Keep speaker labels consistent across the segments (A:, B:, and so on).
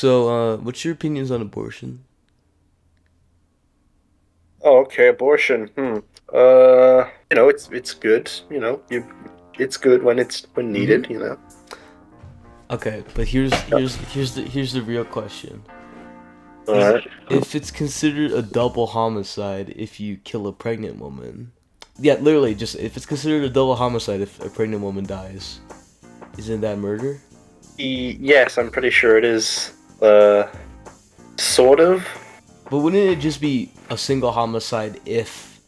A: So, what's your opinions on abortion?
B: Oh, okay, abortion. It's good. It's good when when
A: Mm-hmm.
B: needed.
A: Okay, but here's the real question:
B: All
A: Is
B: right.
A: if it's considered a double homicide if you kill a pregnant woman? Yeah, literally, just if it's considered a double homicide if a pregnant woman dies, isn't that murder?
B: Yes, I'm pretty sure it is. Sort of.
A: But wouldn't it just be a single homicide if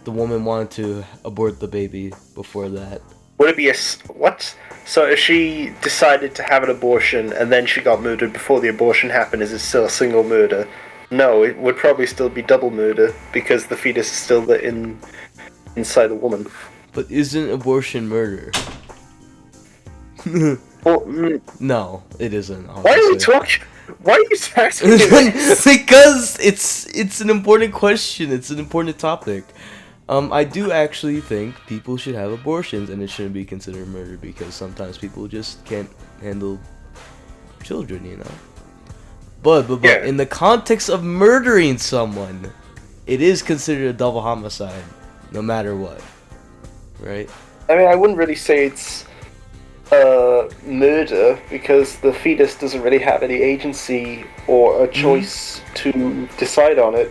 A: the woman wanted to abort the baby before that?
B: Would it be what? So if she decided to have an abortion and then she got murdered before the abortion happened, is it still a single murder? No, it would probably still be double murder because the fetus is still inside the woman.
A: But isn't abortion murder?
B: Well,
A: No, it isn't.
B: why are you
A: Obviously.
B: talking? Why are you asking me this?
A: Because it's an important question. It's an important topic. I do actually think people should have abortions, and it shouldn't be considered murder because sometimes people just can't handle children, you know. But
B: Yeah.
A: in the context of murdering someone, it is considered a double homicide, no matter what, right?
B: I mean, I wouldn't really say it's murder because the fetus doesn't really have any agency or a choice to decide on it.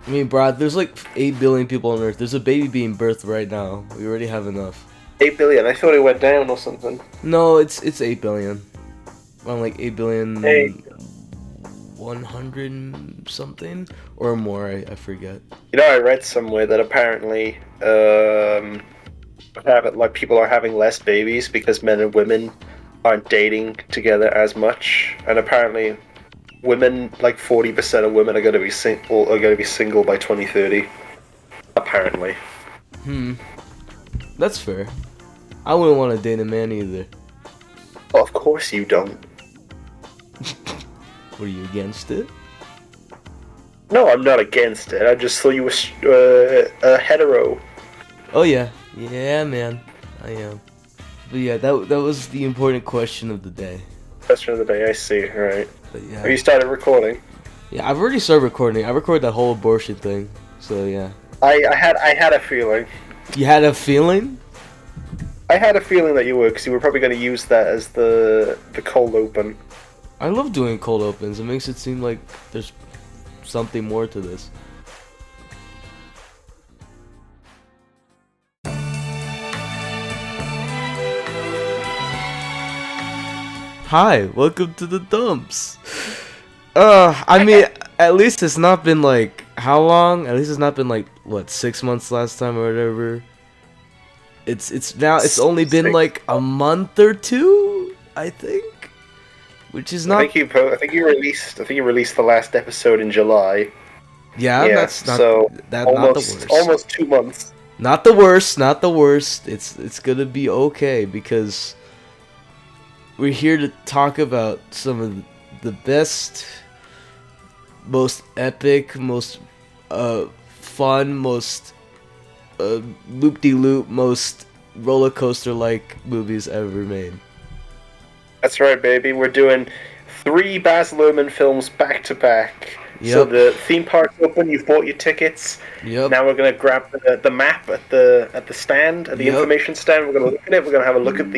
A: I mean, Brad, there's like 8 billion people on Earth. There's a baby being birthed right now. We already have enough.
B: 8 billion. I thought it went down or something.
A: No, it's 8 billion. Around like 8
B: Hey,
A: billion 100 something or more. I forget.
B: I read somewhere that apparently people are having less babies because men and women aren't dating together as much, and apparently women, like 40% of women, are going to be single by 2030. Apparently.
A: That's fair. I wouldn't want to date a man either.
B: Well, of course you don't.
A: What are you against it?
B: No, I'm not against it. I just thought you were a hetero.
A: Oh yeah, yeah, man, I am. But yeah, that was the important question of the day.
B: Question of the day. I see. All right.
A: But
B: Have you
A: yeah,
B: started recording?
A: yeah, I've already started recording. I recorded that whole abortion thing. So yeah,
B: I had a feeling.
A: you had a feeling?
B: I had a feeling that you were, because you were probably going to use that as the cold open.
A: I love doing cold opens. It makes it seem like there's something more to this. Hi, welcome to the dumps. I mean, at least it's not been like how long? At least it's not been like what 6 months last time or whatever. It's only been like a month or two, I think, which is not.
B: I think you released the last episode in July.
A: Yeah,
B: Yeah,
A: that's not
B: so
A: that not the
B: almost
A: worst.
B: almost 2 months.
A: Not the worst, not the worst. It's gonna be okay because we're here to talk about some of the best, most epic, most fun, most loop-de-loop, most roller coaster like movies ever made.
B: That's right, baby. We're doing 3 Baz Luhrmann films back to back. So
A: Yep.
B: the theme park's open. You've bought your tickets.
A: Yep.
B: Now we're gonna grab the map at the stand, at the
A: Yep.
B: information stand. We're gonna look at it. We're gonna have a look at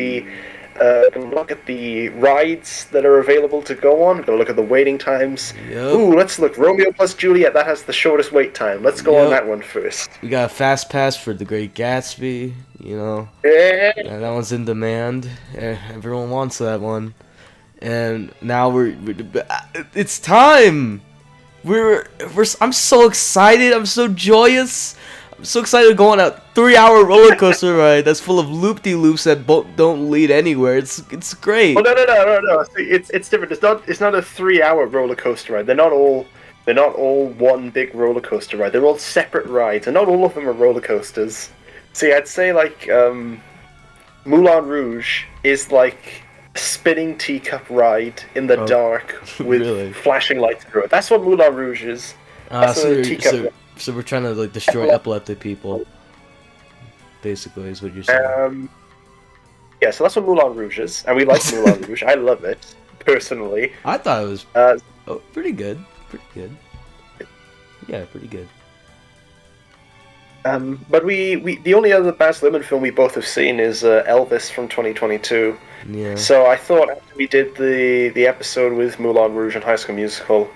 B: the rides that are available to go on. We're gonna look at the waiting times.
A: Yep.
B: Ooh, let's look. Romeo plus Juliet. That has the shortest wait time. Let's go on
A: Yep.
B: that one first.
A: We got a fast pass for the Great Gatsby, you know.
B: Yeah.
A: That one's in demand. Everyone wants that one. And now it's time. I'm so excited. I'm so joyous. I'm so excited to go on a 3-hour roller coaster ride that's full of loop-de-loops that don't lead anywhere. It's great.
B: Oh no. See, it's different. It's not a 3 hour roller coaster ride. They're not all one big roller coaster ride. They're all separate rides, and not all of them are roller coasters. See, I'd say like Moulin Rouge is like a spinning teacup ride in the
A: Oh,
B: dark with
A: really?
B: flashing lights through it. That's what Moulin Rouge is. That's
A: So,
B: a teacup ride.
A: so we're trying to like destroy epileptic people, basically, is what you're saying.
B: Yeah, so that's what Moulin Rouge is, and we like Moulin Rouge. I love it. personally.
A: I thought it was
B: Uh,
A: pretty good. Pretty good. Yeah, pretty good.
B: but the only other Baz Luhrmann film we both have seen is Elvis from 2022.
A: Yeah.
B: So I thought after we did the episode with Moulin Rouge and High School Musical,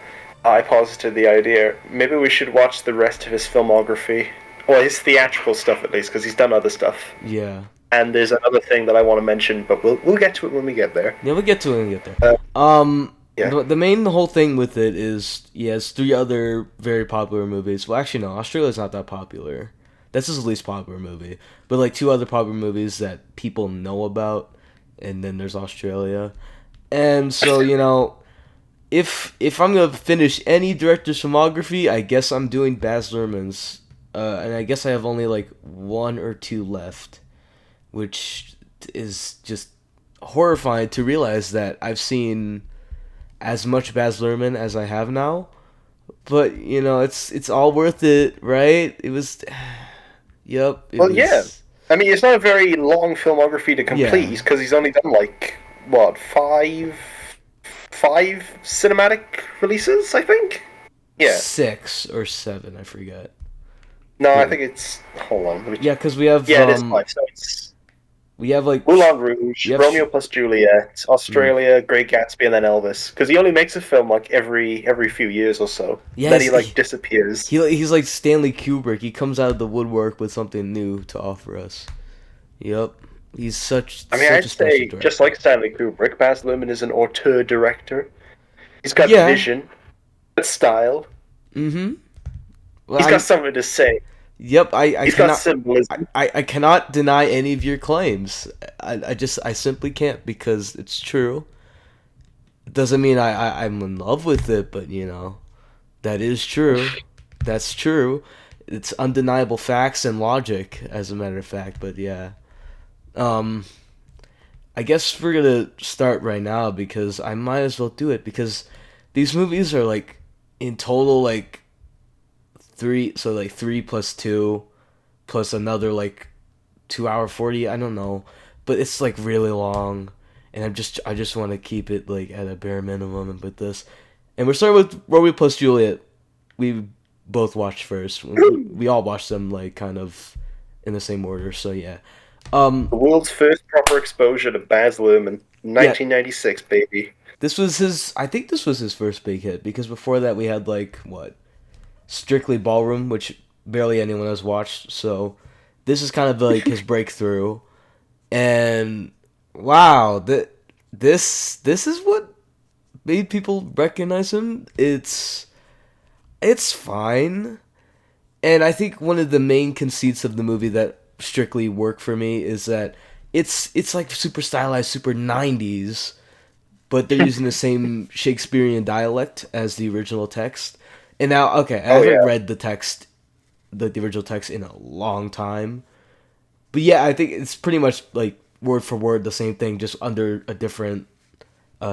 B: I posited the idea maybe we should watch the rest of his filmography, or his theatrical stuff at least, because he's done other stuff.
A: Yeah.
B: And there's another thing that I want to mention, but we'll get to it when we get there.
A: Yeah, we'll get to it when we get there.
B: Yeah.
A: The whole thing with it is, he has 3 other very popular movies. Well, actually, no, Australia's not that popular. That's his least popular movie. But, like, 2 other popular movies that people know about, and then there's Australia. And so, if I'm gonna finish any director's filmography, I guess I'm doing Baz Luhrmann's. And I guess I have only, like, 1 or 2 left, which is just horrifying to realize that I've seen as much Baz Luhrmann as I have now, but it's all worth it, right? It was, yep.
B: Yeah. I mean, it's not a very long filmography to complete, because he's only done like what five cinematic releases, I think. Yeah,
A: 6 or 7, I forget.
B: No, I think it's. Hold on.
A: Yeah, because we have.
B: Yeah, it is 5. So it's.
A: We have like
B: Moulin Rouge, Romeo plus Juliet, Australia, Great Gatsby, and then Elvis. Because he only makes a film like every few years or so.
A: Yeah,
B: then he disappears.
A: He's like Stanley Kubrick. He comes out of the woodwork with something new to offer us. Yep, he's such.
B: I mean, I'd say just like Stanley Kubrick, Baz Luhrmann is an auteur director. He's got vision, but style.
A: Mm-hmm.
B: Well, he's got something to say.
A: Yep,
B: He's got symbolism.
A: I cannot deny any of your claims. I simply can't, because it's true. It doesn't mean I'm in love with it, but that is true. That's true. It's undeniable facts and logic, as a matter of fact. But yeah, I guess we're gonna start right now, because I might as well do it, because these movies are like in total like 3, so like 3 plus 2 plus another like 2 hour 40, I don't know, but it's like really long, and I just want to keep it like at a bare minimum and put this. And we're starting with Romeo plus Juliet. We both watched first. We all watched them like kind of in the same order, so yeah.
B: The world's first proper exposure to Baz Luhrmann, 1996, baby.
A: I think this was his first big hit, because before that we had like what? Strictly Ballroom, which barely anyone has watched, so this is kind of like his breakthrough. And wow, this is what made people recognize him. It's fine, and I think one of the main conceits of the movie that strictly work for me is that it's like super stylized, super 90s, but they're using the same Shakespearean dialect as the original text. And now, okay, I haven't read the text, the original text, in a long time. But yeah, I think it's pretty much like word for word the same thing, just under a different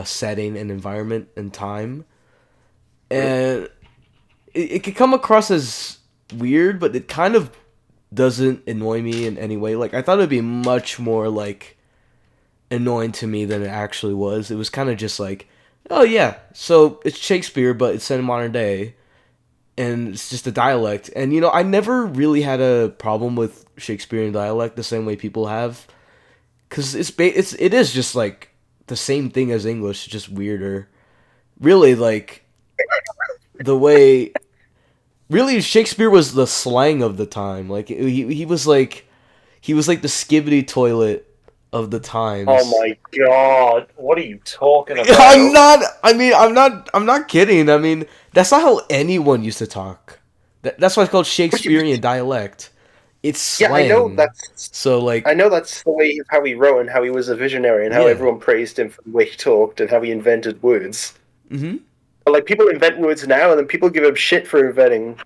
A: setting and environment and time. And it could come across as weird, but it kind of doesn't annoy me in any way. Like, I thought it would be much more like annoying to me than it actually was. It was kind of just like, oh yeah, so it's Shakespeare, but it's set in modern day. And it's just a dialect. And, I never really had a problem with Shakespearean dialect the same way people have. Because it is just, like, the same thing as English, just weirder. Really, like, the way... Really, Shakespeare was the slang of the time. Like, he was like the skibbity toilet of the times.
B: Oh my god, what are you talking about?
A: I'm not kidding. I mean, that's not how anyone used to talk. That's why it's called Shakespearean dialect. It's slang.
B: Yeah, I know that's
A: so like.
B: I know that's the way of how he wrote and how he was a visionary and how everyone praised him for the way he talked and how he invented words.
A: Mm-hmm.
B: But like, people invent words now, and then people give him shit for inventing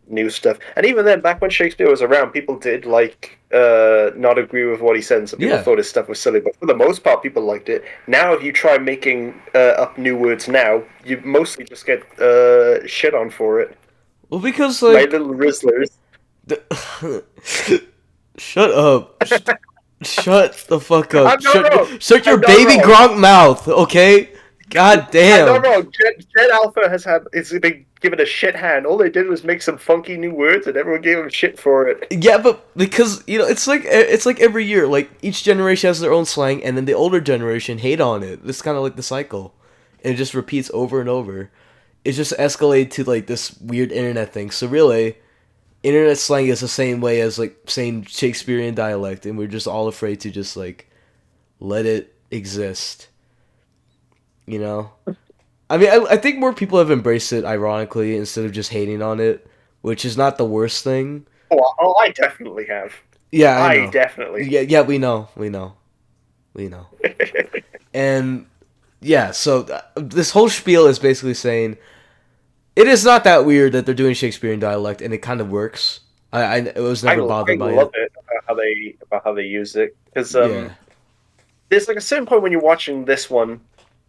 B: new stuff. And even then, back when Shakespeare was around, people did not agree with what he said. Some people thought his stuff was silly, but for the most part, people liked it. Now, if you try making up new words now, you mostly just get shit on for it.
A: Well, because like
B: My Little Rizzlers.
A: Shut up. Shut the fuck up.
B: I'm not wrong.
A: Shut your
B: I'm not
A: baby
B: wrong.
A: Gronk mouth, okay? God
B: I'm
A: damn.
B: not wrong. Gen Alpha it's been given a shit hand. All they did was make some funky new words, and everyone gave them shit for it.
A: Yeah, but because it's like every year, like each generation has their own slang, and then the older generation hate on it. It's kind of like the cycle, and it just repeats over and over. It just escalated to like this weird internet thing. So really, internet slang is the same way as like saying Shakespearean dialect, and we're just all afraid to just like let it exist. You know, I mean, I think more people have embraced it ironically instead of just hating on it, which is not the worst thing.
B: Oh, I definitely have.
A: Yeah, I
B: I
A: know.
B: definitely.
A: Yeah, we know. And yeah, so this whole spiel is basically saying it is not that weird that they're doing Shakespearean dialect, and it kind of works. I was never
B: I
A: bothered by
B: love
A: it.
B: it about how they use it because
A: Yeah.
B: there's like a certain point when you're watching this one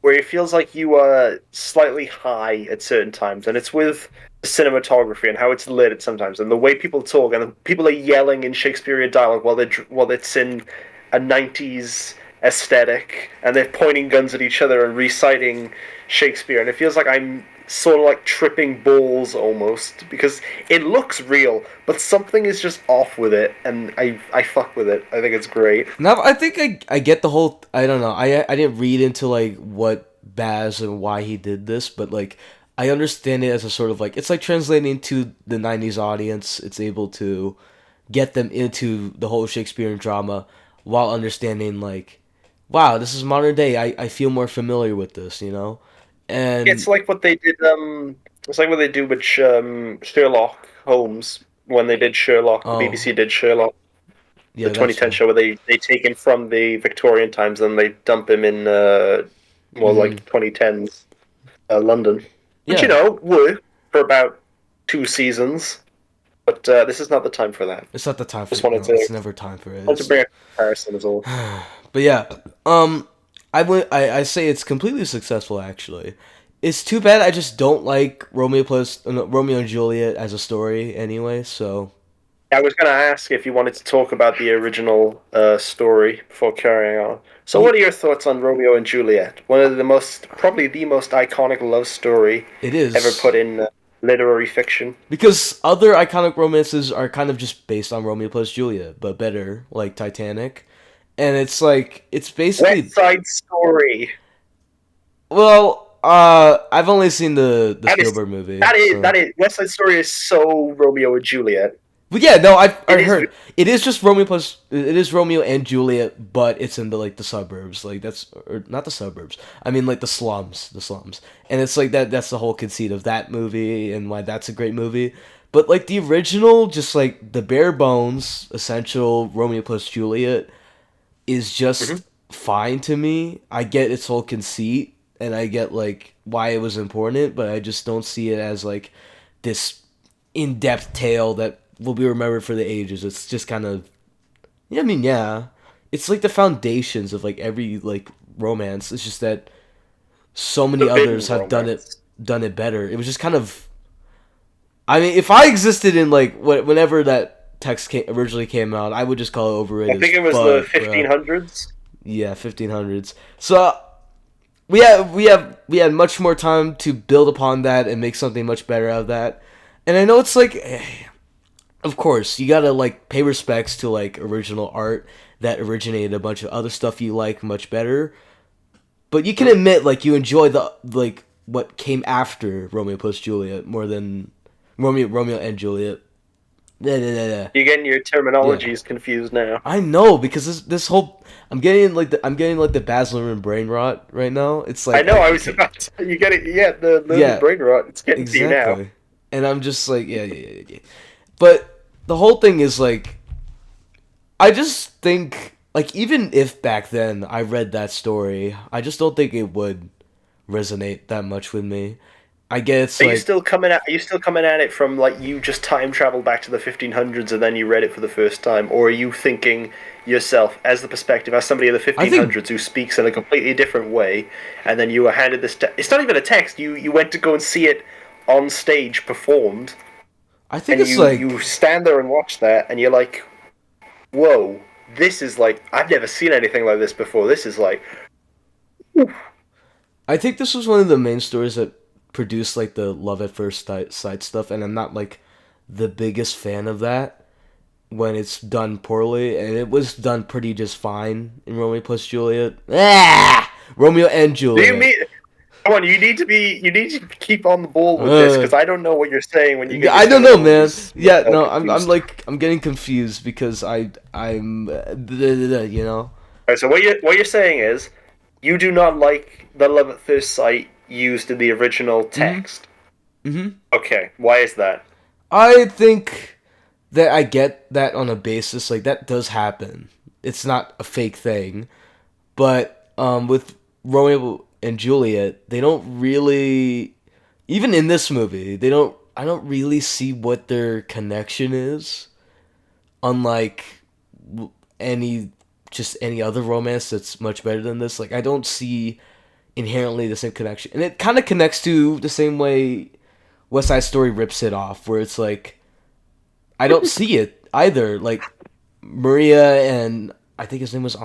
B: where it feels like you are slightly high at certain times, and it's with the cinematography and how it's lit at sometimes, and the way people talk, and people are yelling in Shakespearean dialogue while it's in a '90s aesthetic, and they're pointing guns at each other and reciting Shakespeare, and it feels like I'm sort of like tripping balls almost because it looks real, but something is just off with it, and I fuck with it. I think it's great.
A: Now I think I get the whole. I don't know. I didn't read into like what Baz and why he did this, but like I understand it as a sort of like it's like translating to the '90s audience. It's able to get them into the whole Shakespearean drama while understanding like, wow, this is modern day. I feel more familiar with this, you know,
B: It's
A: and
B: like what they did. It's like what they do with Sherlock Holmes when they did Sherlock. The
A: oh
B: BBC did Sherlock, the
A: yeah, that's
B: 2010
A: true.
B: show where they take him from the Victorian times and they dump him in
A: Hmm.
B: like 2010s London, which
A: Yeah,
B: worked for about 2 seasons. But this is not the time for that.
A: it's not the time for
B: Just
A: it. No, it's never time for it.
B: wanted to bring a comparison as all.
A: But yeah, I say it's completely successful. Actually, it's too bad I just don't like Romeo and Juliet as a story anyway. So
B: I was going to ask if you wanted to talk about the original story before carrying on. So,
A: y-
B: what are your thoughts on Romeo and Juliet? Probably the most iconic love story
A: it
B: ever put
A: is
B: in literary fiction.
A: because other iconic romances are kind of just based on Romeo plus Juliet, but better, like Titanic, and it's like it's
B: West
A: basically
B: Side Story.
A: well, I've only seen the
B: That is
A: Spielberg movie, so.
B: that is West Side Story is so Romeo and Juliet.
A: But yeah, no, I
B: It is.
A: heard it is just Romeo plus it is Romeo and Juliet, but it's in the like the suburbs, like that's or not the suburbs. I mean like the slums, and it's like that's the whole conceit of that movie and why that's a great movie. But like the original, just like the bare bones essential Romeo plus Juliet is
B: Mhm.
A: just fine to me. I get its whole conceit and I get like why it was important, but I just don't see it as like this in-depth tale that will be remembered for the ages. It's just kind of yeah, I mean, yeah. It's like the foundations of like every like romance. It's just that so many
B: Forbidden
A: others have
B: romance.
A: done it better. It was just kind of I mean, if I existed in like whenever that originally came out, I would just call it
B: I
A: overrated as
B: think it was the
A: fuck, bruh.
B: 1500s.
A: Yeah, 1500s. So we had much more time to build upon that and make something much better out of that. And I know it's like of course, you gotta like pay respects to like original art that originated a bunch of other stuff you like much better. But you can admit like you enjoy the like what came after Romeo plus Juliet more than Romeo and Juliet. Yeah,
B: You're getting your
A: yeah.
B: terminologies confused now.
A: I know because this whole I'm getting like the Baz Luhrmann brain rot right now. It's
B: I
A: like
B: know. I
A: I
B: was
A: can't,
B: about to. You get it. Yeah, the
A: yeah,
B: brain rot. It's getting to you now.
A: exactly. And I'm just like yeah. But the whole thing is like I just think like even if back then I read that story, I just don't think it would resonate that much with me. I guess like
B: Are you still coming at it from like you just time traveled back to the 1500s and then you read it for the first time, or are you thinking yourself as the perspective as somebody of the
A: I think
B: 1500s who speaks in a completely different way, and then you were handed this? It's not even a text. You went to go and see it on stage performed,
A: I think
B: and
A: it's
B: you
A: like
B: stand there and watch that, and you're like, whoa. this is like, I've never seen anything like this before. This is like,
A: I think this was one of the main stories that produced like the love at first sight stuff, and I'm not like the biggest fan of that when it's done poorly, and it was done pretty just fine in Romeo plus Juliet. Romeo and Juliet.
B: do you mean? Come on, you need to keep on the ball with this, because I don't know what you're saying when you get.
A: I don't know, man. Yeah, no, I'm getting confused because I'm you know.
B: Alright, so what you're saying is, you do not like the love at first sight used in the original text.
A: Mm-hmm.
B: Okay, why is that?
A: I think that I get that on a basis, like, that does happen. It's not a fake thing. But with Romeo and Juliet, they don't really, even in this movie, I don't really see what their connection is. Unlike any other romance that's much better than this. Like, I don't see inherently the same connection. And it kind of connects to the same way West Side Story rips it off, where it's like, I don't see it either. Like, Maria and I think his name was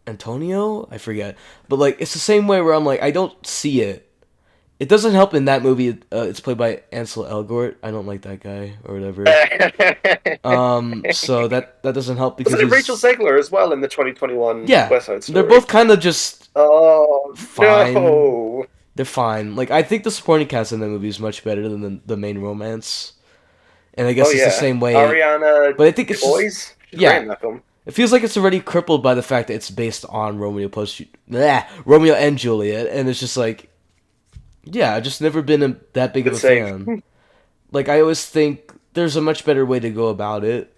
A: Antonio? I forget. But, like, it's the same way where I'm like, I don't see it. It doesn't help in that movie. It's played by Ansel Elgort. I don't like that guy or whatever. So that doesn't help because
B: was it Rachel Zegler as well in the 2021 West Side Story?
A: They're both kind of just fine.
B: No.
A: They're fine. Like, I think the supporting cast in that movie is much better than the main romance. And I guess it's the same way.
B: Ariana,
A: but I think it's
B: boys.
A: Just, that film. It feels like it's already crippled by the fact that it's based on Romeo and Juliet, and it's just like, yeah, I've just never been that big of a fan. Like, I always think there's a much better way to go about it,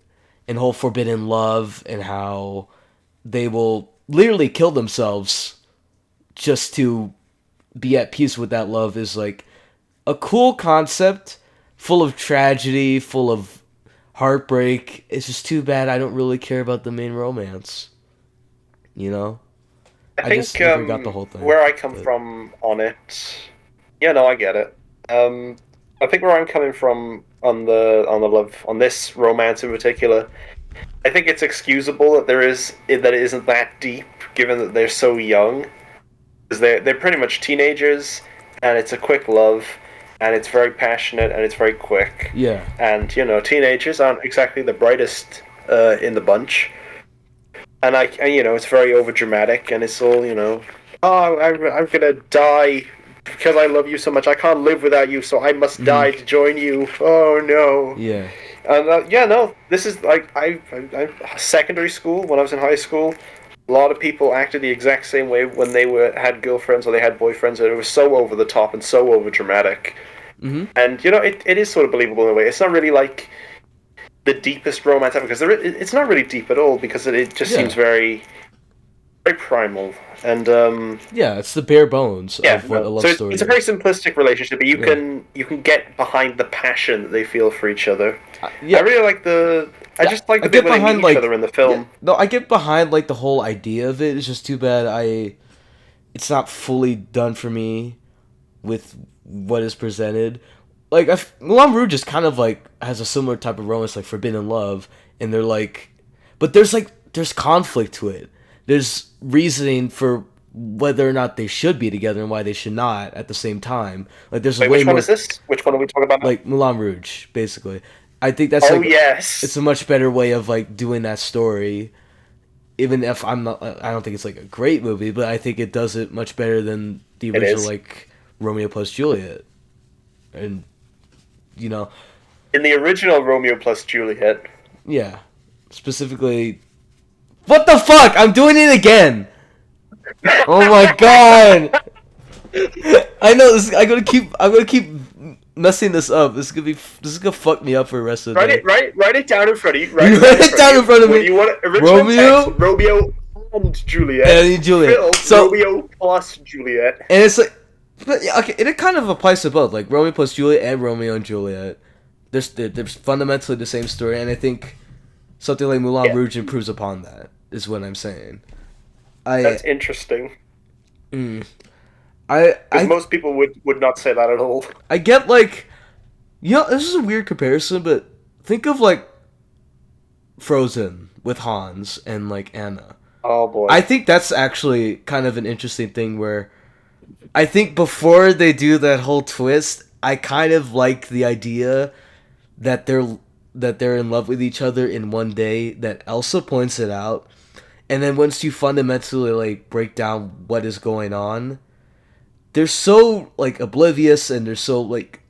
A: and whole forbidden love, and how they will literally kill themselves just to be at peace with that love is like a cool concept, full of tragedy, full of heartbreak. It's just too bad I don't really care about the main romance. You know?
B: I think
A: just never got the whole thing.
B: Where I come from on it, yeah, no, I get it. I think where I'm coming from on this romance in particular, I think it's excusable that it isn't that deep, given that they're so young, because they're pretty much teenagers, and it's a quick love, and it's very passionate, and it's very quick.
A: Yeah.
B: And teenagers aren't exactly the brightest in the bunch, and it's very overdramatic, and it's all oh, I'm gonna die because I love you so much. I can't live without you, so I must die to join you. Oh no.
A: Yeah.
B: And this is like I secondary school, when I was in high school. A lot of people acted the exact same way when they had girlfriends or they had boyfriends, and it was so over the top and so over dramatic.
A: Mm-hmm.
B: And it is sort of believable in a way. It's not really like the deepest romance ever, because it's not really deep at all, because it just seems very, very primal. And
A: it's the bare bones of what a love story
B: is. It's a very simplistic relationship, but you can get behind the passion that they feel for each other. I really like the. I just like the bit where they meet each other in the film.
A: Yeah, no, I get behind like the whole idea of it. It's just too bad it's not fully done for me with what is presented. Like, Moulin Rouge just kind of like has a similar type of romance, like Forbidden Love, and they're like, but there's conflict to it. There's reasoning for whether or not they should be together and why they should not at the same time. Like, there's
B: which one is this? Which one are we talking about now?
A: Like Moulin Rouge, basically. I think that's it's a much better way of like doing that story. Even if I don't think it's like a great movie, but I think it does it much better than the original like Romeo plus Juliet. And in
B: the original Romeo plus Juliet.
A: Yeah. Specifically, what the fuck? I'm doing it again. Oh my god. I know this. I'm gonna keep messing this up. This is gonna fuck me up for the rest of the day.
B: Write it down in front of you.
A: Write it down in front of me.
B: You want Romeo and Juliet.
A: And Juliet.
B: So Romeo plus Juliet.
A: And it's like, okay, it kind of applies to both, like Romeo plus Juliet and Romeo and Juliet. They're fundamentally the same story, and I think something like Moulin Rouge improves upon that. Is what I'm saying.
B: That's interesting.
A: Because
B: most people would not say that at all.
A: I get like, this is a weird comparison, but think of like Frozen with Hans and like Anna.
B: Oh boy.
A: I think that's actually kind of an interesting thing where I think before they do that whole twist, I kind of like the idea that they're in love with each other in one day, that Elsa points it out. And then once you fundamentally like break down what is going on, they're so like oblivious and they're so like,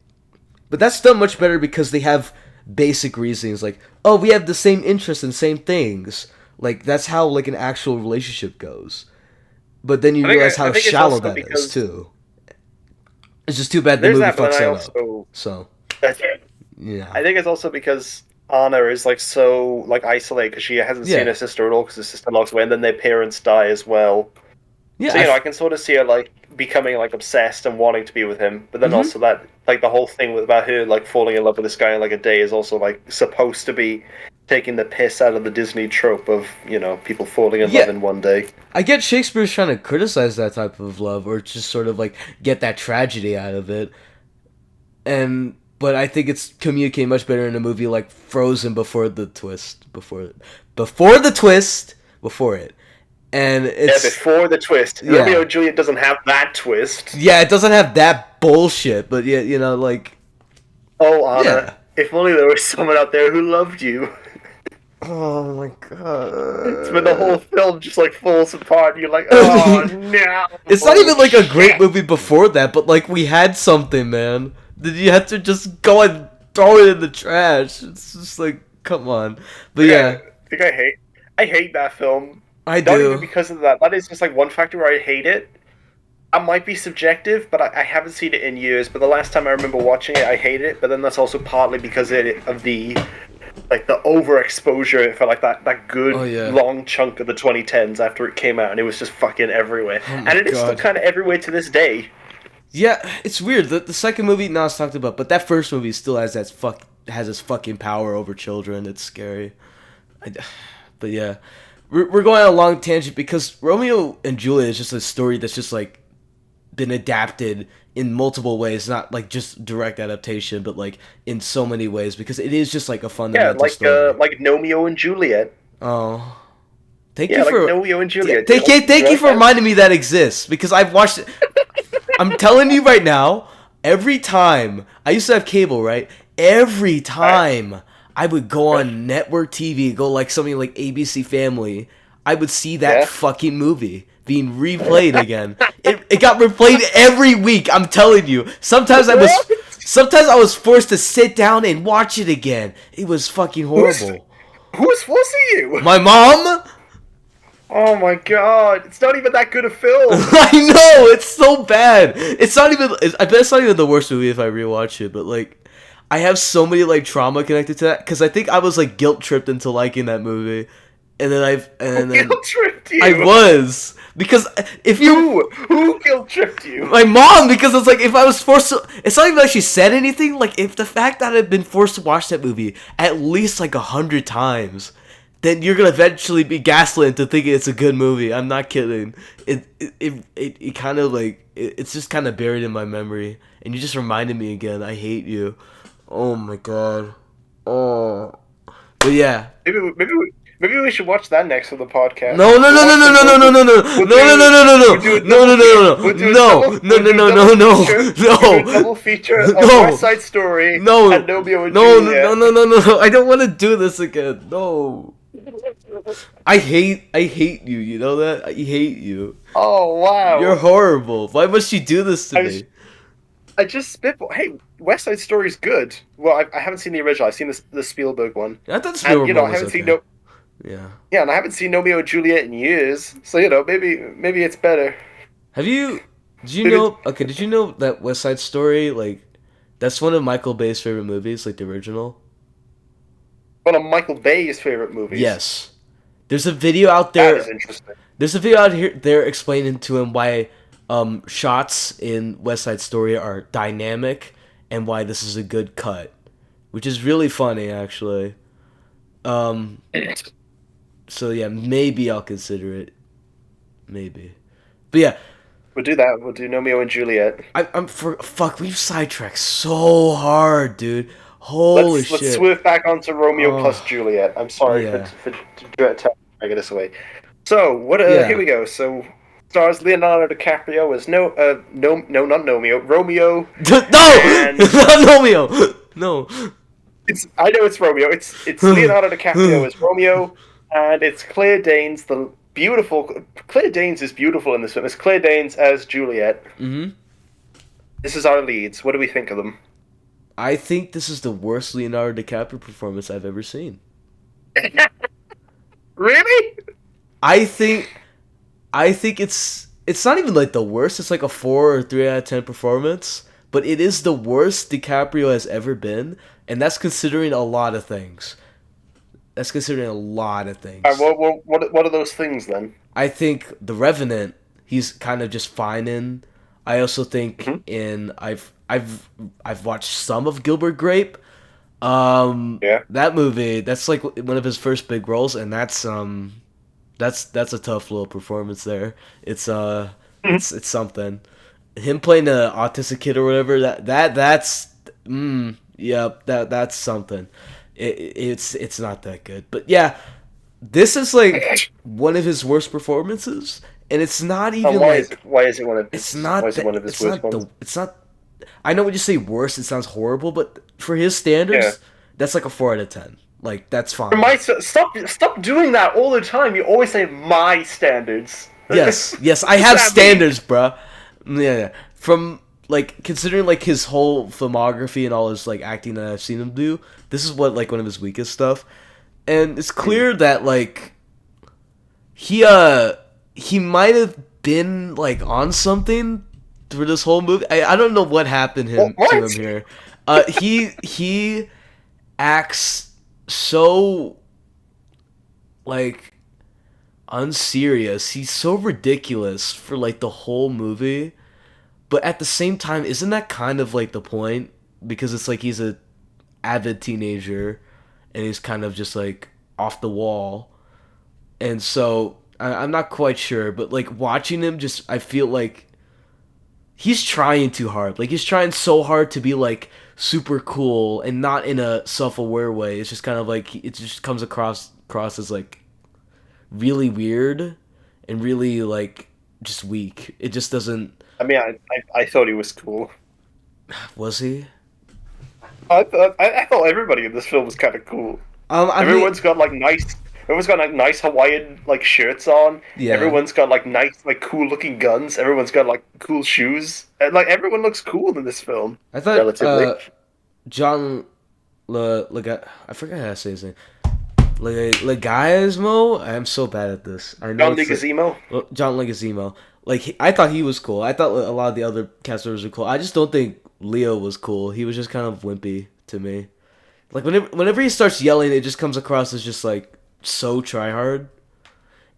A: but that's done much better because they have basic reasons like, oh, we have the same interests and same things. Like that's how like an actual relationship goes. But then you realize how shallow that is too. It's just too bad the movie fucks that up. So yeah,
B: I think it's also because Anna is like so like isolated because she hasn't seen her sister at all because her sister locks away, and then their parents die as well. Yeah, so I can sort of see her like becoming like obsessed and wanting to be with him, but then also that like the whole thing about her like falling in love with this guy in like a day is also like supposed to be taking the piss out of the Disney trope of, you know, people falling in love in one day.
A: I get Shakespeare's trying to criticize that type of love or just sort of like get that tragedy out of it, but I think it's communicated much better in a movie like Frozen before the twist, before it. And it's
B: before the twist. Yeah. Romeo and Juliet doesn't have that twist.
A: Yeah, it doesn't have that bullshit, but yeah, you know, like,
B: oh, Anna, if only there was someone out there who loved you.
A: Oh my god.
B: It's when the whole film just like falls apart and you're like, oh no.
A: It's not even like a great movie before that, but like we had something, man. Did you have to just go and throw it in the trash? It's just like, come on. But yeah.
B: I think I hate that film.
A: I do.
B: Not even because of that. That is just like one factor where I hate it. I might be subjective, but I haven't seen it in years. But the last time I remember watching it, I hated it. But then that's also partly because of the like the overexposure for like that good long chunk of the 2010s after it came out, and it was just fucking everywhere. And it is still kind of everywhere to this day.
A: Yeah, it's weird. The second movie not talked about, but that first movie still has its fucking power over children. It's scary. But yeah. We're going on a long tangent because Romeo and Juliet is just a story that's just like been adapted in multiple ways, not like just direct adaptation, but like in so many ways because it is just like a fundamental story.
B: Like Romeo and Juliet.
A: Oh, thank you for
B: Romeo and Juliet.
A: Thank you for reminding me that exists because I've watched it. I'm telling you right now. Every time I used to have cable, right? Every time. I would go on network TV, go like something like ABC Family. I would see that fucking movie being replayed again. It got replayed every week. I'm telling you. Sometimes I was forced to sit down and watch it again. It was fucking horrible.
B: Who's forcing you?
A: My mom.
B: Oh my god! It's not even that good a film.
A: I know, it's so bad. It's not even. I bet it's not even the worst movie if I rewatch it. But like. I have so many like trauma connected to that because I think I was like guilt tripped into liking that movie, and then
B: guilt tripped you.
A: I was because if you
B: who guilt tripped you?
A: My mom, because it's like if I was forced to. It's not even like she said anything. Like if the fact that I've been forced to watch that movie at least like 100 times, then you're gonna eventually be gaslit into thinking it's a good movie. I'm not kidding. It kind of like it's just kind of buried in my memory, and you just reminded me again. I hate you. Oh my god. Oh. But yeah.
B: Maybe we should watch that next for the podcast.
A: No.
B: Double feature of West Side Story and Romeo and Juliet.
A: No. I don't want to do this again. No. I hate you. You know that? I hate you.
B: Oh wow.
A: You're horrible. Why must you do this to me?
B: I just spitball. Hey, West Side Story is good. Well, I haven't seen the original. I've seen the Spielberg one.
A: I thought Spielberg one was
B: I haven't
A: okay.
B: seen
A: Yeah.
B: Yeah, and I haven't seen Romeo and Juliet in years. So maybe it's better.
A: Did you know that West Side Story, like, that's one of Michael Bay's favorite movies, like the original?
B: One of Michael Bay's favorite movies?
A: Yes. There's a video out there.
B: That is interesting.
A: There's a video out here there explaining to him why shots in West Side Story are dynamic and why this is a good cut, which is really funny actually. So yeah, maybe I'll consider it. Maybe, but yeah,
B: we'll do that. We'll do Romeo and Juliet.
A: Fuck. We've sidetracked so hard, dude. Holy
B: Let's
A: shit.
B: swerve back onto Romeo plus
A: Oh,
B: Juliet. I'm sorry
A: yeah.
B: for dragging this away. So what? Here
A: Yeah.
B: we go. So stars Leonardo DiCaprio as not Nomeo, Romeo,
A: No!
B: and
A: Not Romeo! No.
B: it's I know it's Romeo. It's Leonardo DiCaprio as Romeo, and it's Claire Danes, the beautiful Claire Danes is beautiful in this film. It's Claire Danes as Juliet.
A: Hmm.
B: This is our leads. What do we think of them?
A: I think this is the worst Leonardo DiCaprio performance I've ever seen.
B: Really?
A: I think I think it's not even like the worst. It's like a 4 or 3 out of 10 performance, but it is the worst DiCaprio has ever been, and that's considering a lot of things. That's considering a lot of things.
B: What are those things then?
A: I think The Revenant, he's kind of just fine in. I also think
B: Hmm.
A: in I've watched some of Gilbert Grape.
B: Yeah.
A: That movie, that's like one of his first big roles, and that's a tough little performance there. It's something. Him playing the autistic kid or whatever, that's yep, that's something. It's not that good. But yeah, this is like one of his worst performances, and it's not
B: And
A: even like
B: why is it one of
A: it's
B: his why
A: not
B: is it
A: that
B: one of his worst ones?
A: it's not. I know when you say worse, it sounds horrible, but for his
B: Yeah.
A: standards, that's like a 4 out of 10. Like that's
B: For
A: fine.
B: stop doing that all the time. You always say my standards.
A: Yes, yes, I
B: What does
A: have
B: that mean?
A: standards, bruh. Yeah, yeah. From like considering like his whole filmography and all his like acting that I've seen him do, this is what like one of his weakest stuff. And it's clear that like he might have been like on something through this whole movie. I don't know what happened to him
B: What?
A: here. He acts so like unserious. He's so ridiculous for like the whole movie. But at the same time, isn't that kind of like the point? Because it's like he's a avid teenager and he's kind of just like off the wall. And so I'm not quite sure, but like watching him just I feel like he's trying too hard. Like he's trying so hard to be like super cool and not in a self-aware way. It's just kind of like it just comes across as like really weird and really like just weak. It just doesn't.
B: I mean, I thought he was cool.
A: Was he?
B: I thought everybody in this film was kind of cool.
A: I mean,
B: Everyone's got like nice. Everyone's got like nice Hawaiian like shirts on.
A: yeah.
B: Everyone's got like nice like cool looking guns. Everyone's got like cool shoes. And, like everyone looks cool in this film,
A: I thought
B: relatively.
A: John I forgot how to say his name. Leguizamo? I'm so bad at this. I know
B: John
A: it's like,
B: Leguizamo.
A: well, John Leguizamo. Like I thought he was cool. I thought a lot of the other cast members were cool. I just don't think Leo was cool. He was just kind of wimpy to me. Like whenever he starts yelling, it just comes across as just like so try hard.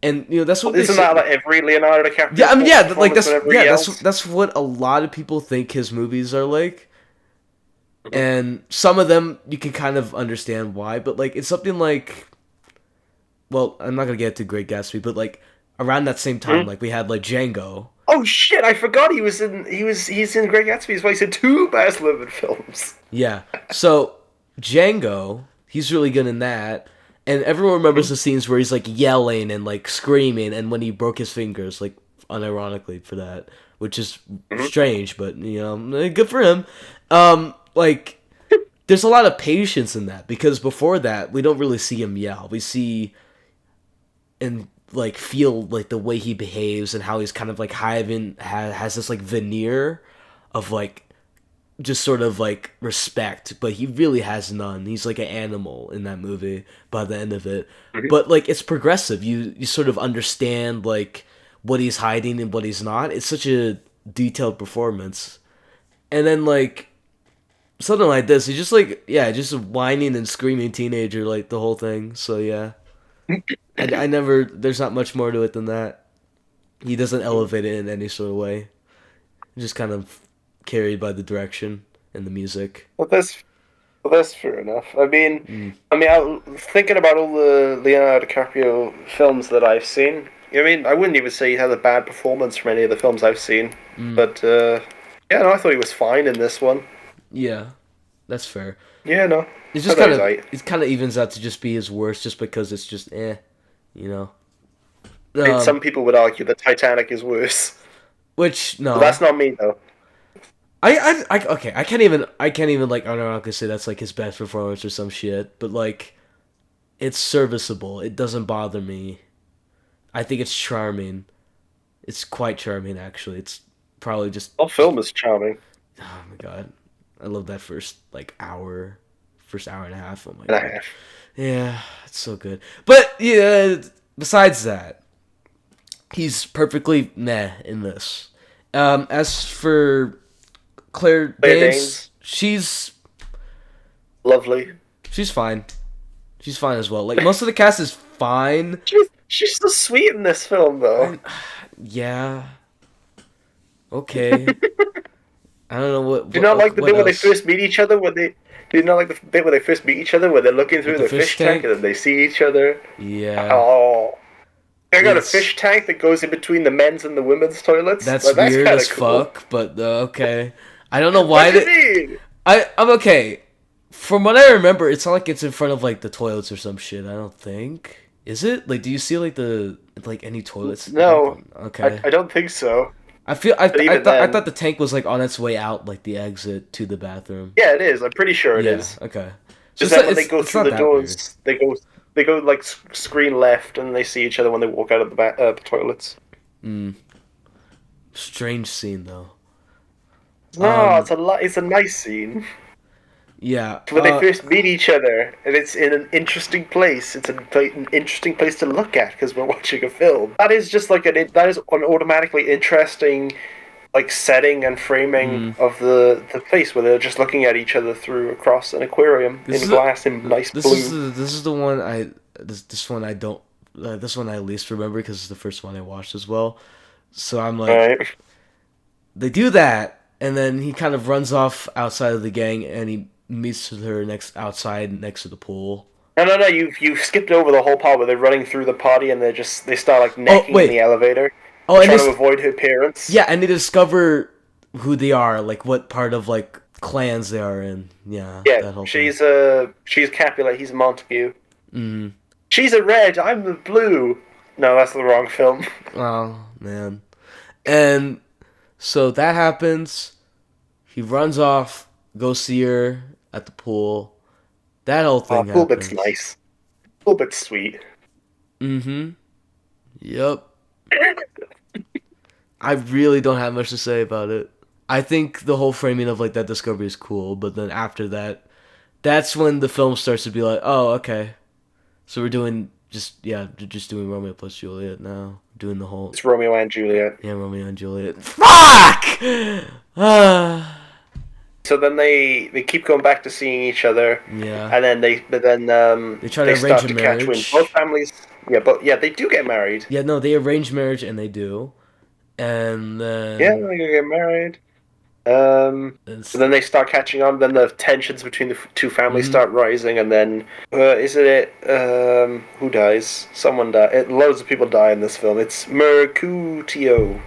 A: And that's what they
B: Isn't
A: say.
B: that like every Leonardo DiCaprio?
A: Yeah, I mean, yeah, like
B: performance whenever he yells?
A: that's what a lot of people think his movies are like, and some of them you can kind of understand why, but like it's something like, well, I'm not gonna get to Great Gatsby, but like around that same time, like we had like Django.
B: Oh shit! I forgot he's in Great Gatsby. He's voiced in two Baz Luhrmann films.
A: Yeah, so Django, he's really good in that. And everyone remembers the scenes where he's like yelling and like screaming, and when he broke his fingers, like unironically for that, which is strange, but good for him. Like there's a lot of patience in that because before that we don't really see him yell. We see and like feel like the way he behaves and how he's kind of like has this like veneer of like just sort of like respect, but he really has none. He's like an animal in that movie by the end of it. But like it's progressive. You sort of understand like what he's hiding and what he's not. It's such a detailed performance. And then like something like this, he's just like just a whining and screaming teenager like the whole thing. So yeah. I never there's not much more to it than that. He doesn't elevate it in any sort of way. Just kind of carried by the direction and the music.
B: Well, that's fair enough. Thinking about all the Leonardo DiCaprio films that I've seen. I mean, I wouldn't even say he had a bad performance from any of the films I've seen. But yeah, no, I thought he was fine in this one.
A: Yeah. That's fair.
B: Yeah, no.
A: It's just
B: That
A: kind
B: is
A: of
B: right.
A: it kind of evens out to just be his worst, just because it's just you know.
B: I mean, some people would argue that Titanic is worse.
A: Which
B: But
A: no,
B: that's not me though.
A: okay, I can't even like unironically say that's like his best performance or some shit, but like it's serviceable. It doesn't bother me. I think it's charming. It's quite charming actually. It's probably
B: The film is charming
A: oh my god. I love that first hour and a half. Oh my
B: and a
A: god.
B: half.
A: Yeah, it's so good. But yeah, besides that, he's perfectly meh in this. As for Claire
B: Claire
A: Danes,
B: Danes, lovely.
A: she's fine. She's fine as well. Like most of the cast is fine.
B: She's so sweet in this film though.
A: Yeah. Okay. I don't know
B: Do you not like the
A: what
B: bit where they
A: else.
B: first meet each other? Do you not like the bit where they first meet each other, where they're looking through
A: With
B: the
A: the fish
B: fish tank
A: tank?
B: and then they see each other?
A: Yeah.
B: Oh, I got a
A: It's
B: fish tank that goes in between the men's and the women's toilets.
A: that's
B: Like, that's
A: weird
B: kind
A: as
B: of cool.
A: fuck, but okay. I don't know
B: What
A: why
B: do
A: they
B: you mean?
A: I'm okay. From what I remember, it's not like it's in front of like the toilets or some shit. I don't think. Is it? Like, do you see like any toilets?
B: No,
A: Okay.
B: I don't think so. But
A: I
B: even
A: thought
B: then, yeah, it is. I'm pretty sure it
A: Yeah.
B: is.
A: Okay. So
B: Just that when they
A: it's
B: go
A: it's
B: through
A: not
B: the
A: that weird.
B: doors, they go like screen left, and they see each other when they walk out of the toilets.
A: Strange scene though.
B: No,
A: Um.
B: it's a nice scene.
A: Yeah.
B: When they first meet each other, and it's in an interesting place. It's an interesting place to look at because we're watching a film. That is just like that is an automatically interesting, like setting and framing of the place where they're just looking at each other through across an aquarium in glass in nice blue.
A: This is the one this one I don't this one I least remember because it's the first one I watched as well. So I'm like,
B: Right?
A: they do that, and then he kind of runs off outside of the gang, and he meets with her outside next to the pool.
B: No. You've skipped over the whole part where they're running through the party and they start like necking in the elevator,
A: Oh, and
B: trying to avoid her parents.
A: yeah, and they discover who they are, like what part of like clans they are in. Yeah, that
B: Yeah,
A: whole
B: she's
A: thing.
B: Capulet, he's Montague. She's a red, I'm the blue. No, that's the wrong film.
A: Oh man, and so that happens. He runs off, goes see her at the pool. That whole thing
B: Pool bit's
A: happens.
B: nice. Pool bit's sweet.
A: Mm-hmm. Yep. I really don't have much to say about it. I think the whole framing of like that discovery is cool, but then after that, that's when the film starts to be like, oh, okay. So we're doing just doing Romeo plus Juliet now. Doing the whole
B: It's Romeo and Juliet.
A: yeah, Romeo and Juliet. Fuck! Ah.
B: So then they keep going back to seeing each other,
A: Yeah.
B: and then they
A: try to
B: they
A: arrange
B: start
A: a
B: to catch wind.
A: marriage.
B: Both families, they do get married.
A: Yeah, no, they arrange marriage and they do. And
B: Yeah,
A: then
B: they get married.
A: it's
B: So then they start catching on. Then the tensions between the two families
A: mhm.
B: start rising, and then who dies? Someone dies. Loads of people die in this film. It's Mercutio.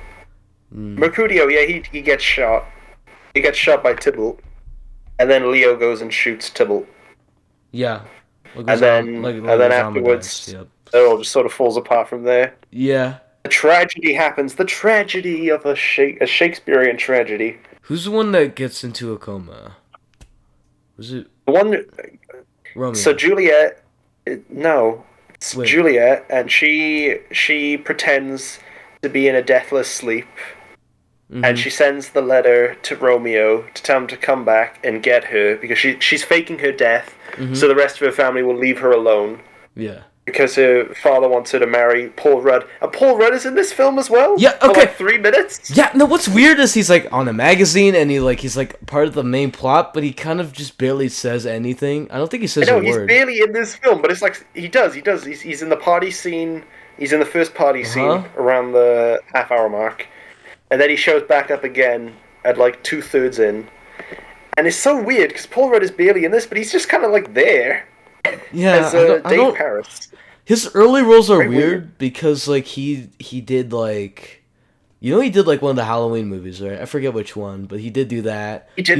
B: Mercutio, yeah, he gets shot. He gets shot by Tybalt, and then Leo goes and shoots Tybalt,
A: Yeah.
B: and then afterwards,
A: Yep.
B: it all just sort of falls apart from there.
A: Yeah.
B: The tragedy happens. The tragedy of a Shakespearean tragedy.
A: Who's the one that gets into a coma? Was it
B: The one.
A: Romeo?
B: So Juliet, no, it's
A: Wait.
B: Juliet, and she pretends to be in a deathless sleep, and she sends the letter to Romeo to tell him to come back and get her because she's faking her death, so the rest of her family will leave her alone
A: Yeah.
B: because her father wants her to marry Paul Rudd, and Paul Rudd is in this film as well.
A: Yeah,
B: For
A: okay.
B: like 3 minutes.
A: Yeah, no, what's weird is he's like on a magazine and he's like part of the main plot, but he kind of just barely says anything. I don't think he says
B: No,
A: a
B: he's
A: word.
B: barely in this film, but it's like he does. He's in the party scene. He's in the first party scene around the half-hour mark, and then he shows back up again at like 2/3 in, and it's so weird because Paul Rudd is barely in this, but he's just kind of like there
A: Yeah,
B: as
A: I
B: Dave
A: don't.
B: Paris.
A: His early roles are
B: Very
A: weird
B: weird.
A: because like he did like You know he did like one of the Halloween movies, right? I forget which one, but he did do that.
B: He did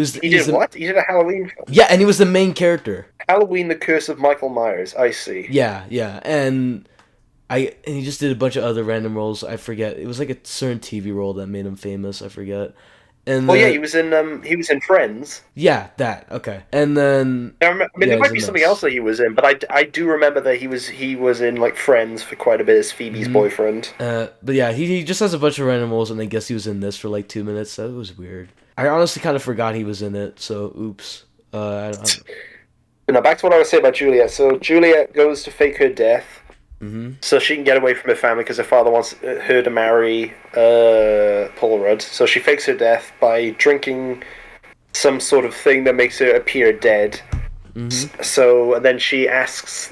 B: what? He did a Halloween film?
A: Yeah, and he was the main character.
B: Halloween: The Curse of Michael Myers. I see.
A: Yeah, and he just did a bunch of other random roles. I forget. It was like a certain TV role that made him famous. I forget. And
B: yeah, he was in Friends.
A: Yeah, that okay. And then
B: there might be something else that he was in, but I do remember that he was in like Friends for quite a bit as Phoebe's boyfriend.
A: But yeah, he just has a bunch of random roles, and I guess he was in this for like 2 minutes. That was weird. I honestly kind of forgot he was in it. So oops. I don't.
B: Now back to what I was saying about Juliet. So Juliet goes to fake her death. So she can get away from her family because her father wants her to marry Paul Rudd. So she fakes her death by drinking some sort of thing that makes her appear dead. So and then she asks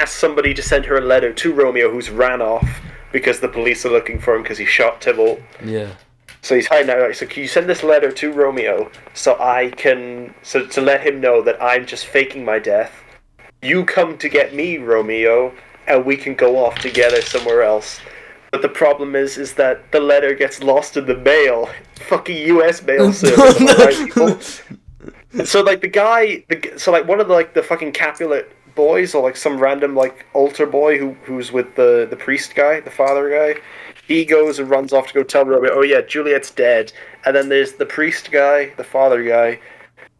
B: somebody to send her a letter to Romeo, who's ran off because the police are looking for him because he shot Tybalt.
A: Yeah.
B: So he's hiding out. So can you send this letter to Romeo so to let him know that I'm just faking my death? You come to get me, Romeo, and we can go off together somewhere else. But the problem is that the letter gets lost in the mail. Fucking U.S. mail service. Right, people? So like one of the fucking Capulet boys, or like some random like altar boy who's with the priest guy, the father guy, he goes and runs off to go tell Romeo, oh yeah, Juliet's dead. And then there's the priest guy, the father guy,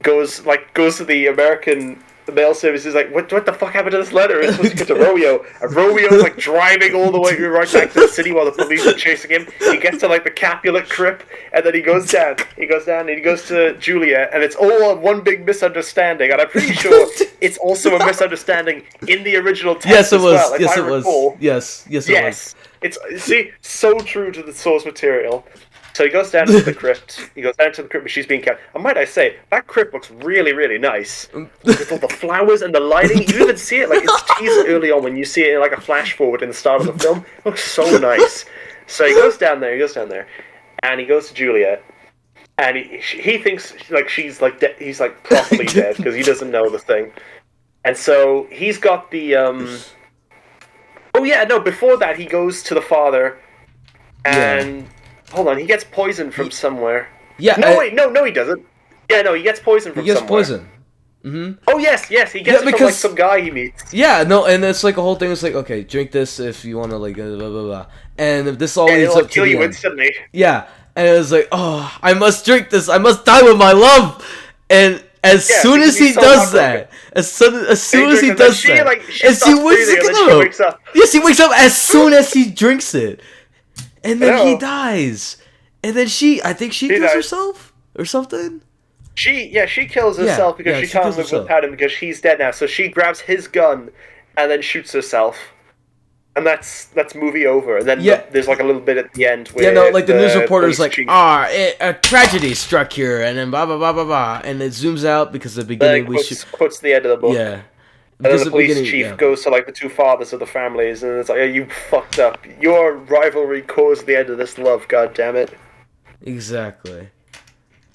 B: goes to the American mail service. Is like, what the fuck happened to this letter? It's supposed to get to Romeo, and Romeo's like driving all the way right back to the city while the police are chasing him. He gets to like the Capulet crypt, and then he goes down and he goes to Juliet, and it's all one big misunderstanding. And I'm pretty sure it's also a misunderstanding in the original text.
A: Yes, it was.
B: Well.
A: Yes, it was. Yes, it was.
B: It's so true to the source material. So he goes down to the crypt. Where she's being kept. And might I say, that crypt looks really, really nice. With all the flowers and the lighting. You even see it, like, it's teased early on when you see it in, like, a flash forward in the start of the film. It looks so nice. So he goes down there, and he goes to Juliet. And he thinks, like, she's, like, he's, like, properly dead, because he doesn't know the thing. And so he's got the, Oh, yeah, no, before that, he goes to the father, and... Yeah. Hold on, he gets poisoned from somewhere. Yeah. No, he doesn't. Yeah, no, he gets poisoned from somewhere. He gets poisoned. Oh, yes, he gets it from, like, some guy he meets.
A: Yeah, no, and it's, like, a whole thing. It's like, okay, drink this if you want to, like, blah, blah, blah. And this all leads up to
B: kill
A: the
B: you
A: end.
B: Instantly.
A: Yeah, and it was like, oh, I must drink this. I must die with my love. And as soon as he does that, as soon as he does that, as he wakes up. Yes, he wakes up as soon as he drinks it. And then he dies. And then I think she kills herself or something.
B: She kills herself because she can't live without him because he's dead now. So she grabs his gun and then shoots herself. And that's movie over. And then there's like a little bit at the end where
A: like the news reporter's like, a tragedy struck here, and then blah blah blah blah blah, and it zooms out because at the beginning
B: quotes the end of the book.
A: Yeah.
B: And then the police chief goes to like the two fathers of the families, and it's like, oh, you fucked up. Your rivalry caused the end of this love. God damn it.
A: Exactly.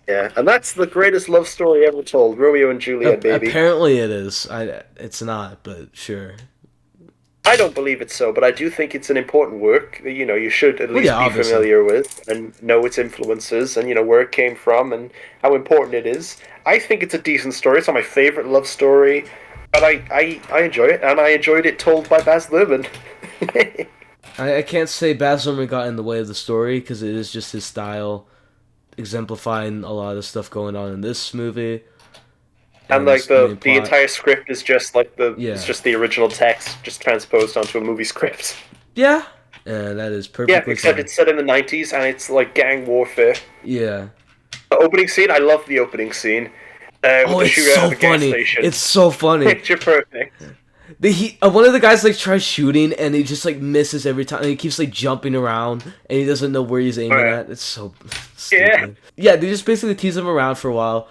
B: Yeah, and that's the greatest love story ever told. Romeo and Juliet, baby.
A: Apparently it is. It's not, but sure.
B: I don't believe it's so, but I do think it's an important work that, you should at least be familiar with and know its influences and, where it came from and how important it is. I think it's a decent story. It's not my favorite love story, but I enjoy it, and I enjoyed it told by Baz Luhrmann.
A: I can't say Baz Luhrmann got in the way of the story, because it is just his style, exemplifying a lot of stuff going on in this movie.
B: And like the entire script is just like it's just the original text just transposed onto a movie script.
A: Yeah. And that is perfectly fine.
B: Except it's set in the 90s and it's like gang warfare.
A: Yeah.
B: The opening scene, I love the opening scene.
A: It's so funny. It's so funny.
B: Picture perfect.
A: One of the guys like tries shooting and he just like misses every time. And he keeps like jumping around and he doesn't know where he's aiming at. It's so stupid. Yeah, they just basically tease him around for a while.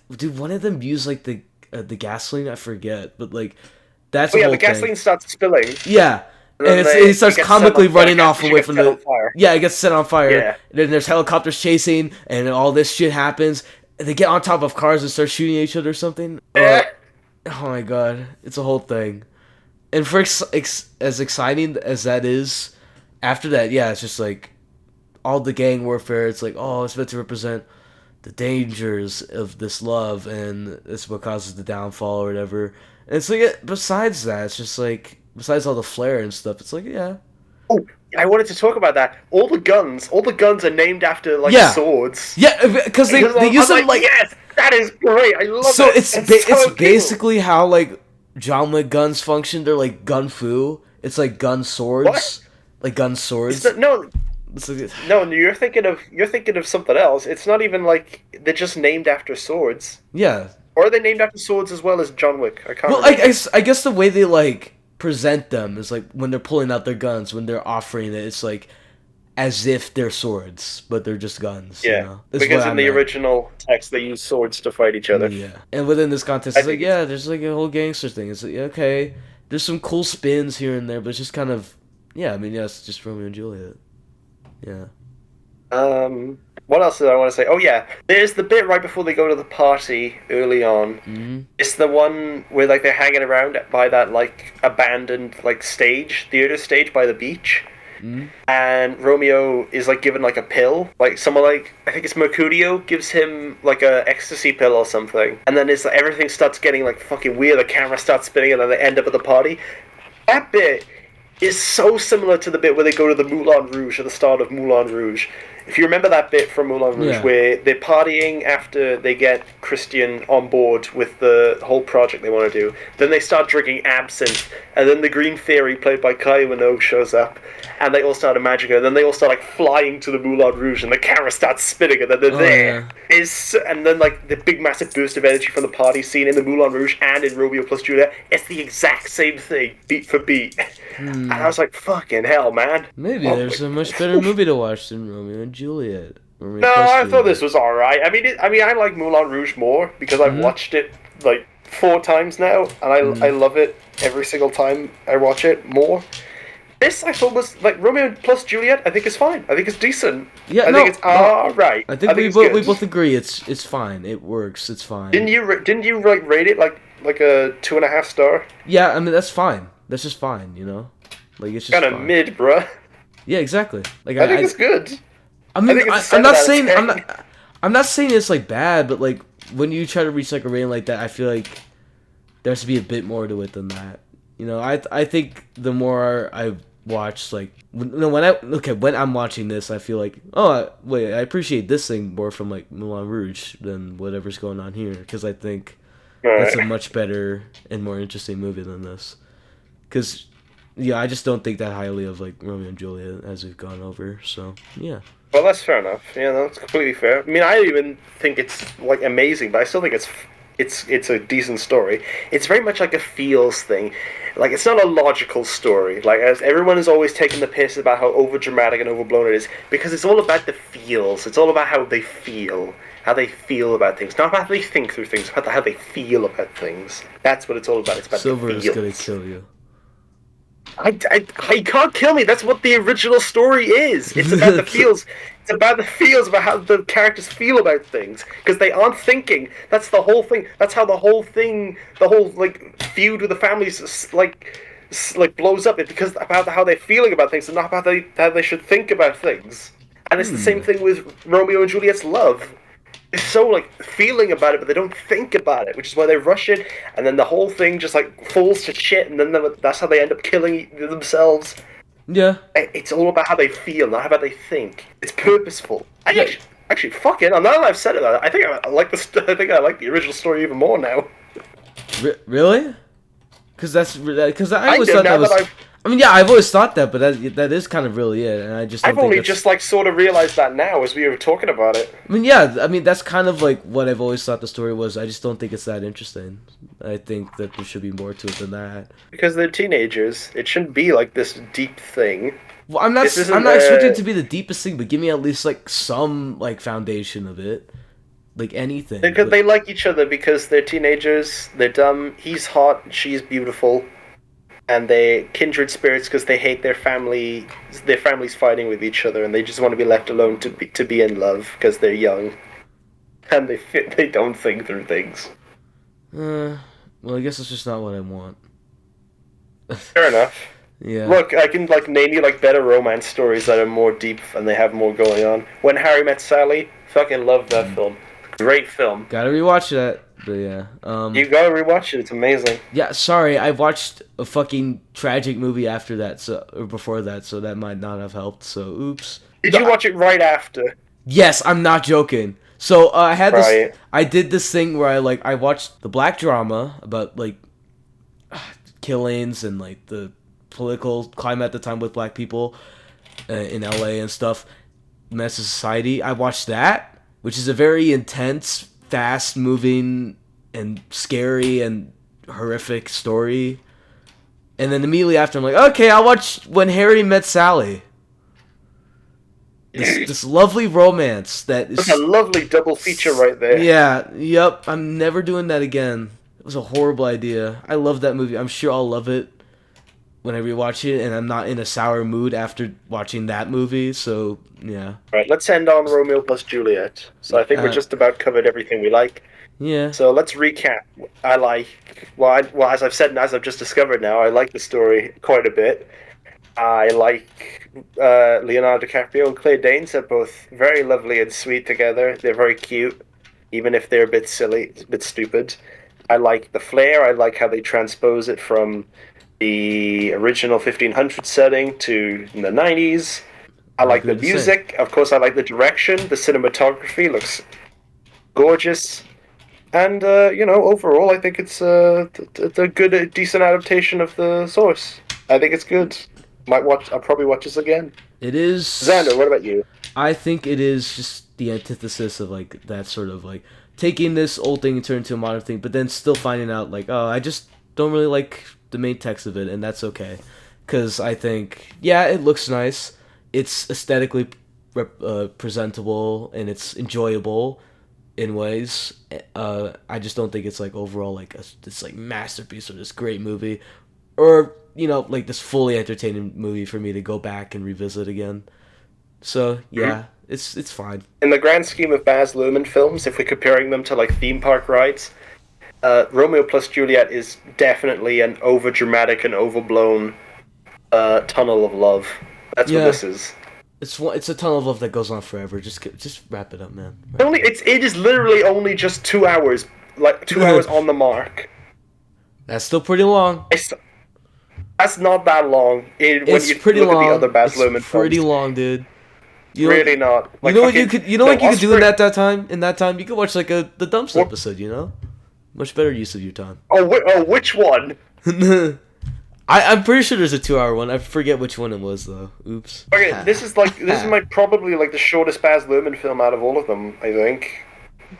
A: Dude, one of them used like the gasoline. I forget, but like that's the whole thing.
B: Gasoline starts spilling.
A: Yeah. And he starts comically running off away from the... Yeah, it gets set on fire. Yeah. And then there's helicopters chasing, and all this shit happens. And they get on top of cars and start shooting at each other or something. Oh my god. It's a whole thing. And for as exciting as that is, after that, yeah, it's just like... all the gang warfare. It's like, oh, it's meant to represent the dangers of this love, and it's what causes the downfall or whatever. And it's like, besides that, it's just like, besides all the flair and stuff, it's like, yeah.
B: Oh, I wanted to talk about that. All the guns are named after like
A: Yeah.
B: swords.
A: Yeah, because they use them like
B: yes, that is great. I love
A: so
B: it.
A: it's
B: cool.
A: basically how like John Wick guns function. They're like gun fu. It's like gun swords,
B: What?
A: like gun swords.
B: No,
A: It's like,
B: no, you're thinking of something else. It's not even like they're just named after swords.
A: yeah.
B: Or are they named after swords as well as John Wick? I can't
A: Well,
B: remember.
A: I guess the way they like present them is like when they're pulling out their guns, when they're offering it, it's like as if they're swords, but they're just guns.
B: Yeah,
A: you know? That's
B: because
A: what
B: in
A: I
B: the
A: meant.
B: original text they use swords to fight each other.
A: Yeah, and within this context,
B: I
A: it's like,
B: think
A: yeah, there's like a whole gangster thing. It's like, okay, there's some cool spins here and there, but it's just kind of, yeah, I mean, yeah, it's just Romeo and Juliet. Yeah.
B: What else did I want to say? Oh yeah, there's the bit right before they go to the party early on.
A: Mm-hmm.
B: It's the one where like they're hanging around by that like abandoned like theater stage by the beach.
A: Mm-hmm.
B: And Romeo is like given like a pill, like someone like I think it's Mercurio gives him like a ecstasy pill or something, and then it's like everything starts getting like fucking weird. The camera starts spinning, and then they end up at the party. That bit is so similar to the bit where they go to the Moulin Rouge at the start of Moulin Rouge. If you remember that bit from Moulin Rouge,
A: Yeah.
B: where they're partying after they get Christian on board with the whole project they want to do, then they start drinking absinthe, and then the Green Fairy, played by Kylie Minogue, shows up, and they all start imagining, and then they all start like flying to the Moulin Rouge, and the camera starts spinning, and then they're there. And then like the big massive burst of energy from the party scene in the Moulin Rouge and in Romeo plus Juliet, it's the exact same thing, beat for beat. And I was like, fucking hell, man.
A: Maybe there's a much better movie to watch than Romeo and Juliet.
B: No, I thought this was alright. I mean, I like Moulin Rouge more because I've watched it like 4 times now, and I love it every single time I watch it more. This I thought was like Romeo plus Juliet. I think is fine. I think it's decent.
A: Yeah,
B: I think it's alright.
A: I think
B: it's
A: we
B: good.
A: both agree it's fine. It works. It's fine.
B: Didn't you like rate it like a 2.5 star?
A: Yeah, I mean that's fine. That's just fine. You know, like it's just
B: Kind of
A: fine.
B: mid, bruh.
A: Yeah, exactly. Like
B: I think it's good.
A: I mean,
B: think it's a
A: I'm not
B: 7 out of
A: saying
B: 10.
A: I'm not saying it's like bad, but like when you try to reach like a rating like that, I feel like there has to be a bit more to it than that. You know, I think the more I watch, like when I'm watching this, I feel like, oh wait, I appreciate this thing more from like Moulin Rouge than whatever's going on here, because I think that's a much better and more interesting movie than this. Because yeah, I just don't think that highly of like Romeo and Juliet as we've gone over. So yeah.
B: Well, that's fair enough. Yeah, that's completely fair. I mean, I don't even think it's like amazing, but I still think it's a decent story. It's very much like a feels thing. Like, it's not a logical story. Like, as everyone is always taking the piss about how overdramatic and overblown it is, because it's all about the feels. It's all about how they feel about things. Not about how they think through things, but how they feel about things. That's what it's all about. It's about
A: Silver
B: the
A: is
B: feels.
A: gonna kill you.
B: I can't kill me. That's what the original story is. It's about the feels. It's about the feels, about how the characters feel about things, because they aren't thinking. That's the whole thing. That's how the whole like feud with the families like blows up. It's because about how they're feeling about things, and not about how they should think about things. And it's the same thing with Romeo and Juliet's love. They're so like feeling about it, but they don't think about it, which is why they rush it, and then the whole thing just like falls to shit, and then that's how they end up killing themselves.
A: Yeah.
B: It's all about how they feel, not how they think. It's purposeful. Actually, fuck it. Now that I've said it, I think I like the original story even more now.
A: Really? Because I always
B: do,
A: thought
B: now
A: that was.
B: that
A: I mean, yeah, I've always thought that, but that is kind of really it, and I just. Don't
B: I've
A: think
B: only
A: that's-
B: just like sort of realized that now as we were talking about it.
A: I mean, yeah, I mean that's kind of like what I've always thought the story was. I just don't think it's that interesting. I think that there should be more to it than that.
B: Because they're teenagers, it shouldn't be like this deep thing.
A: Well, I'm not
B: This isn't,
A: expecting it to be the deepest thing, but give me at least like some like foundation of it, like anything.
B: Because they like each other because they're teenagers. They're dumb. He's hot. She's beautiful. And they're kindred spirits because they hate their family. Their families fighting with each other, and they just want to be left alone to be in love because they're young, and they don't think through things.
A: Well, I guess it's just not what I want.
B: Fair enough.
A: Yeah.
B: Look, I can like name you like better romance stories that are more deep and they have more going on. When Harry Met Sally, fucking love that film. Great film.
A: Gotta rewatch that. But yeah.
B: You gotta rewatch it. It's amazing.
A: Yeah, sorry, I watched a fucking tragic movie after that, so or before that, so that might not have helped. So, oops.
B: Did you watch it right after?
A: Yes, I'm not joking. So I had this.
B: Right.
A: I did this thing where I watched the black drama about like killings and like the political climate at the time with black people in LA and stuff, Menace to Society. I watched that, which is a very intense, fast moving, and scary and horrific story. And then immediately after, I'm like, okay, I'll watch When Harry Met Sally. This lovely romance that is...
B: That's a lovely double feature right there.
A: Yeah, yep, I'm never doing that again. It was a horrible idea. I love that movie. I'm sure I'll love it when I rewatch it, and I'm not in a sour mood after watching that movie, so, yeah.
B: Right, let's end on Romeo plus Juliet. So I think we're just about covered everything we like.
A: Yeah.
B: So let's recap. I like... Well, as I've said and as I've just discovered now, I like the story quite a bit. I like Leonardo DiCaprio and Claire Danes. They're both very lovely and sweet together. They're very cute, even if they're a bit silly, a bit stupid. I like the flair. I like how they transpose it from the original 1500 setting to the 90s. I like the music. Of course, I like the direction. The cinematography looks gorgeous. And, overall, I think it's a good, decent adaptation of the source. I think it's good. I'll probably watch this again.
A: It is...
B: Xander, what about you?
A: I think it is just the antithesis of, like, that sort of, like, taking this old thing and turning it into a modern thing, but then still finding out, like, oh, I just don't really like the main text of it, and that's okay. Because I think, yeah, it looks nice. It's aesthetically presentable, and it's enjoyable in ways. I just don't think it's, like, overall, like, this, like, masterpiece or this great movie. Or... like this fully entertaining movie for me to go back and revisit again. So, yeah, it's fine.
B: In the grand scheme of Baz Luhrmann films, if we're comparing them to, like, theme park rides, Romeo plus Juliet is definitely an over-dramatic and overblown tunnel of love. That's what this is.
A: It's a tunnel of love that goes on forever. Just wrap it up, man.
B: It is literally only just 2 hours, like 2 hours on the mark.
A: That's still pretty long.
B: That's not that long.
A: It's pretty long.
B: At the other Baz Luhrmann
A: it's pretty
B: films.
A: long, dude.
B: Really not. Like,
A: you know what you could do in that time? In that time, you could watch like the Dumpster episode. Much better use of your time.
B: Which one?
A: I'm pretty sure there's a 2-hour one. I forget which one it was though. Oops.
B: Okay, this is probably like the shortest Baz Luhrmann film out of all of them. I think,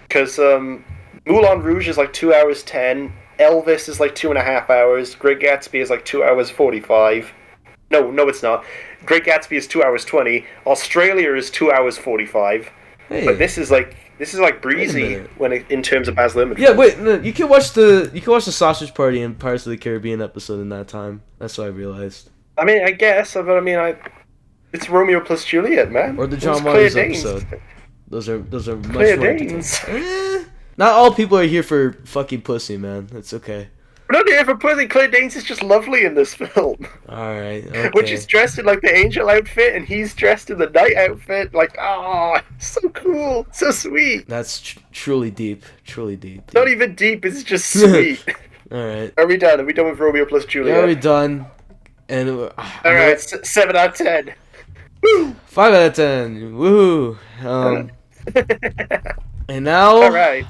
B: because Moulin Rouge is like 2 hours 10. Elvis is like 2.5 hours. Great Gatsby is like 2 hours 45. No, it's not. Great Gatsby is 2 hours 20. Australia is 2 hours 45. Hey. But this is like breezy in terms of Baz Luhrmann.
A: Yeah, wait. No, you can watch the Sausage Party and Pirates of the Caribbean episode in that time. That's what I realized.
B: I mean, I guess, but I mean, it's Romeo plus Juliet, man.
A: Or the John Waters episode. Those are much
B: Claire
A: more
B: Danes.
A: Not all people are here for fucking pussy, man. It's okay.
B: We're not here for pussy. Claire Danes is just lovely in this film.
A: Alright, okay.
B: When she's dressed in, like, the angel outfit, and he's dressed in the knight outfit, like, so cool. So sweet.
A: That's truly deep. Truly deep.
B: Not even deep, it's just sweet.
A: Alright.
B: Are we done? Are we done with Romeo plus Juliet?
A: Yeah, we're done. And
B: Alright, 7 out of 10. Woo!
A: 5 out of 10. Woohoo. And now...
B: Alright.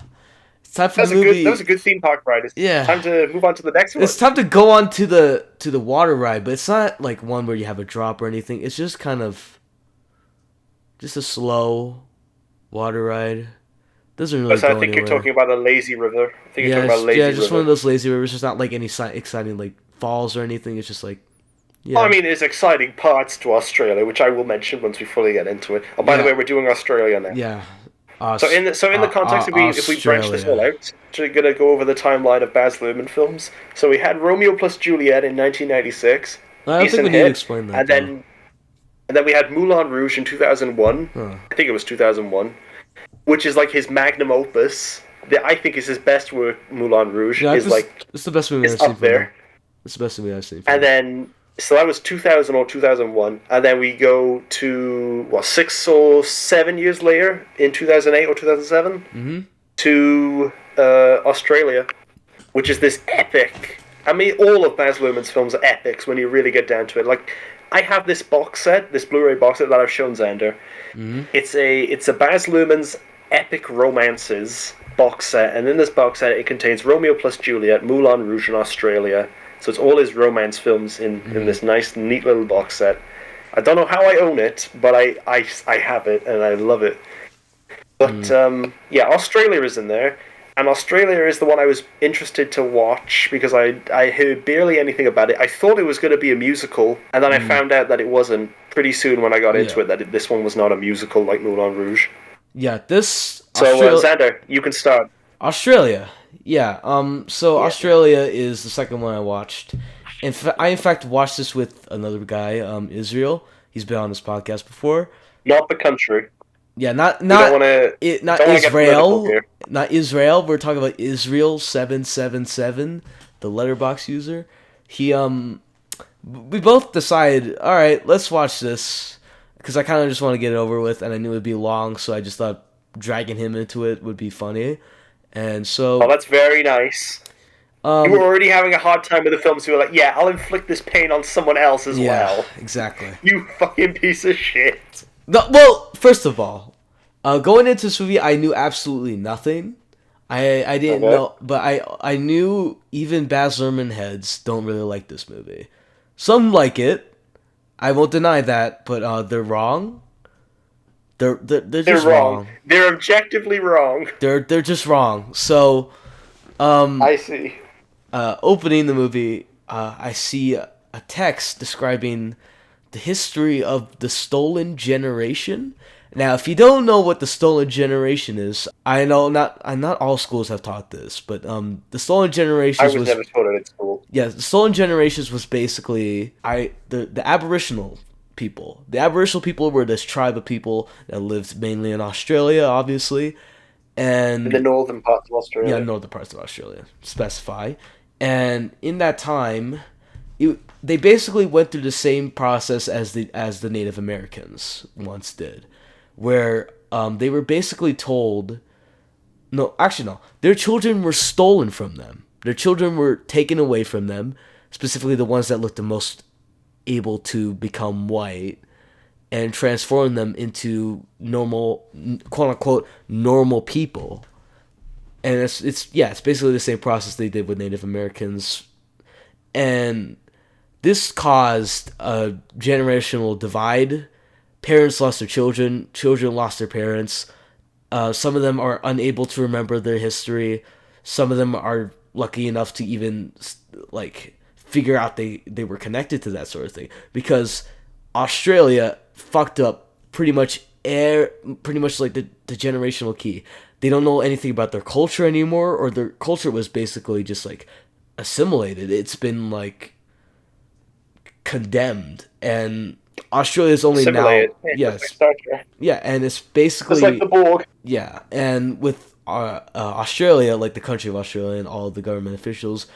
A: Time for the movie.
B: That was a good theme park ride. It's time to move on to the next one.
A: It's time to go on to the water ride, but it's not like one where you have a drop or anything. It's just kind of just a slow water ride. Doesn't really go anywhere.
B: You're talking about a lazy river. I think you're talking about a lazy river.
A: Yeah, just one of those lazy rivers. It's not like any exciting like falls or anything. It's just like
B: Well, I mean, there's exciting parts to Australia, which I will mention once we fully get into it. Oh, by the way, we're doing Australia now.
A: Yeah.
B: So in the context, if we branch this all out, we're going to go over the timeline of Baz Luhrmann films. So we had Romeo plus Juliet in 1996.
A: I don't think we need to explain that.
B: And then we had Moulin Rouge in 2001. I think it was 2001, which is like his magnum opus. I think is his best work. Moulin Rouge is like
A: it's the best movie I've seen.
B: Up there.
A: It's the best movie I've seen.
B: And then So that was 2000 or 2001, and then we go to what 6 or 7 years later in 2008 or 2007
A: Mm-hmm.
B: to Australia, which is this epic. I mean, all of Baz Luhrmann's films are epics when you really get down to it. Like, I have this box set, this Blu-ray box set that I've shown Xander.
A: Mm-hmm.
B: It's a Baz Luhrmann's epic romances box set, and in this box set it contains Romeo plus Juliet, Moulin Rouge in Australia. So it's all his romance films in this nice, neat little box set. I don't know how I own it, but I have it and I love it. But yeah, Australia is in there, and Australia is the one I was interested to watch because I heard barely anything about it. I thought it was going to be a musical, and then I found out that it wasn't pretty soon when I got into it, that this one was not a musical like Moulin Rouge.
A: Yeah, this...
B: So, Xander, you can start.
A: Australia. Yeah, Australia is the second one I watched. I, in fact, watched this with another guy, Israel. He's been on this podcast before.
B: Not the country.
A: Yeah, not
B: Israel.
A: Not Israel. We're talking about Israel 777, the letterbox user. We both decided, all right, let's watch this because I kind of just want to get it over with, and I knew it'd be long, so I just thought dragging him into it would be funny, and so.
B: Oh, that's very nice. You were already having a hard time with the film, so you were like, yeah, I'll inflict this pain on someone else as well.
A: Exactly.
B: You fucking piece of shit.
A: Well, first of all, going into this movie, I knew absolutely nothing. I didn't know, but I knew even Baz Luhrmann heads don't really like this movie. Some like it. I won't deny that, but they're wrong. They're just wrong.
B: They're objectively wrong.
A: They're just wrong. So,
B: I see.
A: Opening the movie, I see a text describing the history of the stolen generation. Now, if you don't know what the stolen generation is, I know not all schools have taught this, but the stolen generations
B: was never taught it at school.
A: Yeah, the stolen generations was basically the Aboriginal people. The Aboriginal people were this tribe of people that lived mainly in Australia, obviously, and
B: in the northern parts of Australia.
A: Yeah, northern parts of Australia, specify. And in that time, they basically went through the same process as the Native Americans once did, where they were basically told, their children were stolen from them. Their children were taken away from them, specifically the ones that looked the most able to become white, and transform them into normal, quote unquote, normal people. And it's basically the same process they did with Native Americans. And this caused a generational divide. Parents lost their children. Children lost their parents. Some of them are unable to remember their history. Some of them are lucky enough to even figure out they were connected to that sort of thing. Because Australia fucked up pretty much like the generational key. They don't know anything about their culture anymore, or their culture was basically just assimilated. It's been condemned, and Australia's only
B: assimilated.
A: Now yes, and it's basically
B: it's like the Borg.
A: Yeah, and with Australia, the country of Australia, and all of the government officials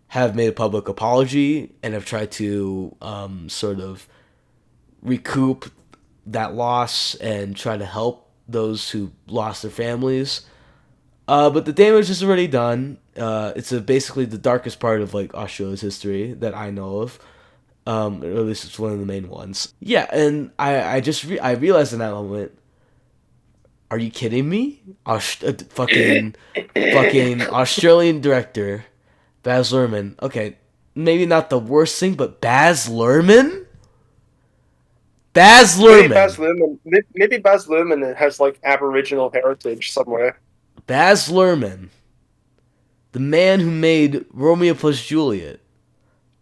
A: have made a public apology and have tried to sort of recoup that loss and try to help those who lost their families. But the damage is already done. It's basically the darkest part of Australia's history that I know of. Or at least it's one of the main ones. Yeah, and I realized in that moment, are you kidding me? Fucking Australian director Baz Luhrmann. Okay, maybe not the worst thing, but Baz Luhrmann?
B: Maybe Baz Luhrmann has Aboriginal heritage somewhere.
A: Baz Luhrmann, the man who made Romeo plus Juliet,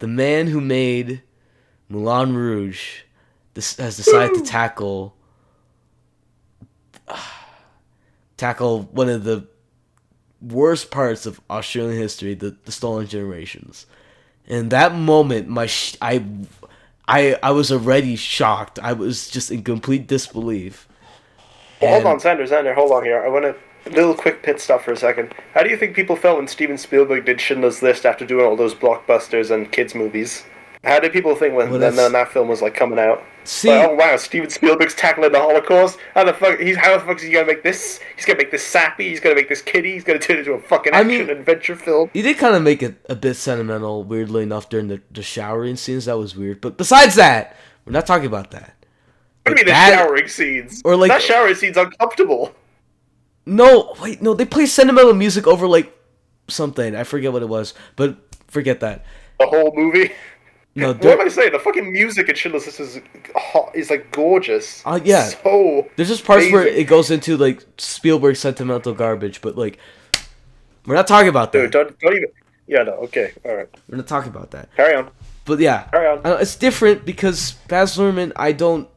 A: the man who made Moulin Rouge, has decided to tackle one of the worst parts of Australian history, the stolen generations. In that moment, I was already shocked. I was just in complete disbelief.
B: Well, hold on, Xander, hold on here. I want a little quick pit stop for a second. How do you think people felt when Steven Spielberg did Schindler's List after doing all those blockbusters and kids movies? How did people think when that film was like coming out?
A: See,
B: like, oh wow, Steven Spielberg's tackling the Holocaust. How the fuck is he gonna make this? He's gonna make this sappy. He's gonna make this kiddie. He's gonna turn it into a fucking action adventure film.
A: He did kind of make it a bit sentimental, weirdly enough, during the showering scenes. That was weird. But besides that, we're not talking about that.
B: What do you mean the showering scenes?
A: Or like
B: that showering scene's uncomfortable.
A: No, wait, no. They play sentimental music over like something. I forget what it was, but forget that.
B: The whole movie.
A: No,
B: what am I saying? The fucking music in Schindler's List is like gorgeous.
A: Yeah.
B: So
A: there's just parts
B: amazing.
A: where it goes into like Spielberg sentimental garbage, but like we're not talking about that.
B: Dude, don't even. Yeah, no. Okay, all right.
A: We're not talking about that.
B: Carry on.
A: But yeah,
B: carry on.
A: It's different because Baz Luhrmann. I don't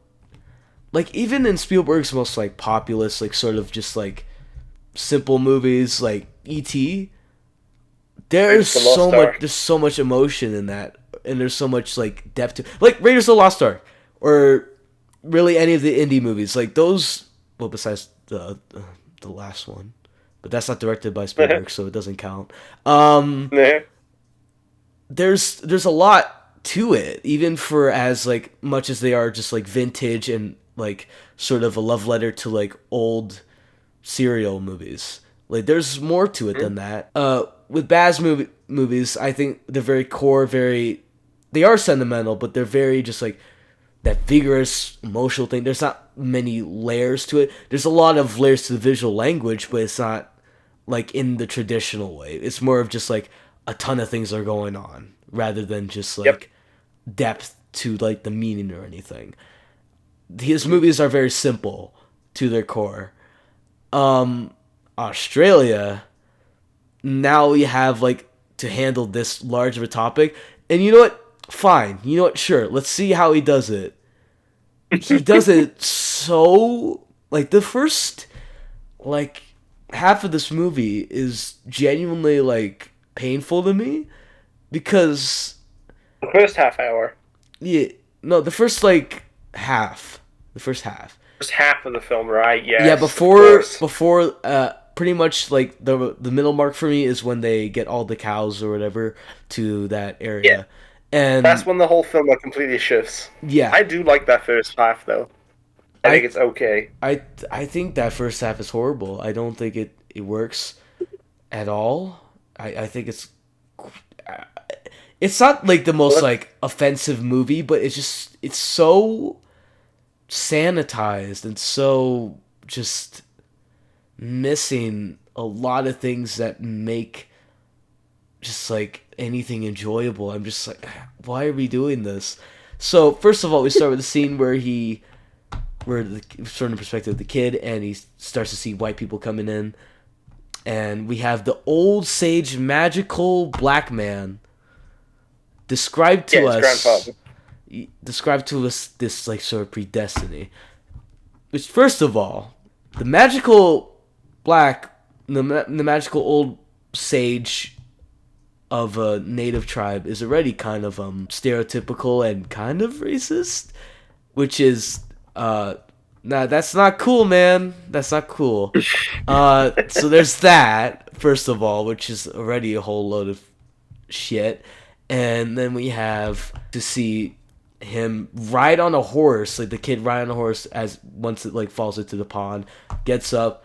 A: like even in Spielberg's most like populist, like sort of just like simple movies like E.T. There's so much emotion in that. And there's so much like depth to like Raiders of the Lost Ark or really any of the indie movies like those. Well, besides the last one, but that's not directed by Spielberg, so it doesn't count. There's a lot to it, even for as like much as they are just like vintage and like sort of a love letter to like old serial movies. Like there's more to it than that. With Baz movies, I think they're very core, they are sentimental, but they're very just like that vigorous emotional thing. There's not many layers to it. There's a lot of layers to the visual language, but it's not like in the traditional way. It's more of just like a ton of things are going on rather than just like depth to like the meaning or anything. His movies are very simple to their core. Australia, now we have like to handle this large of a topic, and you know what? Fine. You know what? Sure. Let's see how he does it. He does it so like the first like half of this movie is genuinely like painful to me because
B: the first half hour.
A: Yeah. No, the first like half. The first half.
B: First half of the film, right? Yes,
A: yeah. Before pretty much like the middle mark for me is when they get all the cows or whatever to that area.
B: Yeah. And that's when the whole film like completely shifts.
A: Yeah.
B: I do like that first half though. I think it's okay.
A: I think that first half is horrible. I don't think it works at all. I think it's not like the most like offensive movie, but it's so sanitized and so just missing a lot of things that make just like anything enjoyable. I'm just like, why are we doing this? So first of all, we start with the scene where from the perspective of the kid, and he starts to see white people coming in, and we have the old sage magical black man described to us this like sort of predestiny. Which first of all, the magical old sage of a native tribe is already kind of stereotypical and kind of racist, which is that's not cool, man. That's not cool. So there's that, first of all, which is already a whole load of shit. And then we have to see him ride on a horse, like the kid ride on a horse once it like falls into the pond, gets up,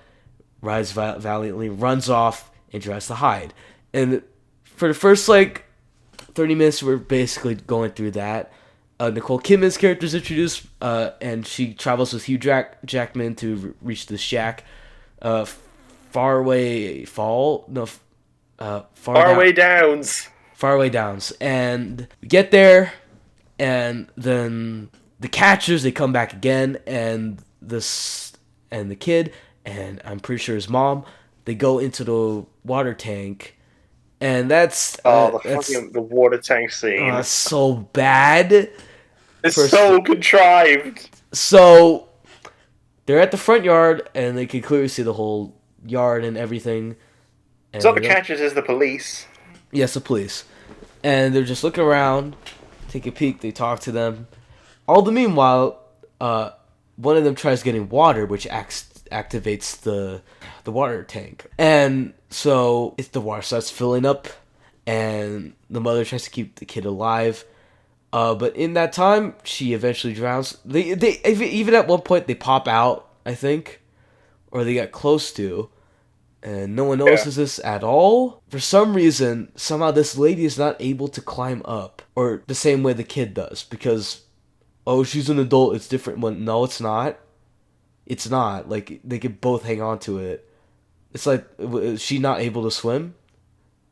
A: rides valiantly, runs off, and tries to hide. And for the first like 30 minutes, we're basically going through that. Nicole Kidman's character is introduced, and she travels with Hugh Jackman to reach the shack. Faraway Downs. And we get there, and then the catchers, they come back again, and the kid, and I'm pretty sure his mom, they go into the water tank. And that's
B: the water tank scene.
A: That's so bad.
B: It's so contrived.
A: So they're at the front yard, and they can clearly see the whole yard and everything. And
B: so the catchers is the police.
A: Yes, the police. And they're just looking around, take a peek. They talk to them. All the meanwhile, one of them tries getting water, which activates the water tank. And so the water starts filling up, and the mother tries to keep the kid alive. But in that time, she eventually drowns. They even at one point they pop out, I think, or they get close to, and no one notices this at all. For some reason, somehow this lady is not able to climb up, or the same way the kid does, because oh, she's an adult, it's different. When no, it's not. It's not. Like they could both hang on to it. It's like, is she not able to swim?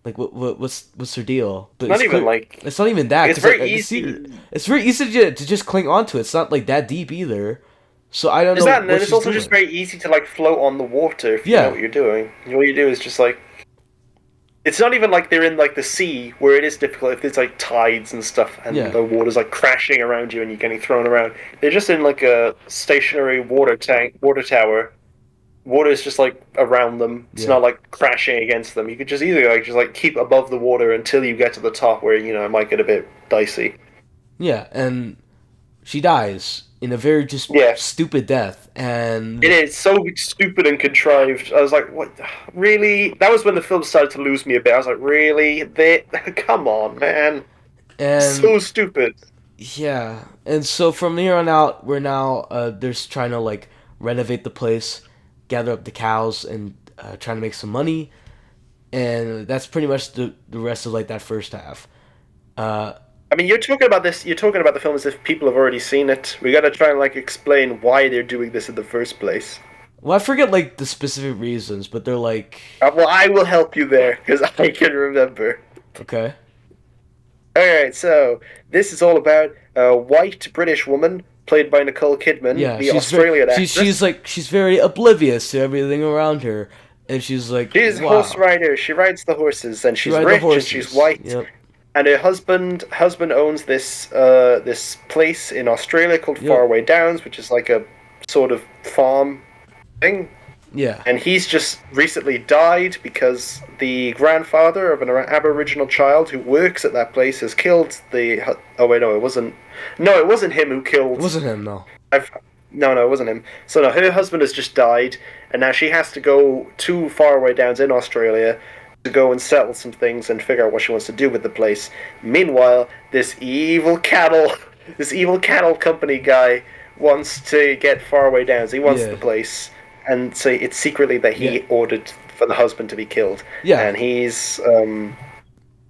A: Like what's her deal? But
B: Not even like
A: it's not even that.
B: it's very easy.
A: It's very easy to just cling onto it. It's not like that deep either. So I don't know.
B: Is that, and
A: what
B: it's
A: she's
B: also
A: doing.
B: just very easy to like float on the water if you know what you're doing. All you do is just like. It's not even like they're in like the sea where it is difficult if there's like tides and stuff and the water's like crashing around you and you're getting thrown around. They're just in like a stationary water tower. Water is just like around them. It's not like crashing against them. You could just either like just like keep above the water until you get to the top where it might get a bit dicey.
A: Yeah, and she dies in a very just stupid death, and
B: it is so stupid and contrived. I was like, "What? Really?" That was when the film started to lose me a bit. I was like, "Really? Come on, man!" And so stupid.
A: Yeah, and so from here on out, we're now they're trying to like renovate the place, gather up the cows, and trying to make some money, and that's pretty much the rest of like that first half.
B: I mean, you're talking about this. You're talking about the film as if people have already seen it. We got to try and like explain why they're doing this in the first place.
A: Well, I forget like the specific reasons, but they're like.
B: Well, I will help you there because I can remember.
A: Okay.
B: All right, so this is all about a white British woman played by Nicole Kidman, the Australian actress.
A: She's very oblivious to everything around her, and she's like.
B: She's a horse rider. She rides the horses, and she's rich, and she's white.
A: Yep.
B: And her husband owns this this place in Australia called Faraway Downs, which is like a sort of farm thing.
A: Yeah.
B: And he's just recently died because the grandfather of an Aboriginal child who works at that place has killed the... Oh, wait, no, it wasn't... No, it wasn't him who killed...
A: It wasn't him, no.
B: No, it wasn't him. So, no, her husband has just died, and now she has to go to Faraway Downs in Australia to go and settle some things and figure out what she wants to do with the place. Meanwhile, this evil cattle company guy wants to get Faraway Downs. He wants the place, and so it's secretly that he ordered for the husband to be killed. Yeah, and he's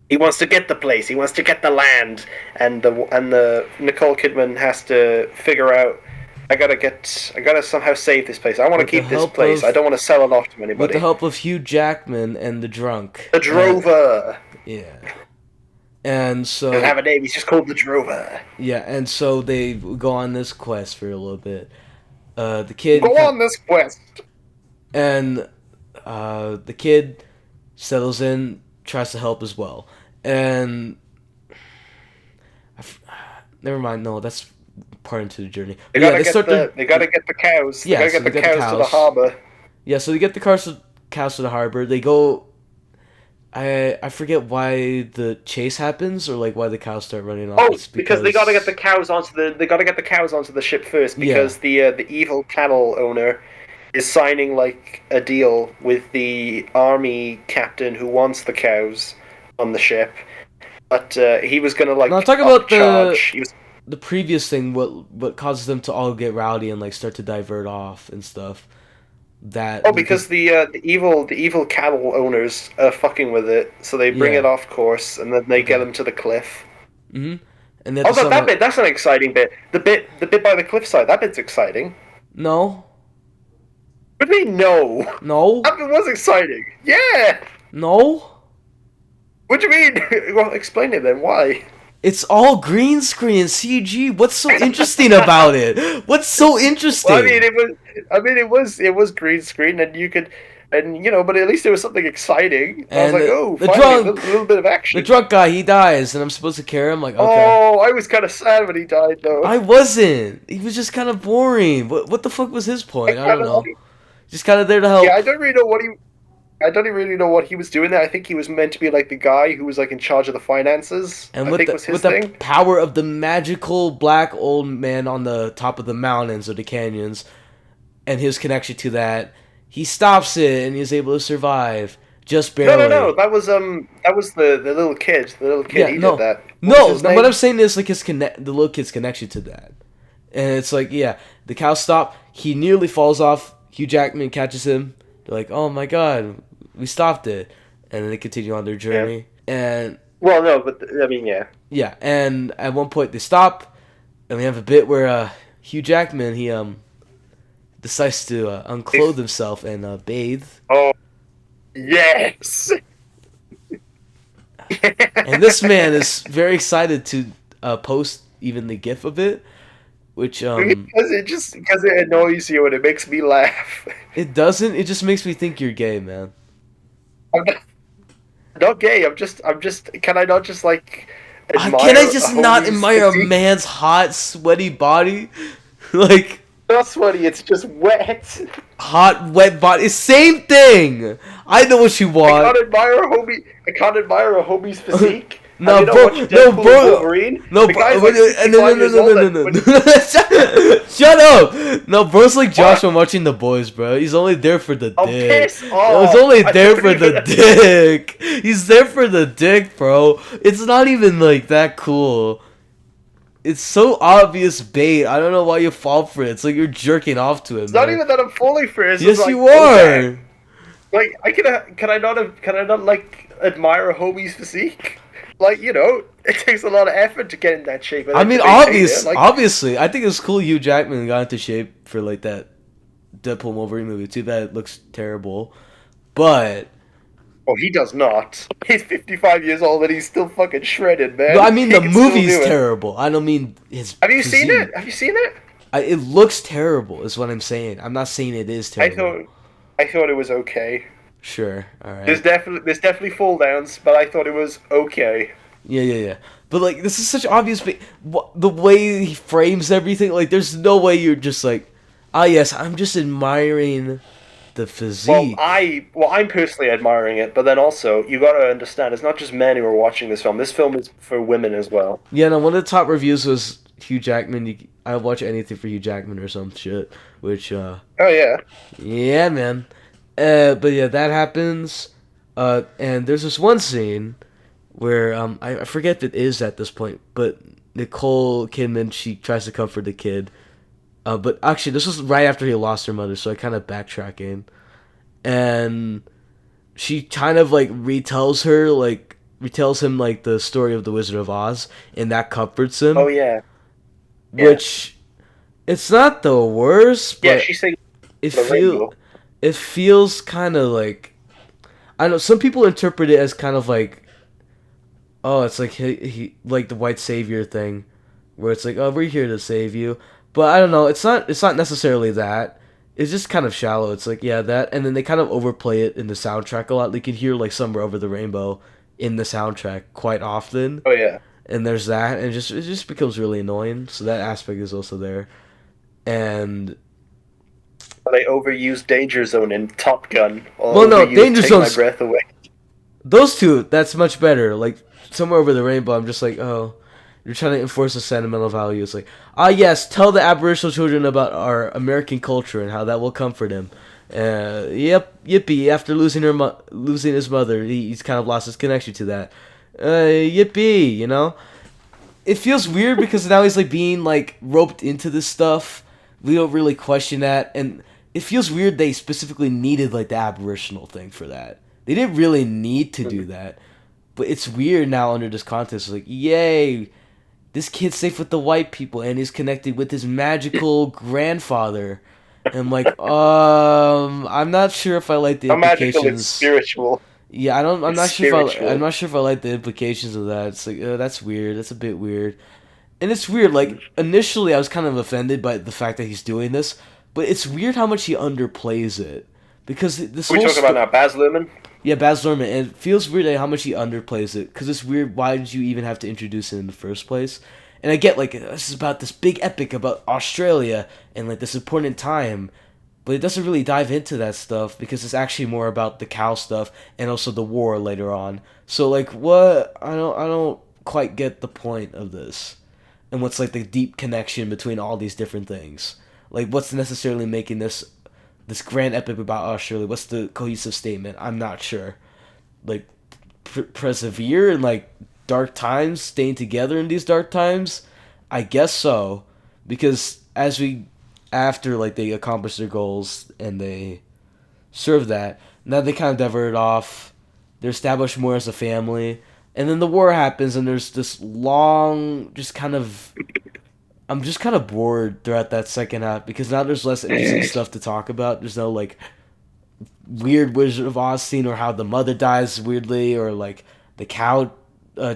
B: he wants to get the place. He wants to get the land, and the Nicole Kidman has to figure out. I gotta somehow save this place. I want to keep this place. I don't want to sell it off to anybody.
A: With the help of Hugh Jackman and the drunk.
B: The Drover.
A: Yeah. And so...
B: He doesn't have a name, he's just called the Drover.
A: Yeah, and so they go on this quest for a little bit. The kid...
B: Go on this quest!
A: And the kid settles in, tries to help as well. And... Never mind, no, that's... part into the journey.
B: They gotta get the cows.
A: Yeah,
B: they gotta get the cows to the harbor.
A: Yeah, so they get the cows to the harbor. They go. I forget why the chase happens or like why the cows start running off.
B: Oh, because they gotta get the cows onto the ship first because the evil cattle owner is signing like a deal with the army captain who wants the cows on the ship, but he was gonna like.
A: No, I'm talking about the previous thing, what causes them to all get rowdy and like start to divert off and stuff.
B: Because the evil cattle owners are fucking with it, so they bring it off course and then they get them to the cliff.
A: Mm-hmm. And
B: that bit, that's an exciting bit. The bit by the cliffside, that bit's exciting.
A: No.
B: What do you mean no?
A: No.
B: That bit was exciting. Yeah.
A: No.
B: What do you mean? Well, explain it then. Why?
A: It's all green screen CG. What's so interesting about it? What's so interesting?
B: Well, it was green screen, and you could, but at least there was something exciting. And I was like, oh, finally, a little bit of action.
A: The drunk guy, he dies, and I'm supposed to carry him. Like, okay.
B: Oh, I was kind of sad when he died, though.
A: I wasn't. He was just kind of boring. What the fuck was his point? I don't know. Just kind of there to help.
B: Yeah, I don't really know what he was doing there. I think he was meant to be like the guy who was like in charge of the finances.
A: And with the power of the magical black old man on the top of the mountains or the canyons, and his connection to that, he stops it and he's able to survive Just
B: No.
A: barely.
B: That was the little kid. The little kid.
A: Yeah,
B: He did
A: no,
B: that. What was
A: no.
B: his name?
A: What I'm saying is like the little kid's connection to that, and it's like yeah, the cow stop. He nearly falls off. Hugh Jackman catches him. They're like, oh my god, we stopped it, and then they continue on their
B: Yeah.
A: journey. And
B: Well, no, but I mean, yeah.
A: yeah, and at one point they stop, and we have a bit where Hugh Jackman he decides to unclothe himself and bathe,
B: Oh, yes.
A: and this man is very excited to post even the GIF of it, which
B: because it annoys you and it makes me laugh.
A: it doesn't. It just makes me think you're gay, man.
B: I'm not gay. I'm just. Can I not just like admire?
A: Can I just
B: a
A: not
B: homie's
A: admire a
B: physique?
A: man's hot, sweaty body? Like,
B: Not sweaty. It's just wet.
A: hot, wet body. Same thing! I know what you
B: I
A: want.
B: can't admire a homie. I can't admire a homie's physique.
A: No,
B: Have you not
A: bro,
B: watched
A: no,
B: Deadpool
A: bro,
B: and Wolverine?
A: no,
B: The
A: bro,
B: guy's like 65 years old and when-
A: Shut up! No, bro's like Josh from watching The Boys, bro. He's only there for the
B: Oh,
A: dick.
B: piss off.
A: He's only
B: I
A: there
B: don't
A: for the
B: even-
A: dick. He's there for the dick, bro. It's not even like that cool. It's so obvious bait. I don't know why you fall for it. It's like you're jerking off to him.
B: It's not even that I'm falling for it. It's
A: Yes,
B: just like,
A: you
B: okay.
A: are.
B: Like, can I not like admire a homie's physique? Like, you know, it takes a lot of effort to get in that shape. And
A: I
B: then
A: mean,
B: to maintain it. Like,
A: obviously, I think it's cool Hugh Jackman got into shape for like that Deadpool Wolverine movie. Too bad it looks terrible, but
B: oh, he does not. He's 55 years old and he's still fucking shredded, man.
A: no, I mean
B: He
A: the
B: can still
A: movie's
B: do it.
A: terrible. I don't mean his.
B: Have you seen
A: physique.
B: it? Have you seen it?
A: It looks terrible. Is what I'm saying. I'm not saying it is terrible.
B: I thought it was okay.
A: Sure. All right.
B: There's definitely fall downs, but I thought it was okay.
A: Yeah. But like, this is such obvious. The way he frames everything, like, there's no way you're just like, ah, yes, I'm just admiring the physique.
B: I'm personally admiring it, but then also you gotta understand, it's not just men who are watching this film. This film is for women as well.
A: Yeah, no, one of the top reviews was Hugh Jackman. I'll watch anything for Hugh Jackman or some shit. Which,
B: Oh yeah.
A: yeah, man. But yeah, that happens. And there's this one scene where I forget if it is at this point, but Nicole Kidman, she tries to comfort the kid. But actually, this was right after he lost her mother, so I kind of backtracking. And she kind of like retells him like the story of the Wizard of Oz, and that comforts him.
B: Oh yeah.
A: Which, it's not the worst, but
B: Yeah, she's saying the rainbow.
A: it feels kind of like, I don't know, some people interpret it as kind of like, oh, it's like he like the white savior thing, where it's like, oh, we're here to save you. But I don't know, it's not necessarily that. It's just kind of shallow. It's like, yeah, that, and then they kind of overplay it in the soundtrack a lot. You can hear like Somewhere Over the Rainbow in the soundtrack quite often.
B: Oh yeah.
A: And there's that, and it just becomes really annoying. So that aspect is also there. And
B: They overused Danger Zone in Top Gun.
A: Well, no, Danger
B: Take My
A: Zone's-
B: Breath Away.
A: those two, that's much better. Like, Somewhere Over the Rainbow, I'm just like, oh, you're trying to enforce a sentimental value. It's like, yes, tell the Aboriginal children about our American culture and how that will comfort him. Yep, yippee. After losing his mother, he's kind of lost his connection to that. Yippee, you know? It feels weird because now he's like being like roped into this stuff. We don't really question that, and it feels weird they specifically needed like the Aboriginal thing for that. They didn't really need to do that, but it's weird now under this context. It's like, yay, this kid's safe with the white people, and he's connected with his magical grandfather. And I'm like, I'm not sure if I like the
B: Not magical, it's
A: implications.
B: spiritual.
A: Yeah, I'm not
B: It's
A: sure if
B: spiritual.
A: I'm not sure if I like the implications of that. It's like, that's weird. That's a bit weird. And it's weird, like, initially I was kind of offended by the fact that he's doing this, but it's weird how much he underplays it. Because this
B: We're
A: whole
B: talking about now Baz Luhrmann.
A: Yeah, Baz Luhrmann, and it feels weird how much he underplays it, because it's weird, why did you even have to introduce it in the first place? And I get, like, this is about this big epic about Australia, and, like, this important time, but it doesn't really dive into that stuff, because it's actually more about the cow stuff, and also the war later on. So, like, what? I don't quite get the point of this. And what's like the deep connection between all these different things? Like, what's necessarily making this grand epic about Australia? What's the cohesive statement? I'm not sure. like persevere in like dark times, staying together in these dark times? I guess so, because after like they accomplish their goals and they serve that, now they kind of divert off. They're established more as a family, and then the war happens, and there's this long, just kind of. I'm just kind of bored throughout that second half because now there's less interesting stuff to talk about. There's no like weird Wizard of Oz scene or how the mother dies weirdly or like the cow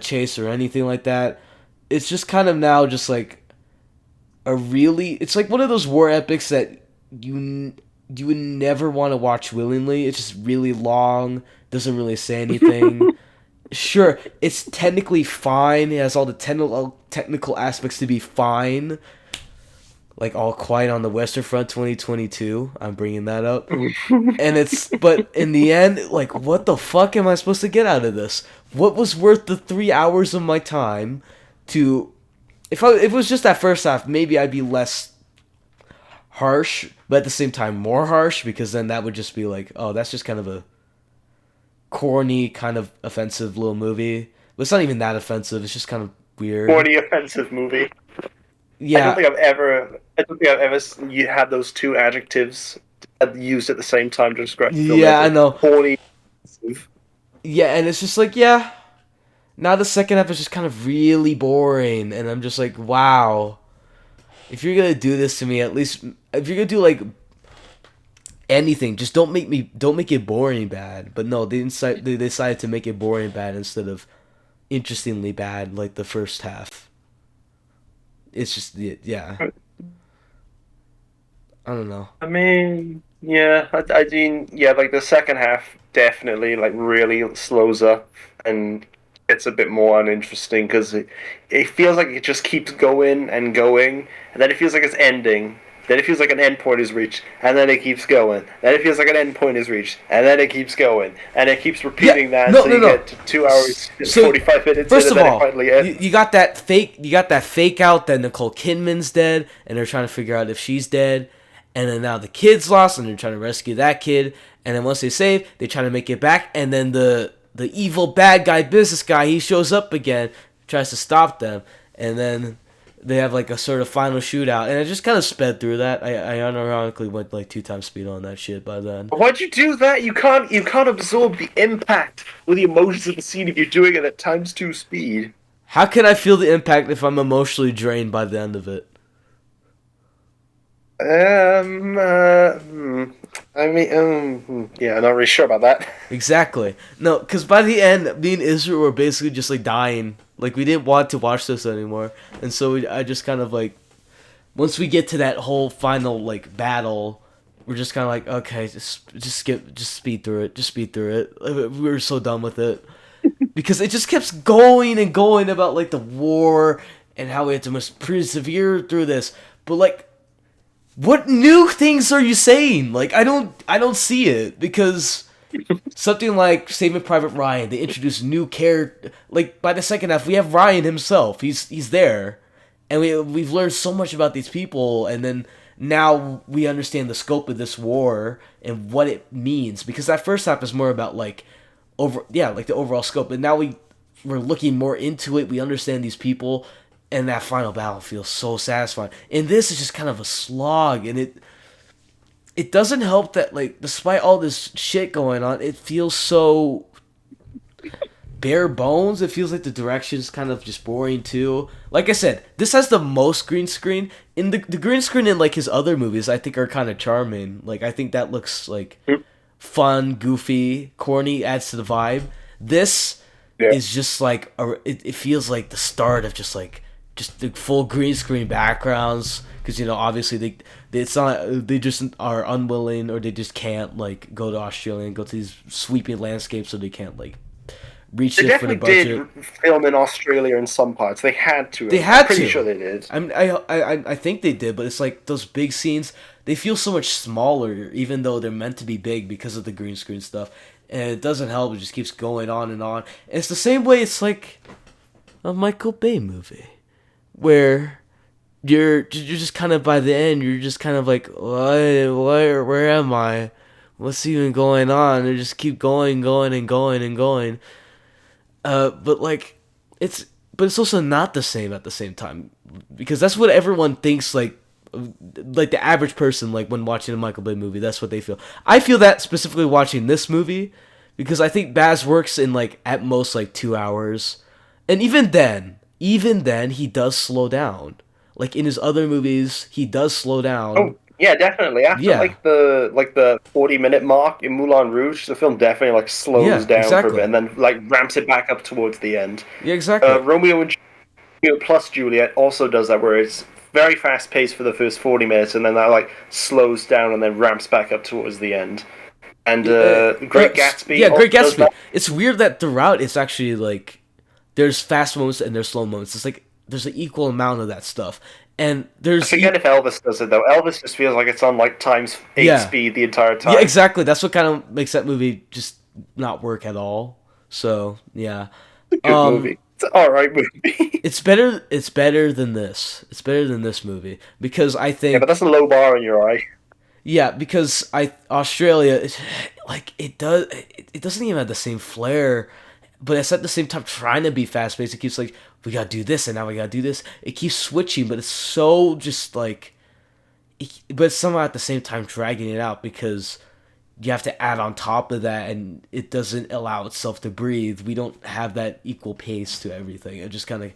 A: chase or anything like that. It's just kind of now just like it's like one of those war epics that you would never want to watch willingly. It's just really long, doesn't really say anything. Sure, it's technically fine. It has all the technical aspects to be fine. Like All Quiet on the Western Front 2022. I'm bringing that up. But in the end, like, what the fuck am I supposed to get out of this? What was worth the 3 hours of my time to... If it was just that first half, maybe I'd be less harsh, but at the same time more harsh, because then that would just be like, oh, that's just kind of a corny, kind of offensive little movie. But it's not even that offensive. It's just kind of weird.
B: Corny, offensive movie.
A: Yeah.
B: I don't think I've ever you had those two adjectives used at the same time to describe the film.
A: Yeah, I know.
B: Corny.
A: Yeah, and it's just like, yeah. Now the second half is just kind of really boring, and I'm just like, wow. If you're gonna do this to me, at least if you're gonna do like anything, just don't make it boring bad. But no, they decided to make it boring bad instead of interestingly bad like the first half. It's just, yeah. I don't know.
B: I mean, yeah, I mean, yeah, like the second half definitely like really slows up and gets a bit more uninteresting because it feels like it just keeps going and going, and then it feels like it's ending. Then it feels like an end point is reached, and then it keeps going. Then it feels like an end point is reached, and then it keeps going, and it keeps repeating that until you get to 2 hours and 45 minutes.
A: First of all, you got that fake out that Nicole Kidman's dead, and they're trying to figure out if she's dead, and then now the kid's lost, and they're trying to rescue that kid, and then once they save, they try to make it back, and then the evil bad guy business guy, he shows up again, tries to stop them, and then they have like a sort of final shootout, and I just kind of sped through that. I unironically went like 2 times speed on that shit by then.
B: Why'd you do that? You can't absorb the impact or the emotions of the scene if you're doing it at times 2 speed.
A: How can I feel the impact if I'm emotionally drained by the end of it?
B: I mean, yeah, I'm not really sure about that.
A: Exactly. No, because by the end, me and Israel were basically just like dying. Like, we didn't want to watch this anymore. And so I just kind of like, once we get to that whole final like battle, we're just kind of like, okay, just speed through it. Just speed through it. We were so done with it. Because it just keeps going and going about like the war and how we have to persevere through this. But like, what new things are you saying? Like, I don't see it, because something like Saving Private Ryan, they introduce new character. Like, by the second half, we have Ryan himself. He's there, and we've learned so much about these people, and then now we understand the scope of this war and what it means. Because that first half is more about like the overall scope, and now we're looking more into it. We understand these people. And that final battle feels so satisfying. And this is just kind of a slog. And it doesn't help that, like, despite all this shit going on, it feels so bare bones. It feels like the direction's kind of just boring, too. Like I said, this has the most green screen. In the green screen in, like, his other movies, I think are kind of charming. Like, I think that looks, like, fun, goofy, corny, adds to the vibe. This is just, like, it feels like the start of just the full green screen backgrounds, because obviously they just are unwilling, or they just can't like go to Australia and go to these sweeping landscapes, so they can't like reach it for the budget.
B: They definitely did film in Australia in some parts. They had to.
A: I'm
B: pretty sure they did.
A: I think they did, but it's like those big scenes, they feel so much smaller, even though they're meant to be big because of the green screen stuff, and it doesn't help. It just keeps going on and on. And it's the same way. It's like a Michael Bay movie, where you're just kind of, by the end, you're just kind of like, where am I? what's even going on? They just keep going, and going and going. But like, it's also not the same at the same time, because that's what everyone thinks. Like the average person, like when watching a Michael Bay movie, that's what they feel. I feel that specifically watching this movie, because I think Baz works in like at most like 2 hours, and even then he does slow down. Like in his other movies, he does slow down.
B: Oh yeah, definitely. After like the 40-minute mark in Moulin Rouge, the film definitely like slows down for a bit and then like ramps it back up towards the end.
A: Yeah, exactly.
B: Romeo and Juliet plus Juliet also does that, where it's very fast paced for the first 40 minutes and then that like slows down and then ramps back up towards the end. And Great Gatsby.
A: Yeah, Great Gatsby. It's weird that throughout it's actually like there's fast moments and there's slow moments. It's like there's an equal amount of that stuff. And there's...
B: I forget if Elvis does it, though. Elvis just feels like it's on, like, times 8 speed the entire time.
A: Yeah, exactly. That's what kind of makes that movie just not work at all. So, yeah.
B: It's a good movie. It's an alright movie.
A: It's better than this. It's better than this movie. Because I think...
B: Yeah, but that's a low bar in your eye.
A: Yeah, because Australia, it doesn't even have the same flair, but it's at the same time trying to be fast paced. It keeps like, we gotta do this and now we gotta do this. It keeps switching, but it's so just like, but somehow at the same time dragging it out, because you have to add on top of that, and it doesn't allow itself to breathe. We don't have that equal pace to everything. It just kind of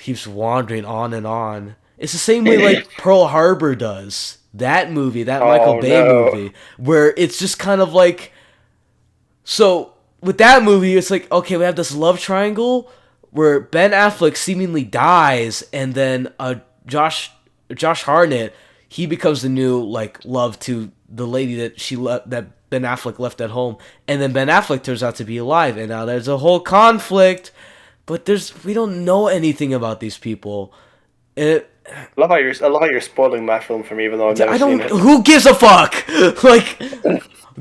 A: keeps wandering on and on. It's the same way like Pearl Harbor does. That movie, that Michael Bay movie, where it's just kind of like, so with that movie, it's like, okay, we have this love triangle where Ben Affleck seemingly dies, and then Josh Hartnett, he becomes the new like love to the lady that Ben Affleck left at home, and then Ben Affleck turns out to be alive, and now there's a whole conflict, but we don't know anything about these people.
B: I love how you're spoiling that film for me, even though I've never seen it.
A: Who gives a fuck? Like,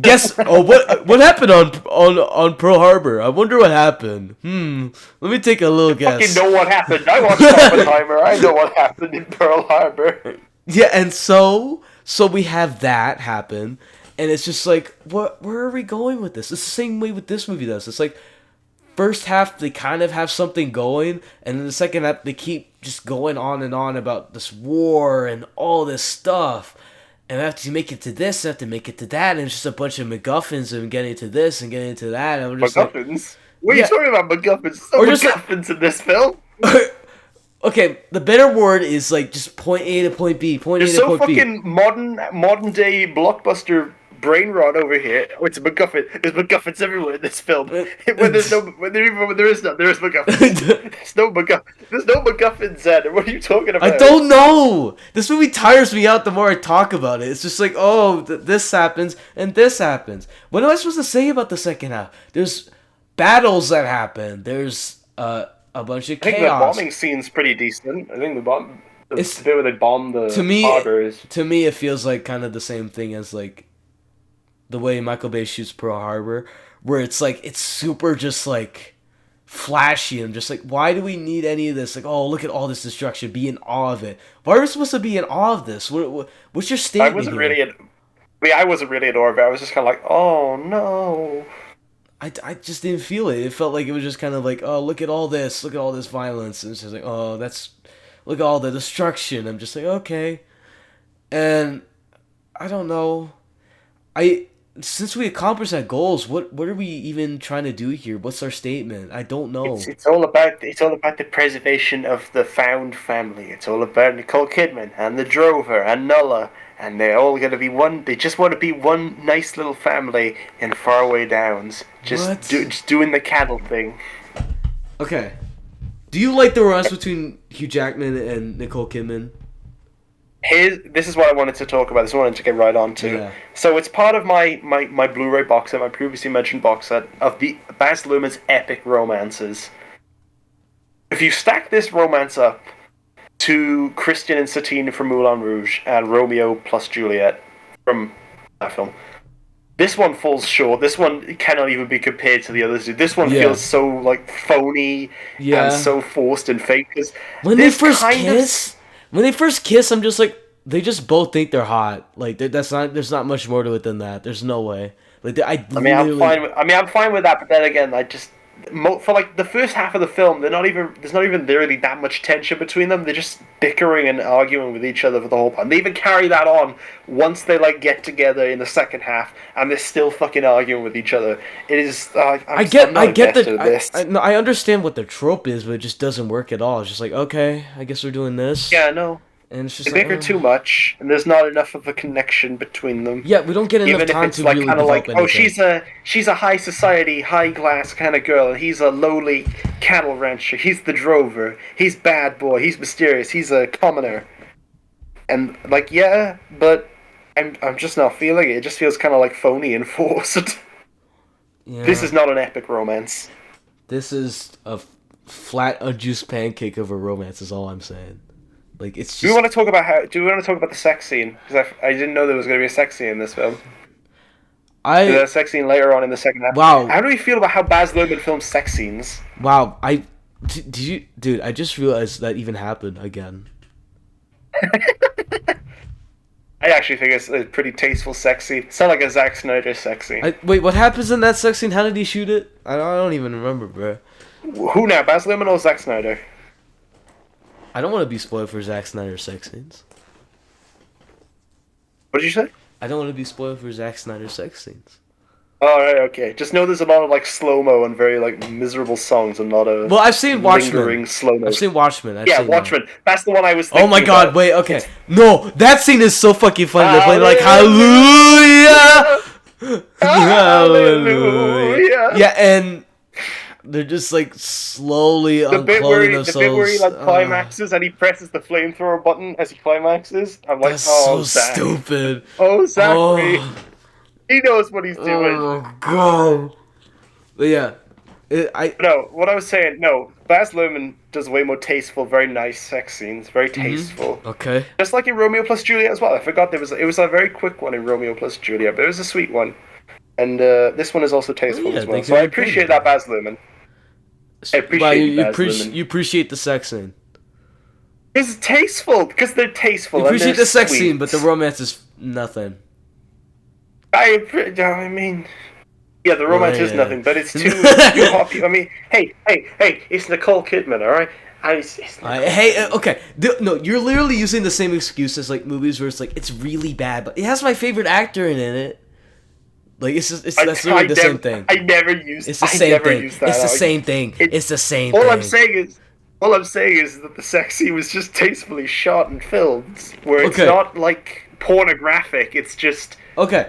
A: guess. Oh, what happened on Pearl Harbor? I wonder what happened. Let me take a little guess.
B: I fucking know what happened. I watched Oppenheimer. I know what happened in Pearl Harbor.
A: Yeah, and so we have that happen, and it's just like, where are we going with this? It's the same way with this movie does. It's like, first half they kind of have something going, and then the second half they keep just going on and on about this war and all this stuff, and we have to make it to this, we have to make it to that, and it's just a bunch of MacGuffins and getting to this and getting to that. And I'm just
B: MacGuffins? What are you talking about, MacGuffins? There's no MacGuffins in this film.
A: Okay, the better word is like just point A to point B, point A to point B.
B: There's so fucking modern day blockbuster brain rot over here. Oh, it's a MacGuffin. There's MacGuffins everywhere in this film. When there is none, there is MacGuffins. There's no MacGuffins, Zed. What are you talking about?
A: I don't know. This movie tires me out the more I talk about it. It's just like, oh, this happens and this happens. What am I supposed to say about the second half? There's battles that happen. There's a bunch of chaos.
B: I think the bombing scene's pretty decent. I think the bit where they bomb the harbor is...
A: To me, it feels like kind of the same thing as like the way Michael Bay shoots Pearl Harbor, where it's like, it's super just like flashy. I'm just like, why do we need any of this? Like, oh, look at all this destruction. Be in awe of it. Why are we supposed to be in awe of this? What's your statement?
B: I wasn't really in awe of it. I was just kind of like, oh no.
A: I just didn't feel it. It felt like it was just kind of like, oh, look at all this violence. And it's just like, oh, look at all the destruction. I'm just like, okay. And I don't know. Since we accomplished that goals, what are we even trying to do here? What's our statement? I don't know.
B: It's all about the preservation of the found family. It's all about Nicole Kidman and the Drover and Nulla, and they're all gonna be one. They just want to be one nice little family in faraway downs, just doing the cattle thing.
A: Okay. Do you like the romance between Hugh Jackman and Nicole Kidman?
B: This is what I wanted to talk about. This is what I wanted to get right on to.
A: Yeah.
B: So it's part of my Blu-ray box set, my previously mentioned box set, of the Baz Luhrmann's epic romances. If you stack this romance up to Christian and Satine from Moulin Rouge and Romeo plus Juliet from that film, this one falls short. This one cannot even be compared to the others. This one feels so like phony and so forced and fake.
A: When they first kiss, I'm just like, they just both think they're hot. Like that's not. There's not much more to it than that. There's no way. Like
B: I'm fine with that, but then again, for like the first half of the film, there's not even really that much tension between them. They're just bickering and arguing with each other for the whole time. They even carry that on once they like get together in the second half, and they're still fucking arguing with each other. It is. I get
A: that. I understand what the trope is, but it just doesn't work at all. It's just like, okay, I guess we're doing this.
B: Yeah, no.
A: And it's just
B: they bicker too much, and there's not enough of a connection between them.
A: Yeah, we don't get enough time to really develop anything.
B: Oh, she's a high society, high class kind of girl, and he's a lowly cattle rancher. He's the drover. He's bad boy. He's mysterious. He's a commoner. And like, yeah, but I'm just not feeling it. It just feels kind of like phony and forced. Yeah. This is not an epic romance.
A: This is a flat, unjuiced pancake of a romance. Is all I'm saying. Like it's just.
B: Do we want to talk about the sex scene? Because I didn't know there was going to be a sex scene in this film. There's a sex scene later on in the second half.
A: Wow.
B: How do we feel about how Baz Luhrmann films sex scenes?
A: Wow. Dude? I just realized that even happened again.
B: I actually think it's a pretty tasteful sex scene. It's not like a Zack Snyder sex scene.
A: Wait, what happens in that sex scene? How did he shoot it? I don't even remember, bro.
B: Who now, Baz Luhrmann or Zack Snyder?
A: I don't want to be spoiled for Zack Snyder's sex scenes.
B: What did you say?
A: I don't want to be spoiled for Zack Snyder's sex scenes.
B: Oh, right, okay. Just know there's a lot of like slow-mo and very like miserable songs and not a.
A: Well, I've seen Watchmen.
B: Slow-mo.
A: I've seen Watchmen.
B: Watchmen. That's the one I was thinking.
A: Oh my god,
B: about.
A: Wait, okay. No, that scene is so fucking funny. They're playing like Hallelujah! Hallelujah! Yeah, and they're just like slowly unclothing themselves.
B: The bit where he like climaxes and he presses the flamethrower button as he climaxes. I'm like,
A: that's so stupid.
B: Oh, Zachary. Oh. He knows what he's doing.
A: Oh god. But yeah,
B: what I was saying. No, Baz Luhrmann does way more tasteful, very nice sex scenes. Very tasteful.
A: Okay.
B: Just like in Romeo plus Juliet as well. I forgot it was a very quick one in Romeo plus Juliet, but it was a sweet one. And this one is also tasteful as well. So I appreciate that, Baz Luhrmann. I appreciate
A: you appreciate the sex scene.
B: It's tasteful because they're tasteful.
A: You appreciate the sex scene, but the romance is nothing.
B: I mean, yeah, the romance is nothing, but it's too popular. I mean, hey, it's Nicole Kidman, all right?
A: Okay. No, you're literally using the same excuse as like movies where it's like it's really bad, but it has my favorite actor in it. Like that's literally the same thing.
B: I never used.
A: It's the same thing. It's the same thing. It's the same thing.
B: All I'm saying is that the sex scene was just tastefully shot and filmed, where it's not like pornographic. It's just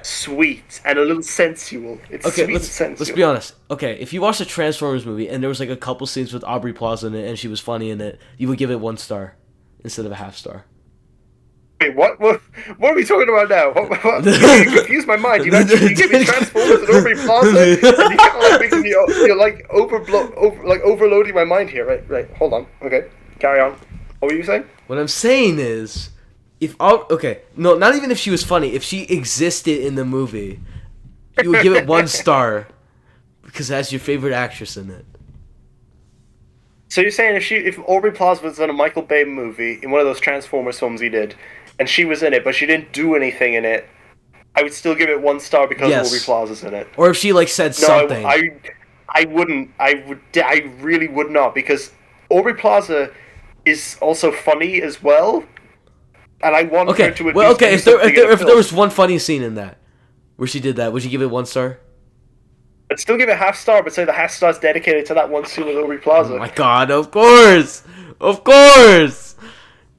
B: sweet and a little sensual. It's sweet and sensual.
A: Let's be honest. Okay, if you watched a Transformers movie and there was like a couple scenes with Aubrey Plaza in it and she was funny in it, you would give it 1 star instead of a half star.
B: Wait, what are we talking about now? You confused my mind. You give me Transformers and Aubrey Plaza, and you kind of like making me, you're like overloading my mind here. Right. Hold on. Okay, carry on. What were you saying?
A: What I'm saying is, not even if she was funny. If she existed in the movie, you would give it 1 star because it has your favorite actress in it.
B: So you're saying if Aubrey Plaza was in a Michael Bay movie, in one of those Transformers films he did, and she was in it, but she didn't do anything in it, I would still give it 1 star because Aubrey Plaza's in it.
A: Or if she like said something.
B: I wouldn't. I really would not, because Aubrey Plaza is also funny as well, and I want her to.
A: If there was one funny scene in that where she did that, would you give it 1 star?
B: I'd still give it half star, but say the half star is dedicated to that one scene with Aubrey Plaza.
A: Oh my god! Of course.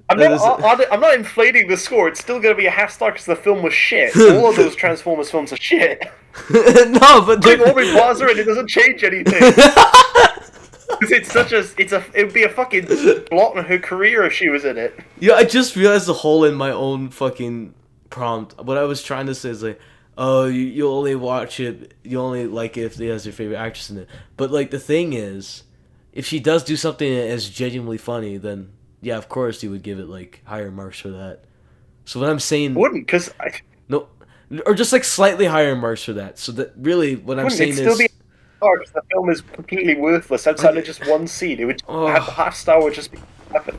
B: I'm not inflating the score. It's still going to be a half star because the film was shit. All of those Transformers films are shit.
A: No, but
B: Aubrey Plaza and it doesn't change anything. Because it would be a fucking blot in her career if she was in it.
A: Yeah, I just realized the hole in my own fucking prompt. What I was trying to say is like, oh, you only watch it, you only like it if it has your favorite actress in it. But like the thing is, if she does do something as genuinely funny, then yeah, of course you would give it like higher marks for that. So what I'm saying,
B: wouldn't, because
A: no, or just like slightly higher marks for that. So that really what I'm saying is,
B: still be the film is completely worthless outside of just one scene. It would half star would just be nothing.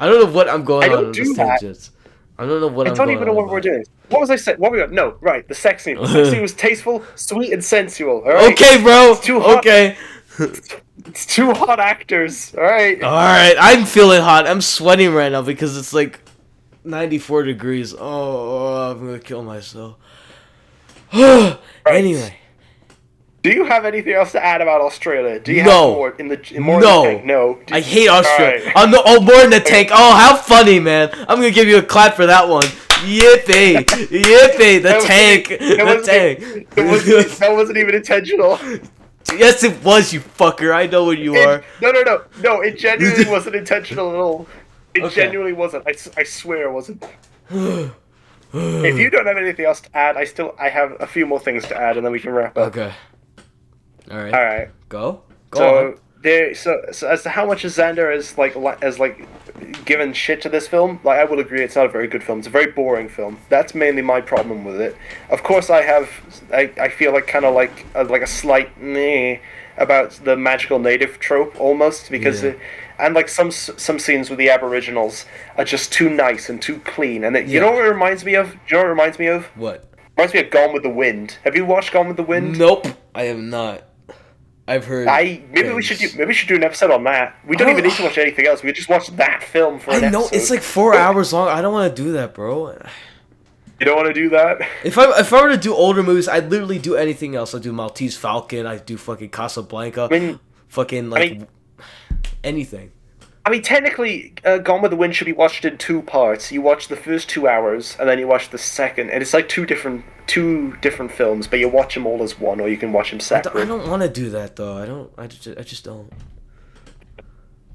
A: I don't know what I'm going
B: I
A: on
B: don't
A: in
B: do
A: this
B: that.
A: tangent. I don't know what
B: I
A: I'm
B: don't
A: going
B: even
A: on
B: know what
A: about.
B: we're doing. What was I saying? What we got? No, right. The sex scene. The sex scene was tasteful, sweet, and sensual. All right.
A: Okay, bro.
B: It's too hot.
A: Okay.
B: It's two hot actors. All right.
A: All right. I'm feeling hot. I'm sweating right now because it's like 94 degrees. Oh, I'm gonna kill myself.
B: Right.
A: Anyway.
B: Do you have anything else to add about Australia? Do you
A: No.
B: have more in the tank? No.
A: I hate Australia.
B: Right.
A: Oh, more in the tank. Oh, how funny, man. I'm gonna give you a clap for that one. Yippee. Yippee. The tank. The tank.
B: That wasn't even intentional.
A: Yes, it was, you fucker. I know what you are.
B: No, it genuinely wasn't intentional at all. It
A: Okay.
B: genuinely wasn't. I swear it wasn't. If you don't have anything else to add, I have a few more things to add, and then we can wrap up.
A: Okay. All right.
B: All right.
A: Go
B: So
A: on.
B: so as to how much Xander is given shit to this film, like I will agree, it's not a very good film. It's a very boring film. That's mainly my problem with it. Of course, I feel like kind of like a slight meh about the magical native trope almost because.
A: Yeah.
B: And like some scenes with the Aboriginals are just too nice and too clean, and you know what it reminds me of? Do you know what it reminds me of?
A: What?
B: It reminds me of Gone with the Wind. Have you watched Gone with the Wind?
A: Nope. I have not. I've heard.
B: Maybe we should do an episode on that. We don't even need to watch anything else. We could just watch that film for an episode.
A: It's like 4 hours long. I don't want to do that, bro.
B: You don't want to do that?
A: If I were to do older movies, I'd literally do anything else. I'd do Maltese Falcon. I'd do fucking Casablanca. Anything.
B: I mean, technically, Gone with the Wind should be watched in two parts. You watch the first 2 hours, and then you watch the second, and it's like two different films, but you watch them all as one, or you can watch them separate.
A: I don't want to do that though. I just don't.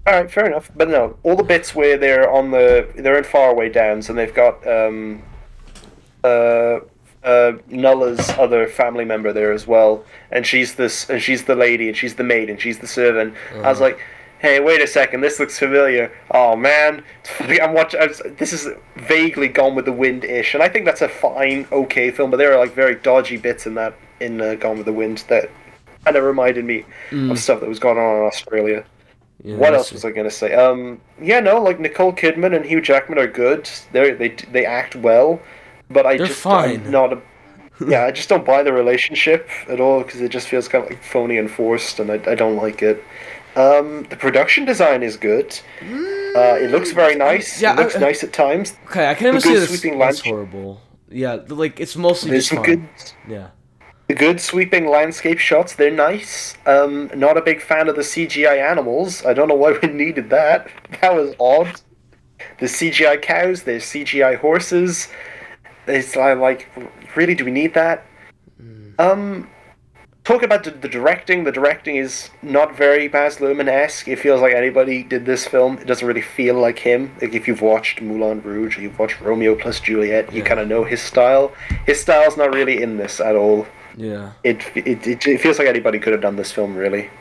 B: All right, fair enough. But no, all the bits where they're in faraway downs, and they've got Nulla's other family member there as well, and she's the lady, and she's the maid, and she's the servant. I was like, hey, wait a second, this looks familiar. Oh man, this is vaguely Gone with the Wind-ish, and I think that's a fine, okay film, but there are like very dodgy bits in Gone with the Wind that kind of reminded me of stuff that was going on in Australia. Yeah, what else was I gonna say? Like Nicole Kidman and Hugh Jackman are good. They act well, but I just don't buy the relationship at all because it just feels kind of like phony and forced, and I don't like it. The production design is good. It looks very nice. Yeah, it looks nice at times.
A: Okay, I can't even say that's horrible. Yeah, like it's mostly
B: There's
A: just
B: some
A: fun.
B: good.
A: Yeah.
B: The good sweeping landscape shots, they're nice. Not a big fan of the CGI animals. I don't know why we needed that. That was odd. The CGI cows, there's CGI horses. It's like, really, do we need that? Talk about the directing. The directing is not very Baz Luhrmann-esque. It feels like anybody did this film. It doesn't really feel like him. Like if you've watched Moulin Rouge or you've watched Romeo plus Juliet, you kind of know his style. His style's not really in this at all.
A: Yeah.
B: It feels like anybody could have done this film, really.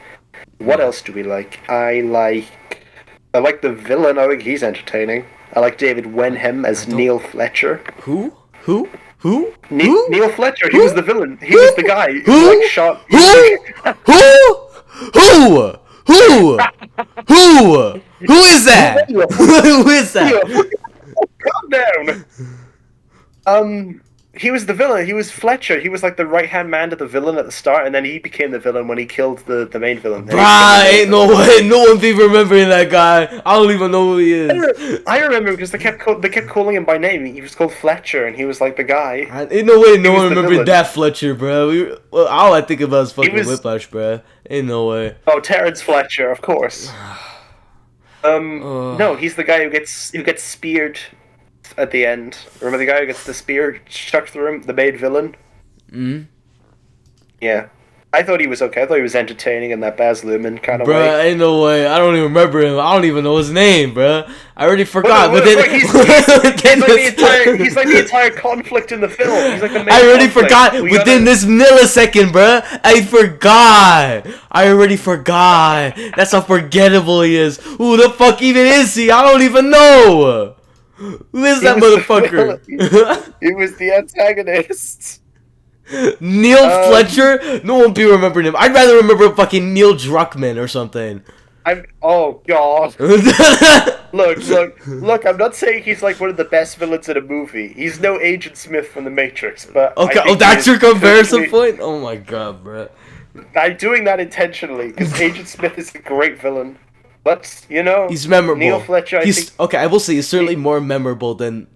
B: What else do we like? I like the villain. I think he's entertaining. I like David Wenham as Neil Fletcher.
A: Who?
B: Neil Fletcher. He was the villain. He was the guy who like shot.
A: Who is that? Who is that?
B: Calm down. He was the villain. He was Fletcher. He was like the right-hand man to the villain at the start, and then he became the villain when he killed the main villain.
A: Ain't no way. No one be remembering that guy. I don't even know who he is.
B: I remember because they kept calling him by name. He was called Fletcher, and he was like the guy.
A: Ain't no way no one remembered that Fletcher, bro. All I think about is fucking Whiplash, bro. Ain't no way.
B: Oh, Terrence Fletcher, of course. No, he's the guy who gets speared at the end. Remember the guy who gets the spear stuck through him, the main villain?
A: Mm-hmm.
B: Yeah. I thought he was okay. I thought he was entertaining in that Baz Luhrmann kind of way.
A: Bruh, ain't no way. I don't even remember him. I don't even know his name, bruh. I already forgot.
B: He's like the entire conflict in the film. He's like the main
A: I already
B: conflict.
A: forgot within this millisecond, bruh. I forgot. I already forgot. That's how forgettable he is. Who the fuck even is he? I don't even know. Who is that motherfucker?
B: He was the antagonist.
A: Neil Fletcher? No one be remembering him. I'd rather remember fucking Neil Druckmann or something.
B: Oh god. Look. I'm not saying he's like one of the best villains in a movie. He's no Agent Smith from The Matrix, but
A: Okay, that's your comparison point? Oh my god, bro.
B: I'm doing that intentionally because Agent Smith is a great villain. But you know,
A: He's memorable.
B: Neil Fletcher.
A: Okay, I will say he's certainly more memorable than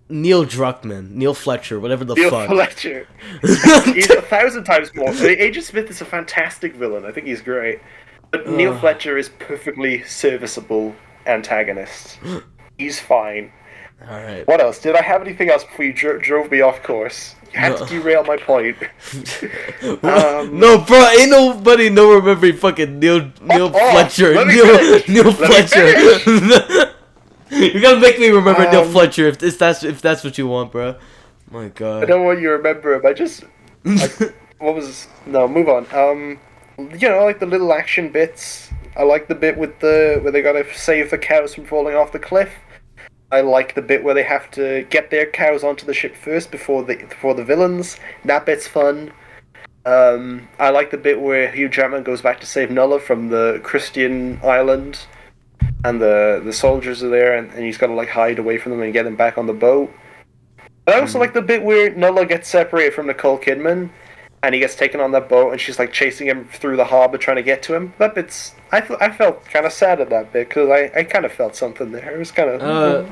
A: Neil Fletcher, whatever the fuck.
B: Neil Fletcher. He's 1,000 times more. Agent Smith is a fantastic villain. I think he's great. But Neil Fletcher is perfectly serviceable antagonist. He's fine.
A: Alright.
B: What else? Did I have anything else before you drove me off course? You had to derail my point.
A: No, bro, ain't nobody remembering fucking Neil Fletcher. Neil Fletcher. You're gonna make me remember Neil Fletcher if that's what you want, bro. My god.
B: I don't want you to remember him. I just move on. You know, like the little action bits. I like the bit with where they gotta save the cows from falling off the cliff. I like the bit where they have to get their cows onto the ship first before the villains. That bit's fun. I like the bit where Hugh Jackman goes back to save Nulla from the Christian island, and the soldiers are there, and he's got to like hide away from them and get them back on the boat. I also like the bit where Nulla gets separated from Nicole Kidman, and he gets taken on that boat, and she's like chasing him through the harbor trying to get to him. That bit's I felt kind of sad at that bit because I kind of felt something there. It was kind of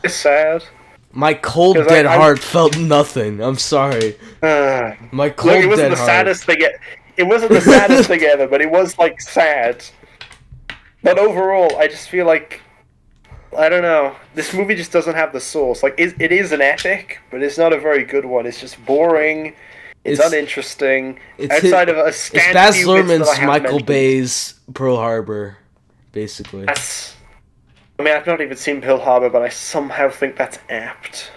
B: it's sad.
A: My cold dead heart felt nothing. I'm sorry. My cold
B: it wasn't
A: dead
B: the
A: heart.
B: saddest thing. It wasn't the saddest thing ever, but it was like sad. But overall, I just feel like I don't know. This movie just doesn't have the source. Like it is an epic, but it's not a very good one. It's just boring. It's uninteresting. Outside of a scant
A: it's Baz
B: few bits that
A: Luhrmann's
B: I
A: Michael
B: mentioned.
A: Bay's Pearl Harbor, basically.
B: I mean, I've not even seen Pearl Harbor, but I somehow think that's apt.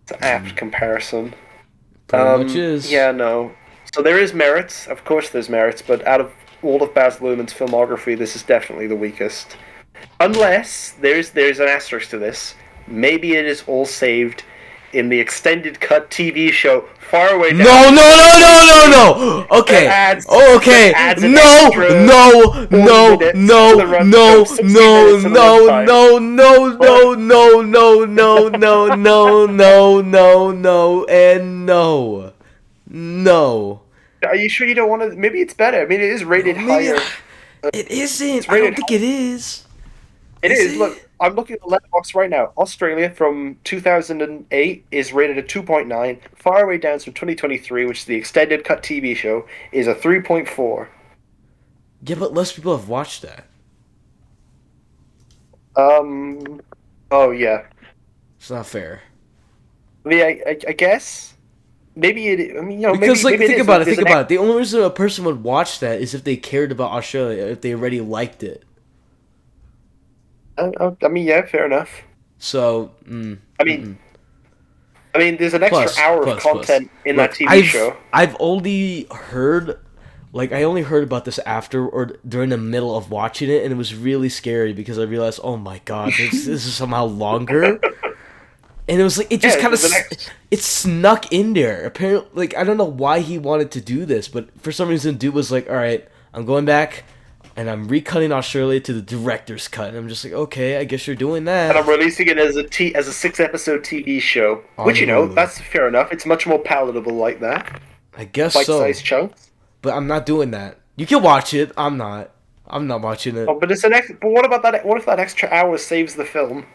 B: It's an apt comparison.
A: Pretty much is.
B: Yeah, no. So there is merits. Of course there's merits, but out of all of Baz Luhrmann's filmography, this is definitely the weakest. Unless there's an asterisk to this. Maybe it is all saved in the extended cut TV show Far Away Down.
A: No. Okay. Okay. No.
B: Are you sure you don't want to? Maybe it's better. I mean, it is rated higher.
A: It isn't. I don't think it is.
B: It is. Look, I'm looking at the letterbox right now. Australia from 2008 is rated a 2.9. Far Away Down from 2023, which is the extended cut TV show, is a 3.4.
A: Yeah, but less people have watched that.
B: Oh yeah.
A: It's not fair.
B: I mean, I guess maybe it. I mean, you know,
A: because
B: maybe
A: think about it. The only reason a person would watch that is if they cared about Australia, if they already liked it.
B: I mean, yeah, fair enough.
A: So,
B: I mean, there's an extra hour of content in that TV show.
A: I've only heard, I only heard about this after or during the middle of watching it, and it was really scary because I realized, oh my god, this is somehow longer. And it was like, it just kind of, it snuck in there. Apparently, I don't know why he wanted to do this, but for some reason, dude was like, alright, I'm going back, and I'm recutting Australia to the director's cut. And I'm just like, okay, I guess you're doing that.
B: And I'm releasing it as a 6-episode TV show. Which, you know, that's fair enough. It's much more palatable like that.
A: I guess so.
B: Bite-sized chunks.
A: But I'm not doing that. You can watch it. I'm not watching it.
B: Oh, but it's but what about that? What if that extra hour saves the film?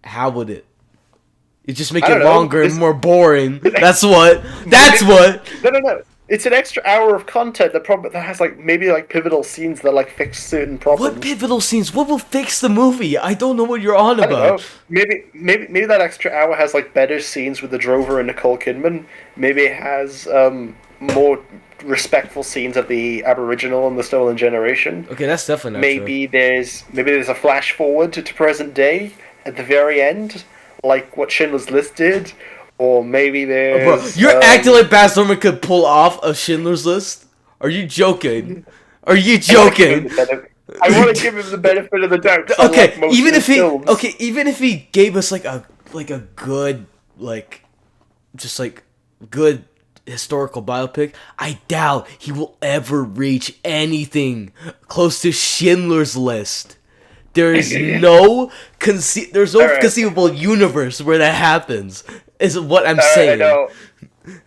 A: How would it? It just make it longer and more boring. That's what.
B: No. It's an extra hour of content that has maybe pivotal scenes that fix certain problems.
A: What pivotal scenes? What will fix the movie? I don't know what you're on about.
B: Maybe that extra hour has better scenes with the Drover and Nicole Kidman. Maybe it has more respectful scenes of the Aboriginal and the Stolen Generation.
A: Okay, that's definitely not
B: maybe there's a flash forward to present day at the very end, like what Schindler's List did. Or maybe there's...
A: Bro, you're acting like Baz Luhrmann could pull off a Schindler's List? Are you joking? I want
B: to give him the benefit of the doubt.
A: Okay, even if he gave us a good good historical biopic, I doubt he will ever reach anything close to Schindler's List. There is no conceivable universe where that happens. Is what I'm saying.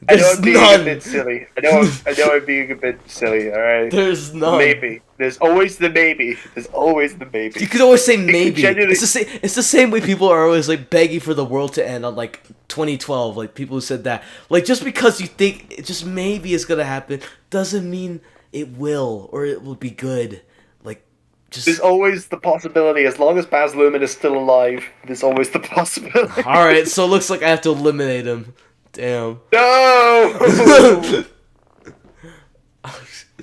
B: I know I'm being a bit silly. I know I'm being a bit silly, alright?
A: There's none.
B: Maybe. There's always the maybe. There's always the maybe.
A: You could always say maybe. It's the same way people are always like begging for the world to end on like 2012. Like people who said that. Like just because you think it just maybe is gonna happen doesn't mean it will or it will be good. Like just
B: there's always the possibility. As long as Baz Luhrmann is still alive, there's always the possibility.
A: Alright, so it looks like I have to eliminate him. Damn.
B: No!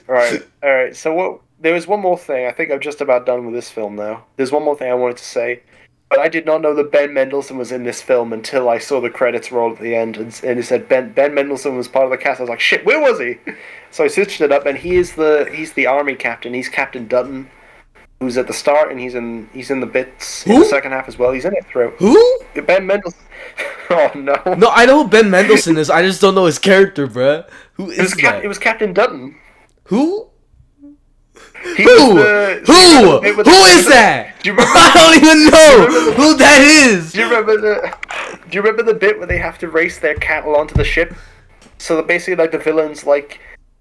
B: Alright, so there was one more thing. I think I'm just about done with this film now. There's one more thing I wanted to say. But I did not know that Ben Mendelsohn was in this film until I saw the credits roll at the end. And it said Ben Mendelsohn was part of the cast. I was like, shit, where was he? So I searched it up, and he's the army captain. He's Captain Dutton, who's at the start, and he's in the bits in the second half as well. He's in it throughout.
A: Who?
B: Ben Mendelsohn. Oh no.
A: No, I know who Ben Mendelsohn is. I just don't know his character, bruh. Who is that?
B: It was Captain Dutton.
A: Who?
B: Who?
A: Who is that?
B: Do you remember?
A: I don't even know who that is.
B: Do you remember the bit where they have to race their cattle onto the ship? So basically, like the villains,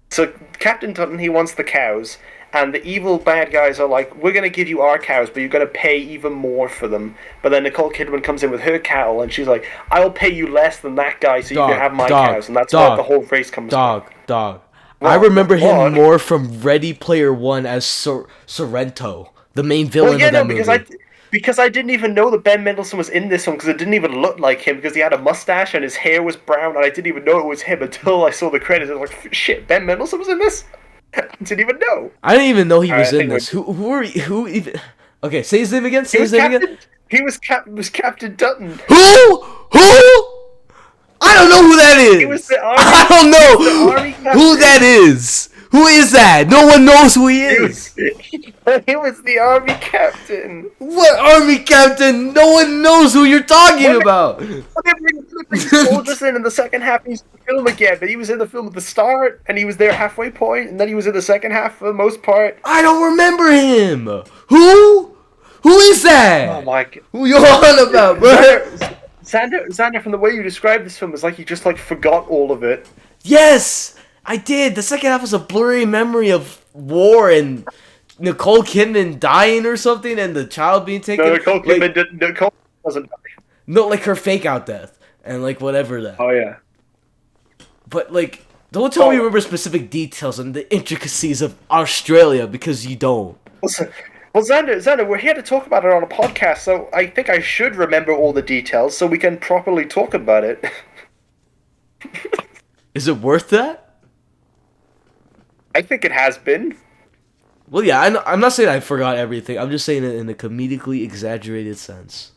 B: so Captain Dutton, he wants the cows. And the evil bad guys are like, we're going to give you our cows, but you're going to pay even more for them. But then Nicole Kidman comes in with her cattle, and she's like, I'll pay you less than that guy so you can have my cows. And that's why the whole race comes
A: Dog.
B: Well,
A: I remember him more from Ready Player One as Sorrento, the main villain of that movie.
B: Because I didn't even know that Ben Mendelsohn was in this one, because it didn't even look like him, because he had a mustache and his hair was brown, and I didn't even know it was him until I saw the credits. I was like, shit, Ben Mendelsohn was in this? I didn't even know.
A: I didn't even know he was in this. Who even? Okay, say his name again. Say his name again.
B: He was Captain Dutton.
A: Who? I don't know who that is.
B: He was the army.
A: I don't know who that is. Who is that? No one knows who he is.
B: He was the army captain.
A: What army captain? No one knows who you're talking about.
B: Soldiers in the second half, he's in the film again, but he was in the film at the start, and he was there halfway point, and then he was in the second half for the most part.
A: I don't remember him. Who? Who is that?
B: Oh my god.
A: Who you on about, bro?
B: Xander, from the way you described this film, it's like you just forgot all of it.
A: Yes, I did. The second half was a blurry memory of war and Nicole Kidman dying or something, and the child being taken.
B: No, Nicole Kidman didn't. Nicole wasn't dying.
A: No, her fake out death and whatever that.
B: Oh yeah.
A: But don't tell me you remember specific details and the intricacies of Australia, because you don't.
B: Well, Xander, we're here to talk about it on a podcast, so I think I should remember all the details so we can properly talk about it.
A: Is it worth that?
B: I think it has been.
A: Well, yeah, I'm not saying I forgot everything. I'm just saying it in a comedically exaggerated sense.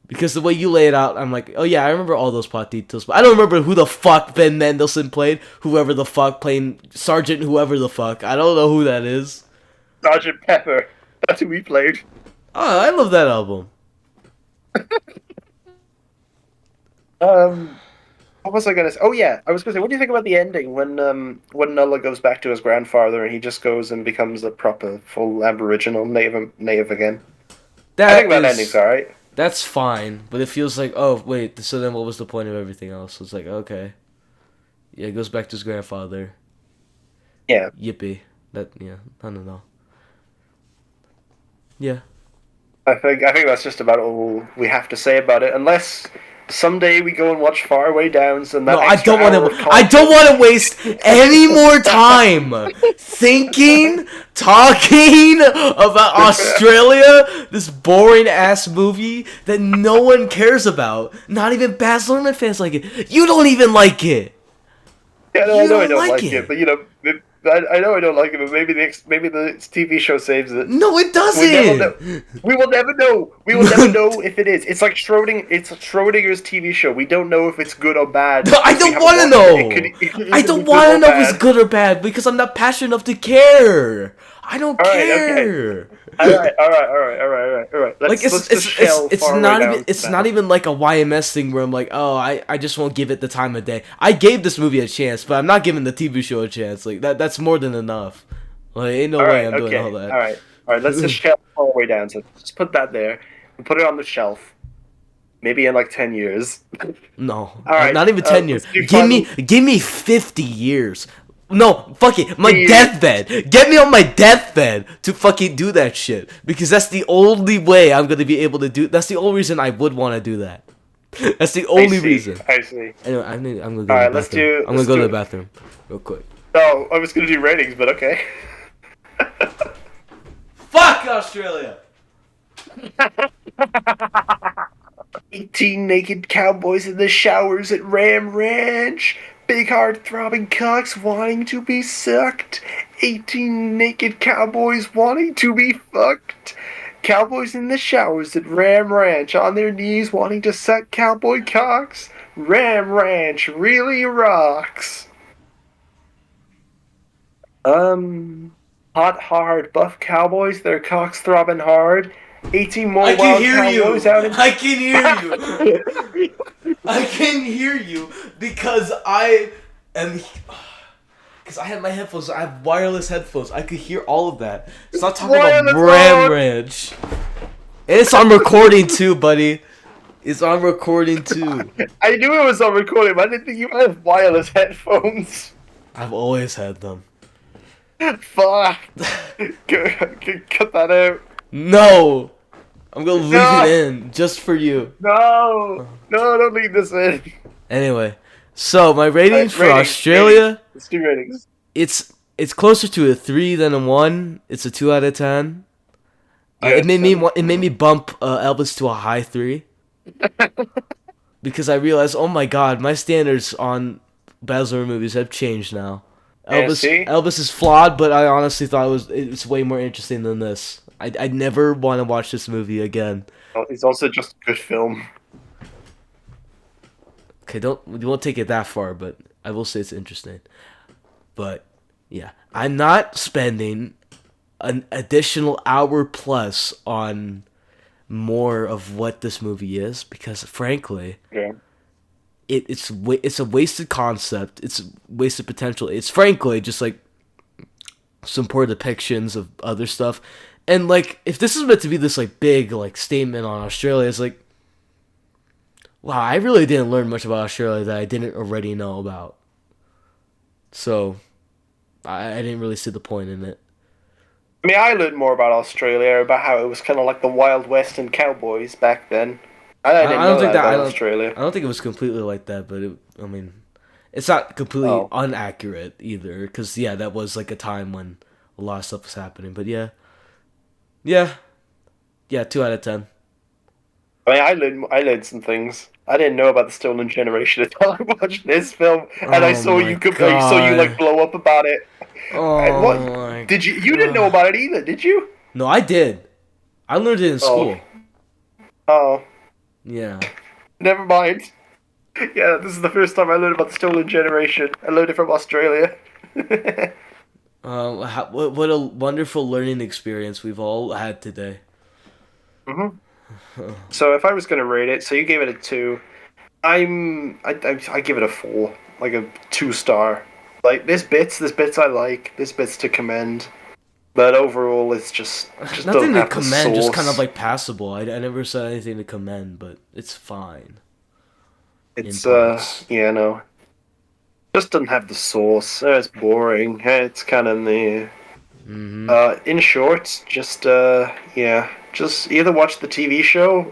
A: Because the way you lay it out, I'm like, oh yeah, I remember all those plot details, but I don't remember who the fuck Ben Mendelsohn played, whoever the fuck playing Sergeant whoever the fuck. I don't know who that is.
B: Sergeant Pepper. That's who we played.
A: Oh, I love that album.
B: What was I gonna say? Oh yeah, I was gonna say, what do you think about the ending when Nulla goes back to his grandfather and he just goes and becomes a proper full Aboriginal native again? I think that ending's alright.
A: That's fine, but it feels like, oh wait, so then what was the point of everything else? It's like, okay, yeah, it goes back to his grandfather.
B: Yeah.
A: Yippee. I don't know. Yeah.
B: I think that's just about all we have to say about it, unless someday we go and watch Faraway Downs and that.
A: No, I don't want to waste any more time talking about Australia, this boring ass movie that no one cares about. Not even Baz Luhrmann fans like it. You don't even like it.
B: Yeah, no, I know I don't like it, but I know I don't like it, but maybe the TV show saves it.
A: No, it doesn't.
B: We will never know. We will never know if it is. It's like Schrodinger's TV show. We don't know if it's good or bad.
A: No, I don't want to know. I don't want to know if it's good or bad because I'm not passionate enough to care. I don't
B: All right, okay.
A: care.
B: All right.
A: Like
B: Let's just shell
A: it's
B: far
A: not
B: way
A: even
B: down
A: it's
B: now.
A: not even like a YMS thing where I'm like, oh, I just won't give it the time of day. I gave this movie a chance, but I'm not giving the TV show a chance. Like that's more than enough. Like ain't no
B: All
A: way
B: right,
A: I'm doing all
B: okay.
A: that.
B: All right. Let's just shell all the way down. So just put that there and put it on the shelf. Maybe in like 10 years.
A: No,
B: All right.
A: not even 10 years.
B: Let's do
A: Give me 50 years. No, fuck it. My
B: 50 years.
A: deathbed. Get me on my deathbed to fucking do that shit. Because that's the only way I'm gonna be able to do. That's the only reason I would want to do that. That's the only reason.
B: I see.
A: Anyway, I'm gonna go
B: All
A: to
B: right,
A: the
B: let's
A: bathroom.
B: do.
A: I'm gonna go to the bathroom real quick.
B: Oh, I was gonna do ratings, but okay.
A: Fuck Australia.
B: 18 naked cowboys in the showers at Ram Ranch. Big heart throbbing cocks wanting to be sucked. 18 naked cowboys wanting to be fucked. Cowboys in the showers at Ram Ranch on their knees wanting to suck cowboy cocks. Ram Ranch really rocks. Hot, hard, buff cowboys, their cocks throbbing hard. 18 more
A: I can
B: wild
A: hear
B: cowboys
A: you.
B: out in...
A: I can hear you. I can hear you because I am. Because I have my headphones. I have wireless headphones. I could hear all of that. Stop talking about Ram Ranch. And it's on recording too, buddy. It's on recording too.
B: I knew it was on recording, but I didn't think you might have wireless headphones.
A: I've always had them.
B: Fuck. Cut that out.
A: No. I'm gonna leave it in just for you.
B: No, don't leave this in.
A: Anyway, so my rating for
B: ratings,
A: Australia,
B: Let's do ratings.
A: it's closer to a 3 than a 1. It's a 2 out of 10. It made me bump Elvis to a high 3 because I realized, oh my god, my standards on Baz Luhrmann movies have changed now. Elvis is flawed, but I honestly thought it's way more interesting than this. I'd never want to watch this movie again.
B: It's also just a good film.
A: Okay, you won't take it that far, but I will say it's interesting. But yeah, I'm not spending an additional hour plus on more of what this movie is because, frankly, it's a wasted concept. It's wasted potential. It's frankly just like some poor depictions of other stuff. And like, if this is meant to be this like big like statement on Australia, it's like, wow, I really didn't learn much about Australia that I didn't already know about. So, I didn't really see the point in it.
B: I mean, I learned more about Australia, about how it was kind of like the Wild West and cowboys back then. I don't think that about Australia.
A: I don't think it was completely like that, but it's not completely inaccurate either. Because yeah, that was like a time when a lot of stuff was happening. But yeah, 2 out of 10.
B: I mean, I learned some things. I didn't know about the Stolen Generation until I watched this film, and I saw you like blow up about it.
A: Oh
B: what?
A: My
B: did you? You didn't know about it either, did you?
A: No, I did. I learned it in school.
B: Oh.
A: Yeah.
B: Never mind. Yeah, this is the first time I learned about the Stolen Generation. I learned it from Australia.
A: What a wonderful learning experience we've all had today.
B: Mm-hmm. So if I was going to rate it, so you gave it a 2, I give it a 4, like a 2-star. Like there's bits I like, there's bits to commend, but overall it's just
A: nothing
B: to
A: commend, just kind of like passable. I never said anything to commend, but it's fine.
B: It's no, just doesn't have the sauce. It's boring. It's kind of the. Mm-hmm. In short, just either watch the TV show.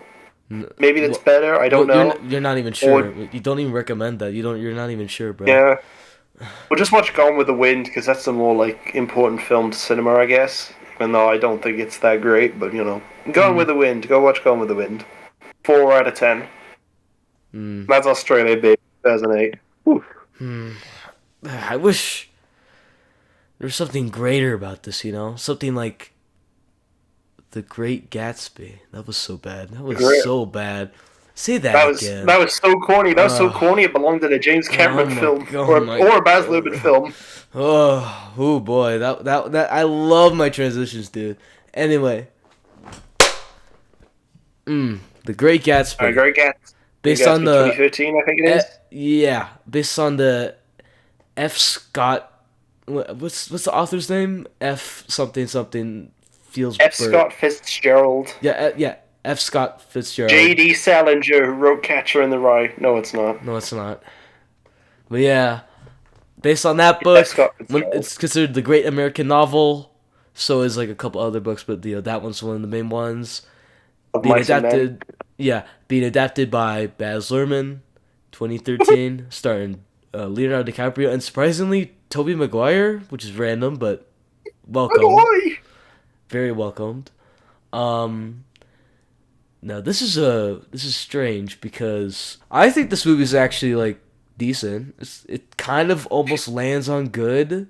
B: Maybe that's better. I don't know.
A: You're not even sure. You don't even recommend that. You're not even sure, bro.
B: Yeah. Well, just watch Gone with the Wind because that's the more like important film to cinema, I guess. Even though I don't think it's that great, but Gone with the Wind. Go watch Gone with the Wind. 4 out of 10. That's Australia, baby. 2008.
A: I wish there was something greater about this, something like The Great Gatsby. That was so bad. So bad. Say that again.
B: That was so corny. That was so corny. It belonged in a James Cameron film or a Baz Luhrmann film.
A: Oh boy, that I love my transitions, dude. Anyway, The Great Gatsby.
B: Great Gatsby.
A: Based on the
B: 2013, I think it is.
A: Yeah, based on the F. Scott. What's the author's name? F. something Fields.
B: F. Scott Fitzgerald.
A: Yeah. F. Scott Fitzgerald.
B: J.D. Salinger, who wrote Catcher in the Rye. No, it's not.
A: No, it's not. But yeah, based on that book, it's considered the great American novel. So is like a couple other books, but that one's one of the main ones. Being adapted by Baz Luhrmann, 2013, starring Leonardo DiCaprio and surprisingly Tobey Maguire, which is random but welcome. Very welcomed. Now this is strange because I think this movie is actually like decent. It kind of almost lands on good,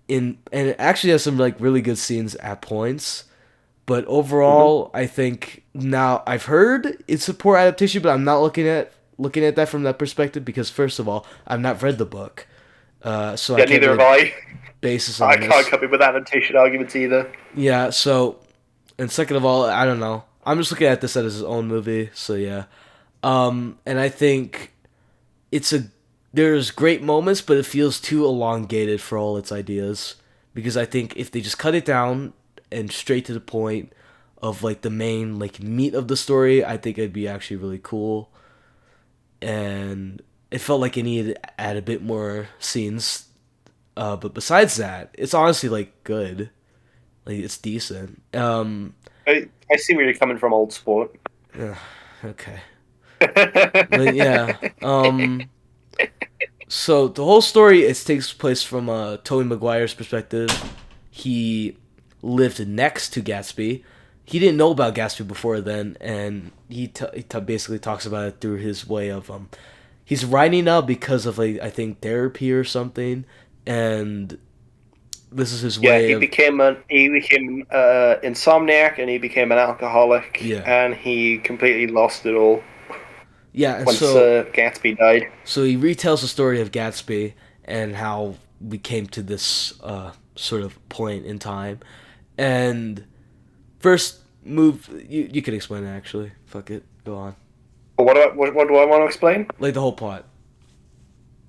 A: and it actually has some like really good scenes at points. But overall, I think now I've heard it's a poor adaptation, but I'm not looking at that from that perspective because first of all, I've not read the book, so I can't
B: neither have I.
A: Basis on
B: I can't come up with adaptation arguments either.
A: Yeah, so, and second of all, I don't know. I'm just looking at this as his own movie, so yeah. And I think there's great moments, but it feels too elongated for all its ideas. Because I think if they just cut it down and straight to the point of like the main like meat of the story, I think it'd be actually really cool. And it felt like it needed to add a bit more scenes. But besides that, it's honestly like good. Like it's decent.
B: I see where you're coming from, old sport.
A: Okay. But yeah. So the whole story takes place from Tobey Maguire's perspective. He lived next to Gatsby. He didn't know about Gatsby before then, and he basically talks about it through his way of he's writing now because of like I think therapy or something, and this is his way.
B: He became insomniac, and he became an alcoholic, and he completely lost it all.
A: Yeah, and
B: once Gatsby died.
A: So he retells the story of Gatsby and how we came to this sort of point in time. And first move, you can explain it actually. Fuck it, go on.
B: What do I want to explain?
A: Like the whole plot.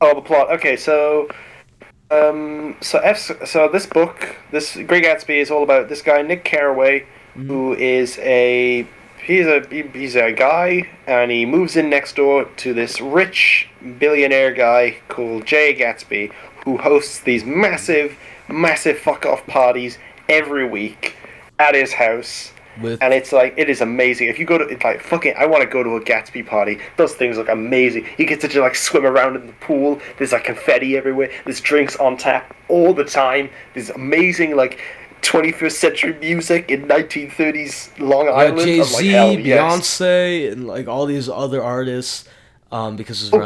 B: Oh, the plot. Okay, so this book, this Great Gatsby, is all about this guy Nick Carraway, who is he's a guy, and he moves in next door to this rich billionaire guy called Jay Gatsby, who hosts these massive fuck-off parties every week at his house. And it's like, it is amazing. If you go to, it's like, fucking, I want to go to a Gatsby party. Those things look amazing. You get to just like swim around in the pool. There's like confetti everywhere. There's drinks on tap all the time. There's amazing like 21st century music in 1930s Long Island.
A: Jay-Z, Beyonce, and like all these other artists. Because
B: do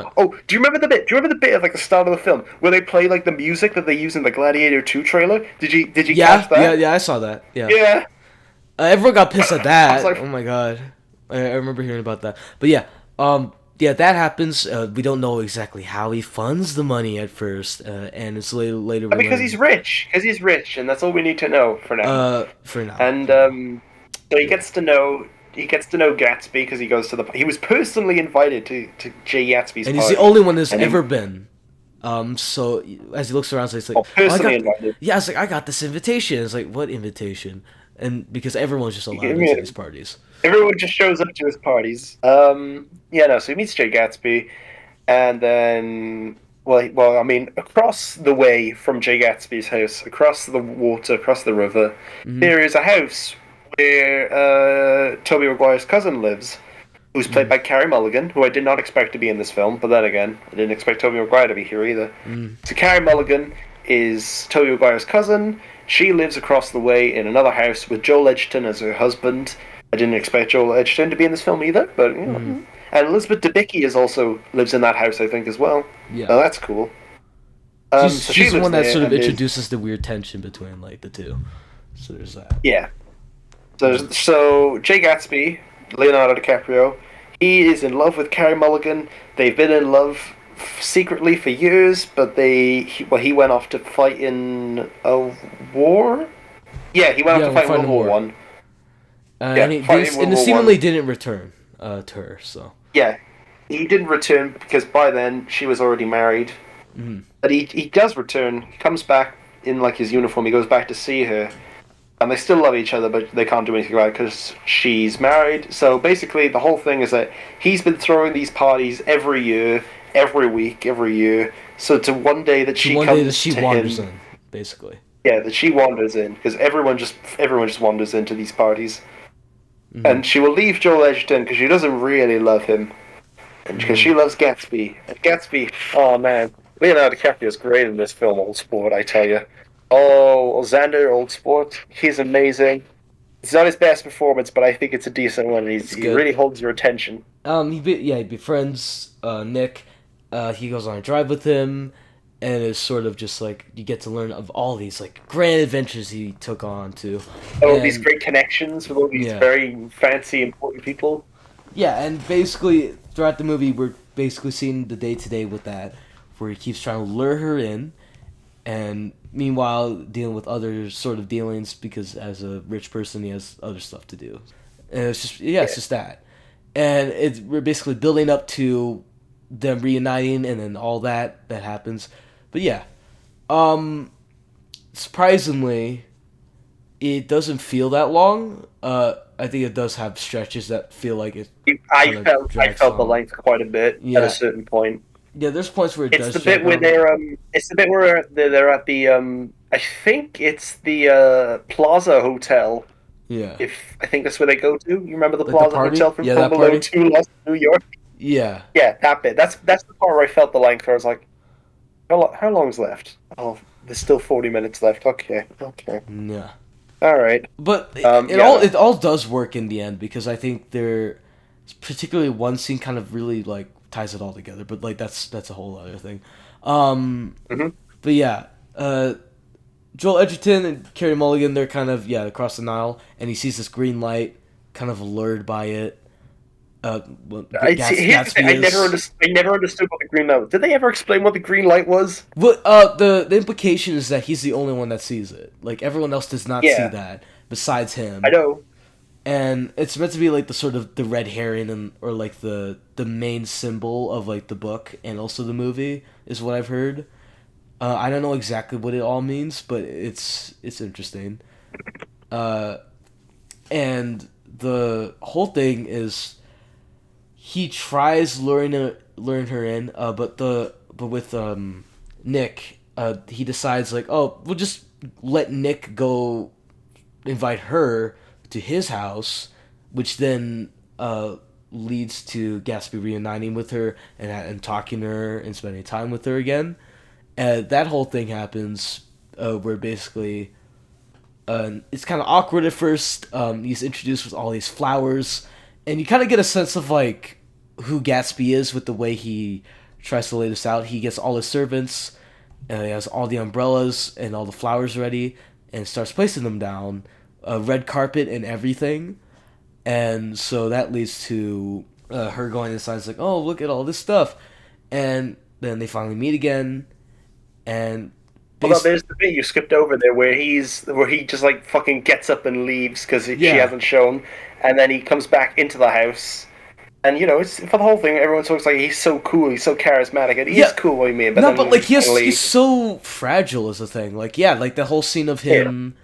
B: you remember the bit? Do you remember the bit at like the start of the film where they play like the music that they use in the Gladiator 2 trailer? Did you catch that?
A: Yeah, I saw that. Yeah.
B: Yeah.
A: Everyone got pissed at that.
B: Like,
A: oh my god, I remember hearing about that. But yeah, that happens. We don't know exactly how he funds the money at first, and it's later.
B: Because he's rich. And that's all we need to know for now. And so he gets to know Gatsby because he goes to he was personally invited to Jay Gatsby's
A: and
B: party.
A: He's the only one that's ever been. So as he looks around, so he's like,
B: personally invited.
A: Yeah, it's like I got this invitation. It's like, what invitation? And because everyone's just allowed into these parties.
B: Everyone just shows up to his parties. So he meets Jay Gatsby, and then, across the way from Jay Gatsby's house, across the water, across the river, there is a house where Tobey Maguire's cousin lives, who's played by Carey Mulligan, who I did not expect to be in this film, but then again, I didn't expect Tobey Maguire to be here either. So Carey Mulligan is Tobey Maguire's cousin. She lives across the way in another house with Joel Edgerton as her husband. I didn't expect Joel Edgerton to be in this film either, but you know. And Elizabeth Debicki lives in that house, I think, as well.
A: Yeah,
B: so that's cool.
A: She's the one that sort of introduces the weird tension between like the two. So there's that.
B: Yeah. So Jay Gatsby, Leonardo DiCaprio, He is in love with Carey Mulligan. They've been in love secretly for years, but he went off to fight in a war. Yeah, he went off
A: Yeah,
B: to
A: we're
B: fight in World
A: fighting
B: War
A: war.
B: One.
A: And
B: Yeah,
A: he
B: fighting in
A: and
B: World
A: it
B: War
A: seemingly
B: One.
A: didn't return to her. So
B: Yeah, he didn't return because by then she was already married. But he does return. He comes back in like his uniform. He goes back to see her, and they still love each other, but they can't do anything about it because she's married. So basically, the whole thing is that he's been throwing these parties every year, every week, every year. So to one day that she
A: one
B: comes
A: day that she
B: to
A: wanders
B: him,
A: in, basically.
B: yeah, that she wanders in because everyone just wanders into these parties, and she will leave Joel Edgerton because she doesn't really love him, and because she loves Gatsby. And Gatsby, oh man, Leonardo DiCaprio is great in this film, Old Sport. I tell you. Oh, Xander, Old Sport, he's amazing. It's not his best performance, but I think it's a decent one.
A: It's
B: He
A: good.
B: really holds your attention.
A: He befriends Nick. He goes on a drive with him, and it's sort of just like you get to learn of all these like grand adventures he took on to,
B: All these
A: and
B: great connections with all these
A: yeah,
B: very fancy, important people.
A: yeah, and basically throughout the movie we're basically seeing the day to day with that, where he keeps trying to lure her in, and meanwhile dealing with other sort of dealings because as a rich person he has other stuff to do, and it's just it's just that, and we're basically building up to them reuniting and then all that happens, but yeah, surprisingly, it doesn't feel that long. I think it does have stretches that feel like it kind of
B: I
A: drags
B: felt the
A: on.
B: length quite a bit at a
A: Yeah,
B: certain point.
A: yeah. There's points where it
B: It's
A: does
B: the bit
A: drag
B: where
A: on.
B: it's the bit where they're at the I think it's the Plaza Hotel.
A: Yeah,
B: If I think that's where they go to. You remember the
A: like the
B: Plaza Hotel
A: party.
B: from
A: Yeah,
B: Home
A: that
B: Alone
A: party.
B: 2 Lost in New York?
A: Yeah,
B: Yeah, that bit. That's the part where I felt the length where I was like, how long's left? Oh, there's still 40 minutes left. Okay, okay.
A: yeah.
B: All right.
A: But
B: Yeah, no.
A: it all does work in the end because I think there, particularly one scene kind of really like ties it all together. But like that's a whole other thing. Um,
B: Hmm.
A: but yeah, Joel Edgerton and Carey Mulligan, they're kind of across the Nile, and he sees this green light, kind of allured by it.
B: Here's the thing.
A: Gatsby is.
B: I never understood what the green light was. Did they ever explain what the green light was?
A: What the implication is that he's the only one that sees it. Like everyone else does not see
B: Yeah,
A: that besides
B: I
A: him.
B: know.
A: And it's meant to be like the sort of the red herring and or like the main symbol of like the book and also the movie is what I've heard. I don't know exactly what it all means, but it's interesting. Uh, and the whole thing is he tries luring her in, but with Nick, he decides like, oh, we'll just let Nick go invite her to his house, which then leads to Gatsby reuniting with her and talking to her and spending time with her again. That whole thing happens where basically it's kind of awkward at first. He's introduced with all these flowers, and you kind of get a sense of like who Gatsby is with the way he tries to lay this out. He gets all his servants, he has all the umbrellas and all the flowers ready, and starts placing them down, red carpet and everything. And so that leads to her going inside. It's like, oh, look at all this stuff, and then they finally meet again, and
B: Hold on, there's the bit you skipped over there where he just like fucking gets up and leaves because she
A: yeah,
B: hasn't shown, and then he comes back into the house, and it's for the whole thing. Everyone talks like he's so cool, he's so charismatic, and he is
A: yeah.
B: cool. What you mean? But
A: No,
B: then
A: but like
B: finally,
A: he's so fragile is the thing. Like like the whole scene of
B: yeah,
A: him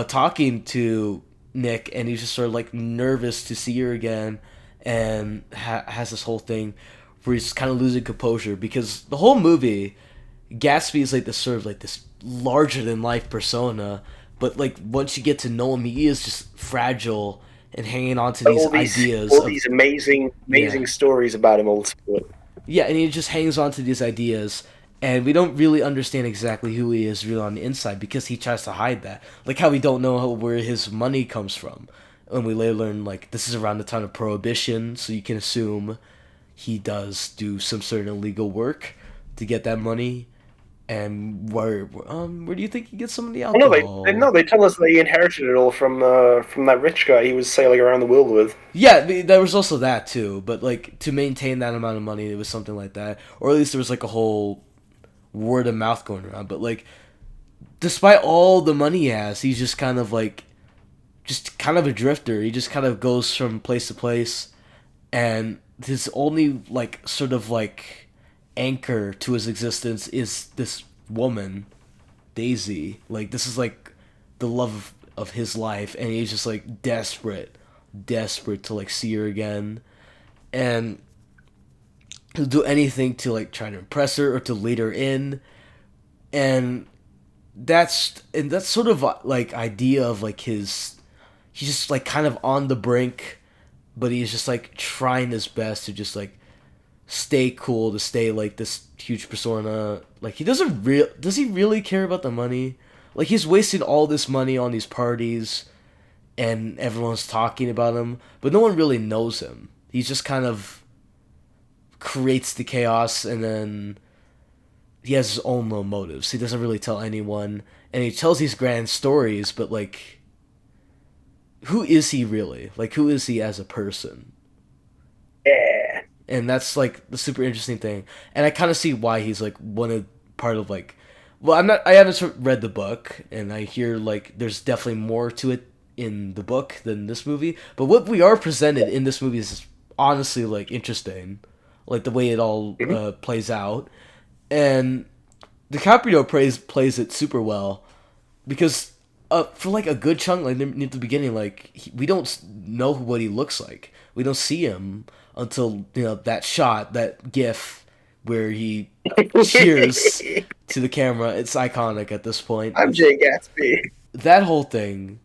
A: talking to Nick, and he's just sort of like nervous to see her again, and has this whole thing where he's kind of losing composure because the whole movie, Gatsby is like this sort of like this larger than life persona, but like once you get to know him, he is just fragile and hanging on to these ideas
B: all
A: of
B: these amazing
A: yeah.
B: stories about him, old sport.
A: Yeah, and he just hangs on to these ideas, and we don't really understand exactly who he is really on the inside because he tries to hide that. Like how we don't know where his money comes from. And we later learn, like, this is around the time of Prohibition, so you can assume he does do some sort of illegal work to get that money. And where do you think he gets some of the
B: Oh no,
A: alcohol?
B: they tell us that he inherited it all from that rich guy he was sailing around the world with.
A: Yeah, there was also that too. But like to maintain that amount of money, it was something like that, or at least there was like a whole word of mouth going around. But like, despite all the money he has, he's just kind of like, just kind of a drifter. He just kind of goes from place to place, and his only like sort of like anchor to his existence is this woman, Daisy. Like this is like the love of his life, and he's just like desperate to like see her again, and he'll do anything to like try to impress her or to lead her in, and that's sort of like idea of like his, he's just like kind of on the brink, but he's just like trying his best to just like stay cool, to stay like this huge persona. Like he does he really care about the money? Like he's wasting all this money on these parties and everyone's talking about him, but no one really knows him. He's just kind of creates the chaos, and then he has his own little motives. He doesn't really tell anyone, and he tells these grand stories, but like who is he really? Like who is he as a person?
B: Yeah.
A: And that's like the super interesting thing. And I kind of see why he's like one of part of like, well, I haven't read the book, and I hear like there's definitely more to it in the book than this movie, but what we are presented in this movie is honestly like interesting, like the way it all
B: Mhm.
A: plays out. And DiCaprio plays it super well, because for like a good chunk, like near the beginning, like we don't know what he looks like. We don't see him until that shot, that GIF where he cheers to the camera. It's iconic at this point.
B: I'm Jay Gatsby.
A: That whole thing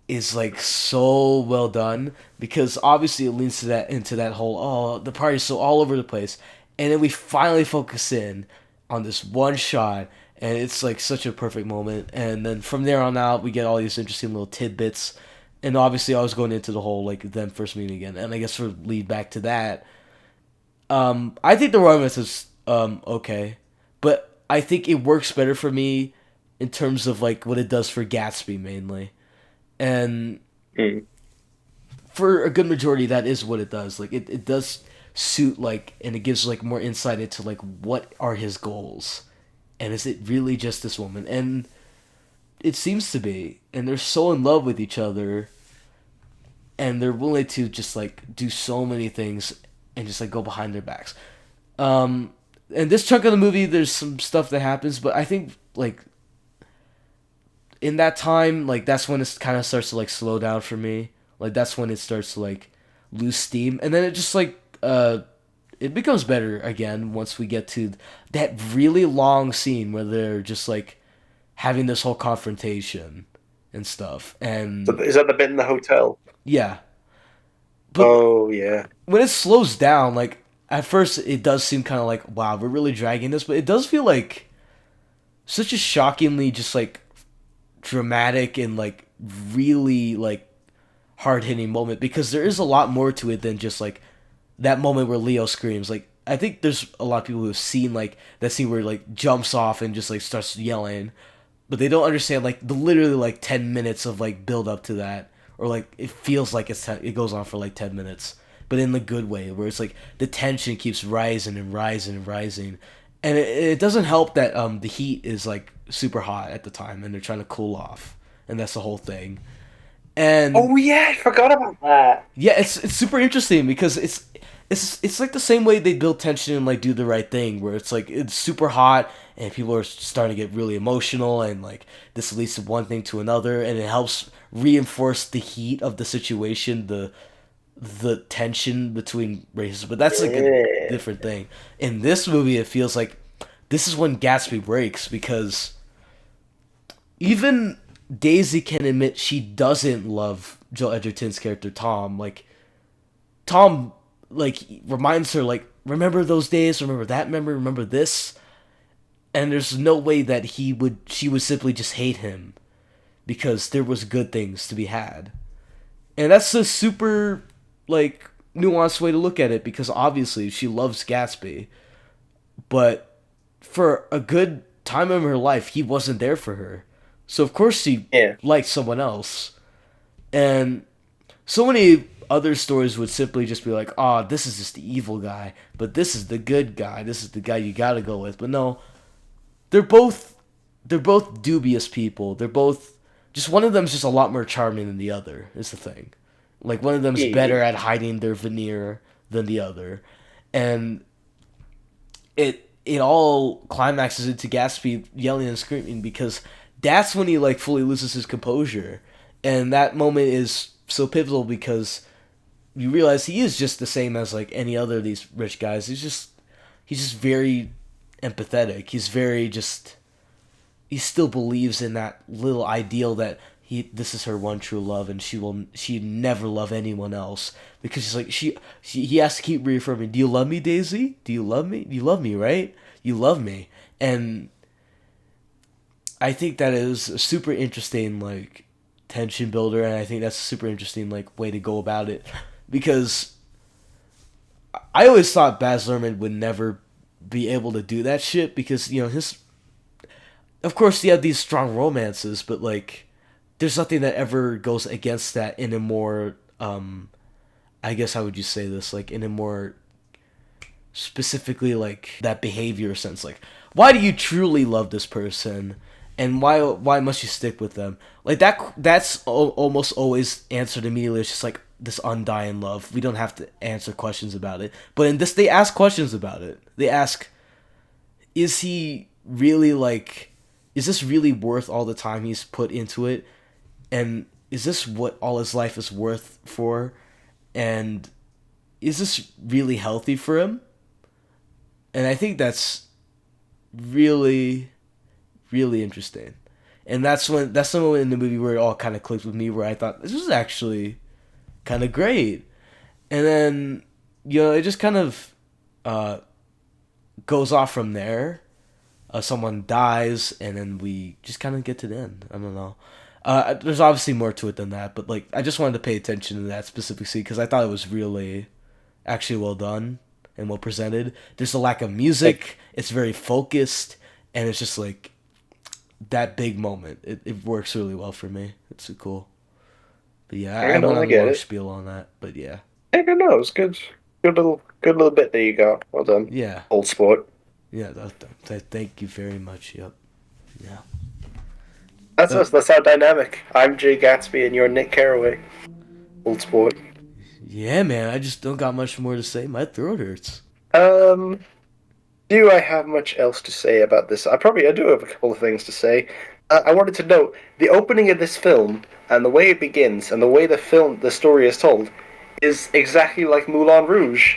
A: is like so well done, because obviously it leads to that, into that whole, oh, the party's so all over the place, and then we finally focus in on this one shot, and it's like such a perfect moment. And then from there on out we get all these interesting little tidbits, and obviously I was going into the whole like them first meeting again, and I guess for lead back to that, I think the romance is okay, but I think it works better for me in terms of like what it does for Gatsby mainly. And
B: Mm.
A: for a good majority, that is what it does. Like it does suit, like, and it gives like more insight into like what are his goals, and is it really just this woman? And it seems to be, and they're so in love with each other, and they're willing to just like do so many things and just like go behind their backs. Um, and this chunk of the movie, there's some stuff that happens, but I think like in that time, like that's when it kind of starts to like slow down for me. Like that's when it starts to like lose steam, and then it just like it becomes better again once we get to that really long scene where they're just like having this whole confrontation and stuff.
B: So
A: And
B: is that the bit in the hotel?
A: yeah, but
B: Oh yeah.
A: when it slows down, like at first it does seem kind of like, wow, we're really dragging this, but it does feel like such a shockingly just like dramatic and like really like hard hitting moment, because there is a lot more to it than just like that moment where Leo screams. Like I think there's a lot of people who have seen like that scene where he, like jumps off and just like starts yelling, but they don't understand like the literally like 10 minutes of like build up to that, or like it feels like it goes on for like 10 minutes, but in the good way where it's like the tension keeps rising and rising and rising, and it doesn't help that the heat is like super hot at the time and they're trying to cool off, and that's the whole thing. And
B: Oh yeah, I forgot about that.
A: yeah, it's super interesting because it's like the same way they build tension and like do the right thing, where it's like it's super hot and people are starting to get really emotional, and like this leads to one thing to another, and it helps reinforce the heat of the situation, the tension between races. But that's like a
B: Yeah.
A: different thing. In this movie, it feels like this is when Gatsby breaks, because even Daisy can admit she doesn't love Joel Edgerton's character Tom. Like Tom, like reminds her, like, remember those days, remember that memory, remember this, and there's no way that she would simply just hate him because there was good things to be had. And that's a super like nuanced way to look at it, because obviously she loves Gatsby, but for a good time of her life, he wasn't there for her. So of course she
B: Yeah.
A: liked someone else. And so many other stories would simply just be like, "Oh, this is just the evil guy, but this is the good guy. This is the guy you gotta go with." But no, they're both they're both dubious people. They're both just one of them's just a lot more charming than the other. Is the thing. Like one of them's
B: Yeah.
A: better at hiding their veneer than the other, and it all climaxes into Gatsby yelling and screaming because that's when he like fully loses his composure, and that moment is so pivotal because you realize he is just the same as like any other of these rich guys. He's just very empathetic. He's very just he still believes in that little ideal that this is her one true love and she never love anyone else because she's like he has to keep reaffirming, do you love me, Daisy? Do you love me? You love me, right? You love me. And I think that is a super interesting like tension builder, and I think that's a super interesting like way to go about it because I always thought Baz Luhrmann would never be able to do that shit because his of course you have these strong romances, but like there's nothing that ever goes against that in a more I guess how would you say this, like in a more specifically like that behavior sense, like why do you truly love this person and why must you stick with them, like that's almost always answered immediately. It's just like this undying love. We don't have to answer questions about it, but in this they ask questions about it. They ask, is he really like, is this really worth all the time he's put into it, and is this what all his life is worth for, and is this really healthy for him? And I think that's really really interesting, and that's the moment in the movie where it all kind of clicked with me, where I thought this was actually kind of great. And then it just kind of goes off from there. Someone dies, and then we just kind of get to the end. I don't know. There's obviously more to it than that, but like I just wanted to pay attention to that specific scene because I thought it was really, actually well done and well presented. There's a lack of music. It's very focused, and it's just like that big moment. It works really well for me. It's so cool. But yeah, I went on a long spiel on that. But yeah.
B: I don't know. It was good. Good little bit that you got. Well done.
A: Yeah.
B: Old sport.
A: Yeah. Thank you very much. Yep. Yeah.
B: That's us. That's our dynamic. I'm Jay Gatsby and you're Nick Carraway. Old sport.
A: Yeah, man. I just don't got much more to say. My throat hurts.
B: Do I have much else to say about this? I do have a couple of things to say. I wanted to note the opening of this film and the way it begins and the way the story is told is exactly like Moulin Rouge.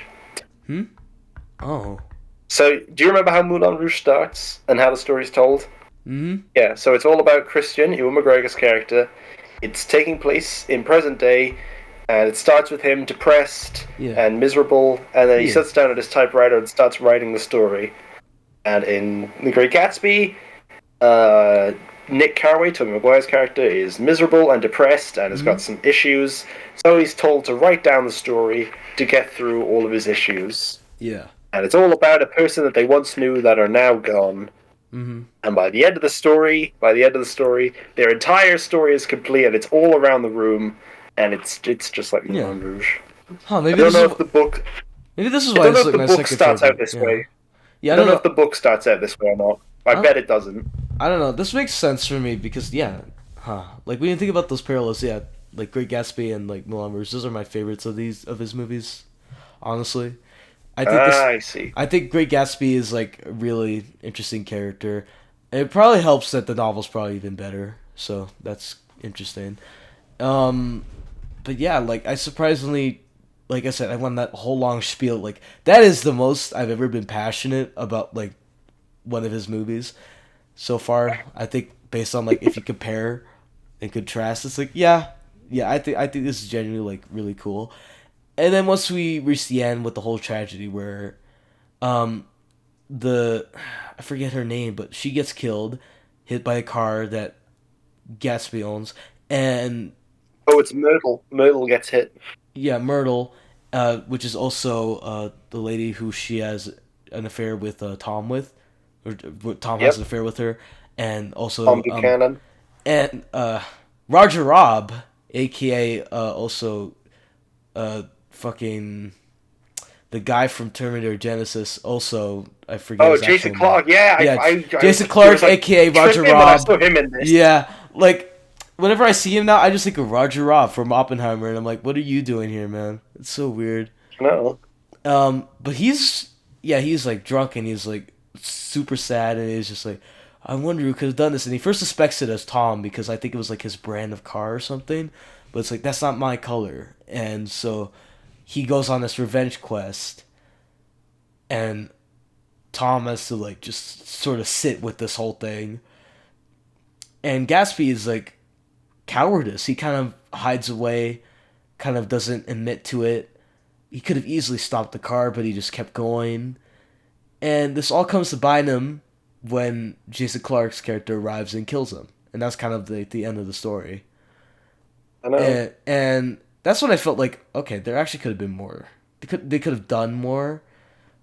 A: Oh.
B: So, do you remember how Moulin Rouge starts and how the story is told?
A: Mm-hmm.
B: Yeah, so it's all about Christian, Ewan McGregor's character. It's taking place in present day, and it starts with him depressed and miserable, and then he sits down at his typewriter and starts writing the story. And in The Great Gatsby, Nick Carraway, Tobey Maguire's character, is miserable and depressed and has got some issues, so he's told to write down the story to get through all of his issues.
A: Yeah.
B: And it's all about a person that they once knew that are now gone.
A: Mm-hmm.
B: And by the end of the story, their entire story is complete, and it's all around the room, and it's just like Moulin Rouge.
A: Huh? Maybe
B: I don't know if the book.
A: Maybe this is why it's like my second
B: starts
A: favorite.
B: out this way.
A: Yeah,
B: I don't know if the book starts out this way or not. I bet it doesn't.
A: I don't know. This makes sense for me because like when you think about those parallels, like Great Gatsby and like Moulin Rouge, those are my favorites of his movies. Honestly, I
B: see.
A: I think Great Gatsby is like a really interesting character. And it probably helps that the novel's probably even better, so that's interesting. But yeah, like I surprisingly, like I said, I won that whole long spiel. Like that is the most I've ever been passionate about like one of his movies so far. I think based on like if you compare and contrast, it's like yeah. I think this is genuinely like really cool. And then once we reach the end with the whole tragedy where I forget her name, but she gets killed, hit by a car that Gatsby owns, and
B: it's Myrtle. Myrtle gets hit.
A: Yeah, Myrtle, which is also the lady who she has an affair with Tom with, or Tom
B: Yep.
A: has an affair with her, and
B: Tom
A: also
B: Buchanan.
A: and Roger Robb, aka also fucking the guy from Terminator Genesis. Also, I forget
B: Oh,
A: his
B: Jason
A: actual name.
B: Clarke. Yeah,
A: Yeah,
B: I
A: Jason
B: there
A: Clarke,
B: was, like,
A: aka Roger
B: tripping when I
A: Robb.
B: saw him in this.
A: Yeah, like whenever I see him now, I just think of Roger Robb from Oppenheimer, and I'm like, what are you doing here, man? It's so weird.
B: No.
A: But he's like drunk and he's like super sad, and he's just like, I wonder who could have done this. And he first suspects it as Tom because I think it was like his brand of car or something, but it's like that's not my color, and so he goes on this revenge quest, and Tom has to like just sort of sit with this whole thing, and Gatsby is like cowardice. He kind of hides away, kind of doesn't admit to it. He could have easily stopped the car, but he just kept going. And this all comes to bite him when Jason Clarke's character arrives and kills him. And that's kind of the end of the story.
B: I know.
A: And that's when I felt like, okay, there actually could have been more. They could have done more,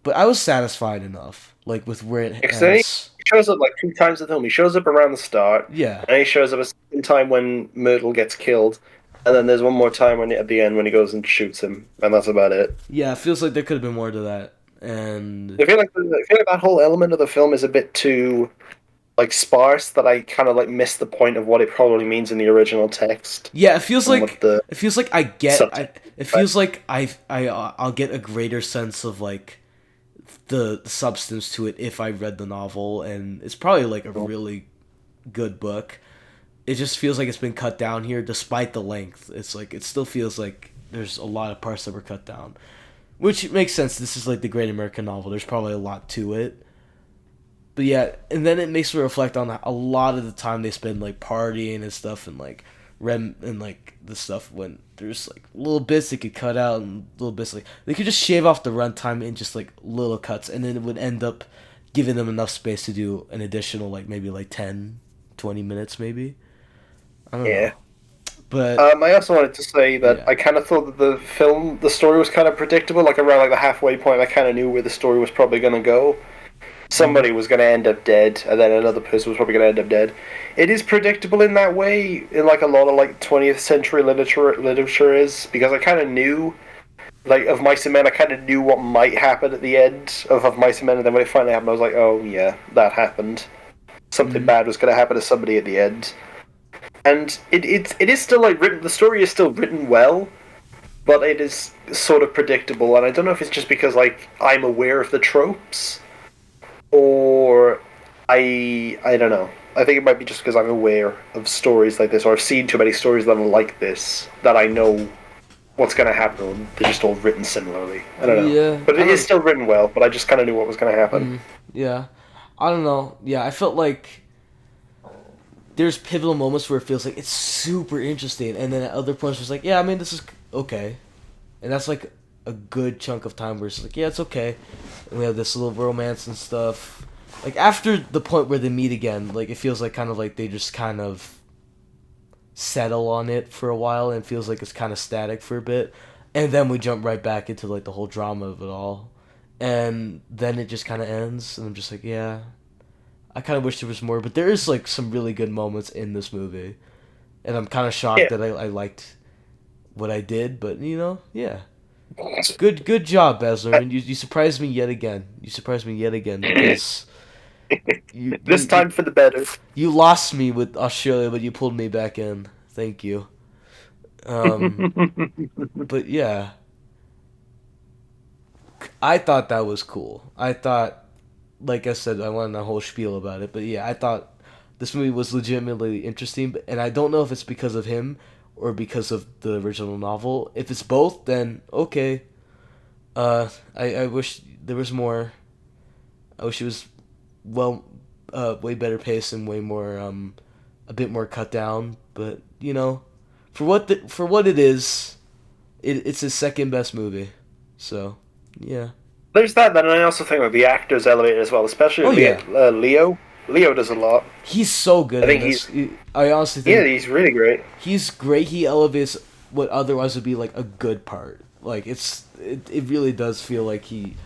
A: but I was satisfied enough, like with where it
B: Because then he
A: ends.
B: shows up like 2 times in the film. He shows up around the start,
A: Yeah,
B: and he shows up a second time when Myrtle gets killed, and then there's one more time when at the end when he goes and shoots him, and that's about it.
A: yeah. It feels like there could have been more to that. And
B: I feel like that whole element of the film is a bit too like sparse that I kind of like miss the point of what it probably means in the original text
A: yeah, it feels
B: and what
A: like
B: the
A: it feels like I get.
B: subtext.
A: It feels like I'll get a greater sense of like the substance to it if I read the novel, and it's probably like a really good book. It just feels like it's been cut down here, despite the length. It's like it still feels like there's a lot of parts that were cut down, which makes sense. This is like the Great American Novel. There's probably a lot to it. But yeah, and then it makes me reflect on a lot of the time they spend like partying and stuff, and like like the stuff when there's like little bits they could cut out and little bits like they could just shave off the runtime in just like little cuts, and then it would end up giving them enough space to do an additional like maybe like 10-20 minutes maybe. I don't
B: Yeah.
A: know. But
B: I also wanted to say that
A: yeah.
B: I kind of thought that the story was kind of predictable. Like around like the halfway point, I kind of knew where the story was probably going to go. Somebody was going to end up dead, and then another person was probably going to end up dead. It is predictable in that way, in like a lot of like 20th century literature is, because I kind of knew, like of Mice and Men, I kind of knew what might happen at the end of Mice and Men, and then when it finally happened, I was like, oh yeah, that happened. Something
A: Mhm.
B: bad was going to happen to somebody at the end, and it is still like written. The story is still written well, but it is sort of predictable, and I don't know if it's just because like I'm aware of the tropes or I don't know. I think it might be just because I'm aware of stories like this, or I've seen too many stories that are like this that I know what's going to happen. They're just all written similarly. I don't know,
A: Yeah,
B: but
A: I
B: it is
A: don't.
B: still written well. But I just kind of knew what was going to happen.
A: Yeah, I don't know. Yeah, I felt like there's pivotal moments where it feels like it's super interesting, and then at other points it's like, yeah, I mean, this is okay, and that's like a good chunk of time where it's like, yeah, it's okay, and we have this little romance and stuff. Like after the point where they meet again, like it feels like kind of like they just kind of settle on it for a while, and it feels like it's kind of static for a bit, and then we jump right back into like the whole drama of it all, and then it just kind of ends, and I'm just like, yeah, I kind of wish there was more, but there is like some really good moments in this movie, and I'm kind of shocked
B: Yeah,
A: that I liked what I did, but yeah, good job, Baz Luhrmann. You surprised me yet again. You surprised me yet again because you you
B: this
A: you,
B: time for the better.
A: you lost me with Australia, but you pulled me back in. Thank you. Um, but yeah, I thought that was cool. I thought, like I said, I wanted a whole spiel about it, but yeah, I thought this movie was legitimately interesting, and I don't know if it's because of him or because of the original novel. If it's both, then okay. I wish there was more. I wish it was well, way better paced and way more, a bit more cut down. But for what it is, it's his second best movie. So, yeah.
B: There's that. Then I also think like the actors elevated as well, especially
A: Oh yeah,
B: Leo. Leo does a lot.
A: he's so good
B: I
A: in
B: think
A: this. I honestly
B: yeah,
A: think
B: he's really great.
A: he's great. He elevates what otherwise would be like a good part. Like it really does feel like he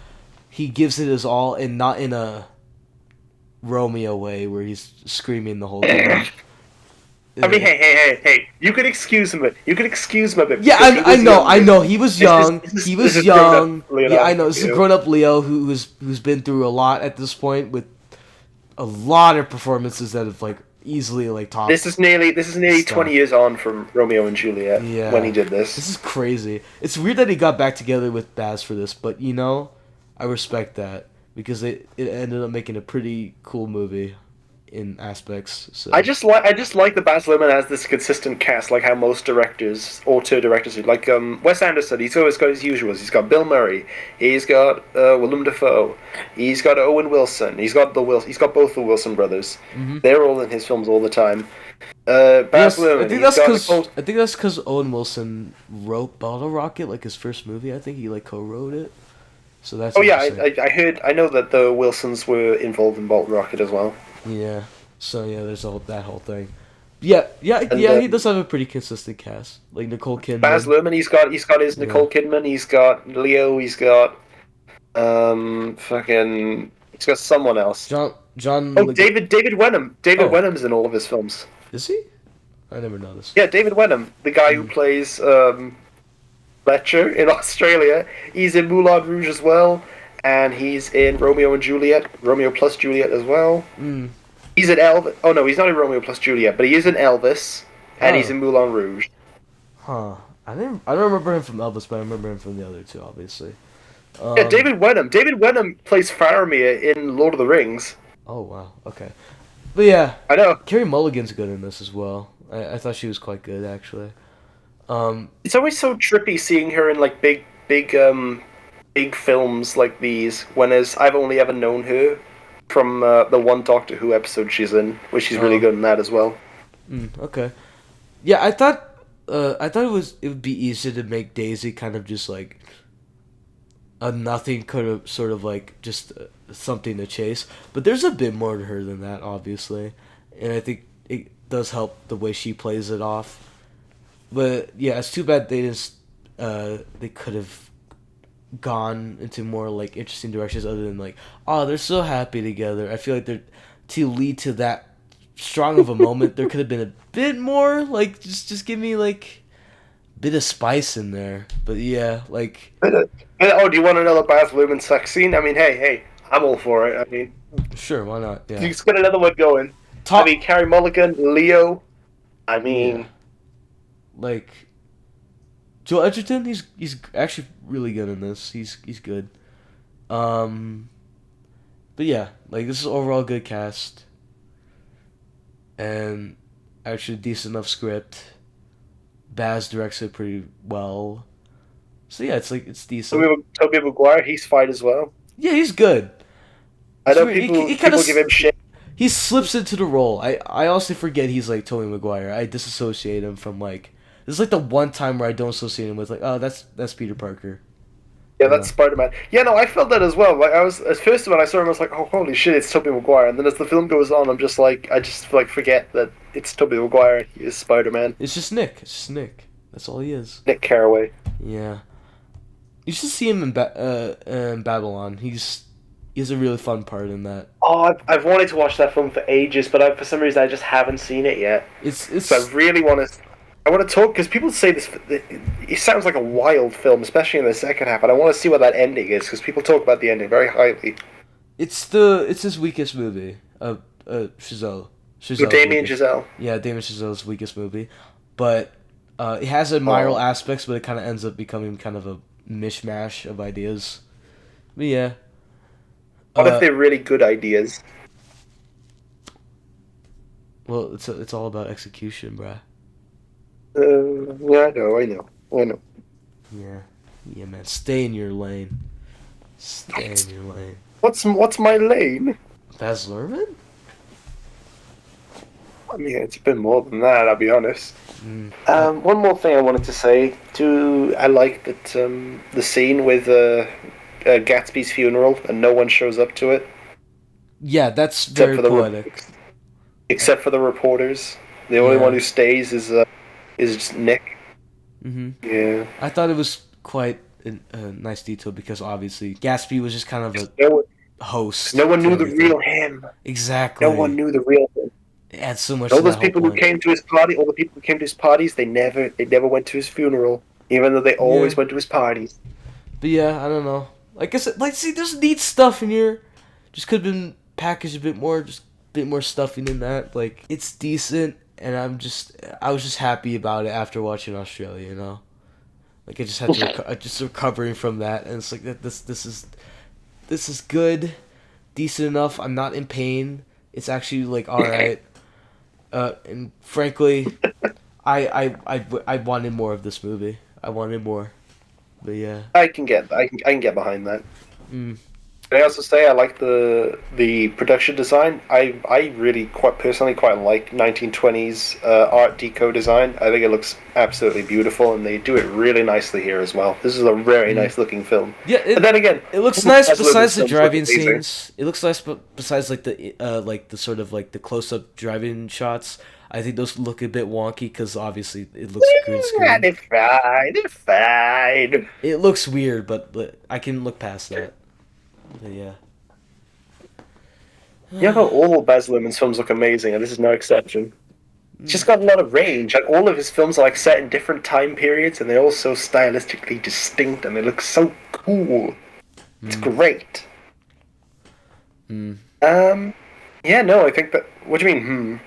A: gives it his all, and not in a Romeo way where he's screaming the whole time.
B: I mean, hey! You could excuse him. You could excuse him a bit.
A: Yeah,
B: Because he was
A: I
B: younger.
A: know. He was young. He was young.
B: grown-up
A: Yeah, I know.
B: Leonardo
A: This is a grown-up Leo who's been through a lot at this point with a lot of performances that have like easily like topped.
B: This is nearly
A: stuff.
B: 20 years on from Romeo and Juliet when he did this.
A: This is crazy. It's weird that he got back together with Baz for this, but you know, I respect that because it ended up making a pretty cool movie in aspects. So
B: I just like that Baz Luhrmann has this consistent cast, like how most directors, auteur directors do. Like Wes Anderson, he's always got his usuals. He's got Bill Murray, he's got Willem Dafoe, he's got Owen Wilson, he's got both the Wilson brothers.
A: Mm-hmm.
B: They're all in his films all the time. Baz Luhrmann.
A: I think that's because Owen Wilson wrote Bottle Rocket, like his first movie. I think he like co-wrote it. So that's.
B: Oh yeah, I know that the Wilsons were involved in Bottle Rocket as well.
A: Yeah. So yeah, there's that whole thing. Yeah. He does have a pretty consistent cast, like Nicole Kidman.
B: Baz Luhrmann, he's got his Nicole Kidman. He's got Leo. He's got he's got someone else.
A: John.
B: Oh, David Wenham. David Wenham's in all of his films.
A: Is he? I never noticed.
B: Yeah, David Wenham, the guy who plays Fletcher in Australia. He's in Moulin Rouge as well, and he's in Romeo plus Juliet as well.
A: Mm.
B: He's in Elvis. Oh no, he's not in Romeo plus Juliet, but he is in Elvis, and he's in Moulin Rouge.
A: Huh. I don't remember him from Elvis, but I remember him from the other two, obviously.
B: Yeah, David Wenham. David Wenham plays Faramir in Lord of the Rings.
A: Oh wow. Okay. But yeah,
B: I know.
A: Carey Mulligan's good in this as well. I thought she was quite good actually.
B: It's always so trippy seeing her in like big films like these. Whereas I've only ever known her from the one Doctor Who episode she's in, which she's really good in that as well.
A: Okay. Yeah, I thought it would be easier to make Daisy kind of just like a nothing, kind of sort of like just something to chase. But there's a bit more to her than that, obviously, and I think it does help the way she plays it off. But yeah, it's too bad they could have gone into more like interesting directions other than like, oh, they're so happy together. I feel like to lead to that strong of a moment, there could have been a bit more like just give me like a bit of spice in there. But yeah, like
B: oh, do you want another Baz Luhrmann sex scene? I mean, hey, I'm all for it. I mean,
A: sure, why not? Yeah,
B: you just get another one going. I mean, Carey Mulligan, Leo. I mean,
A: like Joel Edgerton, he's actually really good in this. He's good. But yeah, like this is overall a good cast, and actually decent enough script. Baz directs it pretty well. So yeah, it's decent.
B: Tobey Maguire, he's fine as well.
A: Yeah, he's good.
B: I know people give him shit.
A: He slips into the role. I also forget he's like Tobey Maguire. I disassociate him from like this is like the one time where I don't associate him with like, oh, that's Peter Parker.
B: Yeah, that's Spider-Man. Yeah, no, I felt that as well. Like at first when I saw him, I was like, oh, holy shit, it's Tobey Maguire. And then as the film goes on, I just forget that it's Tobey Maguire. He is Spider-Man.
A: It's just Nick. That's all he is.
B: Nick Carraway.
A: Yeah. You should see him in Babylon. He has a really fun part in that.
B: Oh, I've wanted to watch that film for ages, but for some reason I just haven't seen it yet. So I really want to. I want to talk because people say this. It sounds like a wild film, especially in the second half, and I want to see what that ending is because people talk about the ending very highly.
A: It's his weakest movie. Chazelle.
B: Damien Chazelle.
A: Yeah, Damien Chazelle's weakest movie, but it has admirable aspects, but it kind of ends up becoming kind of a mishmash of ideas. But yeah.
B: What if they're really good ideas?
A: Well, it's all about execution, bruh.
B: Yeah, I know.
A: Yeah, man. Stay in your lane. Stay in your lane.
B: What's my lane?
A: Baz Luhrmann?
B: I mean, it's a bit more than that. I'll be honest. One more thing I wanted to say. I like that the scene with Gatsby's funeral and no one shows up to it.
A: Yeah, that's very poetic.
B: Except for the reporters, the only one who stays is just Nick.
A: Mm-hmm.
B: Yeah,
A: I thought it was quite a nice detail because obviously Gatsby was just kind of host.
B: No one
A: to
B: knew the
A: everything.
B: real him.
A: Exactly.
B: No one knew the real him.
A: It adds so much
B: All
A: to
B: those
A: that whole
B: people who
A: point.
B: came to his party, all the people who came to his parties, they never went to his funeral, even though they
A: Yeah.
B: always went to his parties.
A: But yeah, I don't know. Like I said, like see, there's neat stuff in here. Just could have been packaged a bit more, just a bit more stuffing in that. Like it's decent, and I was just happy about it after watching Australia. You know, like I just had to, just recovering from that, and it's like that. This is good, decent enough. I'm not in pain. It's actually like all right. And frankly, I wanted more of this movie. I wanted more. But yeah.
B: I can get behind that.
A: Mm.
B: Can I also say I like the production design? I really quite personally quite like 1920s Art Deco design. I think it looks absolutely beautiful, and they do it really nicely here as well. This is a very nice looking film.
A: Yeah,
B: But then again,
A: it looks nice
B: Baz Luhrmann's
A: besides the
B: films look
A: driving
B: amazing.
A: scenes. It looks nice, but besides like the sort of like the close up driving shots, I think those look a bit wonky because obviously it looks green
B: Yeah,
A: screen.
B: they're fine. They're fine.
A: It looks weird, but I can look past that. But yeah.
B: You know how all Baz Luhrmann's films look amazing, and this is no exception. He's just got a lot of range. Like all of his films are like set in different time periods, and they're all so stylistically distinct, and they look so cool. It's great.
A: Mm.
B: Yeah, no, I think that. What do you mean?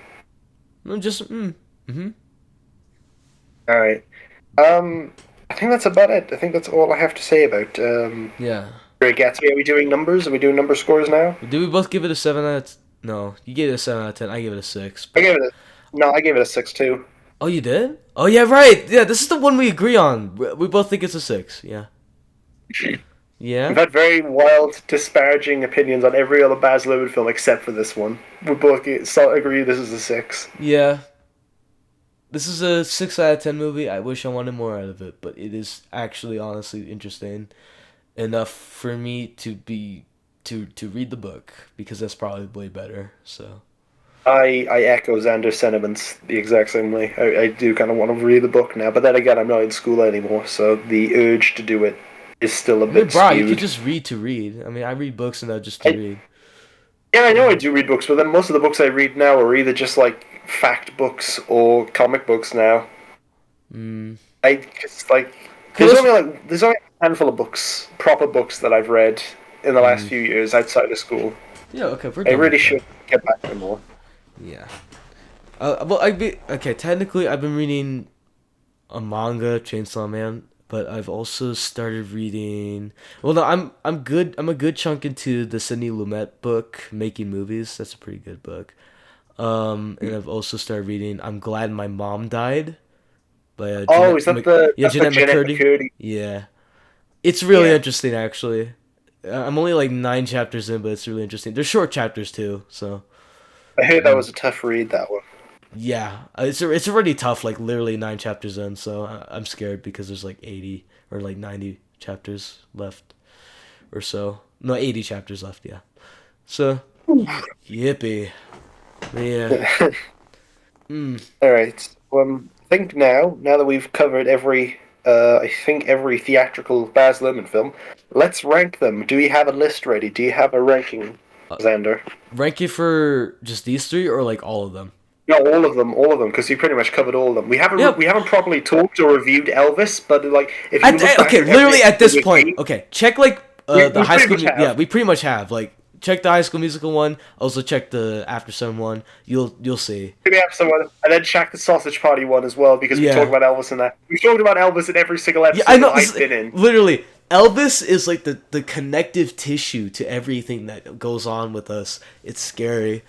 A: No, just mm-hmm.
B: All right. I think that's about it. I think that's all I have to say about
A: Yeah.
B: Great Gatsby. Are we doing numbers? Are we doing number scores now?
A: Did we both give it a 7 out of No, you gave it a 7 out of 10. I gave it a 6.
B: I
A: But
B: gave it a no. I gave it a 6 too.
A: oh, you did? Oh yeah, right. Yeah, this is the one we agree on. We both think it's a 6. Yeah.
B: We've
A: Yeah.
B: had very wild, disparaging opinions on every other Baz Luhrmann film except for this one. We both agree this is a 6.
A: Yeah. This is a 6 out of 10 movie. I wish I wanted more out of it, but it is actually honestly interesting enough for me to be to read the book because that's probably way better. So
B: I echo Xander's sentiments the exact same way. I do kind of want to read the book now, but then again, I'm not in school anymore, so the urge to do it is still a
A: I mean,
B: bit
A: bro, you could
B: skewed.
A: just read to read. I mean, I read books and not just to read.
B: Yeah, I know I do read books, but then most of the books I read now are either just like fact books or comic books now.
A: Mm.
B: It's like
A: Cause
B: there's only a handful of books, proper books that I've read in the last
A: Mm.
B: few years outside of school.
A: Yeah, okay, we're
B: I
A: done
B: really
A: with
B: should get back to more.
A: that. Yeah. Well, okay. Technically, I've been reading a manga, Chainsaw Man, but I've also started reading. Well, no, I'm good. I'm a good chunk into the Sidney Lumet book, Making Movies. That's a pretty good book. And I've also started reading I'm Glad My Mom Died by
B: Oh, is that the
A: yeah,
B: that's the
A: Jeanette
B: Jeanette
A: McCurdy.
B: McCurdy?
A: Yeah, it's really
B: Yeah.
A: interesting actually. I'm only like 9 chapters in, but it's really interesting. They're short chapters too, so
B: I heard that was a tough read. That one.
A: yeah, it's already tough. Like literally 9 chapters in, so I'm scared because there's like 80 or like 90 chapters left, or so. No, 80 chapters left. Yeah, so yippee, yeah.
B: All right. I think now that we've covered I think every theatrical Baz Luhrmann film, let's rank them. Do we have a list ready? Do you have a ranking, Xander?
A: Rank it for just these three or like all of them?
B: No, all of them, because you pretty much covered all of them.
A: Yeah.
B: We haven't properly talked or reviewed Elvis, but like if you look back
A: Okay,
B: at
A: literally
B: every
A: at this
B: movie,
A: point. Okay, check like
B: we
A: the High
B: pretty
A: School.
B: much have.
A: Yeah, we pretty much have like check the High School Musical one. Also check the After Sun one. You'll see.
B: We have someone, and then check the Sausage Party one as well, because we
A: Yeah.
B: talk about Elvis in that. We've talked about Elvis in every single episode
A: Yeah, I know.
B: that I've been in.
A: Literally, Elvis is like the connective tissue to everything that goes on with us. It's scary.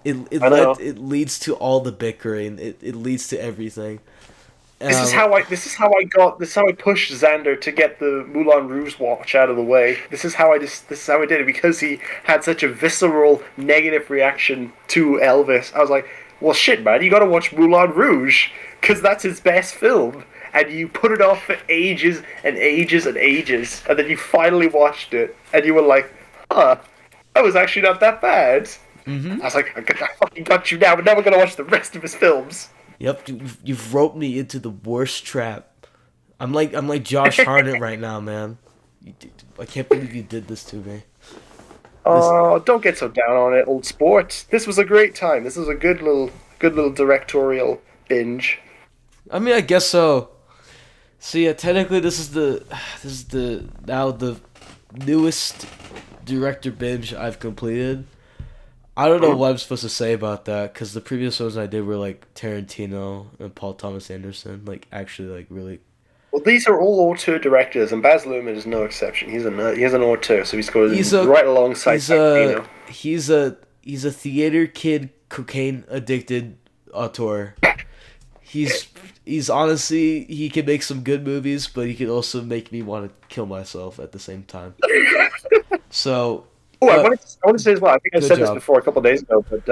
B: I know.
A: It leads to all the bickering. It leads to everything.
B: This is how I pushed Xander to get the Moulin Rouge watch out of the way. This is how I did it, because he had such a visceral negative reaction to Elvis. I was like, well shit man, you gotta watch Moulin Rouge, because that's his best film. And you put it off for ages and ages and ages, and then you finally watched it, and you were like, huh, that was actually not that bad. I was like, I fucking got you now, but now we're gonna watch the rest of his films.
A: Yep, you've roped me into the worst trap. I'm like Josh Hartnett right now, man. I can't believe you did this to me.
B: Oh, don't get so down on it, old sport. This was a great time. This was a good little directorial binge.
A: I mean, I guess so. So yeah, technically this is the now the newest director binge I've completed. I don't know what I'm supposed to say about that because the previous ones I did were like Tarantino and Paul Thomas Anderson, like actually like really.
B: Well, these are all auteur directors, and Baz Luhrmann is no exception. He's an auteur, so he's going right alongside Tarantino.
A: He's a theater kid, cocaine addicted auteur. He's honestly, he can make some good movies, but he can also make me want to kill myself at the same time. So.
B: Oh, I want to say as well. I think I said this
A: job.
B: before a couple of days ago, but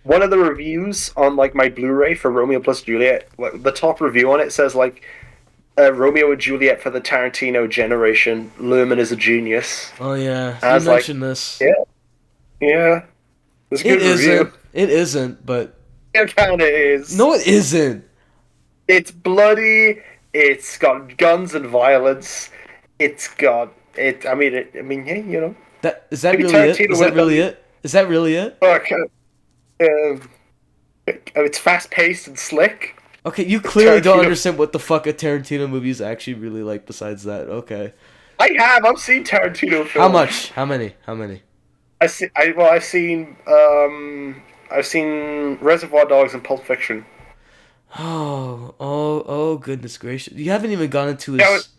B: one of the reviews on like my Blu-ray for Romeo plus Juliet, the top review on it says like Romeo and Juliet for the Tarantino generation. Luhrmann is a genius.
A: Oh yeah,
B: you
A: mentioned this.
B: Yeah. It's a good review.
A: It isn't, but
B: it kind of is.
A: No, it isn't.
B: It's bloody. It's got guns and violence. It's got it. I mean, yeah, you know.
A: Is that really it? Is that really it? Is that really it?
B: It's fast paced and slick.
A: Okay, you clearly don't understand what the fuck a Tarantino movie is actually really like. Besides that, okay.
B: I've seen Tarantino films.
A: How much? How many?
B: I've seen Reservoir Dogs and Pulp Fiction.
A: Oh, goodness gracious! You haven't even gone into his.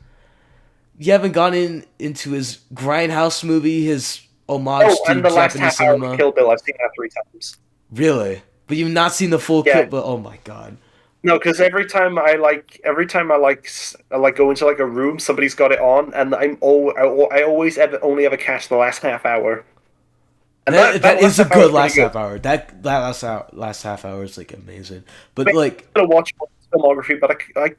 A: You haven't gone into his Grindhouse movie, his homage to
B: and the last
A: Japanese
B: half hour
A: cinema.
B: of Kill Bill. I've seen that 3 times.
A: Really? But you've not seen the full Kill Bill? Oh my god!
B: No, because every time I go into like a room, somebody's got it on, and I always only ever catch the last half hour. And
A: that is a good last half hour. That last half hour is like amazing. But like,
B: I'm gonna watch filmography, but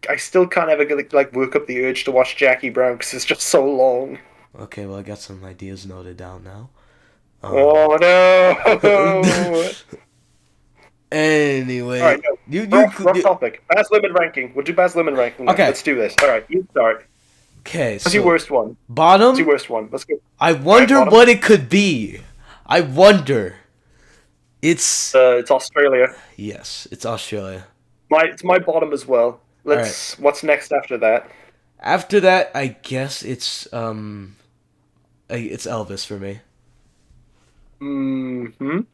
B: I still can't ever like work up the urge to watch Jackie Brown because it's just so long.
A: Okay, well I got some ideas noted down now.
B: Oh no!
A: Anyway,
B: all right, wrong topic. Baz Luhrmann ranking. We'll do Baz Luhrmann ranking.
A: Okay,
B: let's do this. All right, you start.
A: Okay,
B: what's your worst one?
A: Bottom.
B: What's your worst one? Let's go.
A: I wonder what it could be. I wonder. It's
B: Australia.
A: Yes, it's Australia.
B: It's my bottom as well. Let's. Right. What's next after that?
A: After that, I guess it's Elvis for me.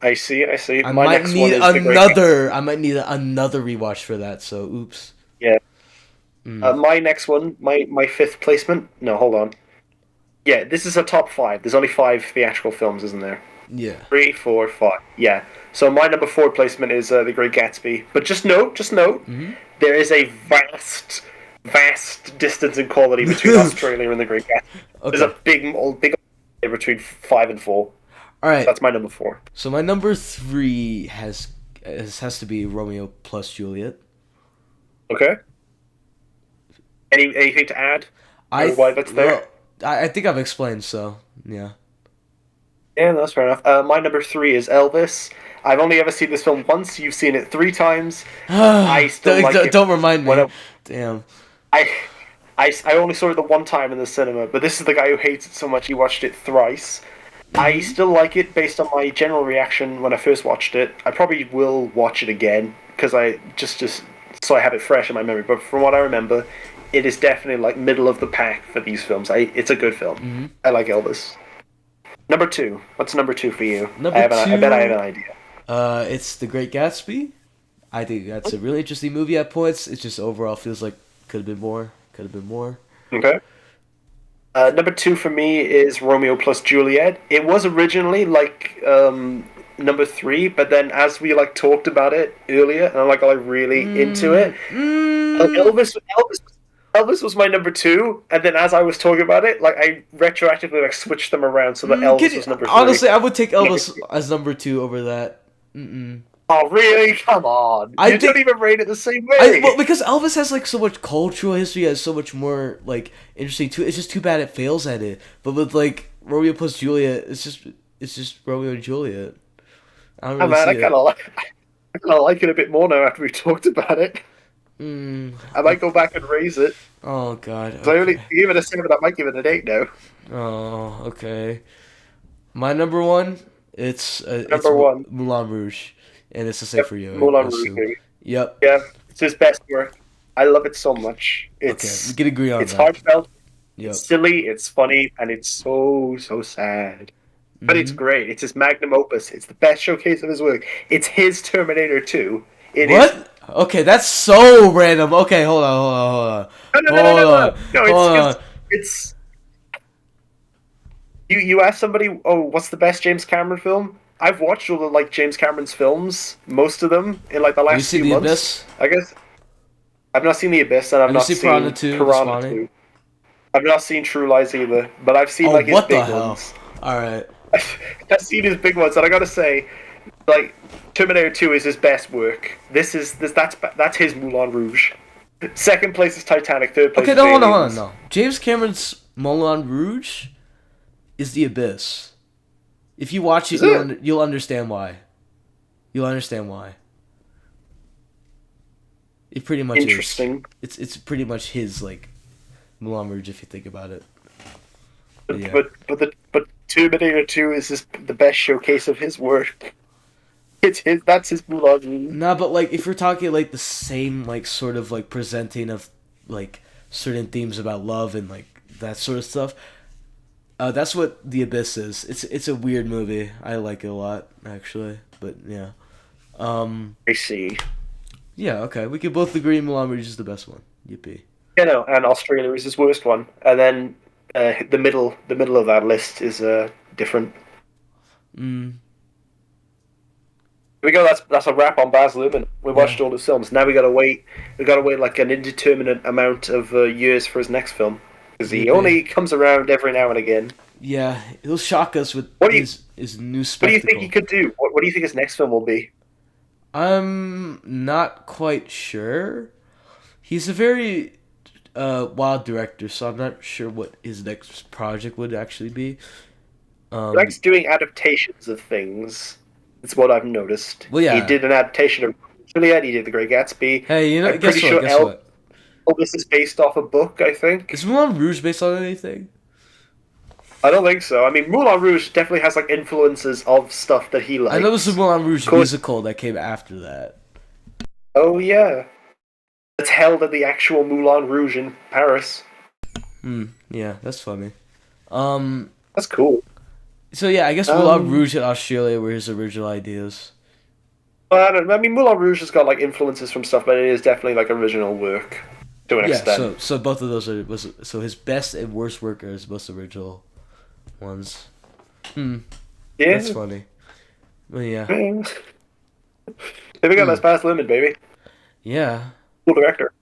B: I see.
A: I might need another rewatch for that. So, oops.
B: Yeah. My next one, my fifth placement. No, hold on. Yeah, this is a top 5. There's only 5 theatrical films, isn't there?
A: Yeah.
B: 3, 4, 5. Yeah. So my number 4 placement is The Great Gatsby. But just note, there is a vast distance in quality between Australia and The Great Gatsby. Okay. There's a big between 5 and 4.
A: All right.
B: That's my number 4.
A: So my number 3 has to be Romeo plus Juliet.
B: Okay. Anything to add? Why that's there?
A: Well, I think I've explained. So yeah.
B: Yeah, that's fair enough. My number 3 is Elvis. I've only ever seen this film once. You've seen it 3 times. I still like it.
A: Don't remind me. Damn.
B: I only saw it the one time in the cinema, but this is the guy who hates it so much he watched it thrice. I still like it based on my general reaction when I first watched it. I probably will watch it again because I just so I have it fresh in my memory. But from what I remember, it is definitely like middle of the pack for these films. It's a good film. Mm-hmm. I like Elvis. Number 2. What's number 2 for you? I bet I have an idea.
A: It's The Great Gatsby. I think that's a really interesting movie at points. It just overall feels like could have been more.
B: Okay. Number 2 for me is Romeo plus Juliet. It was originally like number 3, but then as we like talked about it earlier, and I got really into it, Elvis was my number 2, and then as I was talking about it, like I retroactively like switched them around so that Elvis was number 3.
A: Honestly, I would take Elvis as number 2 over that.
B: Oh really? Come on! You don't even rate it the same way.
A: Well, because Elvis has like so much cultural history, has so much more like interesting too. It's just too bad it fails at it. But with like Romeo plus Juliet, it's just Romeo and Juliet. I don't really see
B: I kind of like it a bit more now after we talked about it. I might go back and raise it.
A: Oh god!
B: So I only give it a 7. I might give it an 8 now.
A: Oh okay. My number one, it's
B: Number one.
A: Moulin Rouge, and it's the same
B: Yep,
A: for you, I
B: Moulin Rouge,
A: assume.
B: baby.
A: Yep.
B: Yeah, it's his best work. I love it so much.
A: Okay, we can agree on
B: It's
A: that.
B: heartfelt, it's
A: Yep.
B: silly, it's funny, and it's so sad. But it's
A: Hmm.
B: great. It's his magnum opus. It's the best showcase of his work. It's his Terminator 2. It is.
A: What? Okay, that's so random. Okay,
B: No, no, no, no, no,
A: hold
B: no.
A: on,
B: No, it's
A: hold
B: because
A: on.
B: it's. You ask somebody, oh, what's the best James Cameron film? I've watched all the like James Cameron's films, most of them in like the
A: Have you
B: last
A: seen
B: few
A: The
B: months.
A: Abyss?
B: I guess I've not seen The Abyss, and I've
A: Have you
B: not
A: seen Piranha
B: seen
A: 2: The
B: Piranha
A: Spawning?
B: 2. I've not seen True Lies either, but I've seen
A: Oh,
B: like his
A: what the
B: big
A: hell?
B: ones.
A: All right.
B: I've seen his big ones, and I gotta say, like Terminator 2 is his best work. That's his Moulin Rouge. Second place is Titanic. Third place
A: Okay,
B: is
A: no, hold on, hold on,
B: Aliens.
A: no. James Cameron's Moulin Rouge is The Abyss. If you watch it,
B: Is it?
A: you'll understand why. You'll understand why. It pretty much is.
B: Interesting.
A: It's pretty much his like Moulin Rouge if you think about it. But
B: But
A: yeah.
B: but Terminator 2 is the best showcase of his work. It's his. That's his Moulin Rouge.
A: Nah, but like if we're talking like the same like sort of like presenting of like certain themes about love and like that sort of stuff, that's what The Abyss is. It's a weird movie. I like it a lot actually, but yeah.
B: I see.
A: Yeah, okay. We could both agree Moulin Rouge is the best one. Yippee.
B: You know, and Australia is his worst one, and then the middle of that list is different.
A: Mm,
B: We go. That's a wrap on Baz Luhrmann. We
A: yeah.
B: watched all his films. Now we gotta wait. We gotta wait like an indeterminate amount of years for his next film because he
A: Yippee.
B: only comes around every now and again.
A: Yeah, he'll shock us with
B: What do you
A: his new
B: What do you think he
A: spectacle.
B: could do? What do you think his next film will be?
A: I'm not quite sure. He's a very wild director, so I'm not sure what his next project would actually be.
B: He likes doing adaptations of things. That's what I've noticed.
A: Well,
B: He
A: yeah.
B: did an adaptation of Juliet. He did The Great Gatsby.
A: Hey, you know,
B: I'm pretty
A: guess what?
B: sure
A: Guess what?
B: Elvis is based off a book. I
A: Is
B: think.
A: Moulin Rouge based on anything?
B: I don't think so. I mean, Moulin Rouge definitely has like influences of stuff that he
A: I know there's a
B: likes.
A: Moulin
B: Of
A: Rouge
B: course.
A: musical that came after that.
B: Oh yeah. It's held at the actual Moulin Rouge in Paris.
A: Yeah, that's funny. Um,
B: That's cool.
A: so yeah, I guess Moulin
B: Um,
A: Rouge in Australia were his original ideas.
B: I mean, Moulin Rouge has got like influences from stuff, but it is definitely like original work to an
A: Yeah,
B: extent.
A: so both of those so his best and worst work are his most original ones. Hmm, that's
B: Yeah.
A: funny. Well, yeah,
B: There we go.
A: hmm,
B: That's Baz Luhrmann, baby.
A: yeah.
B: Cool director.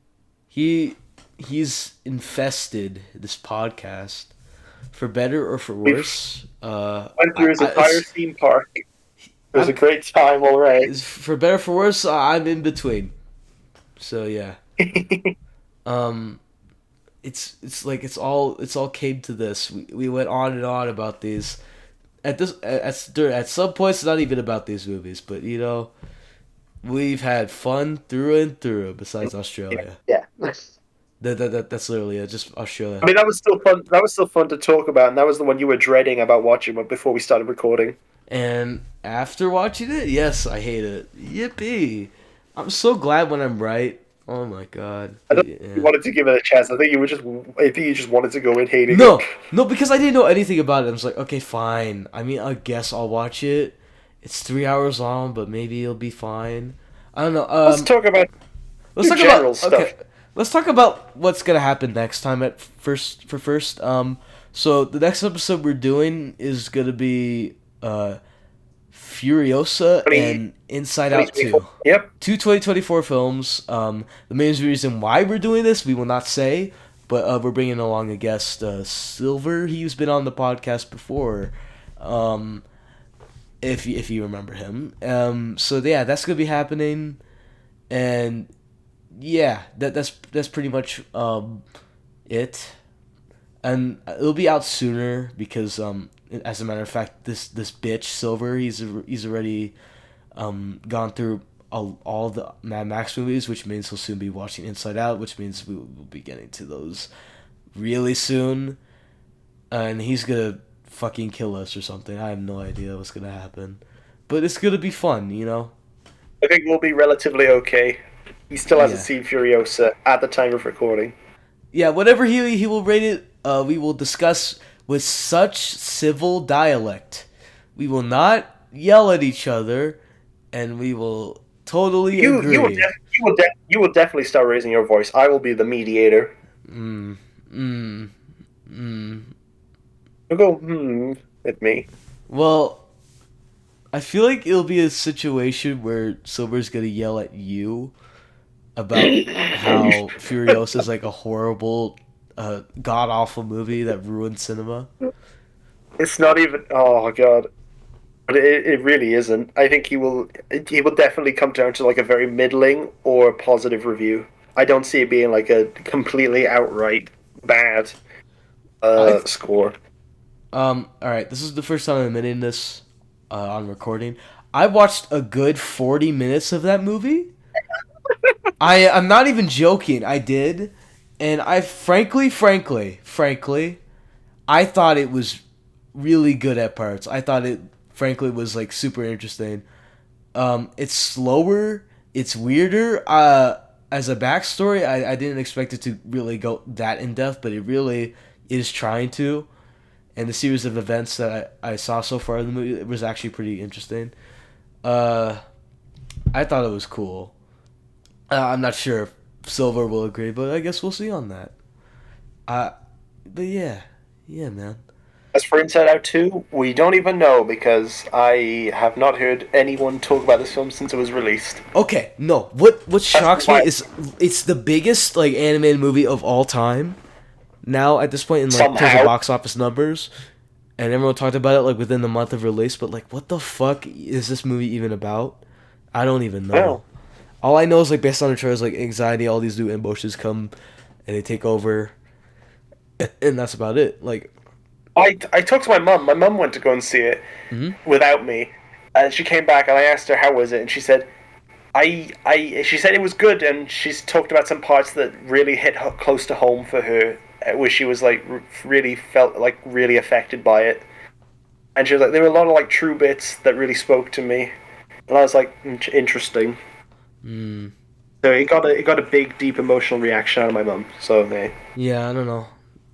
A: He he's infested this podcast for better or for
B: We
A: worse.
B: went through his entire
A: It's
B: theme park. It was a
A: I'm
B: great time, all right.
A: it's for better or for worse. I'm in between. So yeah. Um, it's like it's all came to this. We went on and on about these. At some points, it's not even about these movies, but you know, we've had fun through and through. Besides Australia,
B: Yeah.
A: that's literally it. Just
B: I
A: Australia.
B: mean, that was still fun. That was still fun to talk about, and that was the one you were dreading about watching before we started recording.
A: And after watching it, yes, I hate it. Yippee! I'm so glad when I'm right. Oh my god.
B: I
A: But
B: don't think you
A: yeah.
B: wanted to give it a chance. I think you just wanted to go in hating it.
A: No, no, because I didn't know anything about it. I was like, okay, fine. I mean, I guess I'll watch it. It's 3 hours long, but maybe it'll be fine. I don't know.
B: Let's talk about
A: Let's talk
B: general
A: about
B: stuff.
A: okay. Let's talk about what's gonna happen next time at first. So the next episode we're doing is gonna be Furiosa
B: 20,
A: and Inside Out
B: 2024.
A: 2.
B: Yep.
A: Two 2024 films. The main reason why we're doing this, we will not say, but we're bringing along a guest, Silver. He's been on the podcast before, if you remember him. So yeah, that's gonna be happening, and yeah, that's pretty much it, and it'll be out sooner because as a matter of fact, this bitch Silver, he's already gone through all the Mad Max movies, which means he'll soon be watching Inside Out, which means we will be getting to those really soon, and he's gonna fucking kill us or something. I have no idea what's gonna happen, but it's gonna be fun, you know.
B: I think we'll be relatively okay. He still hasn't
A: Yeah,
B: seen Furiosa at the time of recording.
A: yeah. Whatever he will rate it, we will discuss with such civil dialect. We will not yell at each other, and we will totally agree.
B: You will definitely start raising your voice. I will be the mediator.
A: Mm, mm, mm.
B: You'll go at me.
A: Well, I feel like it'll be a situation where Silver's gonna yell at you about how Furiosa is like a horrible, god awful movie that ruined cinema.
B: It's not even. Oh god. But it really isn't. I think he will definitely come down to like a very middling or positive review. I don't see it being like a completely outright bad
A: I
B: score.
A: all right. This is the first time I'm admitting this on recording. I watched a good 40 minutes of that movie. I'm not even joking. I did, and I frankly, I thought it was really good at parts. I thought it frankly was like super interesting. It's slower. It's weirder. As a backstory, I didn't expect it to really go that in depth, but it really is trying to. And the series of events that I saw so far in the movie, it was actually pretty interesting. Uh, I thought it was cool. I'm not sure if Silver will agree, but I guess we'll see on that. Uh, but yeah, man.
B: As for Inside Out 2, we don't even know because I have not heard anyone talk about this film since it was released.
A: Okay, no. What shocks me
B: why-
A: is it's the biggest like animated movie of all time. Now at this point in like terms of
B: Somehow.
A: box office numbers, and everyone talked about it like within the month of release. But like, what the fuck is this movie even about? I don't even know.
B: No.
A: All I know is like based on the trailers, like anxiety, all these new emotions come, and they take over, and that's about it. Like,
B: I talked to my mum. My mum went to go and see it without me, and she came back and I asked her how was it, and she said, she said it was good, and she's talked about some parts that really hit close to home for her, where she was like really felt like really affected by it, and she was like there were a lot of like true bits that really spoke to me, and I was like interesting. So it got a big deep emotional reaction out of my mum. So
A: yeah, I don't know.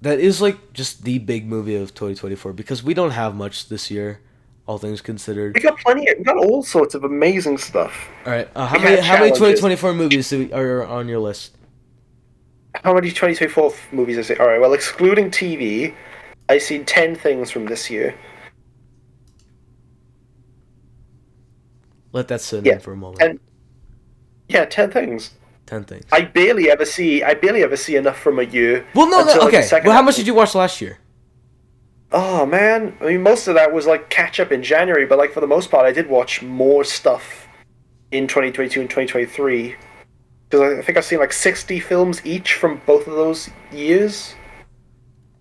A: That is like just the big movie of 2024 because we don't have much this year, all things considered.
B: we got all sorts of amazing stuff.
A: All right,
B: We
A: how
B: had
A: many
B: challenges.
A: 2024 movies are on your list?
B: How many 2024 movies I see? All right, well, excluding TV, I've seen 10 things from this year.
A: Let that sit
B: Yeah,
A: in for a moment.
B: 10. Yeah, 10 things.
A: 10 things.
B: I barely ever see enough from a year.
A: Well, no,
B: until, like, the
A: okay.
B: second
A: Well, how much
B: episode.
A: did you watch last year?
B: Oh man, I mean, most of that was like catch up in January, but like for the most part, I did watch more stuff in 2022 and 2023. Because I think I've seen like 60 films each from both of those years.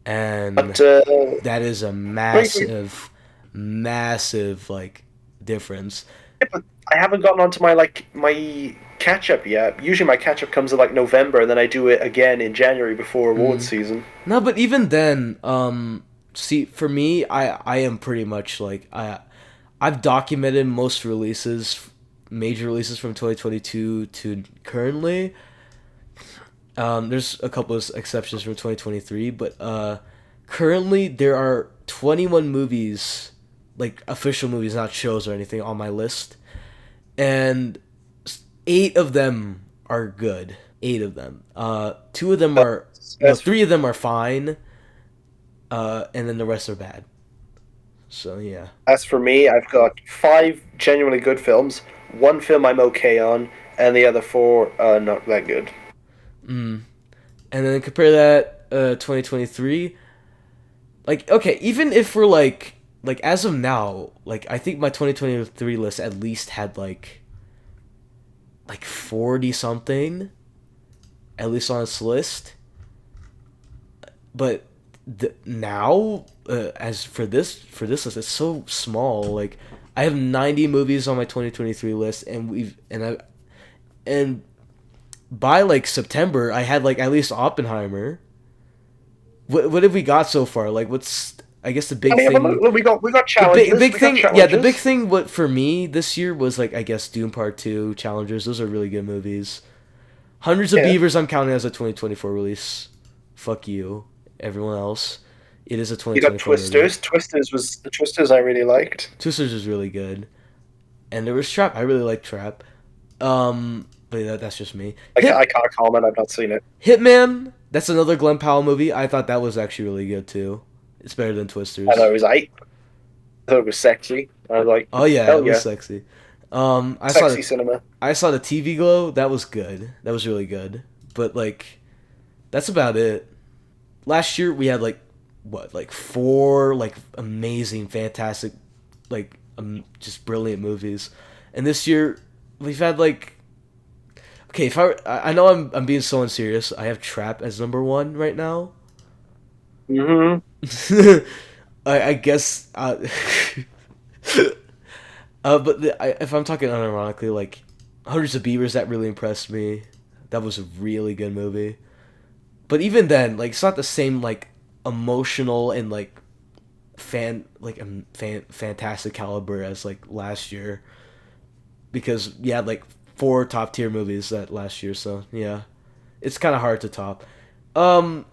A: And
B: But
A: that is a massive like difference.
B: but I haven't gotten onto my catch up yet. Usually my catch up comes in like November, and then I do it again in January before awards season.
A: No, but even then, see, for me, I am pretty much like I've documented most releases, major releases from 2022 to currently. There's a couple of exceptions from 2023, but currently there are 21 movies, like official movies, not shows or anything, on my list, and 8 of them are good. 8 of them. 2 of them are, no, 3 of them are fine, and then the rest are bad. So yeah.
B: As for me, I've got 5 genuinely good films, 1 film I'm okay on, and the other 4 are not that good.
A: And then compare that 2023. Like, okay, even if we're like as of now, like I think my 2023 list at least had like 40 something at least on its list. But now as for this list, it's so small. Like I have 90 movies on my 2023 list, and by like September I had like at least Oppenheimer. What have we got so far? Like I guess the big
B: Oh, yeah, but
A: thing.
B: look, we got challenges.
A: Big
B: We got
A: thing, yeah. The big
B: challenges.
A: thing, what for me this year was like I guess Doom Part Two, Challengers. Those are really good movies. Hundreds of
B: Yeah,
A: Beavers. I'm counting as a 2024 release. Fuck you, everyone else. It is a
B: you got
A: 2024 movie.
B: Twisters. Twisters I really liked.
A: Twisters is really good, and there was Trap. I really like Trap. But that's just me.
B: I can't comment. I've not seen it.
A: Hitman. That's another Glenn Powell movie. I thought that was actually really good too. It's better than
B: I thought
A: Twisters.
B: it was I thought it was sexy. I was like,
A: Oh yeah, it
B: hell
A: was
B: yeah,
A: sexy.
B: sexy cinema.
A: I saw the TV Glow. That was good. That was really good. But like, that's about it. Last year we had like what, like four like amazing, fantastic, like just brilliant movies, and this year we've had like okay. If I know I'm being so unserious. I have Trap as number one right now.
B: Mm-hmm.
A: I guess. But if I'm talking unironically, like Hundreds of Beavers, that really impressed me. That was a really good movie. But even then, like it's not the same like emotional and like fantastic caliber as like last year because you had like four top tier movies that last year. So yeah, it's kind of hard to top. Um,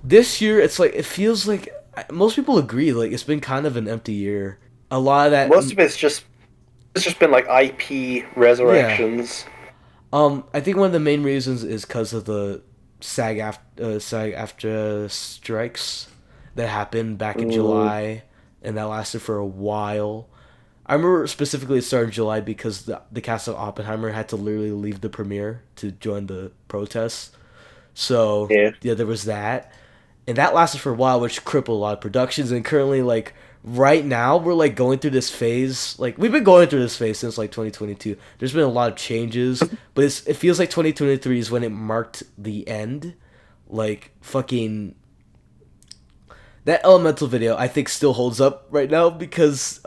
A: this year it's like it feels like most people agree like it's been kind of an empty year. A lot of that,
B: Most of it's just been like IP
A: yeah.
B: resurrections.
A: I think one of the main reasons is because of the SAG after strikes that happened back in
B: Mm,
A: July, and that lasted for a while. I remember specifically it started in July because the cast of Oppenheimer had to literally leave the premiere to join the protests. So
B: yeah.
A: yeah, there was that, and that lasted for a while, which crippled a lot of productions. And currently, like right now, we're like going through this phase. Like we've been going through this phase since like 2022. There's been a lot of changes, but it feels like 2023 is when it marked the end. Like fucking that Elemental video, I think still holds up right now because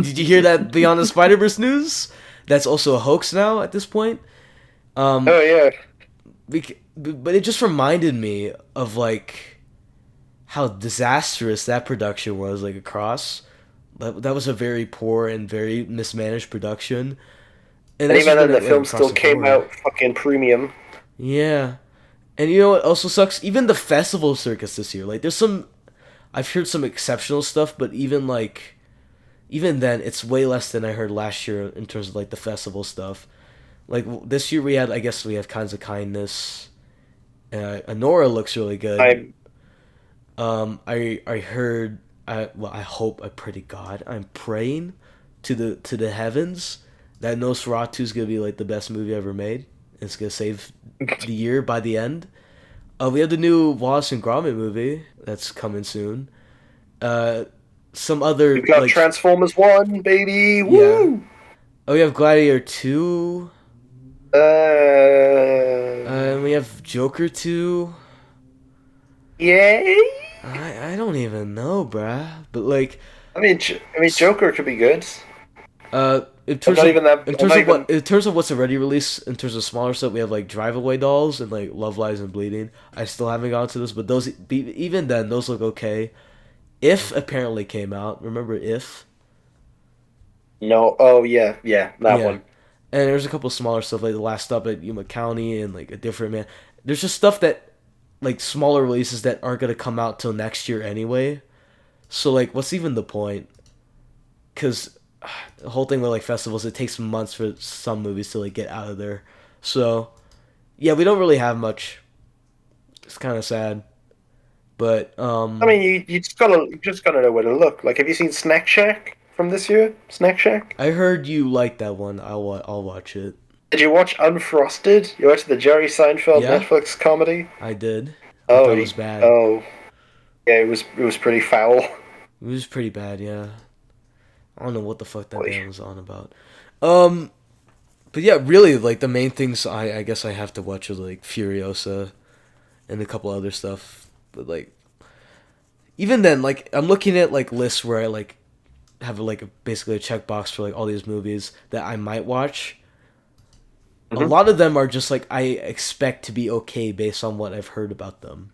A: did you hear that Beyond the Spider Verse news? That's also a hoax now at this point.
B: Oh yeah.
A: But it just reminded me of like how disastrous that production was like across. That was a very poor and very mismanaged production, and
B: And
A: that's just
B: even
A: been
B: then, the
A: like
B: film
A: across
B: still
A: the
B: came
A: board.
B: out fucking premium.
A: Yeah, and you know what also sucks? Even the festival circus this year. Like, there's some I've heard some exceptional stuff, but even then, it's way less than I heard last year in terms of like the festival stuff. Like this year, I guess we have Kinds of Kindness. Anora looks really good.
B: I'm
A: I heard. I hope. I pray to God. I'm praying to the heavens that Nosferatu is gonna be like the best movie ever made. It's gonna save the year by the end. We have the new Wallace and Gromit movie that's coming soon. Uh, some
B: We've
A: other
B: got
A: like
B: Transformers One, baby.
A: yeah.
B: Woo!
A: Oh, we have Gladiator 2. And we have Joker 2.
B: Yay!
A: I don't even know, bruh. But like,
B: I mean, Joker could be good.
A: in terms of
B: I'm not even.
A: in terms of what's already released, in terms of smaller stuff, we have like Drive Away Dolls and like Love Lies and Bleeding. I still haven't gone to this, but even then those look okay. If apparently came out. Remember If?
B: No. Oh yeah, yeah, that
A: Yeah.
B: one.
A: And there's a couple smaller stuff like The Last Stop at Yuma County and like A Different Man. There's just stuff that like smaller releases that aren't gonna come out till next year anyway. So like, what's even the point? Because the whole thing with like festivals, it takes months for some movies to like get out of there. So yeah, we don't really have much. It's kind of sad, but
B: I mean, you just gotta know where to look. Like, have you seen Snack Shack from this year? Snack Shack.
A: I heard you like that one. I'll watch it.
B: Did you watch Unfrosted? You watched the Jerry Seinfeld
A: Yeah,
B: Netflix comedy?
A: I did. I
B: Oh,
A: thought it was bad.
B: oh, yeah, it was pretty foul.
A: It was pretty bad. Yeah, I don't know what the fuck that
B: Boy.
A: man was on about. Um, but yeah, really, like the main things I guess I have to watch are like Furiosa and a couple other stuff. But like even then, like I'm looking at like lists where I like have like basically a checkbox for like all these movies that I might watch. A
B: Hmm.
A: lot of them are just like I expect to be okay based on what I've heard about them.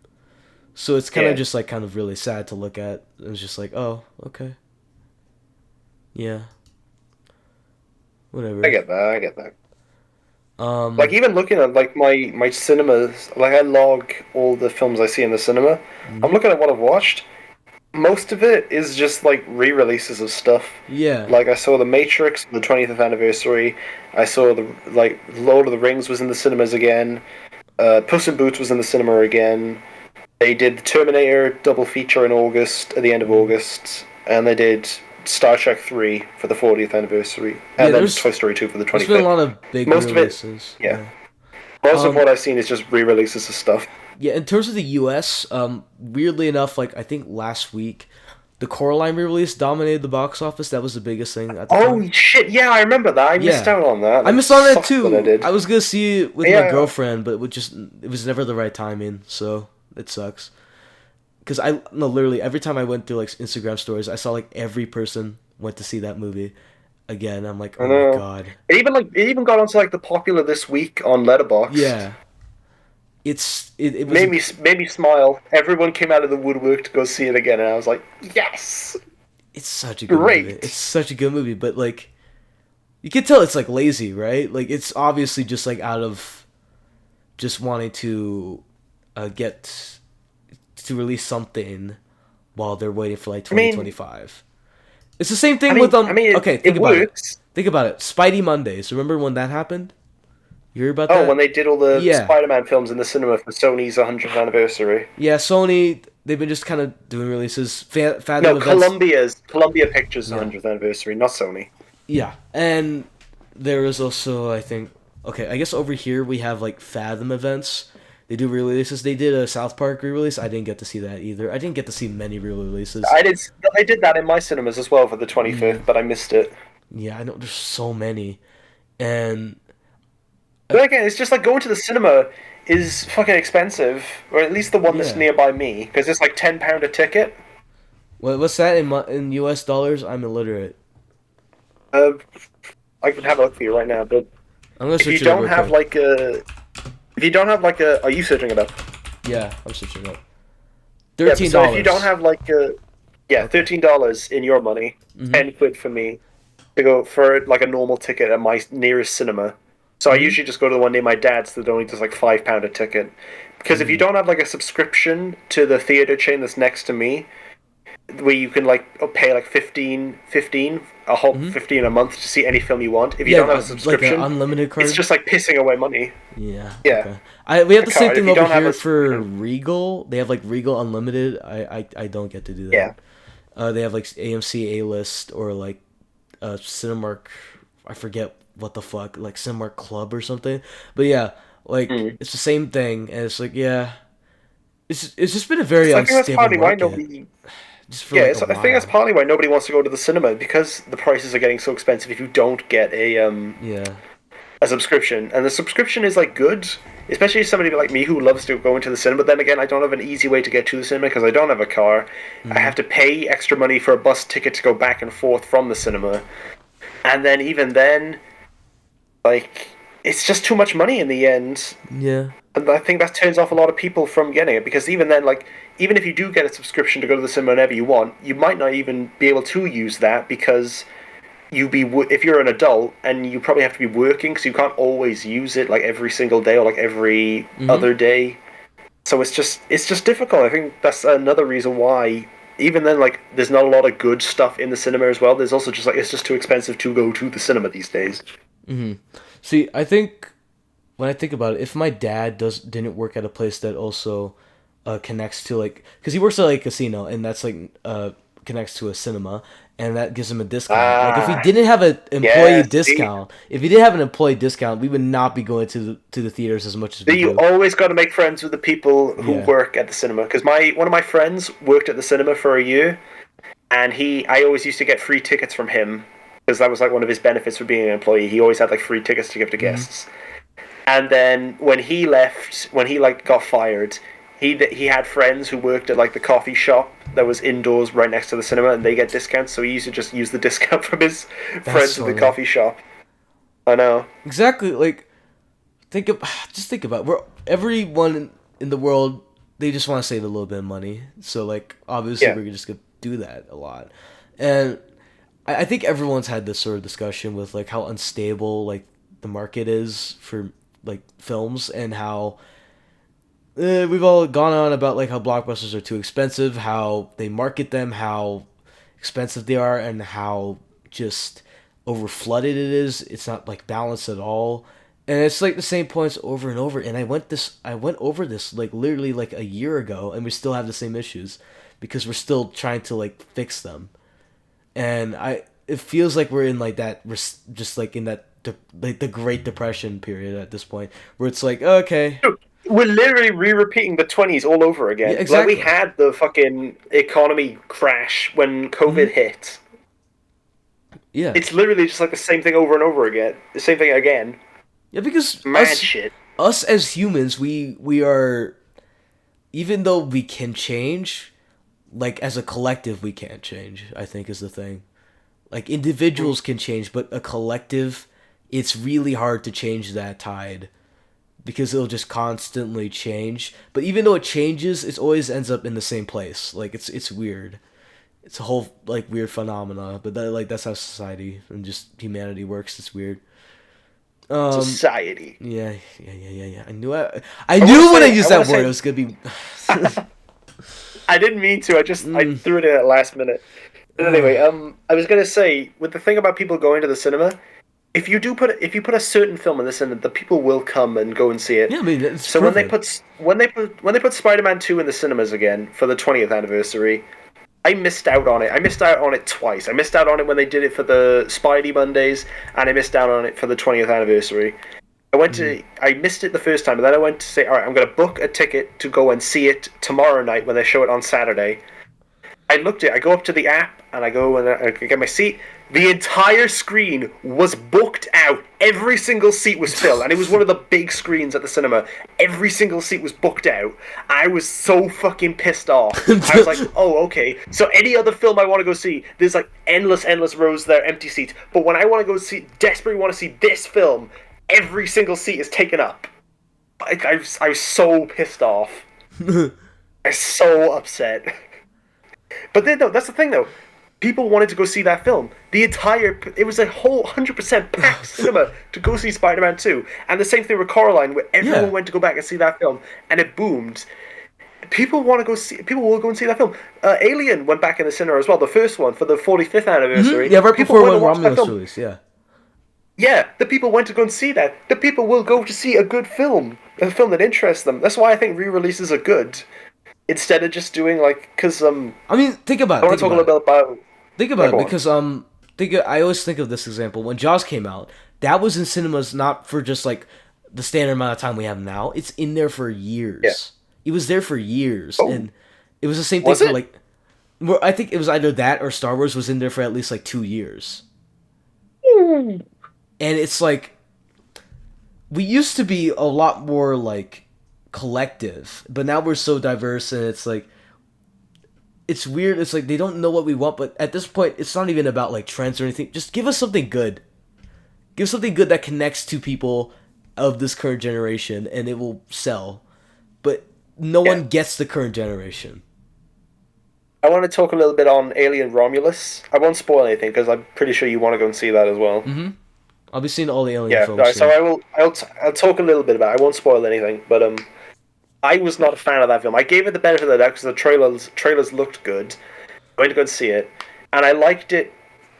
A: So it's kind of
B: Yeah.
A: just like kind of really sad to look at. It's just like, oh, okay, yeah,
B: I
A: whatever.
B: get that. I get that. Like
A: Um,
B: even looking at like my cinemas, like I log all the films I see in the cinema. I'm
A: mhm.
B: looking at what I've watched. Most of it is just like re-releases of stuff.
A: Yeah,
B: Like I saw The Matrix, the 20th anniversary. I saw the like Lord of the Rings was in the cinemas again. Puss in Boots was in the cinema again. They did the Terminator double feature in August, at the end of
A: mhm.
B: August, and they did Star Trek 3 for the 40th anniversary,
A: Yeah.
B: and then Toy Story 2 for the
A: There's been a
B: 25th.
A: lot of big
B: Most of it,
A: releases.
B: yeah.
A: Yeah.
B: Most of
A: Um,
B: what I've seen is just re-releases of stuff.
A: yeah. In terms of the U.S., weirdly enough, like I think last week, the Coraline re-release dominated the box office. That was the biggest thing at the
B: Oh
A: time.
B: shit! Yeah, I remember that. I missed
A: Yeah.
B: out on that.
A: I
B: That
A: missed on it
B: sucked that I
A: too.
B: did.
A: I was gonna see it with my
B: Yeah.
A: girlfriend, but it was never the right timing, so it sucks. Cause I no literally every time I went through like Instagram stories, I saw like every person went to see that movie again. I'm like,
B: I
A: oh my
B: know.
A: god,
B: It even got onto like the popular this week on Letterboxd.
A: yeah. It was
B: Made me smile. Everyone came out of the woodwork to go see it again, and I was like, yes,
A: it's such a good movie. It's
B: great.
A: such a good movie, but like you can tell it's like lazy, right? Like it's obviously just like out of just wanting to get to release something while they're waiting for like
B: I mean,
A: 2025. It's the same thing with okay,
B: it
A: think about it.
B: works.
A: Think about it. Spidey Mondays. Remember when that happened? You heard about
B: Oh, when
A: that?
B: they did all the
A: Yeah.
B: Spider-Man films in the cinema for Sony's 100th anniversary.
A: Yeah, Sony, they've been just kind of doing releases,
B: No,
A: fandom events.
B: Columbia Pictures'
A: Yeah.
B: 100th anniversary, not Sony.
A: Yeah. And there is also, I think, okay, I guess over here we have like Fathom events. They do releases. They did a South Park re-release. I didn't get to see that either. I didn't get to see many re-releases.
B: I did. They did that in my cinemas as well for the
A: Yeah.
B: 25th, but I missed it.
A: Yeah, I know there's so many. And
B: But again, it's just like going to the cinema is fucking expensive, or at least the one that's
A: yeah.
B: nearby me, because it's like £10 a ticket.
A: What's that in US dollars? I'm illiterate.
B: Uh, I can have a look for you right now, but
A: I'm gonna
B: if you
A: search it up
B: don't
A: real
B: have
A: quick.
B: like a, if you don't have like a, are you searching it up?
A: Yeah, I'm searching it up.
B: Yeah.
A: $13.
B: So if you don't have like a, yeah,
A: Okay.
B: $13 in your money,
A: Mhm.
B: 10 quid for me to go for like a normal ticket at my nearest cinema. So I
A: Mhm.
B: usually just go to the one near my dad's that only does like £5 a ticket. Because if you don't have like a subscription to the theater chain that's next to me, where you can like pay like 15 a whole
A: Mhm.
B: 15 a month to see any film you want. If you
A: Yeah,
B: don't have a
A: like an
B: subscription,
A: unlimited
B: it's
A: card.
B: just like pissing away money.
A: Yeah.
B: Yeah,
A: Okay. We have
B: a
A: the same
B: card. If
A: thing
B: you
A: over
B: don't have
A: here
B: a
A: for
B: subscription,
A: Regal. They have like Regal Unlimited. I don't get to do
B: yeah.
A: that. They have like AMC A List or like Cinemark. I forget what the fuck, like Cinemark Club or something. But yeah, like
B: Mm.
A: it's the same thing, and it's like yeah, it's just been a very
B: I think that's
A: unstable
B: partly why
A: market
B: nobody.
A: just for
B: Yeah,
A: like a
B: I think that's
A: while.
B: partly why nobody wants to go to the cinema because the prices are getting so expensive. If you don't get
A: Yeah.
B: a subscription, and the subscription is like good, especially somebody like me who loves to go into the cinema. But then again, I don't have an easy way to get to the cinema because I don't have a car. I
A: Hmm.
B: have to pay extra money for a bus ticket to go back and forth from the cinema, and then even then, like it's just too much money in the end.
A: Yeah.
B: And I think that turns off a lot of people from getting it because even then, like even if you do get a subscription to go to the cinema whenever you want, you might not even be able to use that because if you're an adult and you probably have to be working, so you can't always use it like every single day or like every
A: Hmm.
B: other day. So it's just difficult. I think that's another reason why. Even then, like there's not a lot of good stuff in the cinema as well. There's also just like it's just too expensive to go to the cinema these days.
A: Hmm. See, I think when I think about it, if my dad didn't work at a place that also connects to like, because he works at like a casino and that's like connects to a cinema and that gives him a discount. Like if he
B: Ah,
A: didn't have an employee
B: yeah. See,
A: discount, if he didn't have an employee discount, we would not be going to the theaters as much as
B: so
A: we
B: you
A: do.
B: always got to make friends with the people who
A: Yeah.
B: work at the cinema. Because my one of my friends worked at the cinema for a year, and I always used to get free tickets from him because that was like one of his benefits for being an employee. He always had like free tickets to give to
A: Hmm.
B: guests. And then when he left, when he like got fired, he had friends who worked at like the coffee shop that was indoors right next to the cinema, and they get discounts. So he used to just use the discount from his
A: That's
B: friends at the
A: funny.
B: coffee shop. I know.
A: Exactly. Like think of just think about it. We're everyone in the world they just want to save a little bit of money. So like obviously
B: Yeah.
A: we're just gonna do that a lot, and I think everyone's had this sort of discussion with like how unstable like the market is for like films, and how we've all gone on about like how blockbusters are too expensive, how they market them, how expensive they are, and how just over flooded it is. It's not like balanced at all. And it's like the same points over and over. And I went over this like literally like a year ago, and we still have the same issues because we're still trying to like fix them. And it feels like we're in like that, just like in that like the Great Depression period at this point, where it's like, okay,
B: Dude, we're literally re-repeating the 20s all over again.
A: yeah, exactly.
B: Like we had the fucking economy crash when COVID hit.
A: Yeah,
B: It's literally just like the same thing over and over again. The same thing again.
A: yeah, because
B: Mad shit.
A: us as humans, we are, even though we can change, like as a collective we can't change, I think is the thing. Like individuals can change, but a collective, it's really hard to change that tide because it'll just constantly change. But even though it changes, it always ends up in the same place. Like it's weird. It's a whole like weird phenomena, but that's how society and just humanity works. It's weird.
B: Society.
A: Yeah. I knew when I used that word, it was gonna be.
B: I didn't mean to. I threw it in at last minute. But anyway, I was gonna say, with the thing about people going to the cinema, if you put a certain film in the cinema, the people will come and go and see it.
A: Yeah, I mean, it's
B: so
A: perfect.
B: when they put Spider-Man 2 in the cinemas again for the 20th anniversary, I missed out on it. I missed out on it twice. I missed out on it when they did it for the Spidey Mondays, and I missed out on it for the 20th anniversary. I missed it the first time, and then I went to say, all right, I'm going to book a ticket to go and see it tomorrow night when they show it on Saturday. I go up to the app, and I go and I get my seat. The entire screen was booked out. Every single seat was filled, and it was one of the big screens at the cinema. Every single seat was booked out. I was so fucking pissed off. I was like, oh, okay. So any other film I want to go see, there's like endless rows there, empty seats. But when I want to go desperately want to see this film, every single seat is taken up. I was so pissed off. I was so upset. But then, though, that's the thing, though. People wanted to go see that film. It was a whole 100% packed cinema to go see Spider-Man 2. And the same thing with Coraline, where everyone went to go back and see that film, and it boomed. People will go and see that film. Alien went back in the cinema as well, the first one, for the 45th anniversary.
A: Mm-hmm. Yeah, right before when Romulus released, yeah.
B: Yeah, the people went to go and see that. The people will go to see a good film. A film that interests them. That's why I think re-releases are good. Instead of just doing like, because I
A: mean, think about it.
B: I want to talk a little bit about.
A: Think about it because I always think of this example when Jaws came out. That was in cinemas not for just like the standard amount of time we have now. It's in there for years. Yeah. It was there for years, and it was the same thing for like. I think it was either that or Star Wars was in there for at least like 2 years. And it's like we used to be a lot more like collective, but now we're so diverse, and it's like it's weird. It's like they don't know what we want, but at this point it's not even about like trends or anything. Just give us something good. Give something good that connects to people of this current generation, and it will sell. But no one gets the current generation.
B: I want to talk a little bit on Alien Romulus. I won't spoil anything because I'm pretty sure you want to go and see that as well.
A: Mm-hmm. I'll be seeing all the Alien films.
B: Yeah, so I'll talk a little bit about it. I won't spoil anything, but I was not a fan of that film. I gave it the benefit of the doubt because the trailers looked good. I went to go and see it, and I liked it.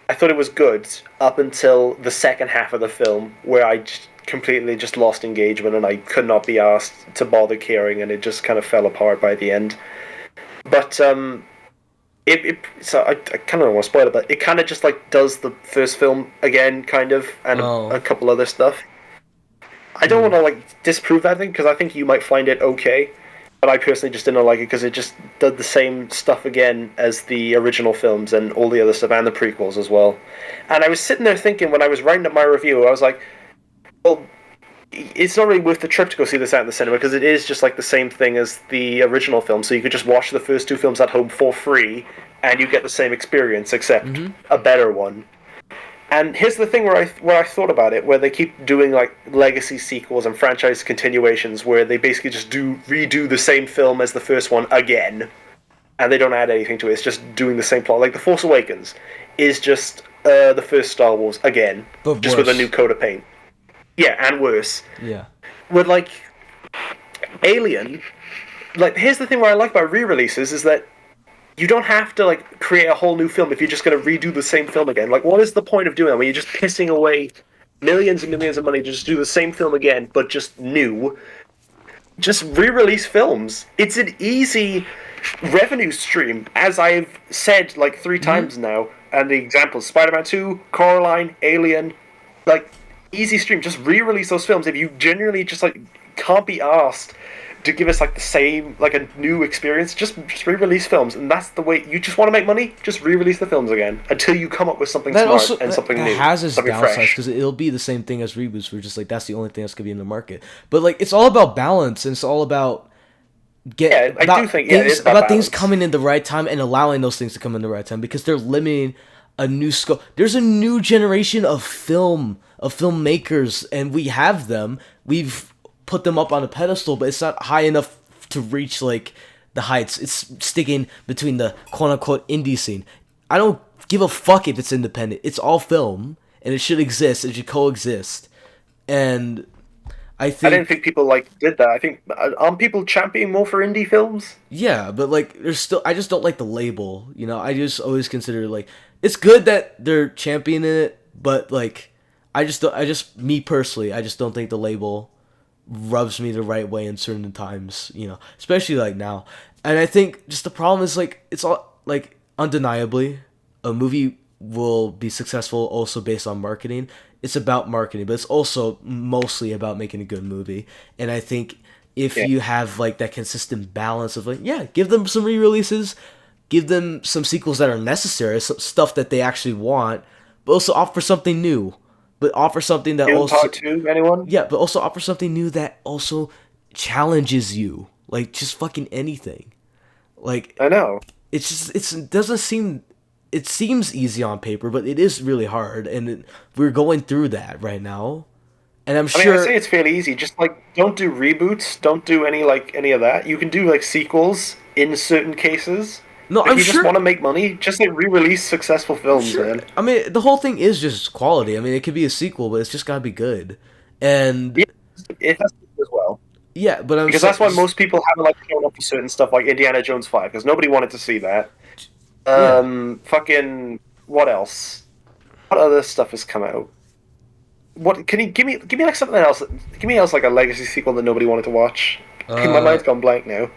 B: I thought it was good up until the second half of the film, where I completely just lost engagement and I could not be asked to bother caring, and it just kind of fell apart by the end. But so I kind of don't want to spoil it, but it kind of just like does the first film again, kind of, and a couple other stuff. I don't want to like disprove that thing because I think you might find it okay, but I personally just didn't like it because it just did the same stuff again as the original films and all the other stuff and the prequels as well. And I was sitting there thinking when I was writing up my review, I was like, well, it's not really worth the trip to go see this out in the cinema because it is just like the same thing as the original film. So you could just watch the first two films at home for free and you get the same experience except a better one. And here's the thing where I thought about it, where they keep doing like legacy sequels and franchise continuations, where they basically just redo the same film as the first one again, and they don't add anything to it. It's just doing the same plot. Like The Force Awakens is just the first Star Wars again,
A: But
B: just
A: worse.
B: with a new coat of paint. Yeah, and worse.
A: Yeah.
B: With like Alien, like here's the thing where I like about re-releases is that you don't have to like create a whole new film if you're just going to redo the same film again. Like, what is the point of doing that when you're just pissing away millions and millions of money to just do the same film again, but just new? Just re-release films. It's an easy revenue stream, as I've said like 3 times now. And the examples: Spider-Man 2, Coraline, Alien, like easy stream. Just re-release those films if you genuinely just like can't be asked to give us like the same, like a new experience. Just re-release films, and that's the way. You just want to make money, just re-release the films again until you come up with something smart and something new.
A: That has its
B: something
A: downsides
B: fresh.
A: because it'll be the same thing as reboots. We're just like that's the only thing that's gonna be in the market. But like it's all about balance, and it's all about
B: I do think it is
A: about things
B: balance.
A: coming in the right time and allowing those things to come in the right time because they're limiting a new scope. There's a new generation of filmmakers, and we have them. We've put them up on a pedestal, but it's not high enough to reach like the heights. It's sticking between the quote unquote indie scene. I don't give a fuck if it's independent. It's all film, and it should exist. It should coexist. And I
B: didn't think people like did that. I think aren't people championing more for indie films?
A: yeah, but like there's still I just don't like the label. You know, I just always consider like it's good that they're championing it, but like I just me personally, I just don't think the label rubs me the right way in certain times, you know, especially like now. And I think just the problem is like it's all like undeniably a movie will be successful also based on marketing. It's about marketing, but it's also mostly about making a good movie. And I think if you have like that consistent balance of like, yeah, give them some re-releases, give them some sequels that are necessary, some stuff that they actually want, but also offer something new. But offer something that
B: Dune
A: also
B: Part 2, anyone?
A: yeah, but also offer something new that also challenges you. Like just fucking anything. Like
B: I know.
A: it doesn't seem it seems easy on paper, but it is really hard, and we're going through that right now. And I'm
B: I mean,
A: sure
B: I say it's fairly easy. Just like don't do reboots, don't do any of that. You can do like sequels in certain cases.
A: no,
B: If
A: I'm
B: you
A: sure.
B: just want to make money, just like re-release successful films,
A: Sure.
B: man.
A: I mean, the whole thing is just quality. I mean, it could be a sequel, but it's just gotta be good. And
B: Yeah, it has to be as well.
A: yeah, but
B: Because that's why most people haven't like shown up for certain stuff like Indiana Jones 5, because nobody wanted to see that.
A: yeah.
B: Fucking what else? What other stuff has come out? What can you give me like something else? Give me else like a legacy sequel that nobody wanted to watch. My mind's gone blank now.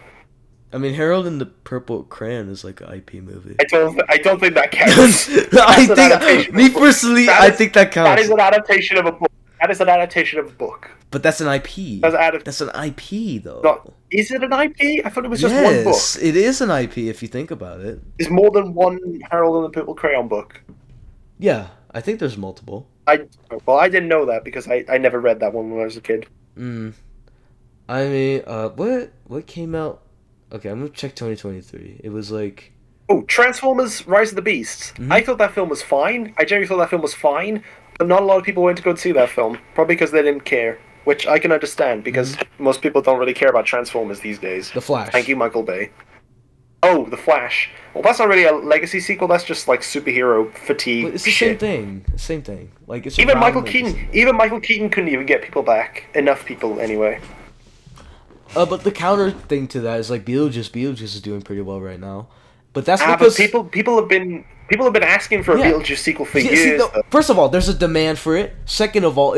A: I mean, Harold and the Purple Crayon is like an IP movie.
B: I don't think that counts.
A: I
B: That's an
A: think
B: adaptation
A: me
B: of a book.
A: personally,
B: That
A: I
B: is-
A: think that counts.
B: That is an adaptation of a book. That is an adaptation of a book.
A: But that's an IP. That's an IP though.
B: Not, is it an IP? I thought it was just one book.
A: Yes, it is an IP if you think about it.
B: There's more than one Harold and the Purple Crayon book.
A: Yeah, I think there's multiple.
B: I didn't know that because I never read that one when I was a kid.
A: I mean, what came out? Okay, I'm gonna check 2023. It was like
B: Oh, Transformers: Rise of the Beasts. I thought that film was fine. I genuinely thought that film was fine, but not a lot of people went to go and see that film. Probably because they didn't care, which I can understand because most people don't really care about Transformers these days.
A: The Flash.
B: Thank you, Michael Bay. Oh, The Flash. Well, that's not really a legacy sequel. That's just like superhero fatigue.
A: But it's the
B: shit.
A: same thing. Same thing. Like it's
B: Even
A: around
B: Michael
A: legacy.
B: Keaton. Even Michael Keaton couldn't even get people back. Enough people, anyway.
A: But the counter thing to that is like Beetlejuice is doing pretty well right now. But that's
B: But
A: because
B: people have been asking for a
A: Yeah.
B: Beetlejuice sequel for
A: See,
B: years.
A: no, first of all, there's a demand for it. Second of all,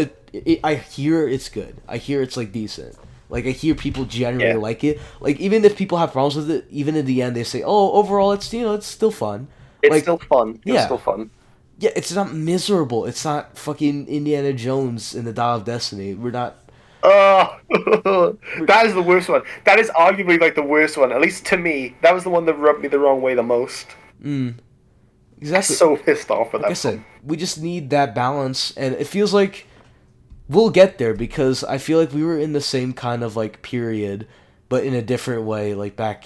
A: I hear it's good. I hear it's like decent. Like I hear people generally like it. Like even if people have problems with it, even in the end they say, "Oh, overall it's it's still fun."
B: It's
A: like,
B: still fun. It's
A: yeah.
B: still fun.
A: Yeah, it's not miserable. It's not fucking Indiana Jones in the Dial of Destiny. We're not.
B: Oh, that is the worst one. That is arguably like the worst one. At least to me, that was the one that rubbed me the wrong way the most.
A: Exactly.
B: So pissed off with
A: Like I
B: that.
A: said, we just need that balance, and it feels like we'll get there because I feel like we were in the same kind of like period, but in a different way, like back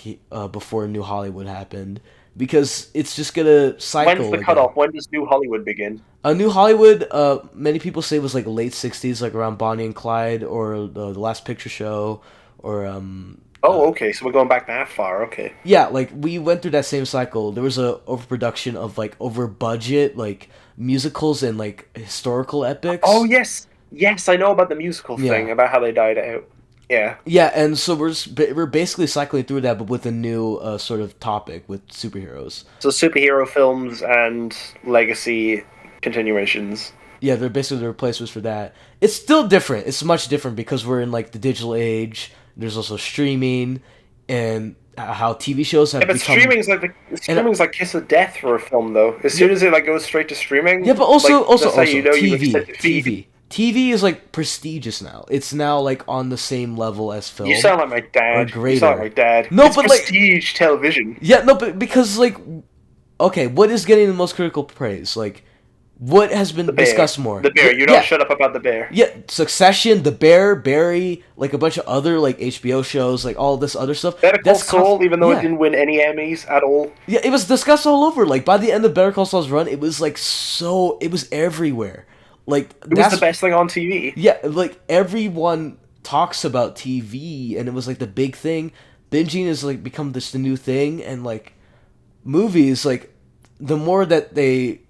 A: before New Hollywood happened. Because it's just gonna cycle.
B: When's the
A: again.
B: cutoff? When does New Hollywood begin?
A: New Hollywood, many people say was like late '60s, like around Bonnie and Clyde or the Last Picture Show, or
B: Oh, okay. So we're going back that far. Okay.
A: yeah, like we went through that same cycle. There was a overproduction of like over budget like musicals and like historical epics.
B: Oh yes, yes. I know about the musical thing
A: Yeah.
B: about how they died out. Yeah.
A: Yeah, and so we're basically cycling through that, but with a new sort of topic with superheroes.
B: So superhero films and legacy continuations.
A: Yeah, they're basically the replacements for that. It's still different. It's much different because we're in like the digital age. There's also streaming, and how TV shows have
B: Yeah, but
A: become.
B: streaming's like kiss of death for a film though. As soon as it like goes straight to streaming.
A: Yeah, but also
B: like, that's how you know you've
A: TV,
B: accepted feed.
A: TV is like prestigious now. It's now like on the same level as film.
B: You sound like my dad.
A: Or
B: You sound like my dad.
A: No,
B: it's
A: but like
B: prestige television.
A: yeah, no, but because like okay, what is getting the most critical praise? Like what has been discussed more?
B: The Bear. You don't shut up about The Bear.
A: Yeah, Succession, The Bear, Barry, like a bunch of other like HBO shows, like all this other stuff.
B: Better Call Saul, even though it didn't win any Emmys at all.
A: Yeah, it was discussed all over. Like by the end of Better Call Saul's run, it was like it was everywhere. Like
B: it was the best thing on TV.
A: Yeah, like everyone talks about TV, and it was like the big thing. Binging is like become this the new thing, and like movies, like the more that they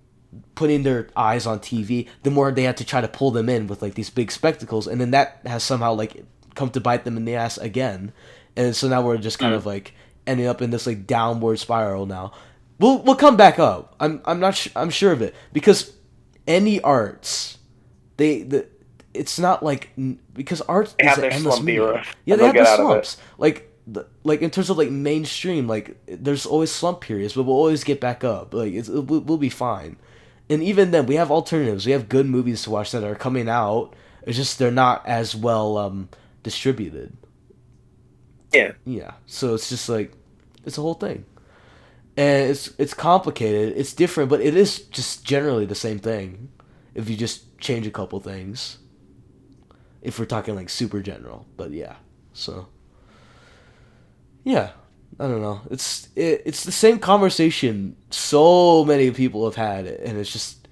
A: putting their eyes on TV, the more they had to try to pull them in with like these big spectacles, and then that has somehow like come to bite them in the ass again, and so now we're just kind of like ending up in this like downward spiral. Now we'll come back up. I'm sure of it because any arts, it's not like because art is an endless medium. Yeah, they have the slumps. Like in terms of like mainstream, like there's always slump periods, but we'll always get back up. Like we'll be fine. And even then, we have alternatives. We have good movies to watch that are coming out. It's just they're not as well distributed.
B: Yeah.
A: Yeah. So it's just like it's a whole thing, and it's complicated. It's different, but it is just generally the same thing. If you just change a couple things. If we're talking like super general, but yeah. So. Yeah. I don't know. It's the same conversation so many people have had, and it's just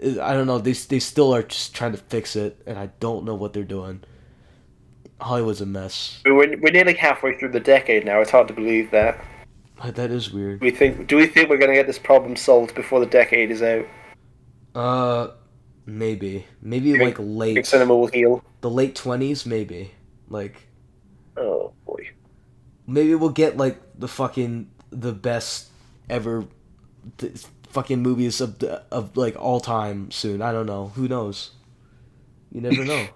A: I don't know. They still are just trying to fix it, and I don't know what they're doing. Hollywood's a mess.
B: We're nearly halfway through the decade now. It's hard to believe that.
A: That is weird.
B: Do we think we're gonna get this problem solved before the decade is out?
A: Maybe like late.
B: Think cinema will heal.
A: The late 20s, maybe. Like.
B: Oh boy.
A: Maybe we'll get like the best ever fucking movies of like all time soon. I don't know. Who knows? You never know.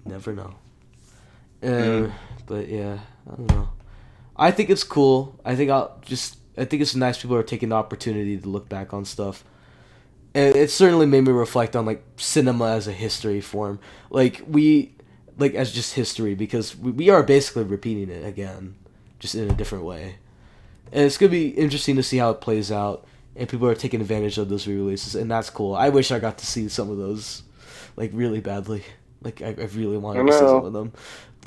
A: Never know. But yeah, I don't know. I think it's cool. I think it's nice people are taking the opportunity to look back on stuff. And it certainly made me reflect on like cinema as a history form. Like as just history, because we are basically repeating it again, just in a different way. And it's going to be interesting to see how it plays out, and people are taking advantage of those re-releases, and that's cool. I wish I got to see some of those, like, really badly. Like, I really wanted to see some of them.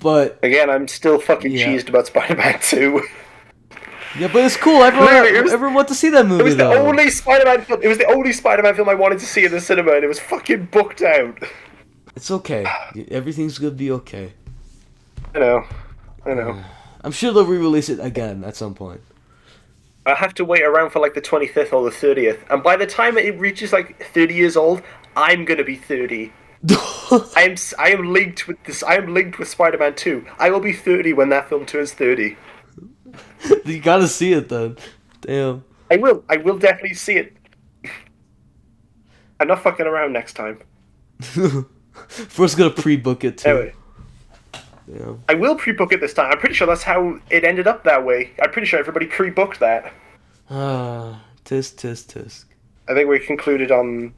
A: But...
B: Again, I'm still fucking cheesed about Spider-Man 2.
A: Yeah, but it's cool. Everyone wanted to see that movie,
B: It was the only Spider-Man film. It was the only Spider-Man film I wanted to see in the cinema, and it was fucking booked out.
A: It's okay. Everything's gonna be okay.
B: I know.
A: I'm sure they'll re-release it again at some point.
B: I'll have to wait around for like the 25th or the 30th, and by the time it reaches like 30 years old, I'm gonna be 30. I am linked with this. I am linked with Spider-Man 2. I will be 30 when that film turns 30.
A: You gotta see it then. Damn.
B: I will. I will definitely see it. I'm not fucking around next time.
A: First, gonna pre-book it too.
B: Anyway.
A: Yeah.
B: I will pre-book it this time. I'm pretty sure that's how it ended up that way. I'm pretty sure everybody pre-booked that.
A: Tisk.
B: I think we concluded on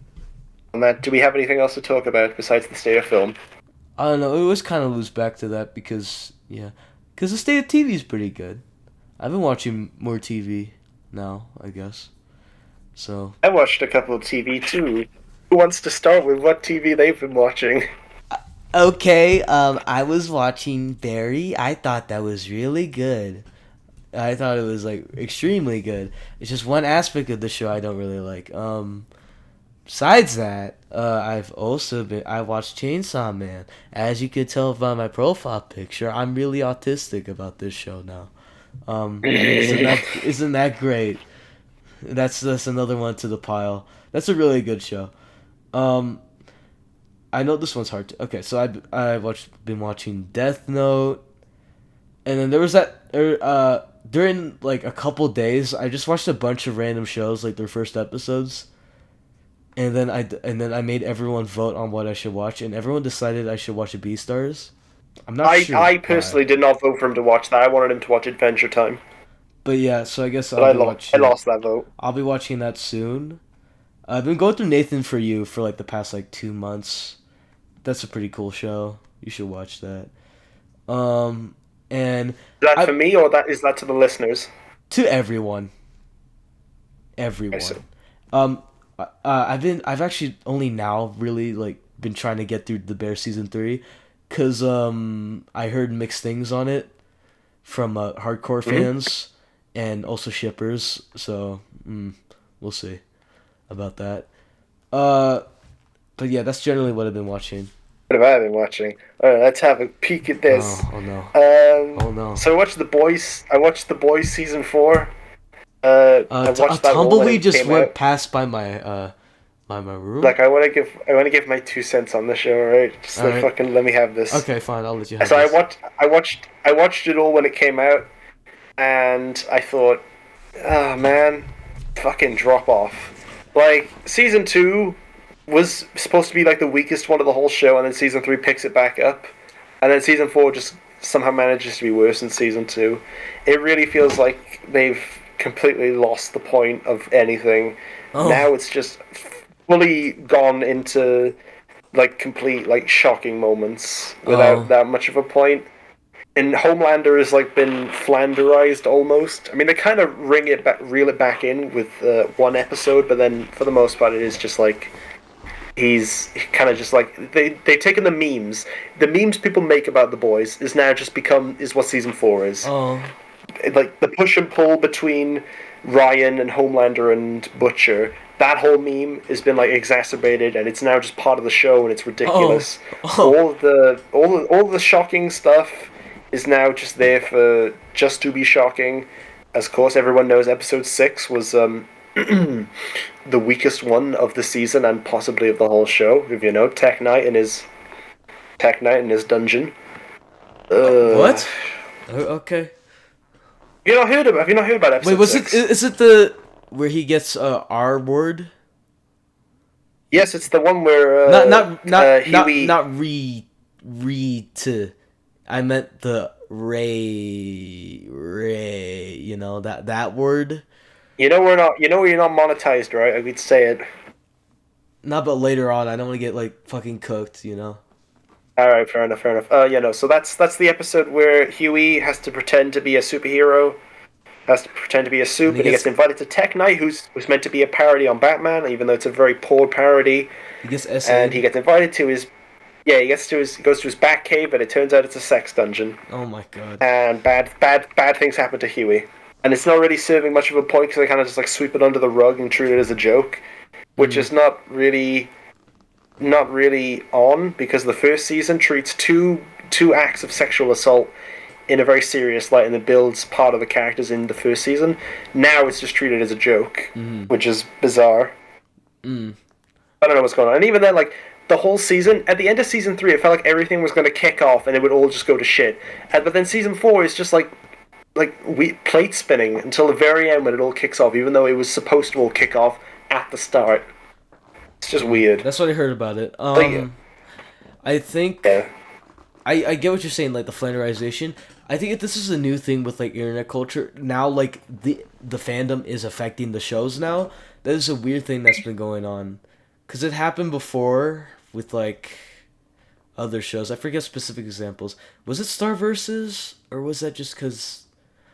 B: that. Do we have anything else to talk about besides the state of film?
A: I don't know. It was kind of loose back to that because the state of TV is pretty good. I've been watching more TV now, I guess. So
B: I watched a couple of TV too. Who wants to start with what TV they've been watching?
A: Okay, I was watching Barry. I thought that was really good. I thought it was like extremely good. It's just one aspect of the show I don't really like. besides that, I watched Chainsaw Man. As you could tell by my profile picture, I'm really autistic about this show now. Isn't that great? That's another one to the pile. That's a really good show. Um, I know this one's hard to. Okay, so been watching Death Note, and then there was during like a couple days, I just watched a bunch of random shows, like their first episodes, and then I made everyone vote on what I should watch, and everyone decided I should watch Beastars. I'm not sure.
B: I personally did not vote for him to watch that. I wanted him to watch Adventure Time.
A: But yeah, so I guess
B: But I lost that vote.
A: I'll be watching that soon. I've been going through Nathan For You for like the past like 2 months. That's a pretty cool show. You should watch that. And
B: Is that for me, or is that to the listeners?
A: To everyone. Everyone. I've actually only now really like been trying to get through The Bear season 3, cause I heard mixed things on it from hardcore fans and also shippers. So we'll see about that. But yeah, that's generally what I've been watching.
B: What have I been watching? Alright, let's have a peek at this.
A: Oh no.
B: Oh no. So I watched The Boys. season 4. I watched that
A: Tumbleweed just went past by my room.
B: Like I want to give my 2 cents on the show, right? Just like fucking let me have this.
A: Okay, fine. I'll let you have
B: this.
A: So
B: I watched it all when it came out, and I thought, oh man, fucking drop off. Like season 2 was supposed to be like the weakest one of the whole show, and then season 3 picks it back up, and then season 4 just somehow manages to be worse than season 2. It really feels like they've completely lost the point of anything. Now it's just fully gone into like complete like shocking moments without that much of a point. And Homelander has like been Flanderized almost. I mean, they kind of reel it back in with one episode, but then for the most part, it is just like he's kind of just like they've taken the memes people make about the boys is now just is what season 4 is. Like the push and pull between Ryan and Homelander and Butcher. That whole meme has been like exacerbated, and it's now just part of the show, and it's ridiculous. All the shocking stuff is now just there to be shocking. As of course everyone knows, episode 6 was the weakest one of the season and possibly of the whole show. If you know, Tech Knight in his dungeon.
A: What? Okay.
B: Have you not heard about episode 6?
A: Wait, was it? Is it the where he gets R word?
B: Yes, it's the one where Huey...
A: not I meant the Ray. You know that word.
B: You know we're not monetized, right? I could say it.
A: Not, but later on, I don't want to get like fucking cooked, you know.
B: All right, fair enough. So that's the episode where Huey has to pretend to be a superhero, has to pretend to be a soup, and he gets invited to Tech Night, who's meant to be a parody on Batman, even though it's a very poor parody.
A: He gets
B: and he gets invited to his, he goes to his Batcave, but it turns out it's a sex dungeon.
A: Oh my god!
B: And bad things happen to Huey, and it's not really serving much of a point because they kind of just like sweep it under the rug and treat it as a joke, which is not really on, because the first season treats two acts of sexual assault in a very serious light, and it builds part of the characters in the first season. Now it's just treated as a joke, which is bizarre. I don't know what's going on. And even then, like, the whole season, at the end of season 3, it felt like everything was going to kick off and it would all just go to shit. But then season 4 is just like plate spinning until the very end when it all kicks off, even though it was supposed to all kick off at the start. It's just weird.
A: That's what I heard about it. I think I get what you're saying, like the flanderization. I think if this is a new thing with like internet culture now, like the fandom is affecting the shows now. That is a weird thing that's been going on, because it happened before with like other shows. I forget specific examples. Was it Star Versus, or was that just because?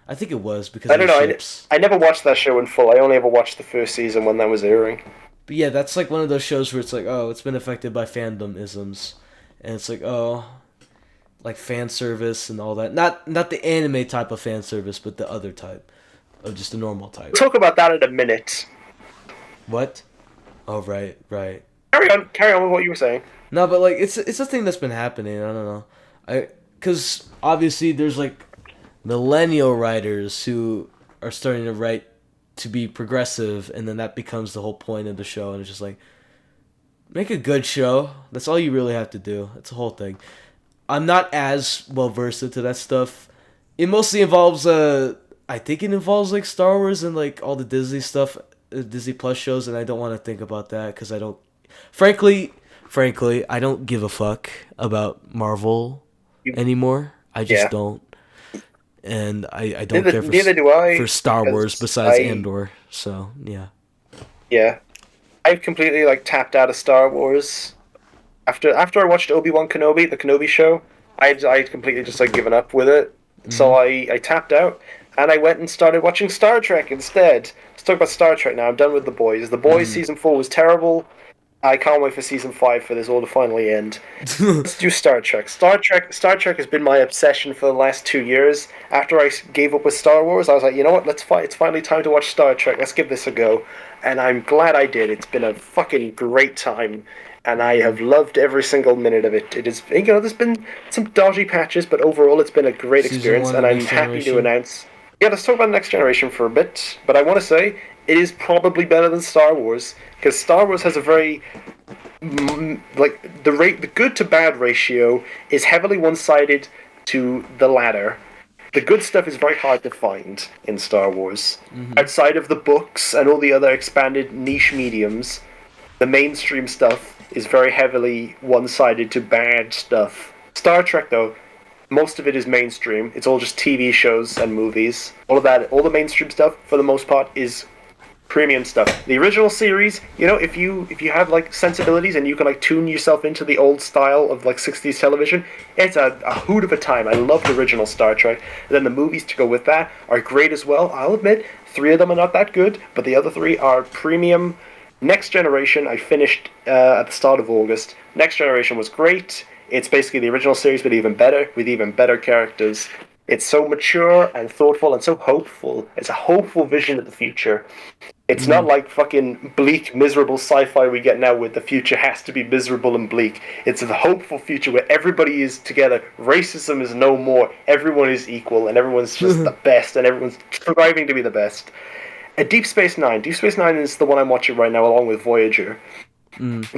A: I think it was because
B: I don't know. I never watched that show in full. I only ever watched the first season when that was airing.
A: But yeah, that's like one of those shows where it's like, oh, it's been affected by fandom-isms. And it's like, oh, like fan service and all that. Not the anime type of fan service, but the other type of just the normal type.
B: We'll talk about that in a minute.
A: What? Oh, right, right.
B: Carry on with what you were saying.
A: No, but like it's a thing that's been happening. I don't know. Cuz obviously there's like millennial writers who are starting to write to be progressive, and then that becomes the whole point of the show, and it's just like make a good show. That's all you really have to do. That's the whole thing. I'm not as well versed into that stuff. It mostly involves I think it involves like Star Wars and like all the Disney stuff, Disney Plus shows, and I don't want to think about that because I don't. Frankly, I don't give a fuck about Marvel anymore. I just
B: Yeah.
A: don't, and I don't care
B: Neither do I.
A: for Star Wars
B: Because
A: besides Andor. So yeah.
B: Yeah, I've completely like tapped out of Star Wars after I watched Obi-Wan Kenobi, the Kenobi show. I completely just like given up with it. So I tapped out and I went and started watching Star Trek instead. Let's talk about Star Trek now. I'm done with The Boys. The Boys season 4 was terrible. I can't wait for season 5 for this all to finally end. Let's do Star Trek. Star Trek has been my obsession for the last 2 years. After I gave up with Star Wars, I was like, you know what? It's finally time to watch Star Trek. Let's give this a go. And I'm glad I did. It's been a fucking great time, and I have loved every single minute of it. It is, there's been some dodgy patches, but overall, it's been a great
A: Season
B: experience,
A: 1
B: and
A: of
B: I'm
A: Next
B: happy to
A: Generation.
B: announce. Yeah, let's talk about Next Generation for a bit. But I want to say it is probably better than Star Wars because Star Wars has a very the good to bad ratio is heavily one-sided to the latter. The good stuff is very hard to find in Star Wars. Outside of the books and all the other expanded niche mediums, the mainstream stuff is very heavily one-sided to bad stuff. Star Trek, though, most of it is mainstream. It's all just TV shows and movies. All of that, all the mainstream stuff, for the most part, is premium stuff. The original series, if you have like sensibilities and you can like tune yourself into the old style of like 60s television, it's a hoot of a time. I love the original Star Trek. And then the movies to go with that are great as well. I'll admit, 3 of them are not that good, but the other 3 are premium. Next Generation, I finished at the start of August. Next Generation was great. It's basically the original series, but even better, with even better characters. It's so mature and thoughtful and so hopeful. It's a hopeful vision of the future. It's not like fucking bleak, miserable sci-fi we get now where the future has to be miserable and bleak. It's a hopeful future where everybody is together. Racism is no more. Everyone is equal and everyone's just the best and everyone's striving to be the best. Deep Space Nine. Deep Space Nine is the one I'm watching right now along with Voyager.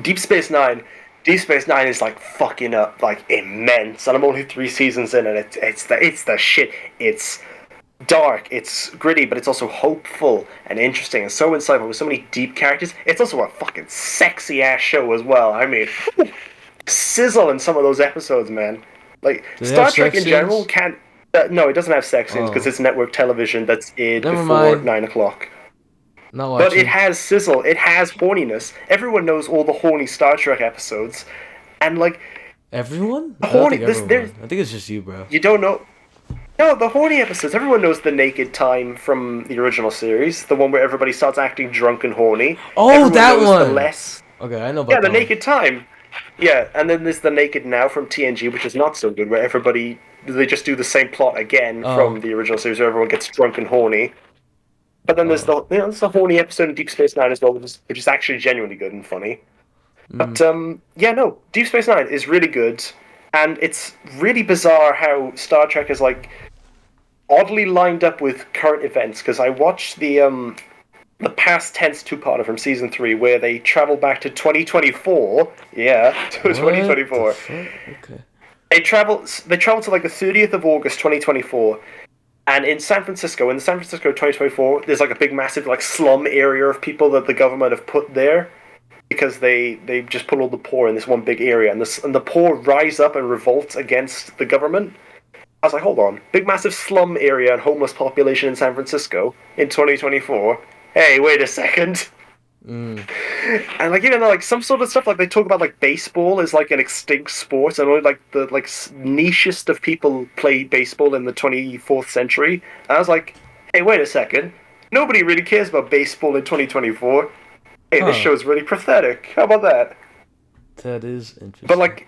B: Deep Space Nine is like fucking up, like immense, and I'm only 3 seasons in, and it's the shit. It's dark, it's gritty, but it's also hopeful and interesting and so insightful with so many deep characters. It's also a fucking sexy ass show as well. I mean, sizzle in some of those episodes, man. Like Star Trek in general can't. No, it doesn't have sex scenes because it's network television that's aired before 9 o'clock. But it has sizzle, it has horniness. Everyone knows all the horny Star Trek episodes, and like
A: everyone.
B: Horny.
A: I think it's just you, bro.
B: You don't know. No, the horny episodes. Everyone knows the naked time from the original series, the one where everybody starts acting drunk and horny.
A: Oh,
B: Everyone
A: that
B: knows
A: one.
B: The less.
A: Okay, I know about
B: that. Yeah, the
A: one.
B: naked time. Yeah, and then there's the naked now from TNG, which is not so good, where they just do the same plot again from the original series, where everyone gets drunk and horny. But then there's there's the horny episode in Deep Space Nine as well, which is actually genuinely good and funny. But Deep Space Nine is really good, and it's really bizarre how Star Trek is like oddly lined up with current events. Because I watched the past tense 2-parter from season 3 where they travel back to 2024. Yeah, to 2024.
A: Okay.
B: They travel to like the 30th of August 2024. And in the San Francisco 2024, there's like a big massive like slum area of people that the government have put there because they just put all the poor in this one big area, and the poor rise up and revolt against the government. I was like, hold on, big massive slum area and homeless population in San Francisco in 2024. Hey, wait a second. And like like some sort of stuff, like they talk about like baseball is like an extinct sport, and only like the like nichest of people play baseball in the 24th century. And I was like, hey, wait a second, nobody really cares about baseball in 2024. Hey, this show is really pathetic. How about that?
A: That is interesting.
B: But like,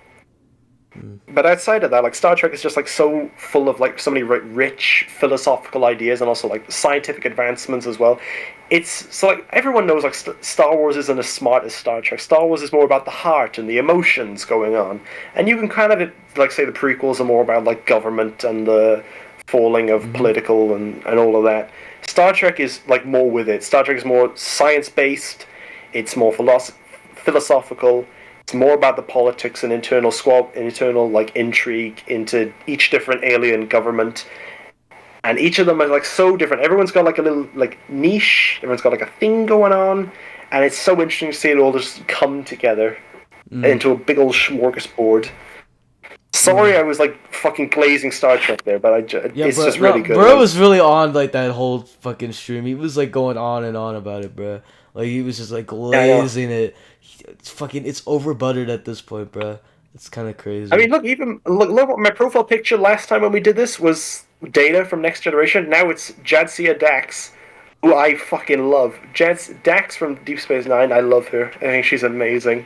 B: but outside of that, like Star Trek is just like so full of like so many rich philosophical ideas and also like scientific advancements as well. it's so like everyone knows like Star Wars isn't as smart as Star Trek. Star Wars is more about the heart and the emotions going on, and you can kind of like say the prequels are more about like government and the falling of political and all of that. Star Trek is like more with it. Star Trek is more science based. It's more philosophical. It's more about the politics and internal like intrigue into each different alien government. And each of them is like so different. Everyone's got like a little like niche. Everyone's got like a thing going on, and it's so interesting to see it all just come together into a big old smorgasbord. Sorry, I was like fucking glazing Star Trek there, but it's just really good.
A: Bro was really on like that whole fucking stream. He was like going on and on about it, bro. Like he was just like glazing it. It's over buttered at this point, bro. It's kind of crazy.
B: I mean, look what my profile picture last time when we did this was Data from Next Generation. Now it's Jadzia Dax, who I fucking love. Dax from Deep Space Nine. I love her. I think she's amazing.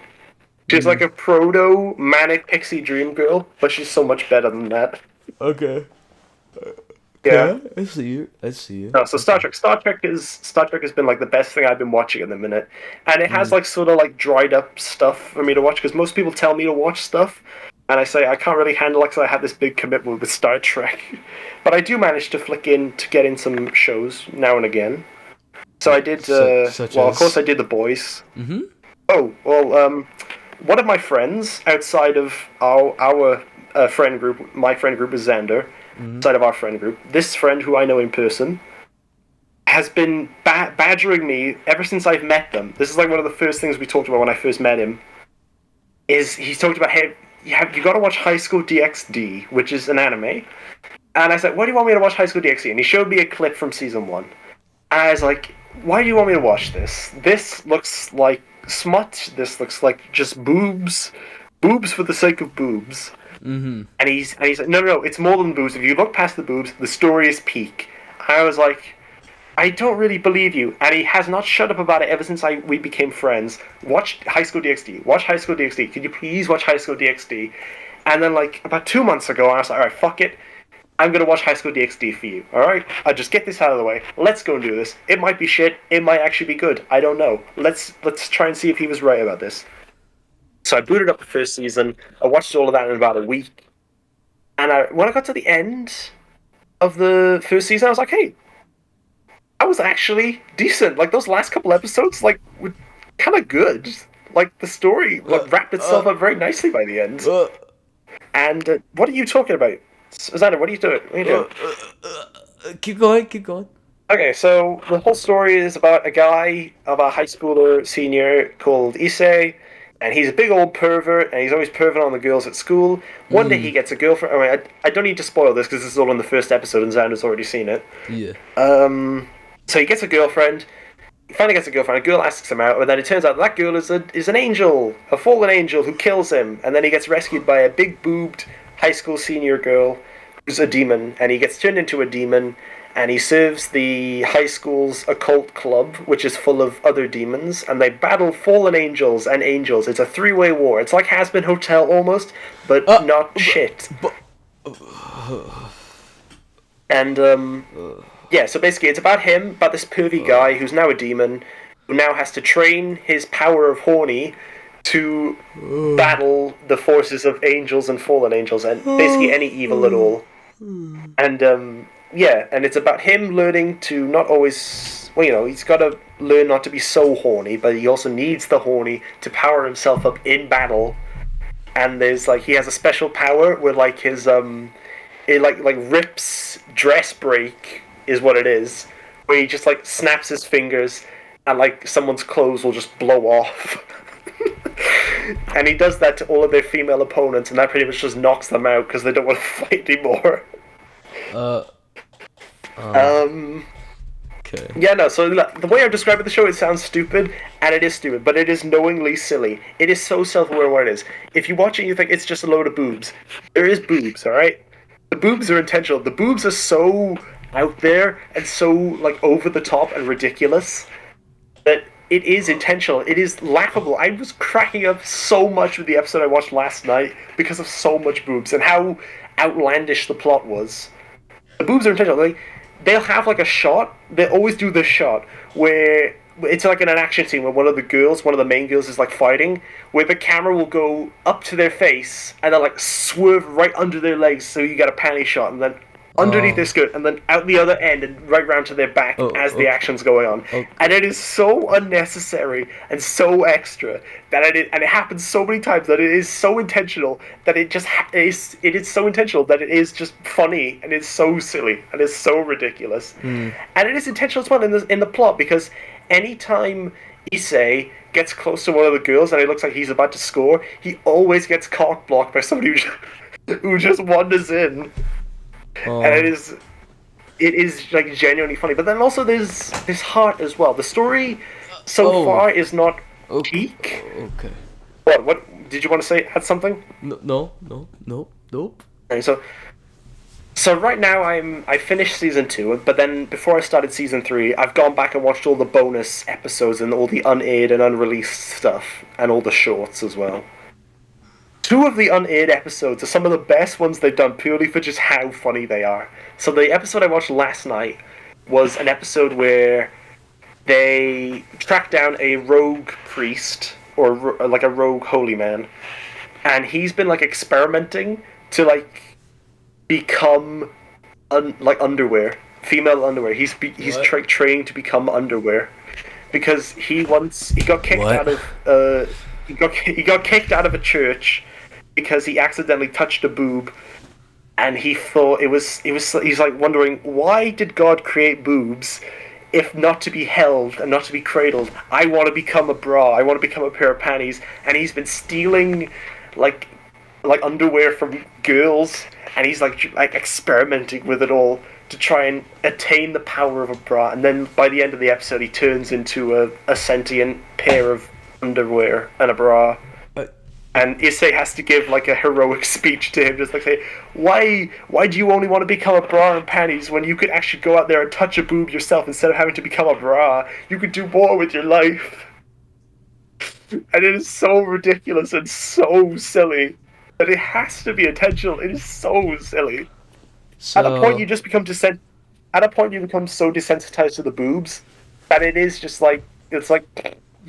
B: She's like a proto manic pixie dream girl, but she's so much better than that.
A: Okay.
B: Yeah,
A: I see you.
B: No, so Star Trek has been like the best thing I've been watching in the minute, and it has like sort of like dried up stuff for me to watch because most people tell me to watch stuff, and I say I can't really handle it because I have this big commitment with Star Trek, but I do manage to get in some shows now and again. So I did. Of course, I did The Boys. Mm-hmm. Oh well, one of my friends outside of our friend group, my friend group is Xander. Side of our friend group, this friend who I know in person has been badgering me ever since I've met them. This is like one of the first things we talked about when I first met him. Is he's talked about, hey, you got to watch High School DXD, which is an anime. And I said, why do you want me to watch High School DXD? And he showed me a clip from season 1. And I was like, why do you want me to watch this? This looks like smut. This looks like just boobs for the sake of boobs. Mm-hmm. And he's like, no, it's more than boobs. If you look past the boobs, the story is peak. I was like, I don't really believe you. And he has not shut up about it ever since we became friends. Watch High School DxD. Watch High School DxD. Could you please watch High School DxD? And then like about 2 months ago, I was like, alright, fuck it. I'm gonna watch High School DxD for you. Alright? I'll just get this out of the way. Let's go and do this. It might be shit. It might actually be good. I don't know. Let's try and see if he was right about this. So I booted up the first season. I watched all of that in about a week. And when I got to the end of the first season, I was like, hey, that was actually decent. Like, those last couple episodes, like, were kind of good. Like, the story wrapped itself up very nicely by the end. And what are you talking about? Xander, what are you doing?
A: Keep going.
B: Okay, so the whole story is about a high schooler senior called Issei. And he's a big old pervert, and he's always perverting on the girls at school. One day he gets a girlfriend. I mean, I don't need to spoil this because this is all in the first episode, and Xander's already seen it.
A: Yeah.
B: So he gets a girlfriend. He finally gets a girlfriend. A girl asks him out, and then it turns out that girl is an angel, a fallen angel who kills him. And then he gets rescued by a big boobed high school senior girl who's a demon, and he gets turned into a demon. And he serves the high school's occult club, which is full of other demons, and they battle fallen angels and angels. It's a 3-way war. It's like Has Been Hotel almost, but not shit. And yeah, so basically it's about him, about this pervy guy who's now a demon, who now has to train his power of horny to battle the forces of angels and fallen angels, and basically any evil at all. And yeah, and it's about him learning to not always, well, you know, he's got to learn not to be so horny, but he also needs the horny to power himself up in battle. And there's like, he has a special power where like his it like rips dress break is what it is, where he just like snaps his fingers and like someone's clothes will just blow off. And he does that to all of their female opponents, and that pretty much just knocks them out because they don't want to fight anymore.
A: Okay.
B: Yeah, no, so the way I'm describing the show, it sounds stupid, and it is stupid, but it is knowingly silly. It is so self-aware of what it is. If you watch it, you think it's just a load of boobs. There is boobs, alright? The boobs are intentional. The boobs are so out there and so, like, over the top and ridiculous that it is intentional. It is laughable. I was cracking up so much with the episode I watched last night because of so much boobs and how outlandish the plot was. The boobs are intentional. Like, they'll have like a shot. They always do this shot where it's like in an action scene where one of the main girls, is like fighting, where the camera will go up to their face and then like swerve right under their legs, so you get a panty shot, and then underneath their
A: Oh.
B: skirt, and then out the other end and right round to their back
A: Oh.
B: as the
A: Okay.
B: action's going on.
A: Okay.
B: And it is so unnecessary and so extra that and it happens so many times that it is so intentional that it just it is so intentional that it is just funny, and it's so silly and it's so ridiculous. And it is intentional as well in the plot, because anytime Issei gets close to one of the girls and it looks like he's about to score, he always gets cock blocked by somebody who just wanders in.
A: Oh.
B: And it is like genuinely funny. But then also there's heart as well. The story so far is not peak.
A: Okay.
B: What did you want to say? Add something?
A: No. Nope.
B: Okay, so right now I finished season 2, but then before I started season 3, I've gone back and watched all the bonus episodes and all the unaired and unreleased stuff and all the shorts as well. 2 of the unaired episodes are some of the best ones they've done, purely for just how funny they are. So the episode I watched last night was an episode where they track down a rogue priest, or like a rogue holy man, and he's been like experimenting to like become underwear, female underwear. He's trained to become underwear because he got kicked
A: What?
B: out of he got kicked out of a church because he accidentally touched a boob, and he thought he's like wondering, why did God create boobs if not to be held and not to be cradled? I want to become a bra. I want to become a pair of panties. And he's been stealing like underwear from girls, and he's like experimenting with it all to try and attain the power of a bra. And then by the end of the episode, he turns into a sentient pair of underwear and a bra. And Issei has to give like a heroic speech to him, just like say, why do you only want to become a bra and panties when you could actually go out there and touch a boob yourself instead of having to become a bra? You could do more with your life. And it is so ridiculous and so silly that it has to be intentional. It is so silly.
A: So,
B: At a point you just become At a point you become so desensitized to the boobs that it is just like, it's like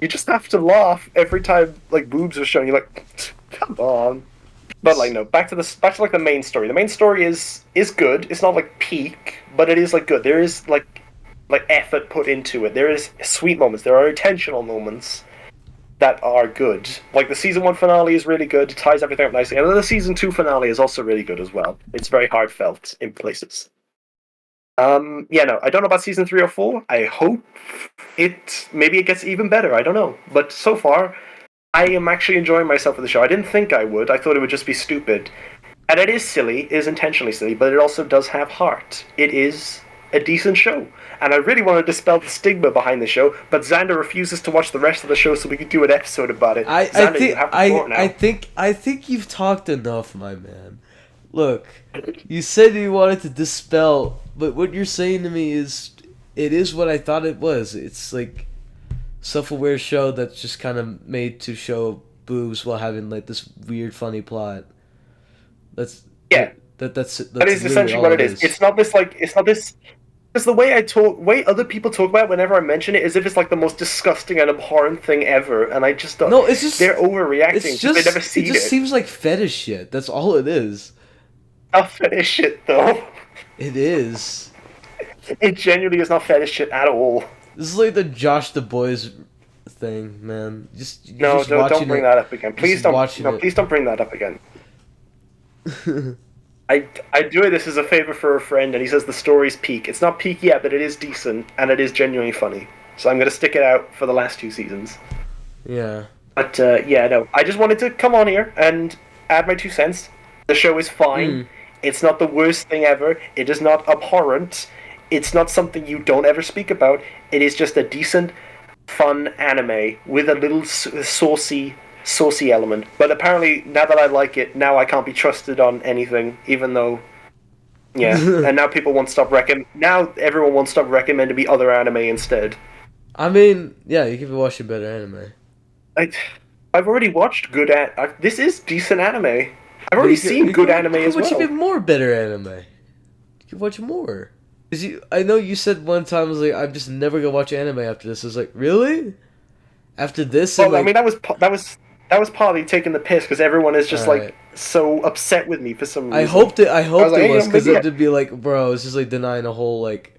B: you just have to laugh every time like boobs are shown. You're like, come on. But like no, back to like the main story. The main story is good. It's not like peak, but it is like good. There is like effort put into it. There is sweet moments. There are intentional moments that are good. Like the season 1 finale is really good. It ties everything up nicely. And then the season 2 finale is also really good as well. It's very heartfelt in places. Yeah, no, I don't know about season 3 or 4. I hope maybe it gets even better. I don't know. But so far, I am actually enjoying myself with the show. I didn't think I would. I thought it would just be stupid. And it is silly. It is intentionally silly, but it also does have heart. It is a decent show. And I really want to dispel the stigma behind the show, but Xander refuses to watch the rest of the show so we can do an episode about it. Xander, you have the floor now.
A: I think you've talked enough, my man. Look, you said you wanted to dispel, but what you're saying to me is, it is what I thought it was. It's like self-aware show that's just kind of made to show boobs while having like this weird, funny plot. That's
B: that is essentially what it is. It's not this. Because the way other people talk about it whenever I mention it, is if it's like the most disgusting and abhorrent thing ever, and I just don't.
A: No, it's just
B: they're overreacting.
A: It's just
B: they never see
A: it. Just seems like fetish shit. That's all it is.
B: Not fetish shit though.
A: It is.
B: It genuinely is not fetish shit at all.
A: This is like the Josh the Boys thing, man.
B: Don't bring that up again. Please don't. Please don't bring that up again. I do this as a favor for a friend, and he says the story's peak. It's not peak yet, but it is decent, and it is genuinely funny. So I'm going to stick it out for the last 2 seasons.
A: Yeah.
B: But, yeah, no. I just wanted to come on here and add my 2 cents. The show is fine. It's not the worst thing ever. It is not abhorrent. It's not something you don't ever speak about. It is just a decent, fun anime with a little saucy element. But apparently, now that I like it, now I can't be trusted on anything, even though, yeah. And now people won't stop now everyone won't stop recommending me other anime instead.
A: I mean, yeah, you can be watching better anime.
B: I've already watched this is decent anime. I've already seen good anime as well.
A: You can watch even more better anime. You can watch more. I know you said one time, I was like, I'm just never gonna watch anime after this. I was like, really? After this, and
B: Well, I
A: like,
B: mean, that was partly taking the piss because everyone is just
A: alright.
B: like so upset with me for some
A: I
B: reason.
A: hoped it. I
B: I was
A: hoped
B: like,
A: it
B: hey,
A: was because
B: maybe
A: it'd be like, bro, it's just like denying a whole like,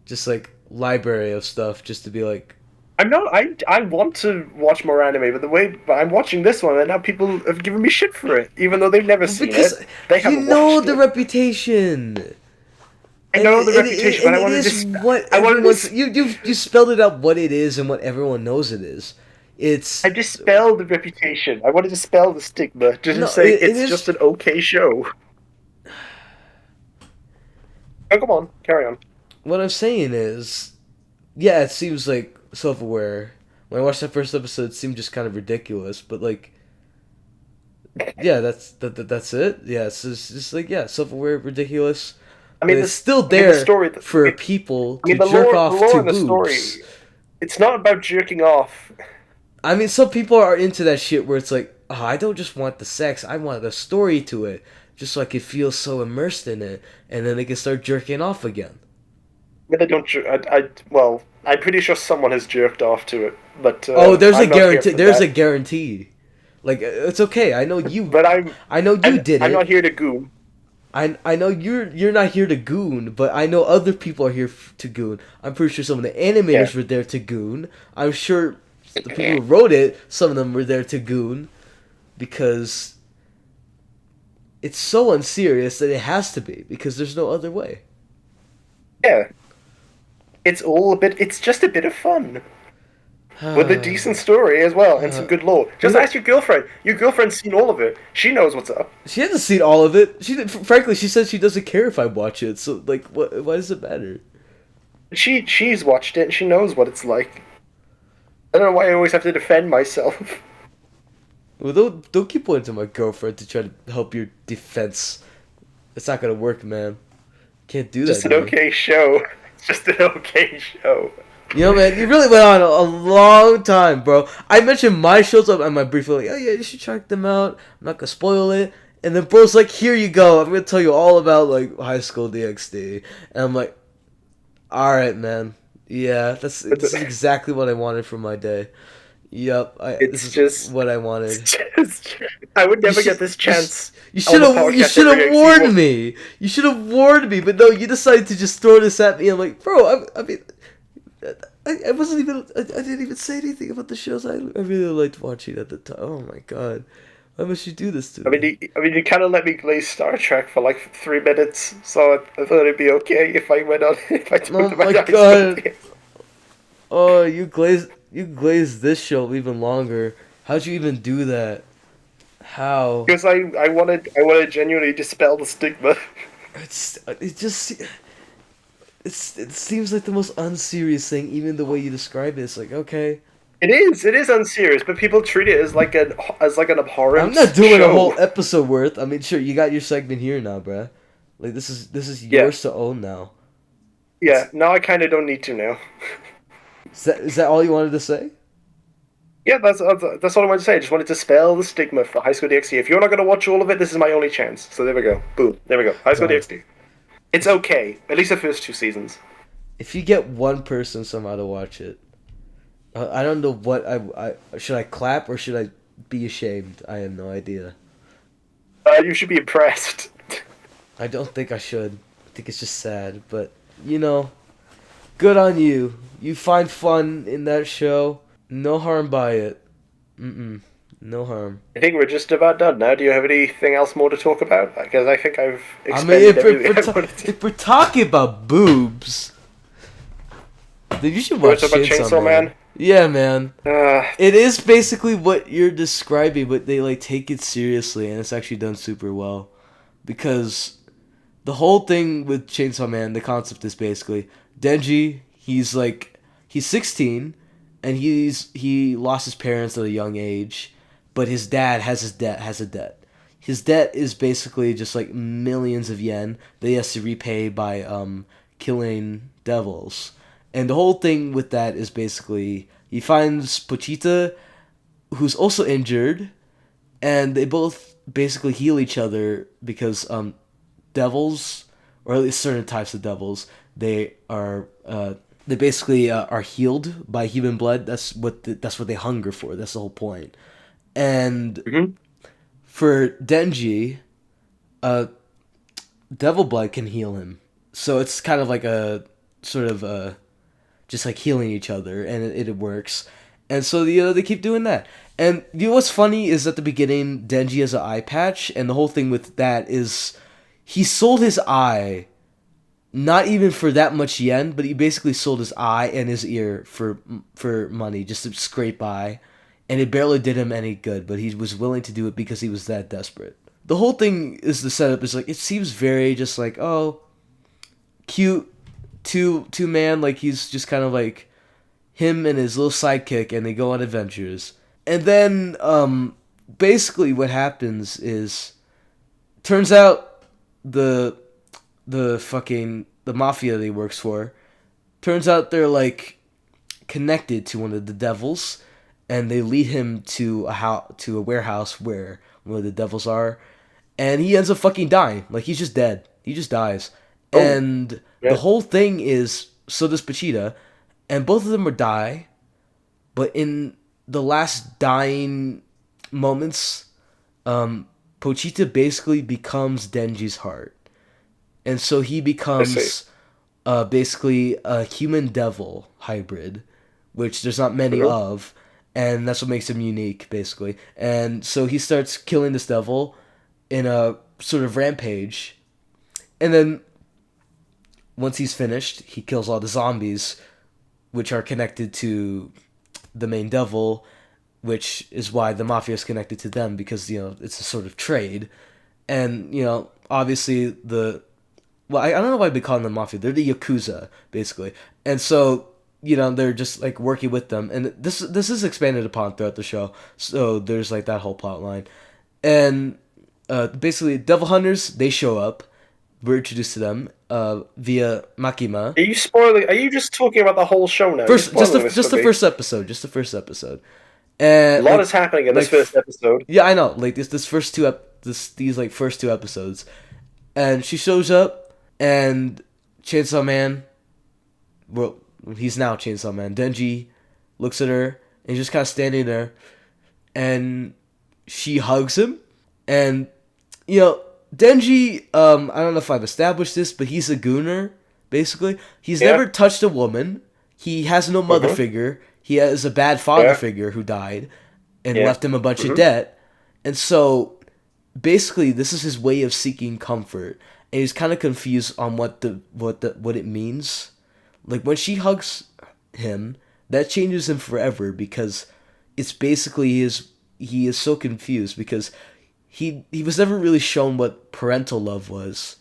A: just like library of stuff, just to be like,
B: I'm not. I want to watch more anime, but I'm watching this one, and now people have given me shit for it, even though they've never
A: well,
B: seen
A: because
B: it. They
A: you
B: haven't
A: know
B: watched
A: the
B: it.
A: reputation,
B: I know the reputation, but
A: and
B: I
A: it
B: wanted
A: is
B: to.
A: what
B: I wanted
A: everyone's.
B: to.
A: You spelled it out what it is and what everyone knows it is.
B: I
A: It's
B: dispelled the reputation. I wanted to dispel the stigma, just to
A: no,
B: say
A: it
B: it's
A: is.
B: just an okay show. Oh, come on, carry on.
A: What I'm saying is, yeah, it seems like self-aware. When I watched that first episode, it seemed just kind of ridiculous, but like, yeah, that's it. Yeah, it's just like, yeah, self-aware, ridiculous,
B: I
A: but
B: mean,
A: it's still
B: the
A: there
B: story.
A: for people
B: I
A: to
B: mean, the
A: jerk
B: lore, the
A: off
B: lore
A: to
B: in the
A: boobs.
B: story. It's not about jerking off.
A: I mean, some people are into that shit where it's like, oh, I don't just want the sex, I want the story to it, just so I can feel so immersed in it, and then they can start jerking off again.
B: But they don't. Well, I'm pretty sure someone has jerked off to it, but
A: Oh, there's a
B: I'm not here
A: guarantee.
B: for
A: There's a
B: that.
A: guarantee. Like it's okay. I know you.
B: But I'm,
A: I know you
B: I'm,
A: did
B: I'm not
A: it.
B: here to goon.
A: I know you're not here to goon, but I know other people are here to goon. I'm pretty sure some of the
B: Yeah.
A: animators were there to goon. I'm sure the people who wrote it, some of them were there to goon, because it's so unserious that it has to be, because there's no other way.
B: Yeah. It's all a bit. It's just a bit of fun with a decent story as well and some good lore.
A: You
B: Just
A: know,
B: ask your girlfriend. Your girlfriend's seen all of it. She knows what's up.
A: she hasn't seen all of it. Frankly, she says she doesn't care if I watch it. So like, what? Why does it matter?
B: She's watched it and she knows what it's like. I don't know why I always have to defend myself.
A: Well, don't keep pointing to my girlfriend to try to help your defense. It's not gonna work, man. Can't do that.
B: Just an
A: To me.
B: okay show. It's just an okay show.
A: You know, man, you really went on a long time, bro. I mentioned my shows up on my brief, like, oh yeah, you should check them out. I'm not gonna spoil it. And then bro's like, here you go. I'm gonna tell you all about like High School DxD. And I'm like, all right, man. Yeah, this is exactly what I wanted for my day. Yep, this
B: It's
A: is
B: just.
A: what I wanted.
B: It's just. I would never get this chance.
A: You
B: On
A: should
B: the
A: have. You
B: podcast
A: should
B: every
A: have
B: week.
A: warned me. You should have warned me. But no, you decided to just throw this at me. I'm like, bro. I mean, I wasn't even. I didn't even say anything about the shows I really liked watching at the time. Oh my god, why must you do this to me?
B: You kind of let me glaze Star Trek for like 3 minutes, so I thought it'd be okay if I went on if I
A: Oh
B: talked
A: my
B: about
A: god. Oh, you glazed this show even longer. How'd you even do that? How?
B: Because I wanted to genuinely dispel the stigma.
A: It seems like the most unserious thing, even the way you describe it. It's like, okay,
B: It is unserious, but people treat it as like an
A: I'm
B: abhorrent
A: not doing a whole
B: show.
A: episode worth. I mean, sure, you got your segment here now, bruh. Like this is
B: Yeah,
A: yours to own now.
B: yeah. Now I kind of don't need to now.
A: Is that all you wanted to say?
B: Yeah, that's all I wanted to say. I just wanted to dispel the stigma for High School DxD. If you're not going to watch all of it, this is my only chance. So there we go. Boom. There we go. High School
A: Bro,
B: DxD. It's okay. At least the first 2 seasons.
A: if you get one person somehow to watch it, I don't know what I should I clap or should I be ashamed? I have no idea.
B: You should be impressed.
A: I don't think I should. I think it's just sad, but you know, good on you. You find fun in that show. No harm by it. No harm.
B: I think we're just about done now. Do you have anything else more to talk about? Because I think I've
A: I mean,
B: expended everything I wanted to.
A: if we're talking about boobs, then you should
B: You want
A: watch
B: to talk about
A: Chainsaw
B: Chainsaw
A: Man.
B: Man?
A: Yeah, man.
B: Uh,
A: It is basically what you're describing, but they like take it seriously, and it's actually done super well. Because the whole thing with Chainsaw Man, the concept is basically Denji. He's 16, and he lost his parents at a young age, but his dad has a debt. His debt is basically just like millions of yen that he has to repay by killing devils. And the whole thing with that is basically he finds Pochita, who's also injured, and they both basically heal each other because devils, or at least certain types of devils, they are they basically are healed by human blood. That's what they hunger for. That's the whole point. And
B: Mm-hmm.
A: for Denji, devil blood can heal him. So it's kind of like a sort of just like healing each other, and it works. And so they keep doing that. And you know what's funny is at the beginning, Denji has an eye patch, and the whole thing with that is he sold his eye, not even for that much yen, but he basically sold his eye and his ear for money, just to scrape by, and it barely did him any good. But he was willing to do it because he was that desperate. The whole thing is the setup is like it seems very just like cute two man, like he's just kind of like him and his little sidekick, and they go on adventures. And then basically what happens is turns out the mafia that he works for, turns out they're like connected to one of the devils, and they lead him to a warehouse where one of the devils are, and he ends up fucking dying. Like he's just dead. He just dies.
B: Oh,
A: and
B: yeah.
A: The whole thing is, so does Pachita, and both of them will die, but in the last dying moments, Pochita basically becomes Denji's heart. And so he becomes basically a human devil hybrid, which there's not many of, and that's what makes him unique, basically. And so he starts killing this devil in a sort of rampage, and then once he's finished, he kills all the zombies, which are connected to the main devil, which is why the mafia is connected to them, because, you know, it's a sort of trade. And, you know, obviously I don't know why they call them the mafia. They're the Yakuza, basically. And so, you know, they're just, like, working with them. And this is expanded upon throughout the show. So there's, like, that whole plot line. And basically, Devil Hunters, they show up. We're introduced to them via Makima.
B: Are you spoiling? Are you just talking about the whole show now?
A: Just the first episode. Just the first episode. And
B: a lot is happening in this first episode.
A: Yeah, I know. Like these first two first two episodes, and she shows up, and Chainsaw Man. Well, he's now Chainsaw Man. Denji looks at her, and he's just kind of standing there, and she hugs him, and you know. Denji, I don't know if I've established this, but he's a gooner, basically. He's never touched a woman. He has no mother figure. He has a bad father figure who died and left him a bunch of debt. And so, basically, this is his way of seeking comfort. And he's kind of confused on what it means. Like, when she hugs him, that changes him forever, because it's basically he is so confused, because he was never really shown what parental love was.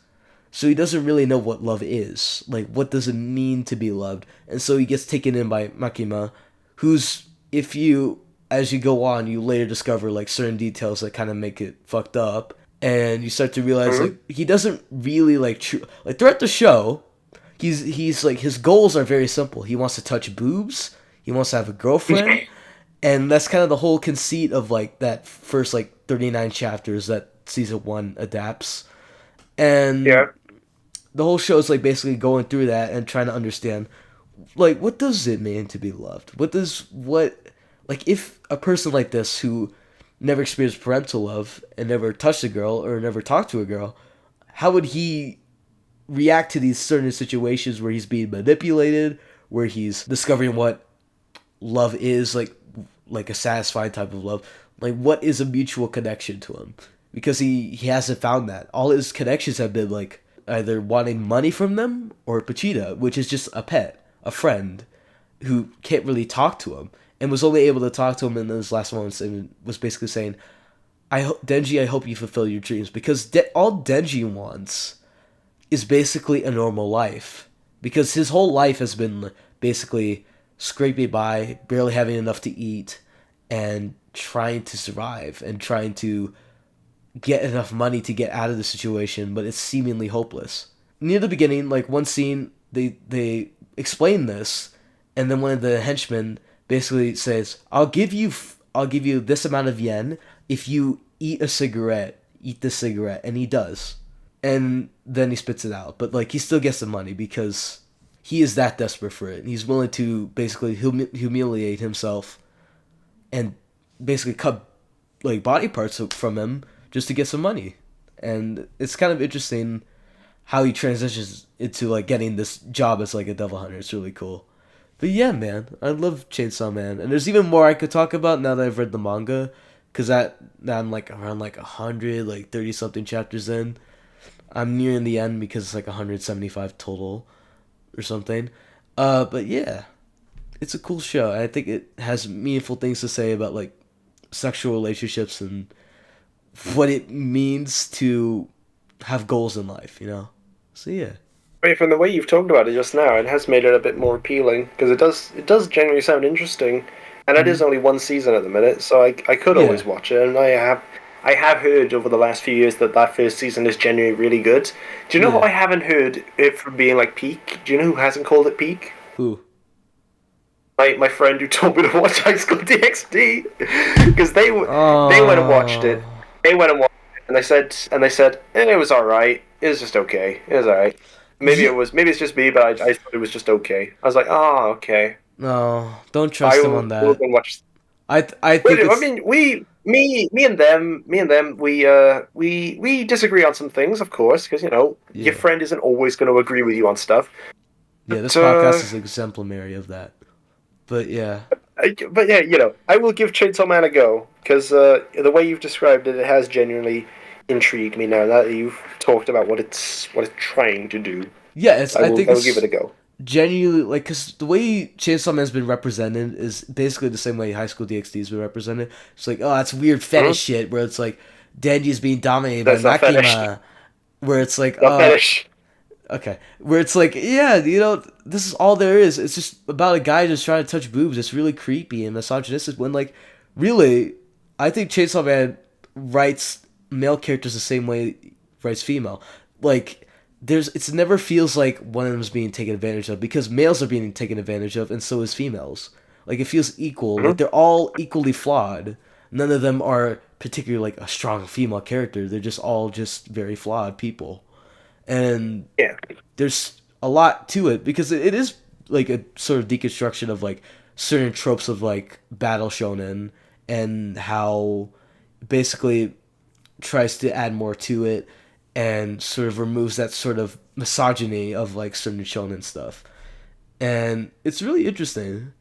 A: So he doesn't really know what love is. Like, what does it mean to be loved? And so he gets taken in by Makima, who's, as you go on, you later discover, like, certain details that kind of make it fucked up. And you start to realize, like, he doesn't really, like, throughout the show, he's like, his goals are very simple. He wants to touch boobs. He wants to have a girlfriend. And that's kind of the whole conceit of, like, that first, like, 39 chapters that season 1 adapts. And the whole show is, like, basically going through that and trying to understand, like, what does it mean to be loved? Like, if a person like this who never experienced parental love and never touched a girl or never talked to a girl, how would he react to these certain situations where he's being manipulated, where he's discovering what love is, like a satisfying type of love? Like, what is a mutual connection to him? Because he hasn't found that. All his connections have been, like, either wanting money from them or Pachita, which is just a pet, a friend, who can't really talk to him, and was only able to talk to him in those last moments, and was basically saying, Denji, I hope you fulfill your dreams. Because all Denji wants is basically a normal life. Because his whole life has been basically scraping by, barely having enough to eat, and trying to survive, and trying to get enough money to get out of the situation, but it's seemingly hopeless. Near the beginning, like, one scene, they explain this, and then one of the henchmen basically says, I'll give you this amount of yen if you eat this cigarette, and he does. And then he spits it out, but, like, he still gets the money because he is that desperate for it. And he's willing to basically humiliate himself and basically cut like body parts from him just to get some money. And it's kind of interesting how he transitions into like getting this job as like a devil hunter. It's really cool. But yeah, man, I love Chainsaw Man, and there's even more I could talk about now that I've read the manga, because now I'm like around like 100, like 30 something chapters in. I'm nearing the end because it's like 175 total or something. But yeah, it's a cool show. I think it has meaningful things to say about like sexual relationships and what it means to have goals in life, you know? So yeah.
B: Wait, from the way you've talked about it just now, it has made it a bit more appealing because it does genuinely sound interesting, and it is only one season at the minute, so I could
A: Yeah.
B: always watch it, and I have heard over the last few years that first season is genuinely really good. Do you know
A: Yeah.
B: who I haven't heard it from being like peak? Do you know who hasn't called it peak?
A: Who?
B: My friend who told me to watch High School DXD because they went and watched it.
A: Oh.
B: They went and watched it, and they said it was all right. It was just okay. It was all right.
A: Yeah.
B: Maybe it's just me, but I thought it was just okay. I was like, oh, okay.
A: No, don't
B: I
A: trust him on
B: will
A: that.
B: go watch.
A: I think
B: I
A: it's
B: mean, me and them, we disagree on some things, of course, because your
A: yeah.
B: friend isn't always going to agree with you on stuff.
A: Yeah, this
B: But
A: podcast is exemplary of that. But yeah.
B: but yeah, I will give Chainsaw Man a go because the way you've described it, it has genuinely intrigued me now that you've talked about what it's trying to do.
A: Yeah, it's I think
B: I will give it
A: it's
B: a go.
A: genuinely like because the way Chainsaw Man's been represented is basically the same way High School DxD's been represented. It's like, oh, that's weird fetish shit where it's like Denji's being dominated by
B: That's not fetish.
A: Makima, where it's like,
B: Not fetish.
A: okay, where it's like, yeah, this is all there is. It's just about a guy just trying to touch boobs. It's really creepy and misogynistic. When like, really, I think Chainsaw Man writes male characters the same way he writes female. Like, it never feels like one of them is being taken advantage of because males are being taken advantage of and so is females. Like it feels equal. Like they're all equally flawed. None of them are particularly like a strong female character. They're just all just very flawed people. And
B: Yeah.
A: there's a lot to it because it is like a sort of deconstruction of like certain tropes of like battle shonen and how basically tries to add more to it and sort of removes that sort of misogyny of like certain shonen stuff. And it's really interesting.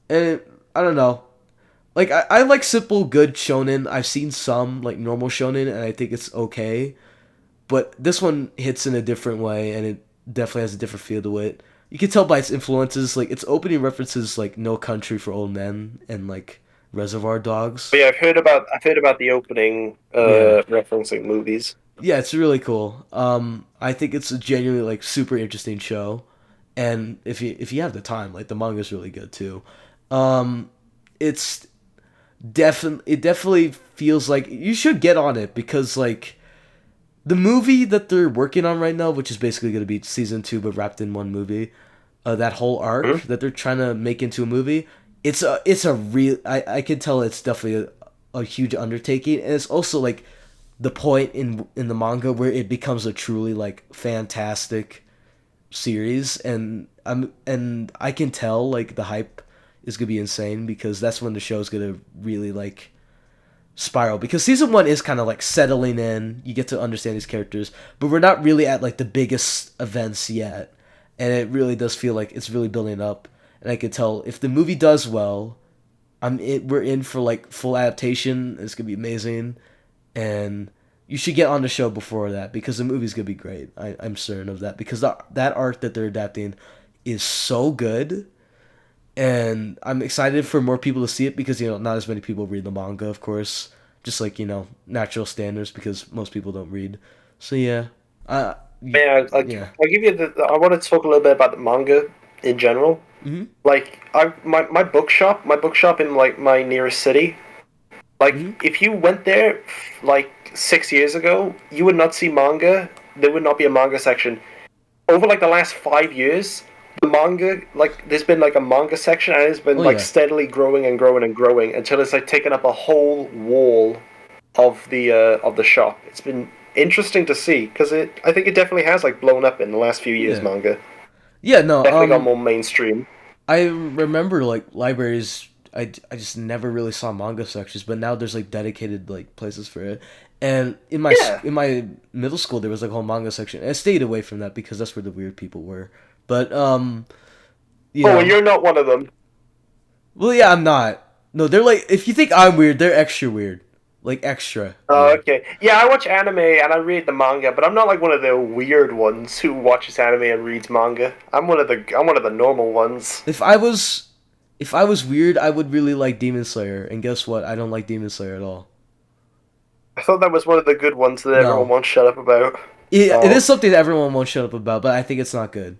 A: And I don't know. Like I like simple good shonen. I've seen some like normal shonen and I think it's okay. But this one hits in a different way, and it definitely has a different feel to it. You can tell by its influences, like its opening references, like "No Country for Old Men" and like Reservoir Dogs.
B: But yeah, I've heard about the opening
A: Yeah,
B: referencing movies.
A: yeah, it's really cool. I think it's a genuinely like super interesting show, and if you have the time, like the manga's really good too. It's it definitely feels like you should get on it because like the movie that they're working on right now, which is basically going to be season 2 but wrapped in one movie, that whole arc that they're trying to make into a movie, it's a real I can tell it's definitely a huge undertaking, and it's also like the point in the manga where it becomes a truly like fantastic series, and I can tell like the hype is gonna be insane because that's when the show's gonna really like spiral because season 1 is kind of like settling in. You get to understand these characters, but we're not really at like the biggest events yet, and it really does feel like it's really building up. And I can tell if the movie does well, we're in for like full adaptation. It's gonna be amazing, and you should get on the show before that because the movie's gonna be great. I'm certain of that because that arc that they're adapting is so good, and I'm excited for more people to see it because not as many people read the manga, of course, just like natural standards because most people don't read. So yeah,
B: Yeah,
A: yeah,
B: I'll give you I want to talk a little bit about the manga in general.
A: mm-hmm,
B: Like my bookshop in like my nearest city. Like
A: mm-hmm.
B: if you went there like 6 years ago, you would not see manga. There would not be a manga section. Over like the last 5 years, the manga like there's been like a manga section and it's been
A: Oh
B: like
A: yeah,
B: steadily growing and growing and growing until it's like taken up a whole wall of the shop. It's been interesting to see because I think it definitely has like blown up in the last few years
A: yeah.
B: manga.
A: Yeah, no.
B: Definitely got more mainstream.
A: I remember like libraries. I just never really saw manga sections, but now there's like dedicated like places for it. And
B: Yeah.
A: in my middle school, there was like a whole manga section. And I stayed away from that because that's where the weird people were. But you
B: Oh, well,
A: know,
B: you're not one of them.
A: well, yeah, I'm not. No, they're like if you think I'm weird, they're extra weird, like extra
B: Oh,
A: weird.
B: okay. Yeah, I watch anime and I read the manga, but I'm not like one of the weird ones who watches anime and reads manga. I'm one of the normal ones.
A: If I was if I was weird, I would really like Demon Slayer. And guess what? I don't like Demon Slayer at all.
B: I thought that was one of the good ones that everyone
A: No,
B: won't shut up about.
A: it
B: Oh,
A: is something that everyone won't shut up about, but I think it's not good.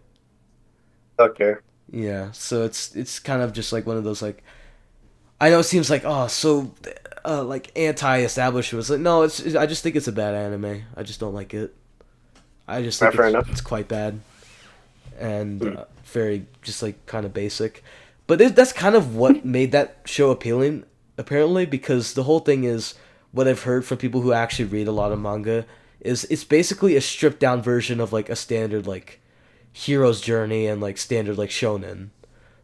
B: okay.
A: Yeah, so it's kind of just like one of those like I know it seems like oh so like anti-establishment. It's like no, I just think it's a bad anime. I just don't like it. I just
B: Yeah,
A: think
B: fair
A: it's
B: enough.
A: quite bad and
B: Hmm.
A: very just like kind of basic. But that's kind of what made that show appealing apparently because the whole thing is what I've heard from people who actually read a lot of manga is it's basically a stripped down version of like a standard like hero's journey and like standard like shonen.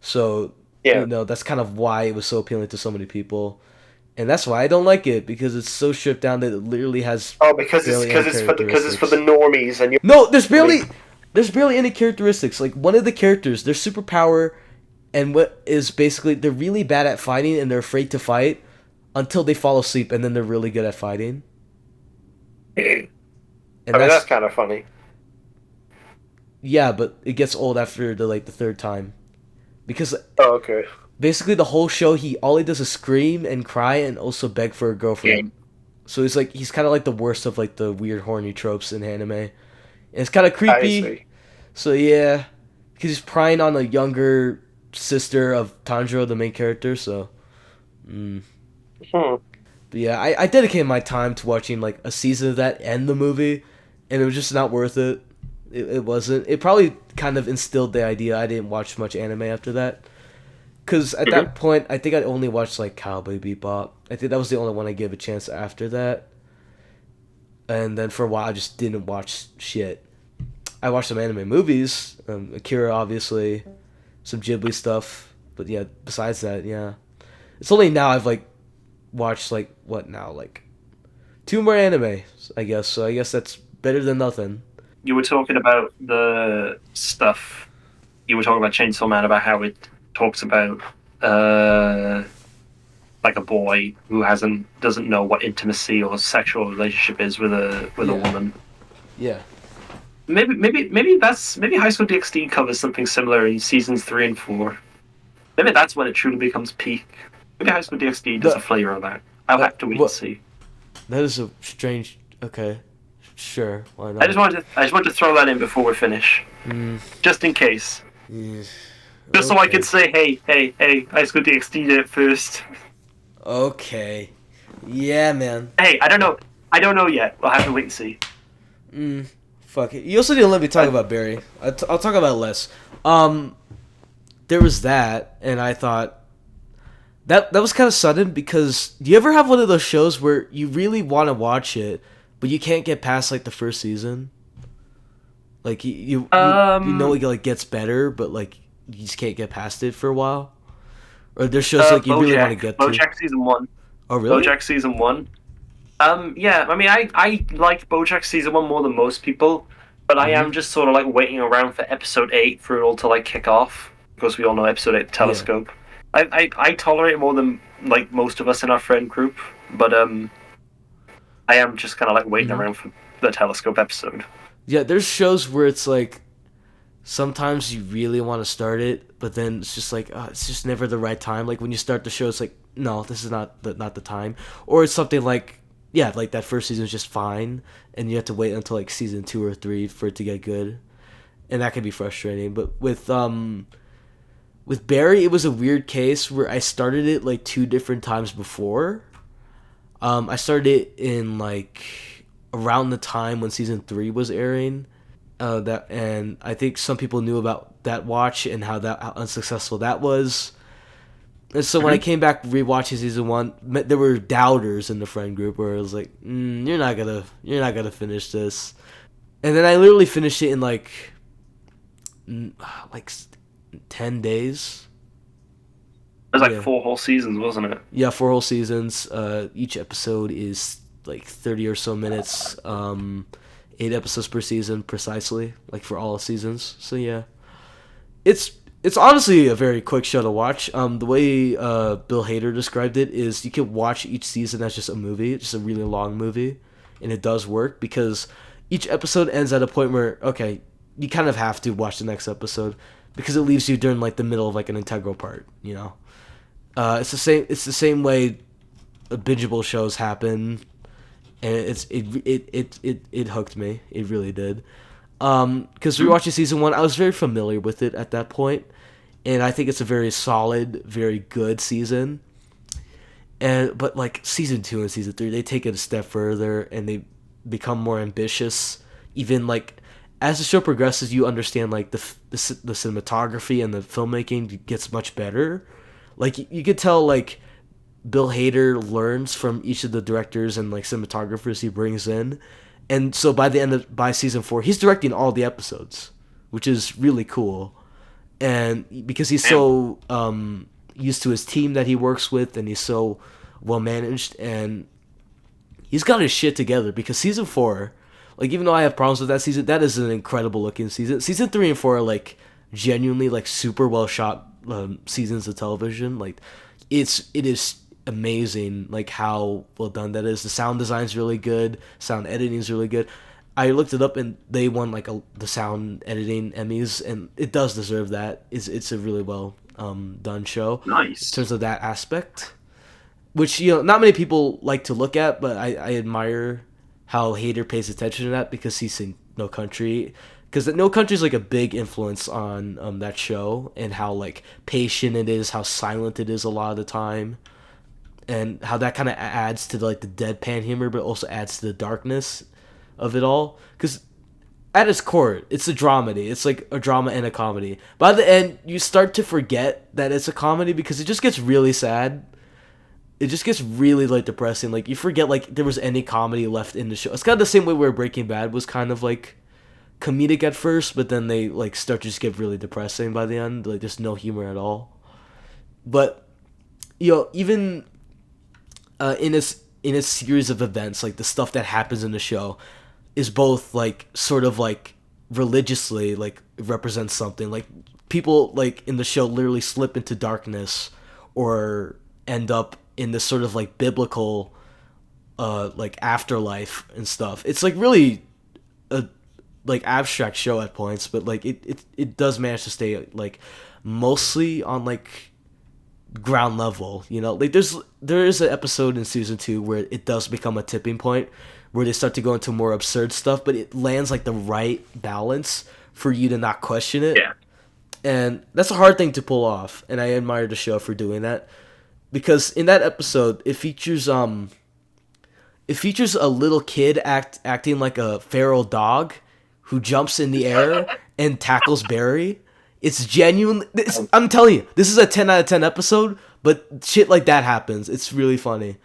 A: So,
B: Yeah.
A: that's kind of why it was so appealing to so many people. And that's why I don't like it because it's so stripped down that it literally has
B: Oh, because
A: barely any
B: it's for the
A: characteristics.
B: normies and you're
A: No,
B: really
A: there's barely any characteristics. Like one of the characters, their superpower and what is basically they're really bad at fighting and they're afraid to fight until they fall asleep and then they're really good at fighting.
B: I
A: And
B: mean, that's
A: that's
B: kind of funny.
A: yeah, but it gets old after the third time. Because
B: Oh, okay.
A: basically the whole show he all he does is scream and cry and also beg for a
B: Yeah.
A: girlfriend. So he's kind of like the worst of like the weird horny tropes in anime. And it's kind of
B: I
A: creepy.
B: see.
A: So yeah, because he's prying on the younger sister of Tanjiro, the main character. So,
B: Hmm.
A: but yeah, I dedicated my time to watching like a season of that and the movie, and it was just not worth it. It wasn't. It probably kind of instilled the idea I didn't watch much anime after that. Cause at
B: Mhm.
A: that point, I think I only watched like Cowboy Bebop. I think that was the only one I gave a chance after that. And then for a while, I just didn't watch shit. I watched some anime movies, Akira obviously, some Ghibli stuff. But yeah, besides that, yeah, it's only now I've like watched like what now like two more anime, I guess. So I guess that's better than nothing.
C: You were talking about the stuff. You were talking about Chainsaw Man, about how it talks about like a boy who doesn't know what intimacy or sexual relationship is with a
A: Yeah.
C: woman.
A: Yeah,
C: Maybe High School DxD covers something similar in seasons 3 and 4. Maybe that's when it truly becomes peak. Maybe High School DxD does a flavor of that. I'll have to wait and see.
A: that is a strange. Okay, sure, why not?
C: I just wanted to throw that in before we finish, just in case.
A: Yeah.
C: Just so I
A: Okay.
C: could say, hey, High School DxD did it first.
A: Okay. Yeah, man.
C: Hey, I don't know yet. We'll have to wait and see.
A: Fuck it. You also didn't let me talk about Barry. I'll talk about it less. There was that, and I thought that was kind of sudden because do you ever have one of those shows where you really want to watch it, but you can't get past like the first season? Like you know it like gets better, but like you just can't get past it for a while. Or there's shows like you really want to get to.
C: BoJack season 1.
A: Oh really?
C: BoJack season 1. Yeah, I mean, I like BoJack season 1 more than most people, but I am just sort of like waiting around for episode 8 for it all to like kick off, because we all know episode 8, Telescope. I tolerate it more than like most of us in our friend group, but I am just kind of like waiting around for the Telescope episode.
A: Yeah, there's shows where it's like sometimes you really want to start it, but then it's just like it's just never the right time. Like when you start the show, it's like no, this is not the time. Or it's something like yeah, like that first season is just fine, and you have to wait until like season 2 or 3 for it to get good, and that can be frustrating. But with Barry, it was a weird case where I started it like 2 different times before. I started it in like around the time when season 3 was airing. And I think some people knew about that watch and how unsuccessful that was. And so when I came back rewatching season 1, there were doubters in the friend group where it was like, you're not gonna finish this. And then I literally finished it in like like 10 days.
C: It was like
A: Yeah.
C: 4 whole seasons, wasn't it?
A: Yeah, 4 whole seasons. Each episode is like 30 or so minutes. 8 episodes per season, precisely, like for all seasons. So yeah, it's honestly a very quick show to watch. The way Bill Hader described it is you can watch each season as just a movie, just a really long movie, and it does work because each episode ends at a point where okay, you kind of have to watch the next episode because it leaves you during like the middle of like an integral part, you know. It's the same. It's the same way bingeable shows happen, and it hooked me. It really did. Because rewatching season 1, I was very familiar with it at that point, and I think it's a very solid, very good season. But like season 2 and season 3, they take it a step further and they become more ambitious. Even like as the show progresses, you understand like the cinematography and the filmmaking gets much better. Like you could tell like Bill Hader learns from each of the directors and like cinematographers he brings in, and so by season 4 he's directing all the episodes, which is really cool, and because he's so used to his team that he works with, and he's so well managed, and he's got his shit together. Because season 4, like even though I have problems with that season, that is an incredible looking season. Season 3 and 4 are like genuinely like super well shot seasons of television. Like it is amazing like how well done that is. The sound design's really good, sound editing is really good. I looked it up and they won like the sound editing Emmys, and it does deserve that. It's a really well done show.
C: Nice.
A: In terms of that aspect, which not many people like to look at, but I admire how Hader pays attention to that because he's in No Country. Because No Country is like a big influence on that show, and how like patient it is, how silent it is a lot of the time, and how that kind of adds to like the deadpan humor, but also adds to the darkness of it all. Because at its core, it's a dramedy. It's like a drama and a comedy. By the end, you start to forget that it's a comedy because it just gets really sad. It just gets really like depressing. Like you forget like there was any comedy left in the show. It's kind of the same way where Breaking Bad was kind of like comedic at first, but then they like start to just get really depressing by the end. Like there's no humor at all. But even in a series of events, like the stuff that happens in the show is both like sort of like religiously like represents something. Like people like in the show literally slip into darkness or end up in this sort of like biblical like afterlife and stuff. It's like really a like abstract show at points, but like it does manage to stay like mostly on like ground level, like there is an episode in season 2 where it does become a tipping point where they start to go into more absurd stuff, but it lands like the right balance for you to not question it.
C: Yeah.
A: And that's a hard thing to pull off, and I admire the show for doing that, because in that episode it features a little kid acting like a feral dog who jumps in the air and tackles Barry. It's genuinely... I'm telling you, this is a 10 out of 10 episode, but shit like that happens. It's really funny.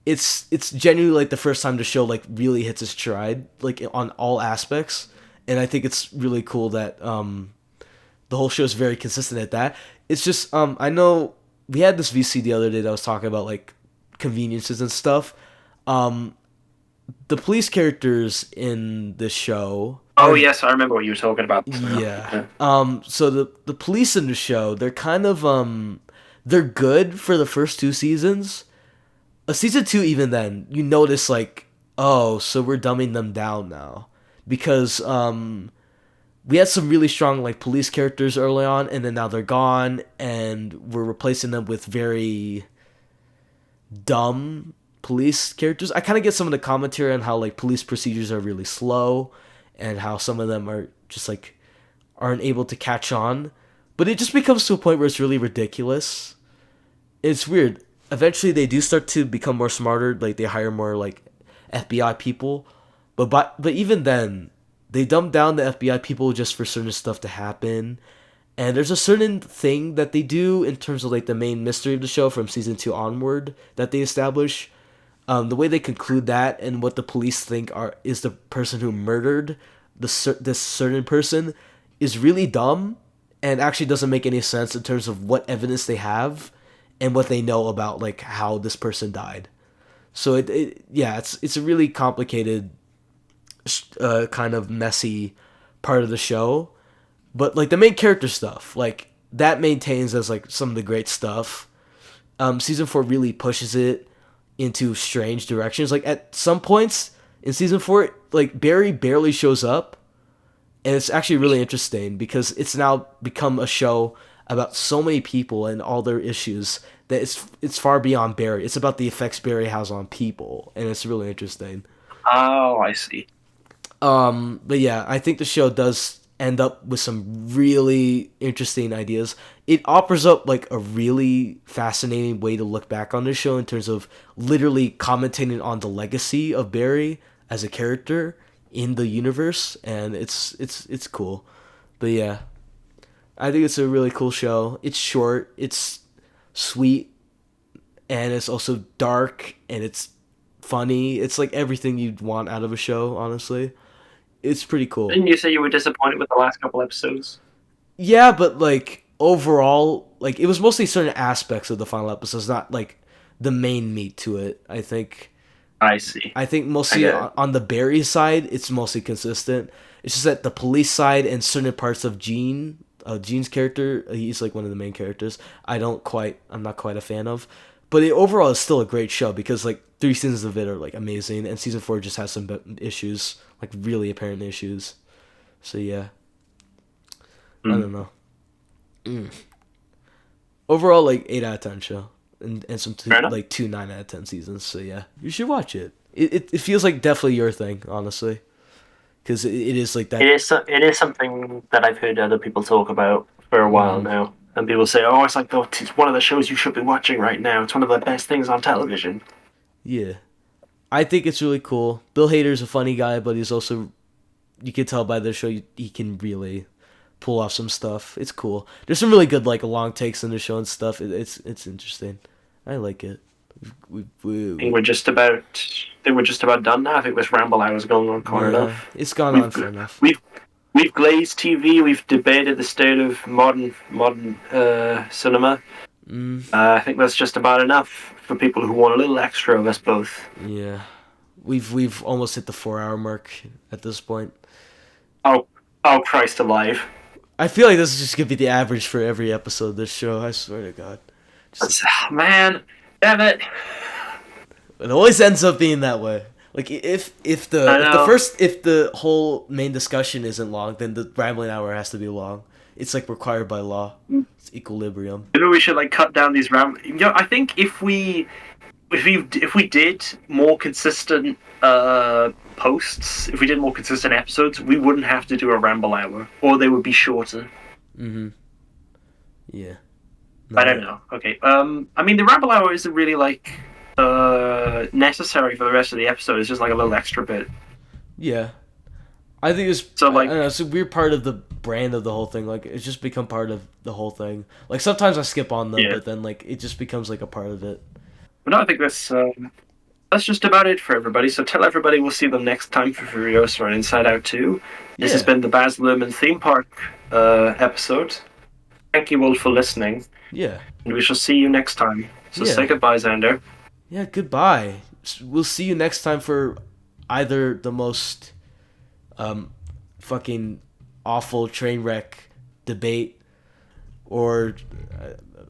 A: It's genuinely like the first time the show like really hits its stride, like on all aspects. And I think it's really cool that the whole show is very consistent at that. It's just, I know we had this VC the other day that was talking about like conveniences and stuff. The police characters in this show...
C: Oh, yes, I remember what you were talking about.
A: Yeah. So the police in the show, they're kind of, they're good for the first 2 seasons. Season 2, even then, you notice, like, oh, so we're dumbing them down now. Because, we had some really strong, like, police characters early on, and then now they're gone, and we're replacing them with very dumb police characters. I kind of get some of the commentary on how, like, police procedures are really slow, and how some of them are just like aren't able to catch on, but it just becomes to a point where it's really ridiculous. It's weird. Eventually they do start to become more smarter, like they hire more like FBI people, but even then they dumb down the FBI people just for certain stuff to happen. And there's a certain thing that they do in terms of like the main mystery of the show from season 2 onward that they establish. The way they conclude that and what the police think is the person who murdered this certain person is really dumb and actually doesn't make any sense in terms of what evidence they have and what they know about like how this person died. So it's a really complicated, kind of messy part of the show, but like the main character stuff, like that maintains as like some of the great stuff. Season 4 really pushes it into strange directions. Like at some points in season 4, like Barry barely shows up, and it's actually really interesting because it's now become a show about so many people and all their issues that it's far beyond Barry. It's about the effects Barry has on people, and it's really interesting.
C: Oh, I see.
A: But yeah, I think the show does end up with some really interesting ideas. It offers up like a really fascinating way to look back on the show in terms of literally commentating on the legacy of Barry as a character in the universe, and it's cool. But yeah, I think it's a really cool show. It's short, it's sweet, and it's also dark, and it's funny. It's like everything you'd want out of a show, honestly. It's pretty cool.
C: Didn't you say you were disappointed with the last couple episodes?
A: Yeah, but like overall, like it was mostly certain aspects of the final episodes, not like the main meat to it. I think
C: I see.
A: mostly on the Barry side, it's mostly consistent. It's just that the police side and certain parts of Gene's character, he's like one of the main characters. I'm not quite a fan of, but overall it's still a great show because like 3 seasons of it are like amazing, and season 4 just has some issues, like really apparent issues. So yeah, I don't know. Overall, like 8 out of 10 show, and some like 2 9 out of 10 seasons. So yeah, you should watch it. It feels like definitely your thing, honestly, because it is like that.
C: It is something that I've heard other people talk about for a while now, and people say, "Oh, it's like it's one of the shows you should be watching right now. It's one of the best things on television."
A: Yeah, I think it's really cool. Bill Hader's a funny guy, but he's also, you can tell by the show, he can really pull off some stuff. It's cool. There's some really good like long takes in the show and stuff. It's interesting. I like it.
C: I think we're just about done now. I think this ramble hour's going on quite enough.
A: It's gone on for enough.
C: We've glazed TV. We've debated the state of modern cinema. I think that's just about enough for people who want a little extra of us both.
A: Yeah, we've almost hit the 4-hour mark at this point.
C: Oh, Christ alive!
A: I feel like this is just gonna be the average for every episode of this show. I swear to God.
C: Man, damn it!
A: It always ends up being that way. Like if the whole main discussion isn't long, then the rambling hour has to be long. It's like required by law. It's equilibrium.
C: Maybe we should like cut down these I think if we did more consistent posts, if we did more consistent episodes, we wouldn't have to do a ramble hour, or they would be shorter.
A: Yeah.
C: No, I don't know. Okay. I mean, the ramble hour isn't really like necessary for the rest of the episode. It's just like a little extra bit.
A: Yeah. I think it's it's a weird part of the brand of the whole thing. Like it's just become part of the whole thing. Like sometimes I skip on them, but then like it just becomes like a part of it.
C: But no, I think that's just about it for everybody. So tell everybody we'll see them next time for Furiosa and Inside Out 2. This has been the Baz Luhrmann theme park episode. Thank you all for listening.
A: Yeah. And
C: we shall see you next time. So say goodbye, Xander.
A: Yeah, goodbye. We'll see you next time for either the most fucking awful train wreck debate or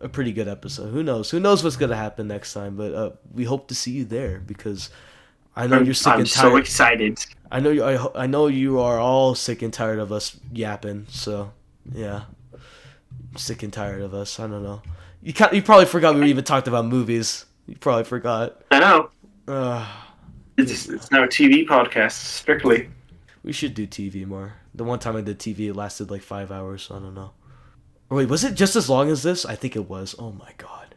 A: a pretty good episode. Who knows? Who knows what's gonna happen next time? But we hope to see you there because I know you're sick and tired. I'm
C: so excited.
A: I know you are all sick and tired of us yapping. So yeah, sick and tired of us. I don't know. You probably forgot we even talked about movies. You probably forgot.
C: I know. It's now a TV podcast strictly.
A: We should do TV more. The one time I did TV, it lasted like 5 hours. So I don't know. Or wait, was it just as long as this? I think it was. Oh my God.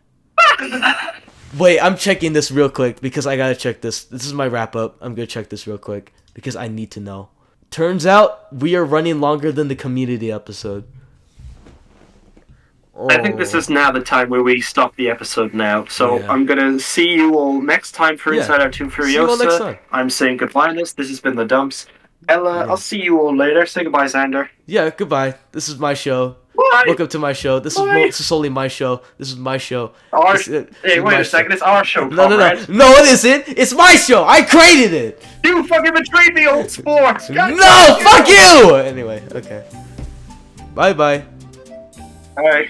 A: Wait, I'm checking this real quick because I gotta check this. This is my wrap up. I'm gonna check this real quick because I need to know. Turns out we are running longer than the Community episode.
C: I think this is now the time where we stop the episode now. So I'm going to see you all next time for Inside Out 2 Furiosa. I'm saying goodbye on this. This has been The Dumps. I'll see you all later. Say goodbye, Xander.
A: Yeah, goodbye. This is my show.
C: Bye.
A: Welcome to my show. This is solely my show. This is my show.
C: Our,
A: This is
C: hey, wait
A: my
C: a second.
A: show.
C: It's our show,
A: No,
C: comrade.
A: no, it isn't. It's my show. I created it.
C: You fucking betrayed me, old sport. God
A: No,
C: damn
A: fuck you. Anyway, okay. Bye, bye.
C: Alright.